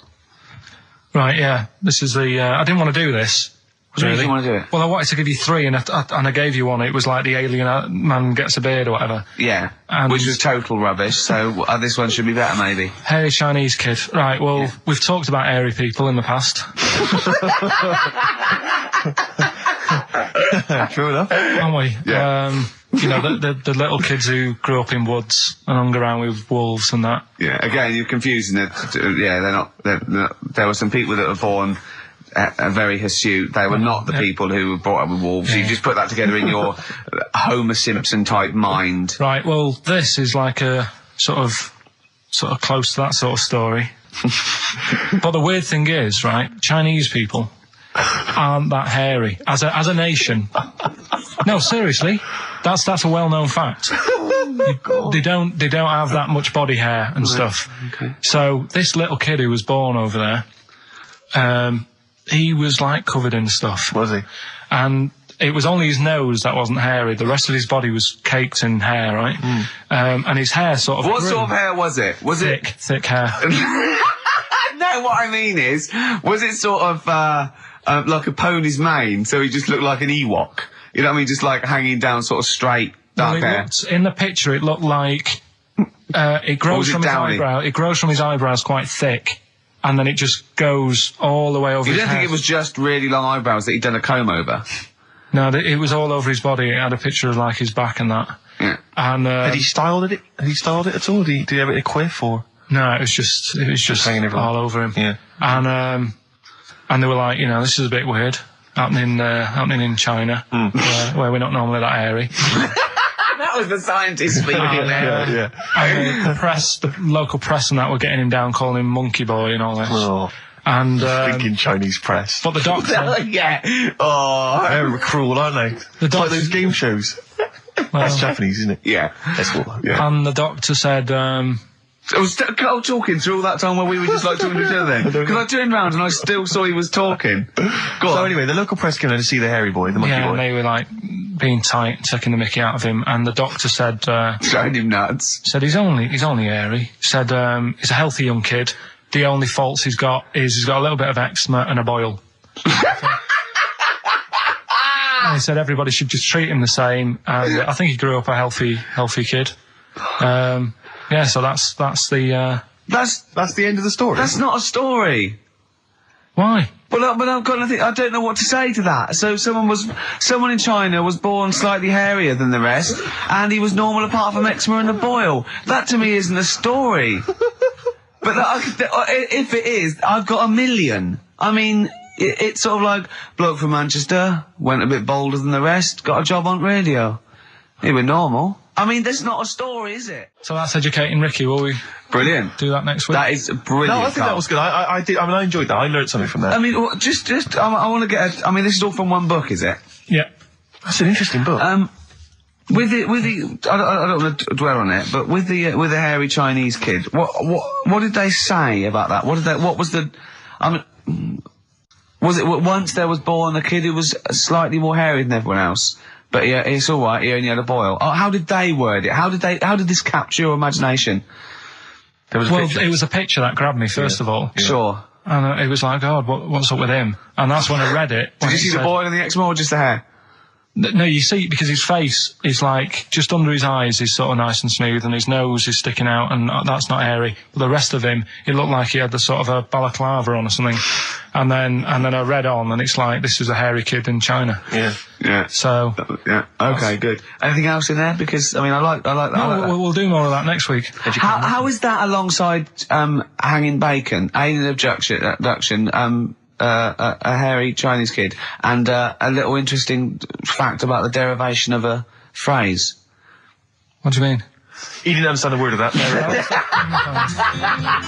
Right, yeah. This is the, I didn't want to do this. Really? You didn't want to do it? Well, I wanted to give you 3 and I gave you one. It was like the alien man gets a beard or whatever. Yeah. Which was total rubbish, so this one should be better maybe. Hairy Chinese kid. Right, well, we've talked about hairy people in the past. True enough. Haven't we? Yeah. The little kids who grew up in woods and hung around with wolves and that. Yeah, again, you're confusing it. Yeah, they're not, there were some people that were born very hirsute. They were not the people who were brought up with wolves. You just put that together in your Homer Simpson type mind. Right, well, this is like a sort of close to that sort of story. But the weird thing is, right, Chinese people aren't that hairy as a nation. No, seriously, that's a well-known fact. They don't have that much body hair and stuff. Okay. So this little kid who was born over there, he was like covered in stuff. Was he? And it was only his nose that wasn't hairy. The rest of his body was caked in hair, right? And his hair sort of What grew. sort of hair was it? Was thick hair. No, what I mean is, was it sort of like a pony's mane, so he just looked like an Ewok? You know what I mean? Just like hanging down sort of straight, dark hair. In the picture, it looked like it grows from his eyebrow. It grows from his eyebrows quite thick. And then it just goes all the way over his head. You don't think it was just really long eyebrows that he'd done a comb over? No, it was all over his body. It had a picture of like his back and that. Yeah. And had he styled it? Had he styled it at all? Did he have it in a quiff or? No, it was just hanging everywhere. all over him. Yeah. And they were like, this is a bit weird happening in China, where we're not normally that hairy. That was the scientist speaking there. Yeah. And the local press and that were getting him down, calling him Monkey Boy and all this. Oh. And thinking Chinese press. But the doctor, yeah. Oh, they're cruel, aren't they? It's like those game shows. That's Japanese, isn't it? Yeah. That's what. Yeah. And the doctor said, was Carl talking through all that time while we were just like talking to each other then? Because I turned round and I still saw he was talking. Go on. So anyway, the local press came in to see the hairy boy, the monkey boy. And they were like being tight, taking the mickey out of him, and the doctor said, showing him nuts. Said he's only hairy. Said he's a healthy young kid. The only faults he's got is he's got a little bit of eczema and a boil. And he said everybody should just treat him the same, and I think he grew up a healthy kid. Yeah, so that's the that's the end of the story. That's not a story. Why? But I've got nothing. I don't know what to say to that. So someone in China was born slightly hairier than the rest, and he was normal apart from eczema and a boil. That to me isn't a story. But if it is, I've got a million. I mean, it's sort of like bloke from Manchester went a bit bolder than the rest, got a job on radio. He was normal. I mean, that's not a story, is it? So that's educating Ricky. Will we Brilliant. do that next week? That is brilliant. No, I think that was good. I did. I mean, I enjoyed that. I learned something from that. I mean, I want to get. I mean, this is all from one book, is it? Yeah. That's an interesting book. With the, I don't want to dwell on it, but with the hairy Chinese kid, what did they say about that? What was the, I mean, was it once there was born a kid who was slightly more hairy than everyone else? But yeah, it's all right. He only had a boil. Oh, how did they word it? How did this capture your imagination? There was a picture. It was a picture that grabbed me first of all. Yeah. Sure. And it was like, God, what's up with him? And that's when I read it. Did you see the boil and the eczema or just the hair? No, you see, because his face is like, just under his eyes is sort of nice and smooth, and his nose is sticking out, and that's not hairy. But the rest of him, it looked like he had the sort of a balaclava on or something. And then I read on, and it's like, this was a hairy kid in China. Yeah. Yeah. So. Yeah. Okay, good. Anything else in there? Because, I mean, I like that. We'll do more of that next week. How is that alongside, hanging bacon, alien abduction, a hairy Chinese kid, and a little interesting fact about the derivation of a phrase? What do you mean? He didn't understand a word of that.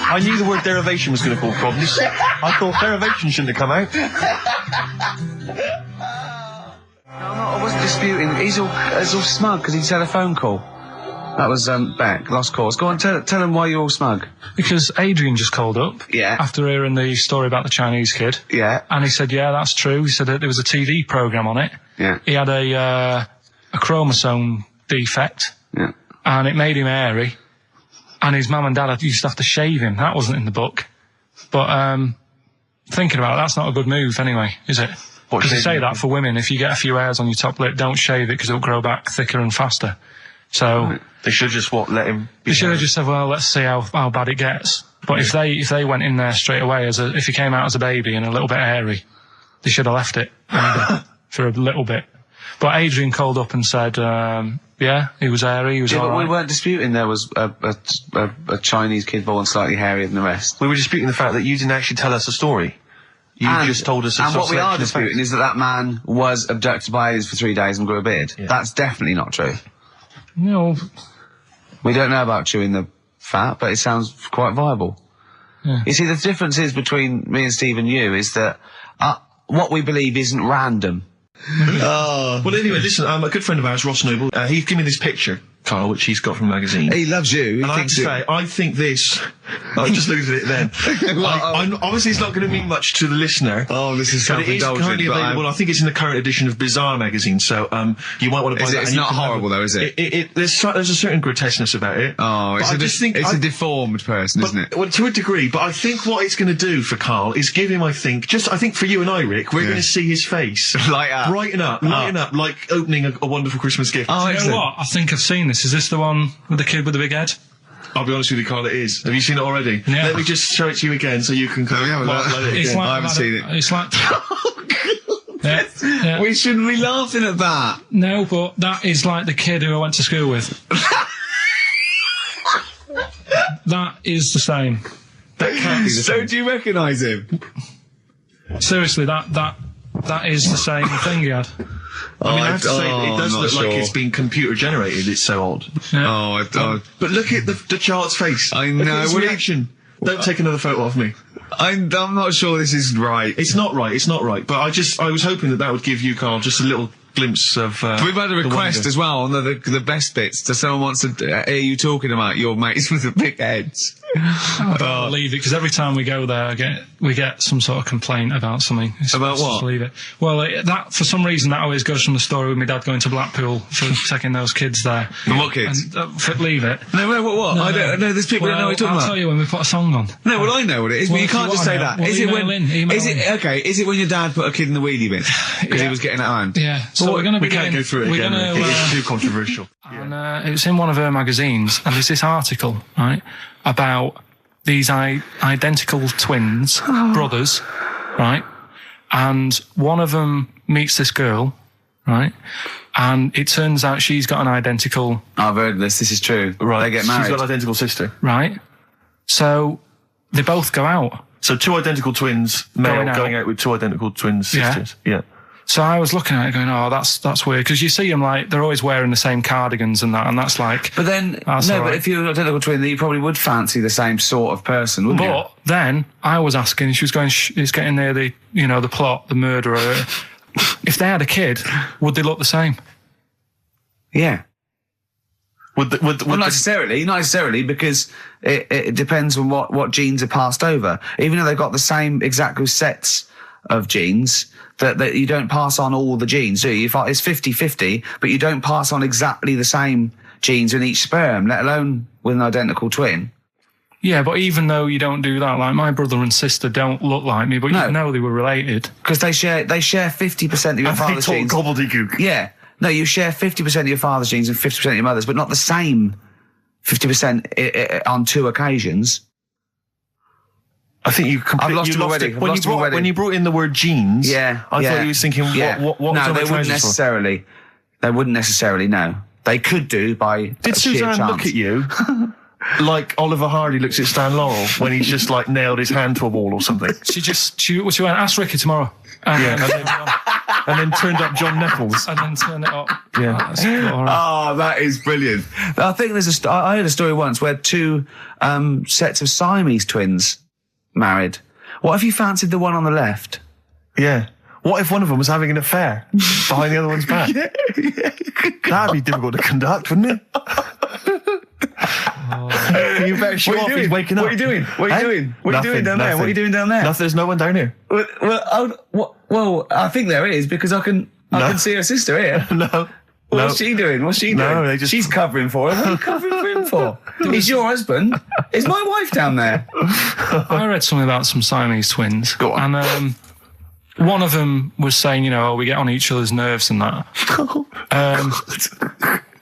I knew the word derivation was going to cause problems. I thought derivation shouldn't have come out. I wasn't disputing. He's all smug because he's had a phone call. That was Beck, lost cause. Go on, tell him why you're all smug. Because Adrian just called up. Yeah. After hearing the story about the Chinese kid. Yeah. And he said, yeah, that's true. He said that there was a TV programme on it. Yeah. He had a chromosome defect. Yeah. And it made him hairy. And his mum and dad used to have to shave him. That wasn't in the book. But thinking about it, that's not a good move anyway, is it? Because they say that for women, if you get a few hairs on your top lip, don't shave it because it'll grow back thicker and faster. So they should just let him. They should have just said, well, let's see how bad it gets. But if they went in there straight away if he came out as a baby and a little bit hairy, they should have left it for a little bit. But Adrian called up and said, yeah, he was hairy. He was all but right. we weren't disputing there was a Chinese kid born slightly hairier than the rest. We were disputing the fact that you didn't actually tell us a story. You just told us. And what we are disputing is that man was abducted by aliens for 3 days and grew a beard. Yeah. That's definitely not true. No. We don't know about chewing the fat, but it sounds quite viable. Yeah. You see, the difference is between me and Steve and you is that what we believe isn't random. Oh. Well, anyway, listen, a good friend of ours, Ross Noble, he gave me this picture, Karl, which he's got from a magazine. He loves you. And I have to say, I think this... I was just losing it then. Obviously, it's not going to mean much to the listener. Oh, this is self-indulgent. But it is currently available. I think it's in the current edition of Bizarre magazine, so you might want to buy that. It's not horrible, though, is it? There's a certain grotesqueness about it. Oh, it's a deformed person, isn't it? Well, to a degree, but I think what it's going to do for Karl is give him, I think for you and I, Rick, we're going to see his face. Light up. Lighten up, like opening a wonderful Christmas gift. Oh, you know what? I think I've seen this. Is this the one with the kid with the big head? I'll be honest with you, Karl, it is. Have you seen it already? Yeah. Let me just show it to you again so you can... I haven't seen it. It's like... yeah. We shouldn't be laughing at that. No, but that is like the kid who I went to school with. That is the same. That can't be the same. So do you recognise him? Seriously, that is the same thing he had. I mean, I have to say, it does look like it's been computer generated. It's so odd. Yeah. But look at the child's face. I know. Look at his reaction. Don't take another photo of me. I'm not sure this is right. It's not right. But I was hoping that would give you, Karl, just a little glimpse of. We've had a request as well on the best bits. So someone wants to hear you talking about your mates with the big heads. I don't believe it, because every time we go there, we get some sort of complaint about something. About what? Just leave it. Well, that for some reason that always goes from the story with my dad going to Blackpool for taking those kids there. The what kids? And, leave it. No, what? No, I don't know. There's people that know what you're talking about. I'll tell you when we put a song on. No, well, I know what it is, but you can't just say that. Is it when? Is it when your dad put a kid in the wheelie bin because he was getting out of hand? Yeah. So we're going to be. We can't go through it again. It's too controversial. And it's in one of her magazines, and there's this article, right, about these identical twins, brothers, right? And one of them meets this girl, right? And it turns out she's got an identical... I've heard this. This is true. Right. They get married. She's got an identical sister. Right. So they both go out. So two identical twins, male, going out with two identical twin sisters. Yeah. So I was looking at it going, oh, that's weird. Because you see them, like, they're always wearing the same cardigans and that, and that's like... But then, but if you're an identical twin, then you probably would fancy the same sort of person, wouldn't you? But then, I was asking, she was going, it's getting near the, the plot, the murderer. If they had a kid, would they look the same? Yeah. Not necessarily, because it depends on what genes are passed over. Even though they've got the same exact sets of genes, that you don't pass on all the genes, do you? It's 50-50, but you don't pass on exactly the same genes in each sperm, let alone with an identical twin. Yeah, but even though you don't do that, like my brother and sister don't look like me, but you know they were related. Because they share 50% of your father's genes. Gobbledygook. Yeah. No, you share 50% of your father's genes and 50% of your mother's, but not the same 50% on 2 occasions. I think you completely lost him already. When you brought in the word genes, I thought you were thinking, what no, they wouldn't necessarily. They wouldn't necessarily, no. They could do by Did Suzanne look at you like Oliver Hardy looks at Stan Laurel when he's just like nailed his hand to a wall or something? She went, ask Ricky tomorrow. And then turned up John Nettles. And then turned it up. Yeah. Oh, that is brilliant. I think I heard a story once where 2 sets of Siamese twins married. What if you fancied the one on the left? Yeah. What if one of them was having an affair behind the other one's back? That'd be difficult to conduct, wouldn't it? You better show off he's waking up. What are you doing? What are you doing? What are you doing down there? What are you doing down there? Nothing. There's no one down here. Well, I think there is, because I can see her sister here. No. What's she doing? What's she doing? She's covering for him. What are you covering for him for? He's your husband. Is my wife down there? I read something about some Siamese twins. Go on. And one of them was saying, we get on each other's nerves and that.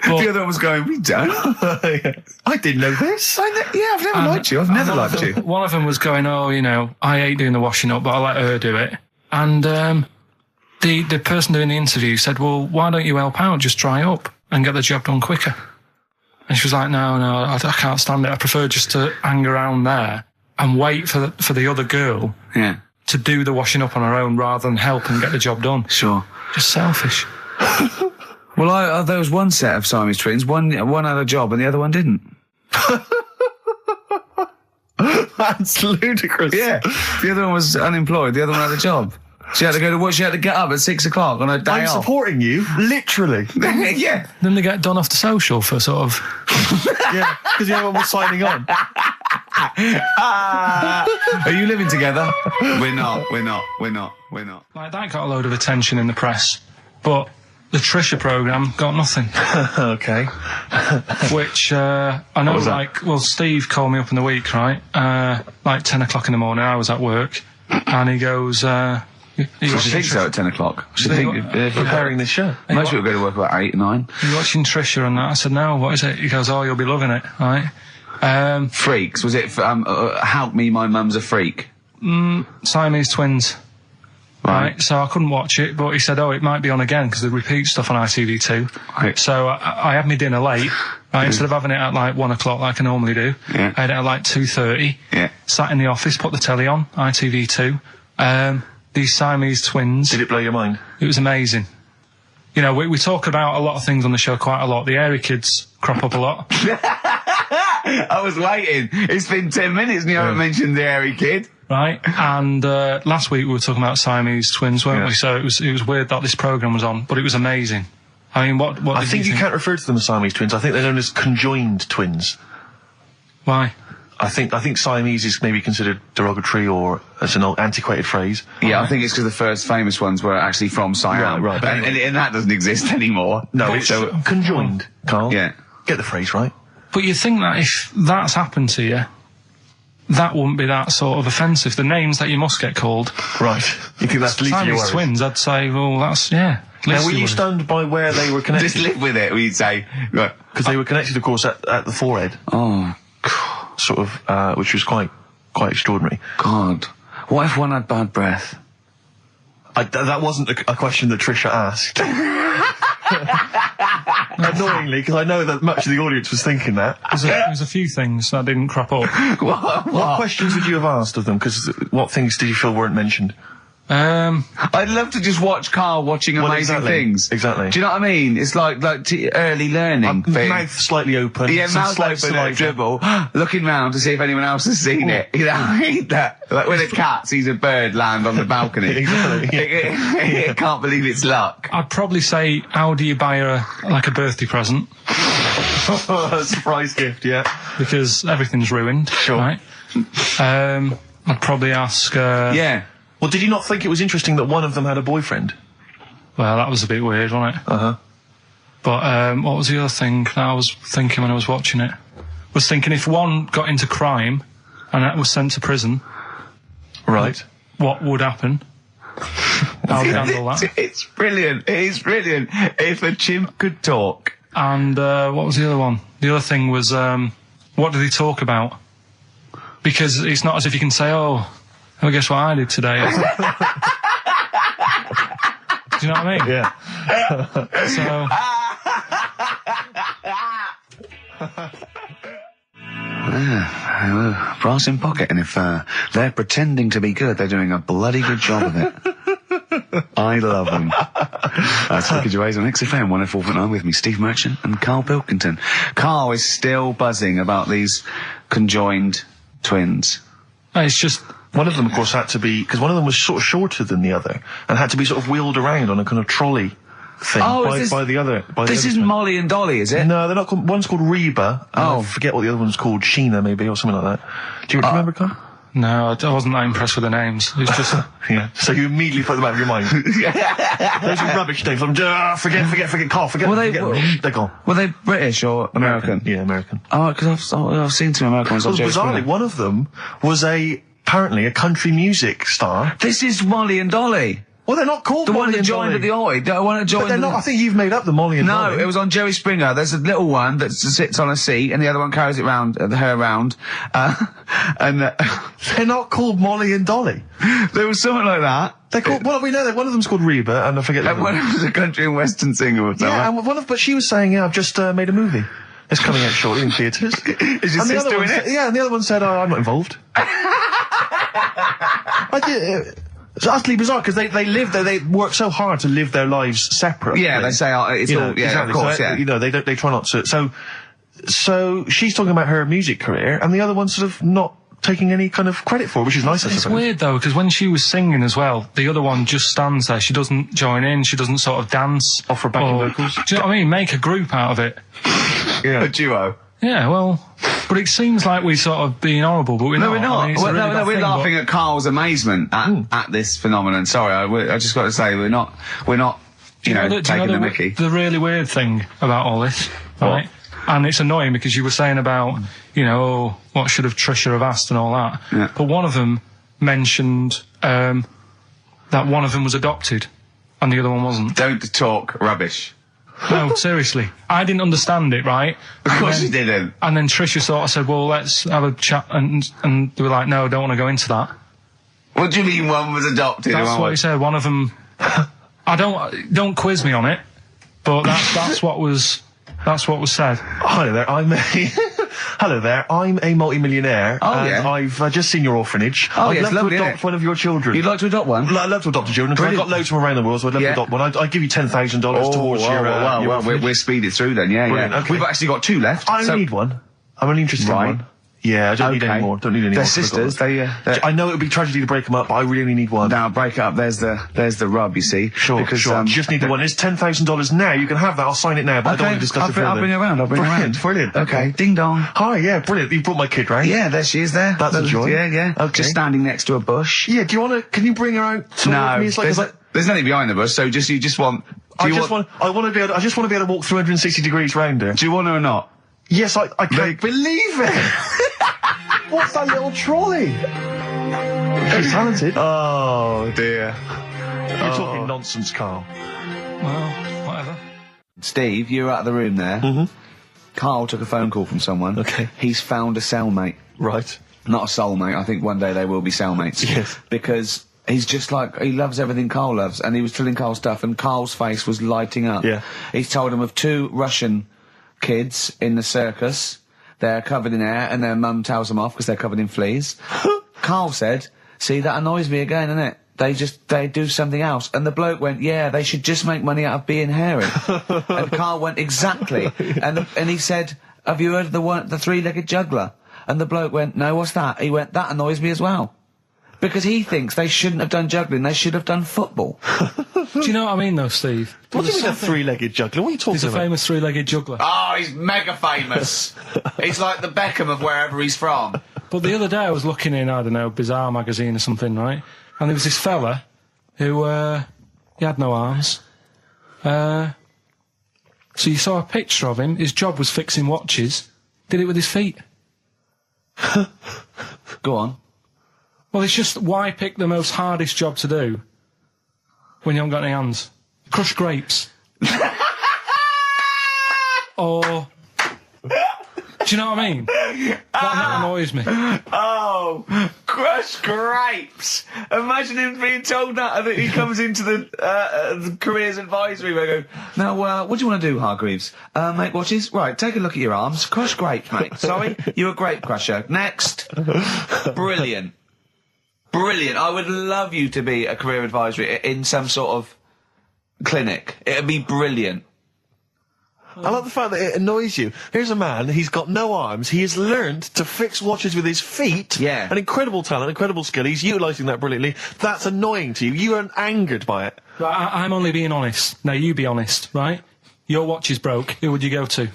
The other one was going, we don't. I didn't know this. I've never liked you. I've never liked you. One of them was going, I hate doing the washing up, but I let her do it. And the person doing the interview said, well, why don't you help out? Just dry up and get the job done quicker. And she was like, no, I can't stand it. I prefer just to hang around there and wait for the other girl to do the washing up on her own rather than help and get the job done. Sure. Just selfish. Well, there was one set of Siamese twins. One had a job and the other one didn't. That's ludicrous. Yeah. The other one was unemployed. The other one had a job. She had to go to work. She had to get up at 6 o'clock on her day off. I'm supporting you, literally. Yeah. Then they get done off the social for sort of... Yeah, because the other one was signing on. Are you living together? We're not. Like, that got a load of attention in the press, but the Trisha programme got nothing. Okay. Which, I know, Steve called me up in the week, right? 10 o'clock in the morning, I was at work, and he goes, She thinks so at 10 o'clock. She think preparing this show. Most people go to work about 8, 9. Are you watching Trisha and that? I said, no, what is it? He goes, oh, you'll be loving it, right? Freaks. Was it, Help Me, My Mum's a Freak? Siamese twins. Right. So I couldn't watch it, but he said, it might be on again because they repeat stuff on ITV2. Right. So I had my dinner late. Instead of having it at 1 o'clock like I normally do, I had it at 2:30. Yeah. Sat in the office, put the telly on, ITV2. These Siamese twins. Did it blow your mind? It was amazing. We talk about a lot of things on the show quite a lot. The airy kids crop up a lot. I was waiting. It's been 10 minutes and you haven't mentioned the airy kid. Right, and last week we were talking about Siamese twins, weren't we? So it was weird that this programme was on, but it was amazing. I mean, what I think you can't refer to them as Siamese twins. I think they're known as conjoined twins. Why? I think Siamese is maybe considered derogatory or as an old antiquated phrase. Yeah, I think it's because the first famous ones were actually from Siam. Right. And that doesn't exist anymore. No, it's conjoined, Karl. Yeah. Get the phrase right. But you think that if that's happened to you, that wouldn't be that sort of offensive. The names that you must get called. Right. You think that's least of your worries? Siamese twins, I'd say, well, that's, yeah. Now, were you stunned by where they were connected? Just live with it, we'd say. Because they were connected, of course, at the forehead. Oh. Sort of, which was quite extraordinary. God. What if one had bad breath? That wasn't a question that Trisha asked. Annoyingly, because I know that much of the audience was thinking that. There's a few things that didn't crop up. What questions would you have asked of them? Because what things did you feel weren't mentioned? I'd love to just watch Karl watching amazing things. Exactly. Do you know what I mean? It's like early learning thing. Mouth slightly open. Yeah, some mouth slight open, saliva. dribble, looking round to see if anyone else has seen it. You know, I hate that. Like when a cat sees a bird land on the balcony. Exactly. It can't believe it's luck. I'd probably say, how do you buy her a birthday present? A surprise gift, yeah. Because everything's ruined. Sure. Right? I'd probably ask... Yeah. Well, did you not think it was interesting that one of them had a boyfriend? Well, that was a bit weird, wasn't it? Uh-huh. But what was the other thing that I was thinking when I was watching it? Was thinking if one got into crime and that was sent to prison... Right. What would happen? How would you handle that? It's brilliant. It is brilliant. If a chimp could talk. And what was the other one? The other thing was, what did he talk about? Because it's not as if you can say, oh, guess what I did today? Do you know what I mean? Yeah. Brass in pocket, and if they're pretending to be good, they're doing a bloody good job of it. I love them. That's Ricky Gervais on XFM 104.9 with me, Steve Merchant and Karl Pilkington. Karl is still buzzing about these conjoined twins. It's just... One of them, of course, had to be... Because one of them was sort of shorter than the other and had to be sort of wheeled around on a kind of trolley thing by the other. This isn't Molly and Dolly, is it? No, they're not called... One's called Reba. I forget what the other one's called. Sheena, maybe, or something like that. Do you remember, Karl? No, I wasn't that impressed with the names. It's just... Yeah. So you immediately put them out of your mind. Those are rubbish names. Forget, Karl, forget. They're gone. Were they British or American? Yeah, American. Oh, because I've seen some American ones on Jerry Bizarrely, Springer. one of them was apparently a country music star. This is Molly and Dolly. Well, they're not called The Molly one that and joined Dolly. at the Oi. The one that joined. But they're not. I think you've made up the Molly and Dolly. No, it was on Jerry Springer. There's a little one that sits on a seat, and the other one carries it round, her around. They're not called Molly and Dolly. There was something like that. They're called. Well, we know that one of them's called Reba, and I forget. And one of them was a country and western singer or something. Yeah, and but she was saying, "Yeah, I've just made a movie. It's coming out shortly in theatres." Is your sister in it? Yeah, and the other one said, "Oh, I'm not involved." It's utterly bizarre because they live there. They work so hard to live their lives separately. Yeah, they say it's all. Yeah, exactly. of course. So, Yeah, they try not to. So she's talking about her music career, and the other one's sort of not taking any kind of credit for it, which is nice. It's weird though, because when she was singing as well, the other one just stands there. She doesn't join in. She doesn't sort of dance. Offer backing vocals. Do you know what I mean? Make a group out of it. Yeah, a duo. Yeah, well, but it seems like we're sort of being horrible, but we're not. No, we're not. I mean, we're laughing at Karl's amazement at this phenomenon. Sorry, I just got to say we're not. Taking the mickey. The really weird thing about all this, right? And it's annoying because you were saying about, what should have Trisha have asked and all that. Yeah. But one of them mentioned that one of them was adopted and the other one wasn't. Don't talk rubbish. No, seriously. I didn't understand it, right? Of course you didn't. And then Trisha sort of said, well, let's have a chat. And they were like, no, I don't want to go into that. What do you mean one was adopted? That's what he said. One of them... don't quiz me on it, but that's what was said. Hello there, I'm a multi-millionaire. And I've just seen your orphanage. I'd love to adopt one of your children. You'd like to adopt one? I'd love to adopt a children, because I've got loads from around the world, so I'd love to adopt one. I'd give you $10,000 towards your orphanage. We'll speed it through then, yeah. Okay. We've actually got 2 left. I only need one. I'm only interested in one. Yeah, I don't need any more. They're sisters. I know it would be tragedy to break them up, but I really only need one. Now break it up. There's the rub. You see. Sure. You just need the one. It's $10,000 now. You can have that. I'll sign it now. But I don't want to discuss it further. I'll bring you around. Brilliant. Okay. Ding dong. Hi. Yeah. Brilliant. You brought my kid round. Yeah. There she is. There. That's a joy. Yeah. Okay. Just standing next to a bush. Yeah. Do you want to? Can you bring her out? No. There's nothing behind the bush. So you just want. I just want to be able to walk 360 degrees round her. Do you want her or not? Yes. I can't believe it. What's that little trolley? She's talented. Oh dear. You're talking nonsense, Karl. Well, whatever. Steve, you're out of the room there. Mm-hmm. Karl took a phone call from someone. Okay. He's found a cellmate. Right. Not a soulmate. I think one day they will be cellmates. Yes. Because he's just like, he loves everything Karl loves, and he was telling Karl stuff, and Karl's face was lighting up. Yeah. He's told him of 2 Russian kids in the circus. They're covered in hair, and their mum tells them off because they're covered in fleas. Karl said, see, that annoys me again, innit? They do something else. And the bloke went, yeah, they should just make money out of being hairy. And Karl went, exactly. And he said, have you heard of the three-legged juggler? And the bloke went, no, what's that? He went, that annoys me as well. Because he thinks they shouldn't have done juggling, they should have done football. Do you know what I mean, though, Steve? What do you mean a three-legged juggler? What are you talking He's about? a famous three-legged juggler. Oh, he's mega famous. He's like the Beckham of wherever he's from. But the other day I was looking in, I don't know, Bizarre magazine or something, right? And there was this fella who, he had no arms. So you saw a picture of him, his job was fixing watches, did it with his feet. Go on. Well, it's just, why pick the most hardest job to do when you haven't got any hands? Crush grapes. Or... Do you know what I mean? That annoys me. Oh, crush grapes. Imagine him being told that, and that he comes into the careers advisory where they go, now, what do you want to do, Hargreaves? Make watches? Right, take a look at your arms. Crush grapes, mate. Sorry, you're a grape crusher. Next. Brilliant. Brilliant. I would love you to be a career advisory in some sort of clinic. It'd be brilliant. I like the fact that it annoys you. Here's a man, he's got no arms, he has learned to fix watches with his feet. Yeah. An incredible talent, incredible skill, he's utilising that brilliantly. That's annoying to you. You are angered by it. Right, I'm only being honest. Now, you be honest, right? Your watch is broke, who would you go to?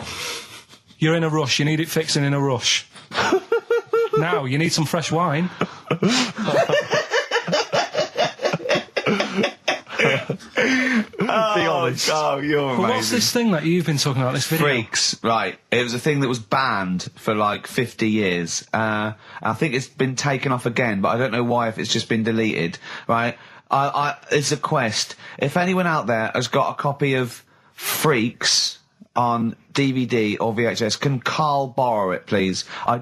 You're in a rush, you need it fixing in a rush. Now, you need some fresh wine. Be honest. Oh, you're amazing. But what's this thing that you've been talking about, this video? Freaks, right. It was a thing that was banned for like 50 years. I think it's been taken off again, but I don't know why, if it's just been deleted, right? It's a quest. If anyone out there has got a copy of Freaks on DVD or VHS, can Karl borrow it, please? I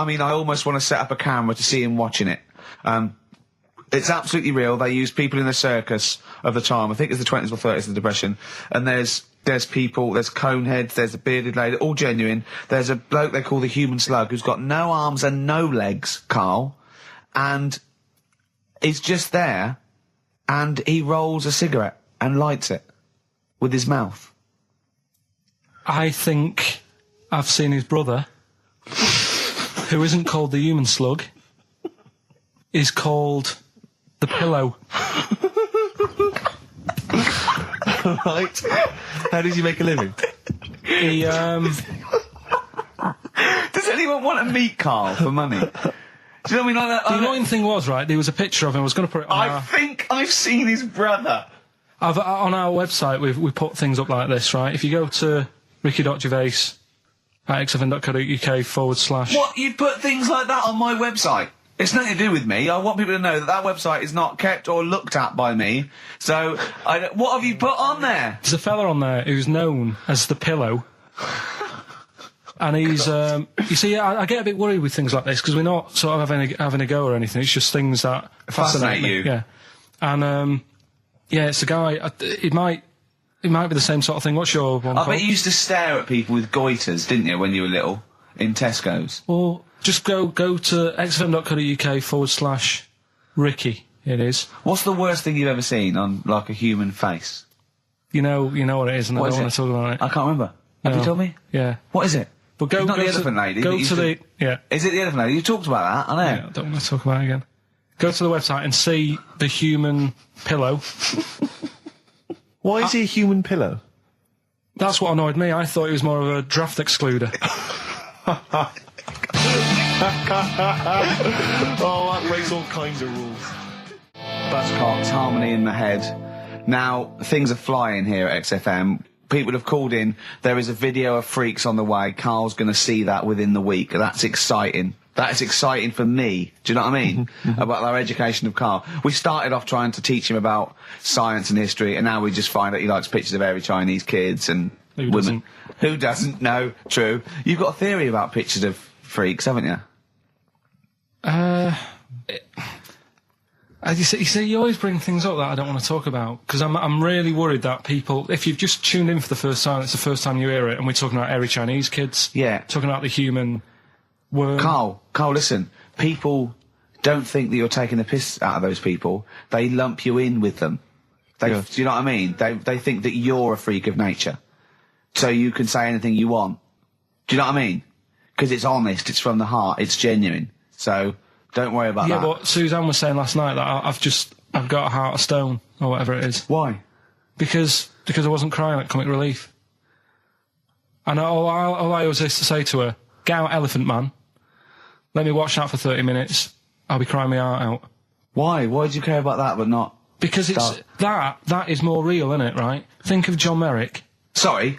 mean, I almost want to set up a camera to see him watching it. It's absolutely real. They used people in the circus of the time. I think it's the 20s or 30s of the Depression. And there's people, there's coneheads, there's a bearded lady, all genuine. There's a bloke they call the human slug who's got no arms and no legs, Karl. And he's just there, and he rolls a cigarette and lights it with his mouth. I think I've seen his brother, who isn't called the human slug, is called the pillow. Right. How does he make a living? He, Does anyone want to meet Karl for money? Do you know what I mean? Like the annoying thing was, right, there was a picture of him, I was going to put it on I think I've seen his brother. on our website, we put things up like this, right? If you go to ricky.gervais at xfm.co.uk / What? You put things like that on my website? It's nothing to do with me. I want people to know that website is not kept or looked at by me. So, what have you put on there? There's a fella on there who's known as the pillow. And he's, you see, I get a bit worried with things like this, because we're not sort of having a go or anything. It's just things that fascinate me. you. Yeah. And, yeah, it's a guy, it might be the same sort of thing. What's your one I called? bet you used to stare at people with goiters, didn't you, when you were little? In Tesco's. Well, just go to xfm.co.uk / Ricky, it is. What's the worst thing you've ever seen on, like, a human face? You know what it is, and What I is don't it? want to talk about it. I can't remember. Have No. you told me? Yeah. What is it? But go, It's not go the to, elephant lady Go that used to the, yeah. Is it the elephant lady? You talked about that, I know. Yeah, I don't want to talk about it again. Go to the website and see the human pillow. Why is he a human pillow? That's what annoyed me. I thought he was more of a draft excluder. Oh, that breaks all kinds of rules. Buzzcocks, harmony in the head. Now, things are flying here at XFM. People have called in. There is a video of Freaks on the way. Karl's going to see that within the week. That's exciting. That is exciting for me. Do you know what I mean? About our education of Karl. We started off trying to teach him about science and history, and now we just find out he likes pictures of hairy Chinese kids and Who women. doesn't? Who doesn't? No, true. You've got a theory about pictures of freaks, haven't you? You see, you always bring things up that I don't want to talk about, because I'm really worried that people, if you've just tuned in for the first time, it's the first time you hear it, and we're talking about hairy Chinese kids. Yeah. Talking about the human worm. Karl, listen. People don't think that you're taking the piss out of those people. They lump you in with them. Do you know what I mean? They think that you're a freak of nature. So you can say anything you want. Do you know what I mean? Because it's honest, it's from the heart, it's genuine. So don't worry about that. Yeah, but Suzanne was saying last night that I've got a heart of stone, or whatever it is. Why? Because I wasn't crying at Comic Relief. And all I always used to say to her, get out, Elephant Man. Let me watch that for 30 minutes. I'll be crying my heart out. Why? Why do you care about that but not... Because it's... That is more real, isn't it, right? Think of John Merrick. Sorry.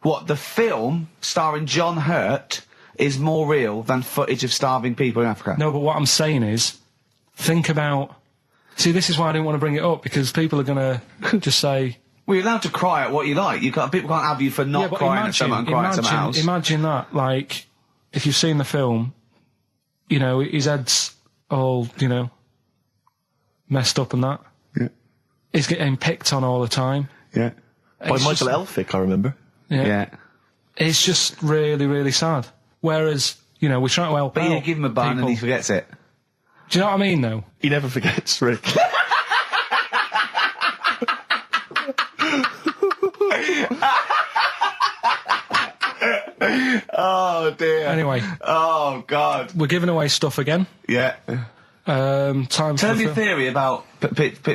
What, the film starring John Hurt is more real than footage of starving people in Africa? No, but what I'm saying is, think about... See, this is why I didn't want to bring it up, because people are going to just say... Well, you're allowed to cry at what you like. People can't have you for not crying at someone and crying at someone else. Imagine that, like, if you've seen the film, you know, his head's all, you know, messed up and that. Yeah. He's getting picked on all the time. Yeah. By Michael Elphick, I remember. Yeah. It's just really, really sad. Whereas, you know, we're trying to help But out you give him a bun and he forgets it. Do you know what I mean, though? He never forgets, Rick. Oh dear. Anyway. Oh God. We're giving away stuff again. Yeah. Time Tell me your theory about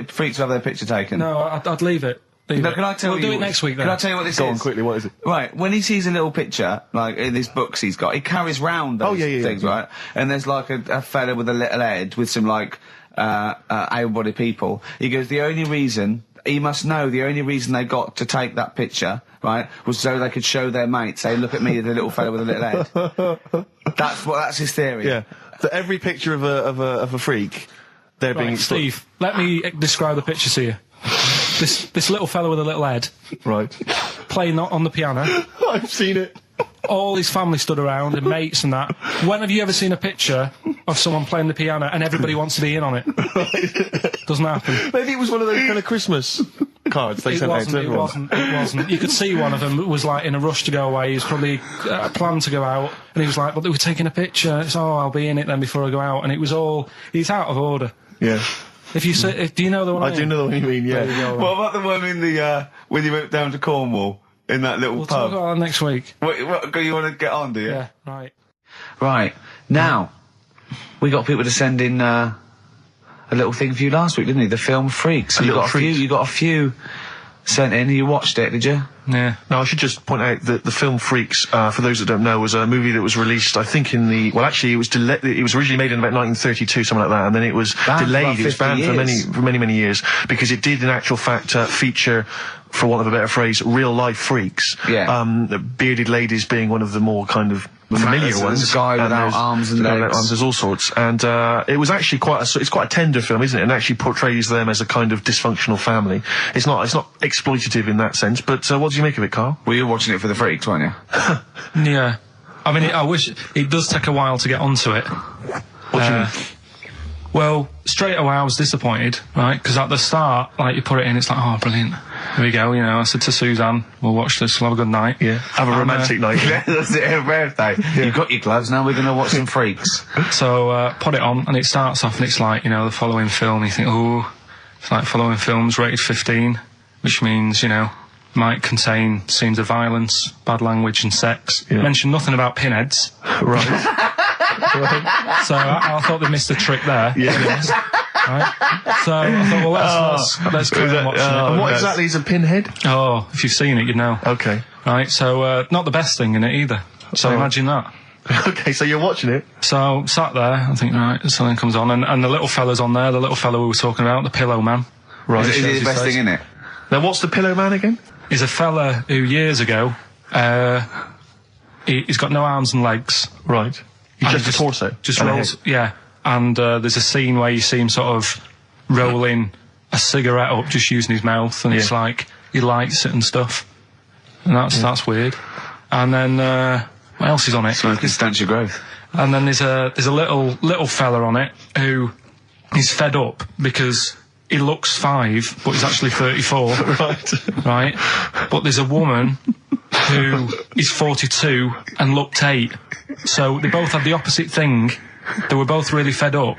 freaks who have their picture taken. No, I'd leave it. No, can I tell you? We'll do it next week then. Can I tell you what this is? Go on quickly, what is it? Right, when he sees a little picture, like in these books he's got, he carries round those things, right? And there's like a fella with a little head with some like able-bodied people. He goes, the only reason they got to take that picture, right, was so they could show their mates, say, look at me, the little fella with a little head. That's his theory. Yeah. That every picture of a freak, they're being... Steve, let me describe the picture to you. This little fella with a little head. Right. Playing on the piano. I've seen it. All his family stood around, and mates and that. When have you ever seen a picture of someone playing the piano and everybody wants to be in on it? Doesn't happen. Maybe it was one of those kind of Christmas cards they sent out to everyone. It wasn't. You could see one of them was like in a rush to go away. He was probably planned to go out, and he was like, but they were taking a picture. It's, I'll be in it then before I go out. And it was all... He's out of order. Yeah. If you say, do you know the one I do know the one you mean, yeah. What about the one in the, when you went down to Cornwall, in that little We'll pub? talk about that next week. What, you want to get on, do you? Yeah, right. Right. Now, we got people to send in, a little thing for you last week, didn't we? The film Freaks. You got a few sent in. You watched it, did you? Yeah. Now, I should just point out that the film Freaks, for those that don't know, was a movie that was released, I think, it was originally made in about 1932, something like that, and then it was delayed. It was banned for many years, because it did, in actual fact, feature, for want of a better phrase, real-life freaks. Yeah. Bearded ladies being one of the more kind of familiar ones. There's a guy without arms and legs. There's all sorts. And it was actually it's quite a tender film, isn't it? And actually portrays them as a kind of dysfunctional family. It's not exploitative in that sense, but what do you make of it, Karl? Well, you were watching it for the freaks, weren't you? Yeah. I mean, I wish... It does take a while to get onto it. What do you mean? Well, straight away I was disappointed, right? Because at the start, like, you put it in, it's like, oh, brilliant. Here we go, you know. I said to Suzanne, we'll watch this, we'll have a good night. Yeah. Have a romantic night. That's it, her birthday. Yeah. You've got your gloves, now we're going to watch some freaks. So, put it on, and it starts off, and it's like, you know, the following film, you think, oh, it's like following films rated 15, which means, you know, might contain scenes of violence, bad language, and sex. Yeah. Mention nothing about pinheads. Right. So I thought they missed a trick there. Yeah. Right? So I thought, well, let's go and watch it. And what exactly is a pinhead? Oh, if you've seen it, you'd know. Okay. Right, so not the best thing in it either. So imagine that. Okay, so you're watching it. So sat there, I think, right, something comes on, and the little fella's on there, the little fella we were talking about, the Pillow Man. Right. Is it the best thing in it? Now, what's the Pillow Man again? He's a fella who years ago, he's got no arms and legs. Right. He's just a torso. Just rolls, yeah. And there's a scene where you see him sort of rolling a cigarette up, just using his mouth, and it's like he lights it and stuff. And that's weird. And then what else is on it? Smoking stench of growth. And then there's a little fella on it who is fed up because he looks 5, but he's actually 34. Right. Right. But there's a woman who is 42 and looked 8. So they both had the opposite thing, they were both really fed up.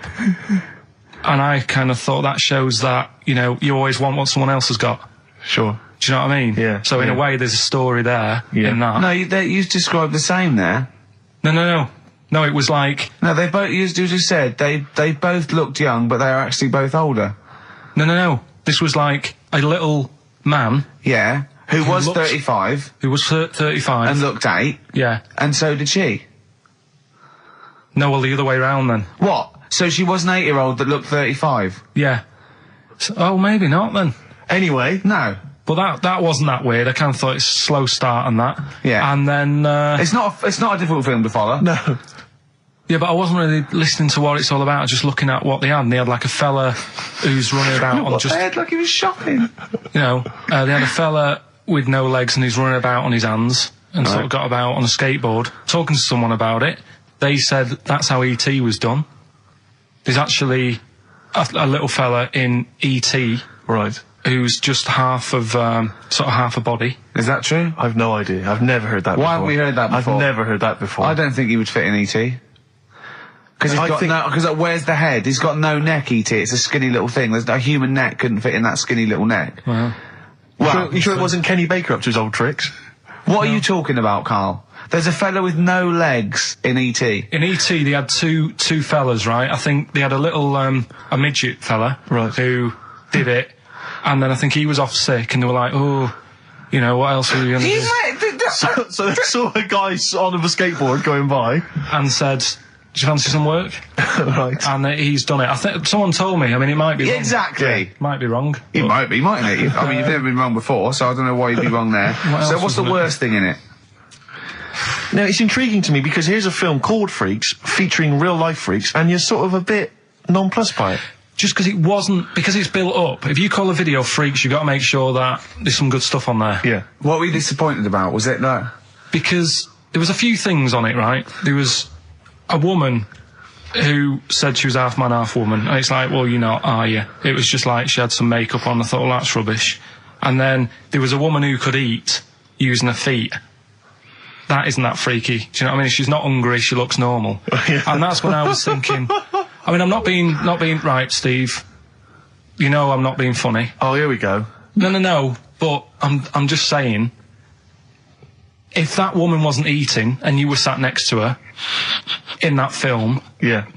And I kind of thought that shows that, you know, you always want what someone else has got. Sure. Do you know what I mean? Yeah. So in a way, there's a story there in that. No, you described the same there. No. No, it was like... No, they both, you just said, they both looked young, but they are actually both older. No. This was like a little man. Yeah. Who was 35. Who was 35. And looked 8. Yeah. And so did she. No, well, the other way round then. What? So she was an 8-year-old that looked 35? Yeah. Oh, maybe not then. Anyway. No. But that wasn't that weird. I kind of thought it's a slow start on that. Yeah. And then... It's not a difficult film to follow. No. Yeah, but I wasn't really listening to what it's all about, just looking at what they had. And they had like a fella who's running about on just... They had like he was shopping. You know, they had a fella with no legs and he's running about on his hands and sort of got about on a skateboard, talking to someone about it. They said that's how E.T. was done. There's actually a little fella in E.T. Right. Who's just half of, sort of half a body. Is that true? I've no idea. I've never heard that before. Why haven't we heard that before? I've never heard that before. I don't think he would fit in E.T. Because where's the head? He's got no neck, E.T. It's a skinny little thing. There's a human neck couldn't fit in that skinny little neck. Well, you sure it wasn't Kenny Baker up to his old tricks? What are you talking about, Karl? There's a fella with no legs in E.T. In E.T. they had two fellas, right? I think they had a little, a midget fella. Right. Who did it. And then I think he was off sick and they were like, oh, you know, what else are we going to do? So they saw a guy on a skateboard going by. And said, do you fancy some work? Right. And he's done it. I think someone told me. I mean, it might be wrong. Exactly. Yeah, might be wrong. It might be, mightn't it? I mean, you've never been wrong before, so I don't know why you'd be wrong there. So what's the worst thing in it? Now, it's intriguing to me because here's a film called Freaks, featuring real-life freaks, and you're sort of a bit nonplussed by it. Just because it's built up. If you call a video Freaks, you've got to make sure that there's some good stuff on there. Yeah. What were you disappointed about? Was it that? Because there was a few things on it, right? There was a woman who said she was half man, half woman. And it's like, well, you're not, are you? It was just like she had some makeup on. I thought, well, that's rubbish. And then there was a woman who could eat using her feet. That isn't that freaky. Do you know what I mean? She's not hungry, she looks normal. Yeah. And that's when I was thinking, I mean, I'm not being right, Steve. You know I'm not being funny. Oh, here we go. No, but I'm just saying, if that woman wasn't eating and you were sat next to her in that film, yeah,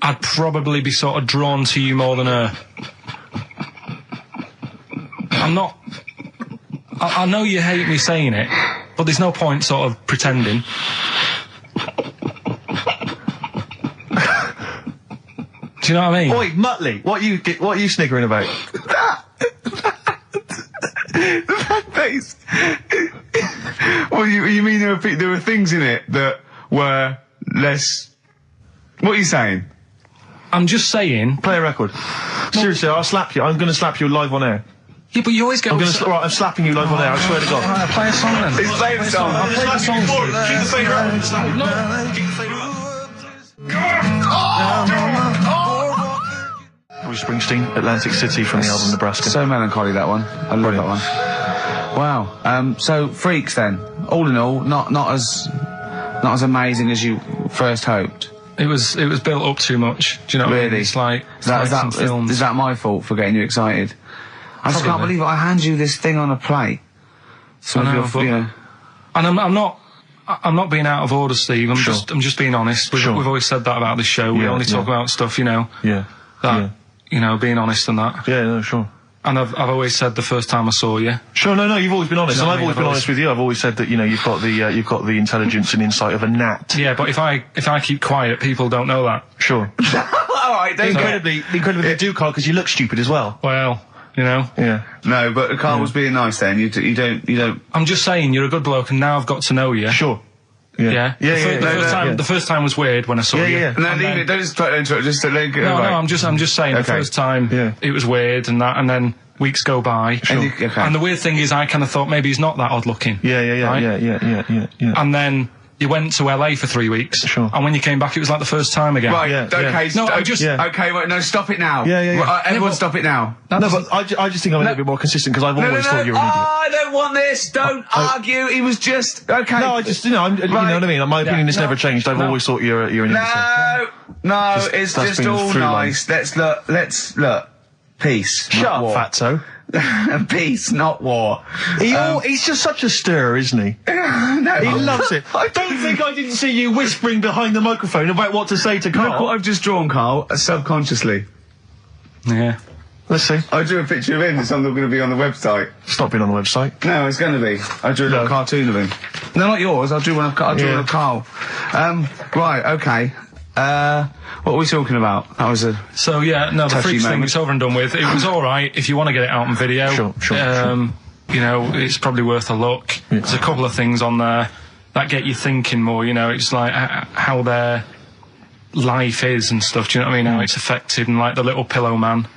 I'd probably be sort of drawn to you more than her. I'm not... I know you hate me saying it, but there's no point sort of pretending. Do you know what I mean? Oi, Muttley, what are you sniggering about? That face. Well, you mean there were things in it that were less... What are you saying? I'm just saying... Play a record. Seriously, I'll slap you. I'm going to slap you live on air. Yeah, but you always get... I'm slapping you live on air, I swear to God. Alright, play a song then. He's playing a song. I'll play the song. Keep the fader up. Bruce Springsteen, Atlantic City from the album Nebraska. So melancholy, that one. I love that one. Wow. So Freaks then. All in all, not as amazing as you first hoped. It was built up too much. Do you know what I mean? Really? It's like Is that my fault for getting you excited? I just can't believe it. I hand you this thing on a plate. So I know, and I'm not being out of order, Steve. I'm just being honest. We've always said that about this show. We only talk about stuff, you know. Yeah. You know, being honest and that. Yeah, no, sure. And I've always said the first time I saw you. Sure, no, you've always been honest, You know and I've always been honest with you. I've always said that, you know, you've got the intelligence and insight of a gnat. Yeah, but if I keep quiet, people don't know that. Sure. All right, incredibly they do, Karl, because you look stupid as well. Well, you know. Yeah. No, but Karl was being nice then. You don't. I'm just saying, you're a good bloke, and now I've got to know you. Sure. Yeah. Yeah. The first time was weird when I saw you. Yeah. No, leave it. Don't just try to interrupt. Just let it go. No, I'm just saying. Okay. The first time it was weird, and then weeks go by. Sure. And the weird thing is, I kind of thought maybe he's not that odd looking. Yeah. And then you went to LA for 3 weeks. Sure. And when you came back, it was like the first time again. Right, Yeah, okay. No, I'm just... Okay, wait, no, stop it now. Yeah. Right, everyone stop it now. No, but I just think I'm a little bit more consistent because I've always thought you were an idiot. I don't want this. Don't argue. He was just... Okay. No, I just, you know what I mean? My opinion has never changed. I've always thought you're an idiot. No, it's that's just been all through nice. Let's look. Peace. Shut not up, war. fatso. Peace, not war. He's just such a stirrer, isn't he? No, He loves it. I don't think I didn't see you whispering behind the microphone about what to say to Karl. Look what I've just drawn, Karl, subconsciously. Yeah. Let's see. I drew a picture of him. It's something going to be on the website. It's not been on the website. No, it's going to be. I drew a little cartoon of him. No, not yours. I drew one of Karl. Right, okay. What are we talking about? That was a So, yeah, no, the touchy Freaks thing moment. is over and done with. It was alright if you want to get it out on video. Sure. You know, it's probably worth a look. There's a couple of things on there that get you thinking more, you know, it's like how their life is and stuff, do you know what I mean? How it's affected, and like the little pillow man,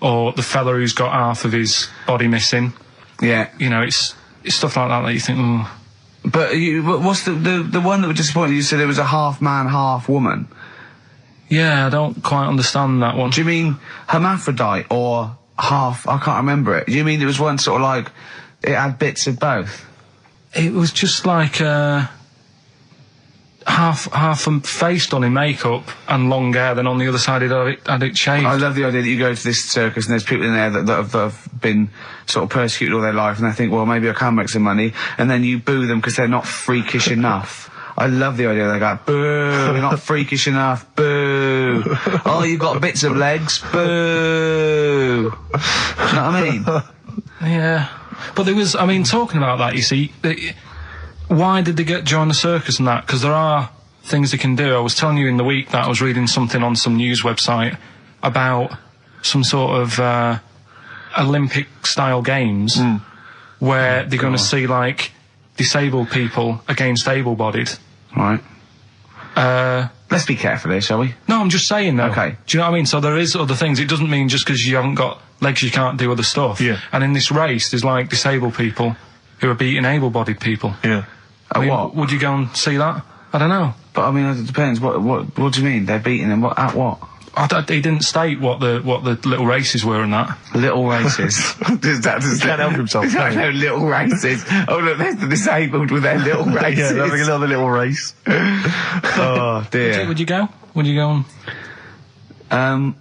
or the fella who's got half of his body missing. Yeah. You know, it's stuff like that you think, oh. But what's the one that was disappointing? You said it was a half man, half woman. Yeah, I don't quite understand that one. Do you mean hermaphrodite or half? I can't remember it. Do you mean it was one sort of like it had bits of both? It was just like half a face done in makeup and long hair, then on the other side it had it shaved. I love the idea that you go to this circus and there's people in there that have been sort of persecuted all their life, and they think, well, maybe I can make some money, and then you boo them because they're not freakish enough. I love the idea they go, boo, you're not freakish enough, boo. Oh, you've got bits of legs, boo. Do you know what I mean? Yeah. But there was, I mean, talking about that, you see, why did they join the circus and that? Because there are things they can do. I was telling you in the week that I was reading something on some news website about some sort of Olympic-style games where they're going to see, like, disabled people against able-bodied. Right. Let's be careful here, shall we? No, I'm just saying, though. Okay. Do you know what I mean? So there is other things. It doesn't mean just because you haven't got legs you can't do other stuff. Yeah. And in this race, there's, like, disabled people who are beating able-bodied people. Yeah. I mean, what? Would you go and see that? I don't know. But I mean, it depends. What do you mean? They're beating them? At what? He didn't state what the little races were and that. Little races. Can't help himself. I know, little races. Oh, look, there's the disabled with their little races. Yeah, they're having another little race. Oh, dear. Would you go? Would you go and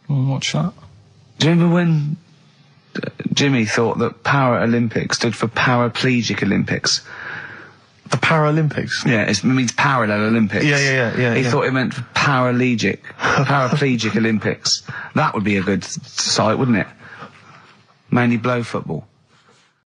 watch that? Do you remember when Jimmy thought that Paralympics stood for Paraplegic Olympics? The Paralympics? Yeah, it means Parallel Olympics. Yeah. He thought it meant Paraplegic Olympics. That would be a good site, wouldn't it? Mainly blow football.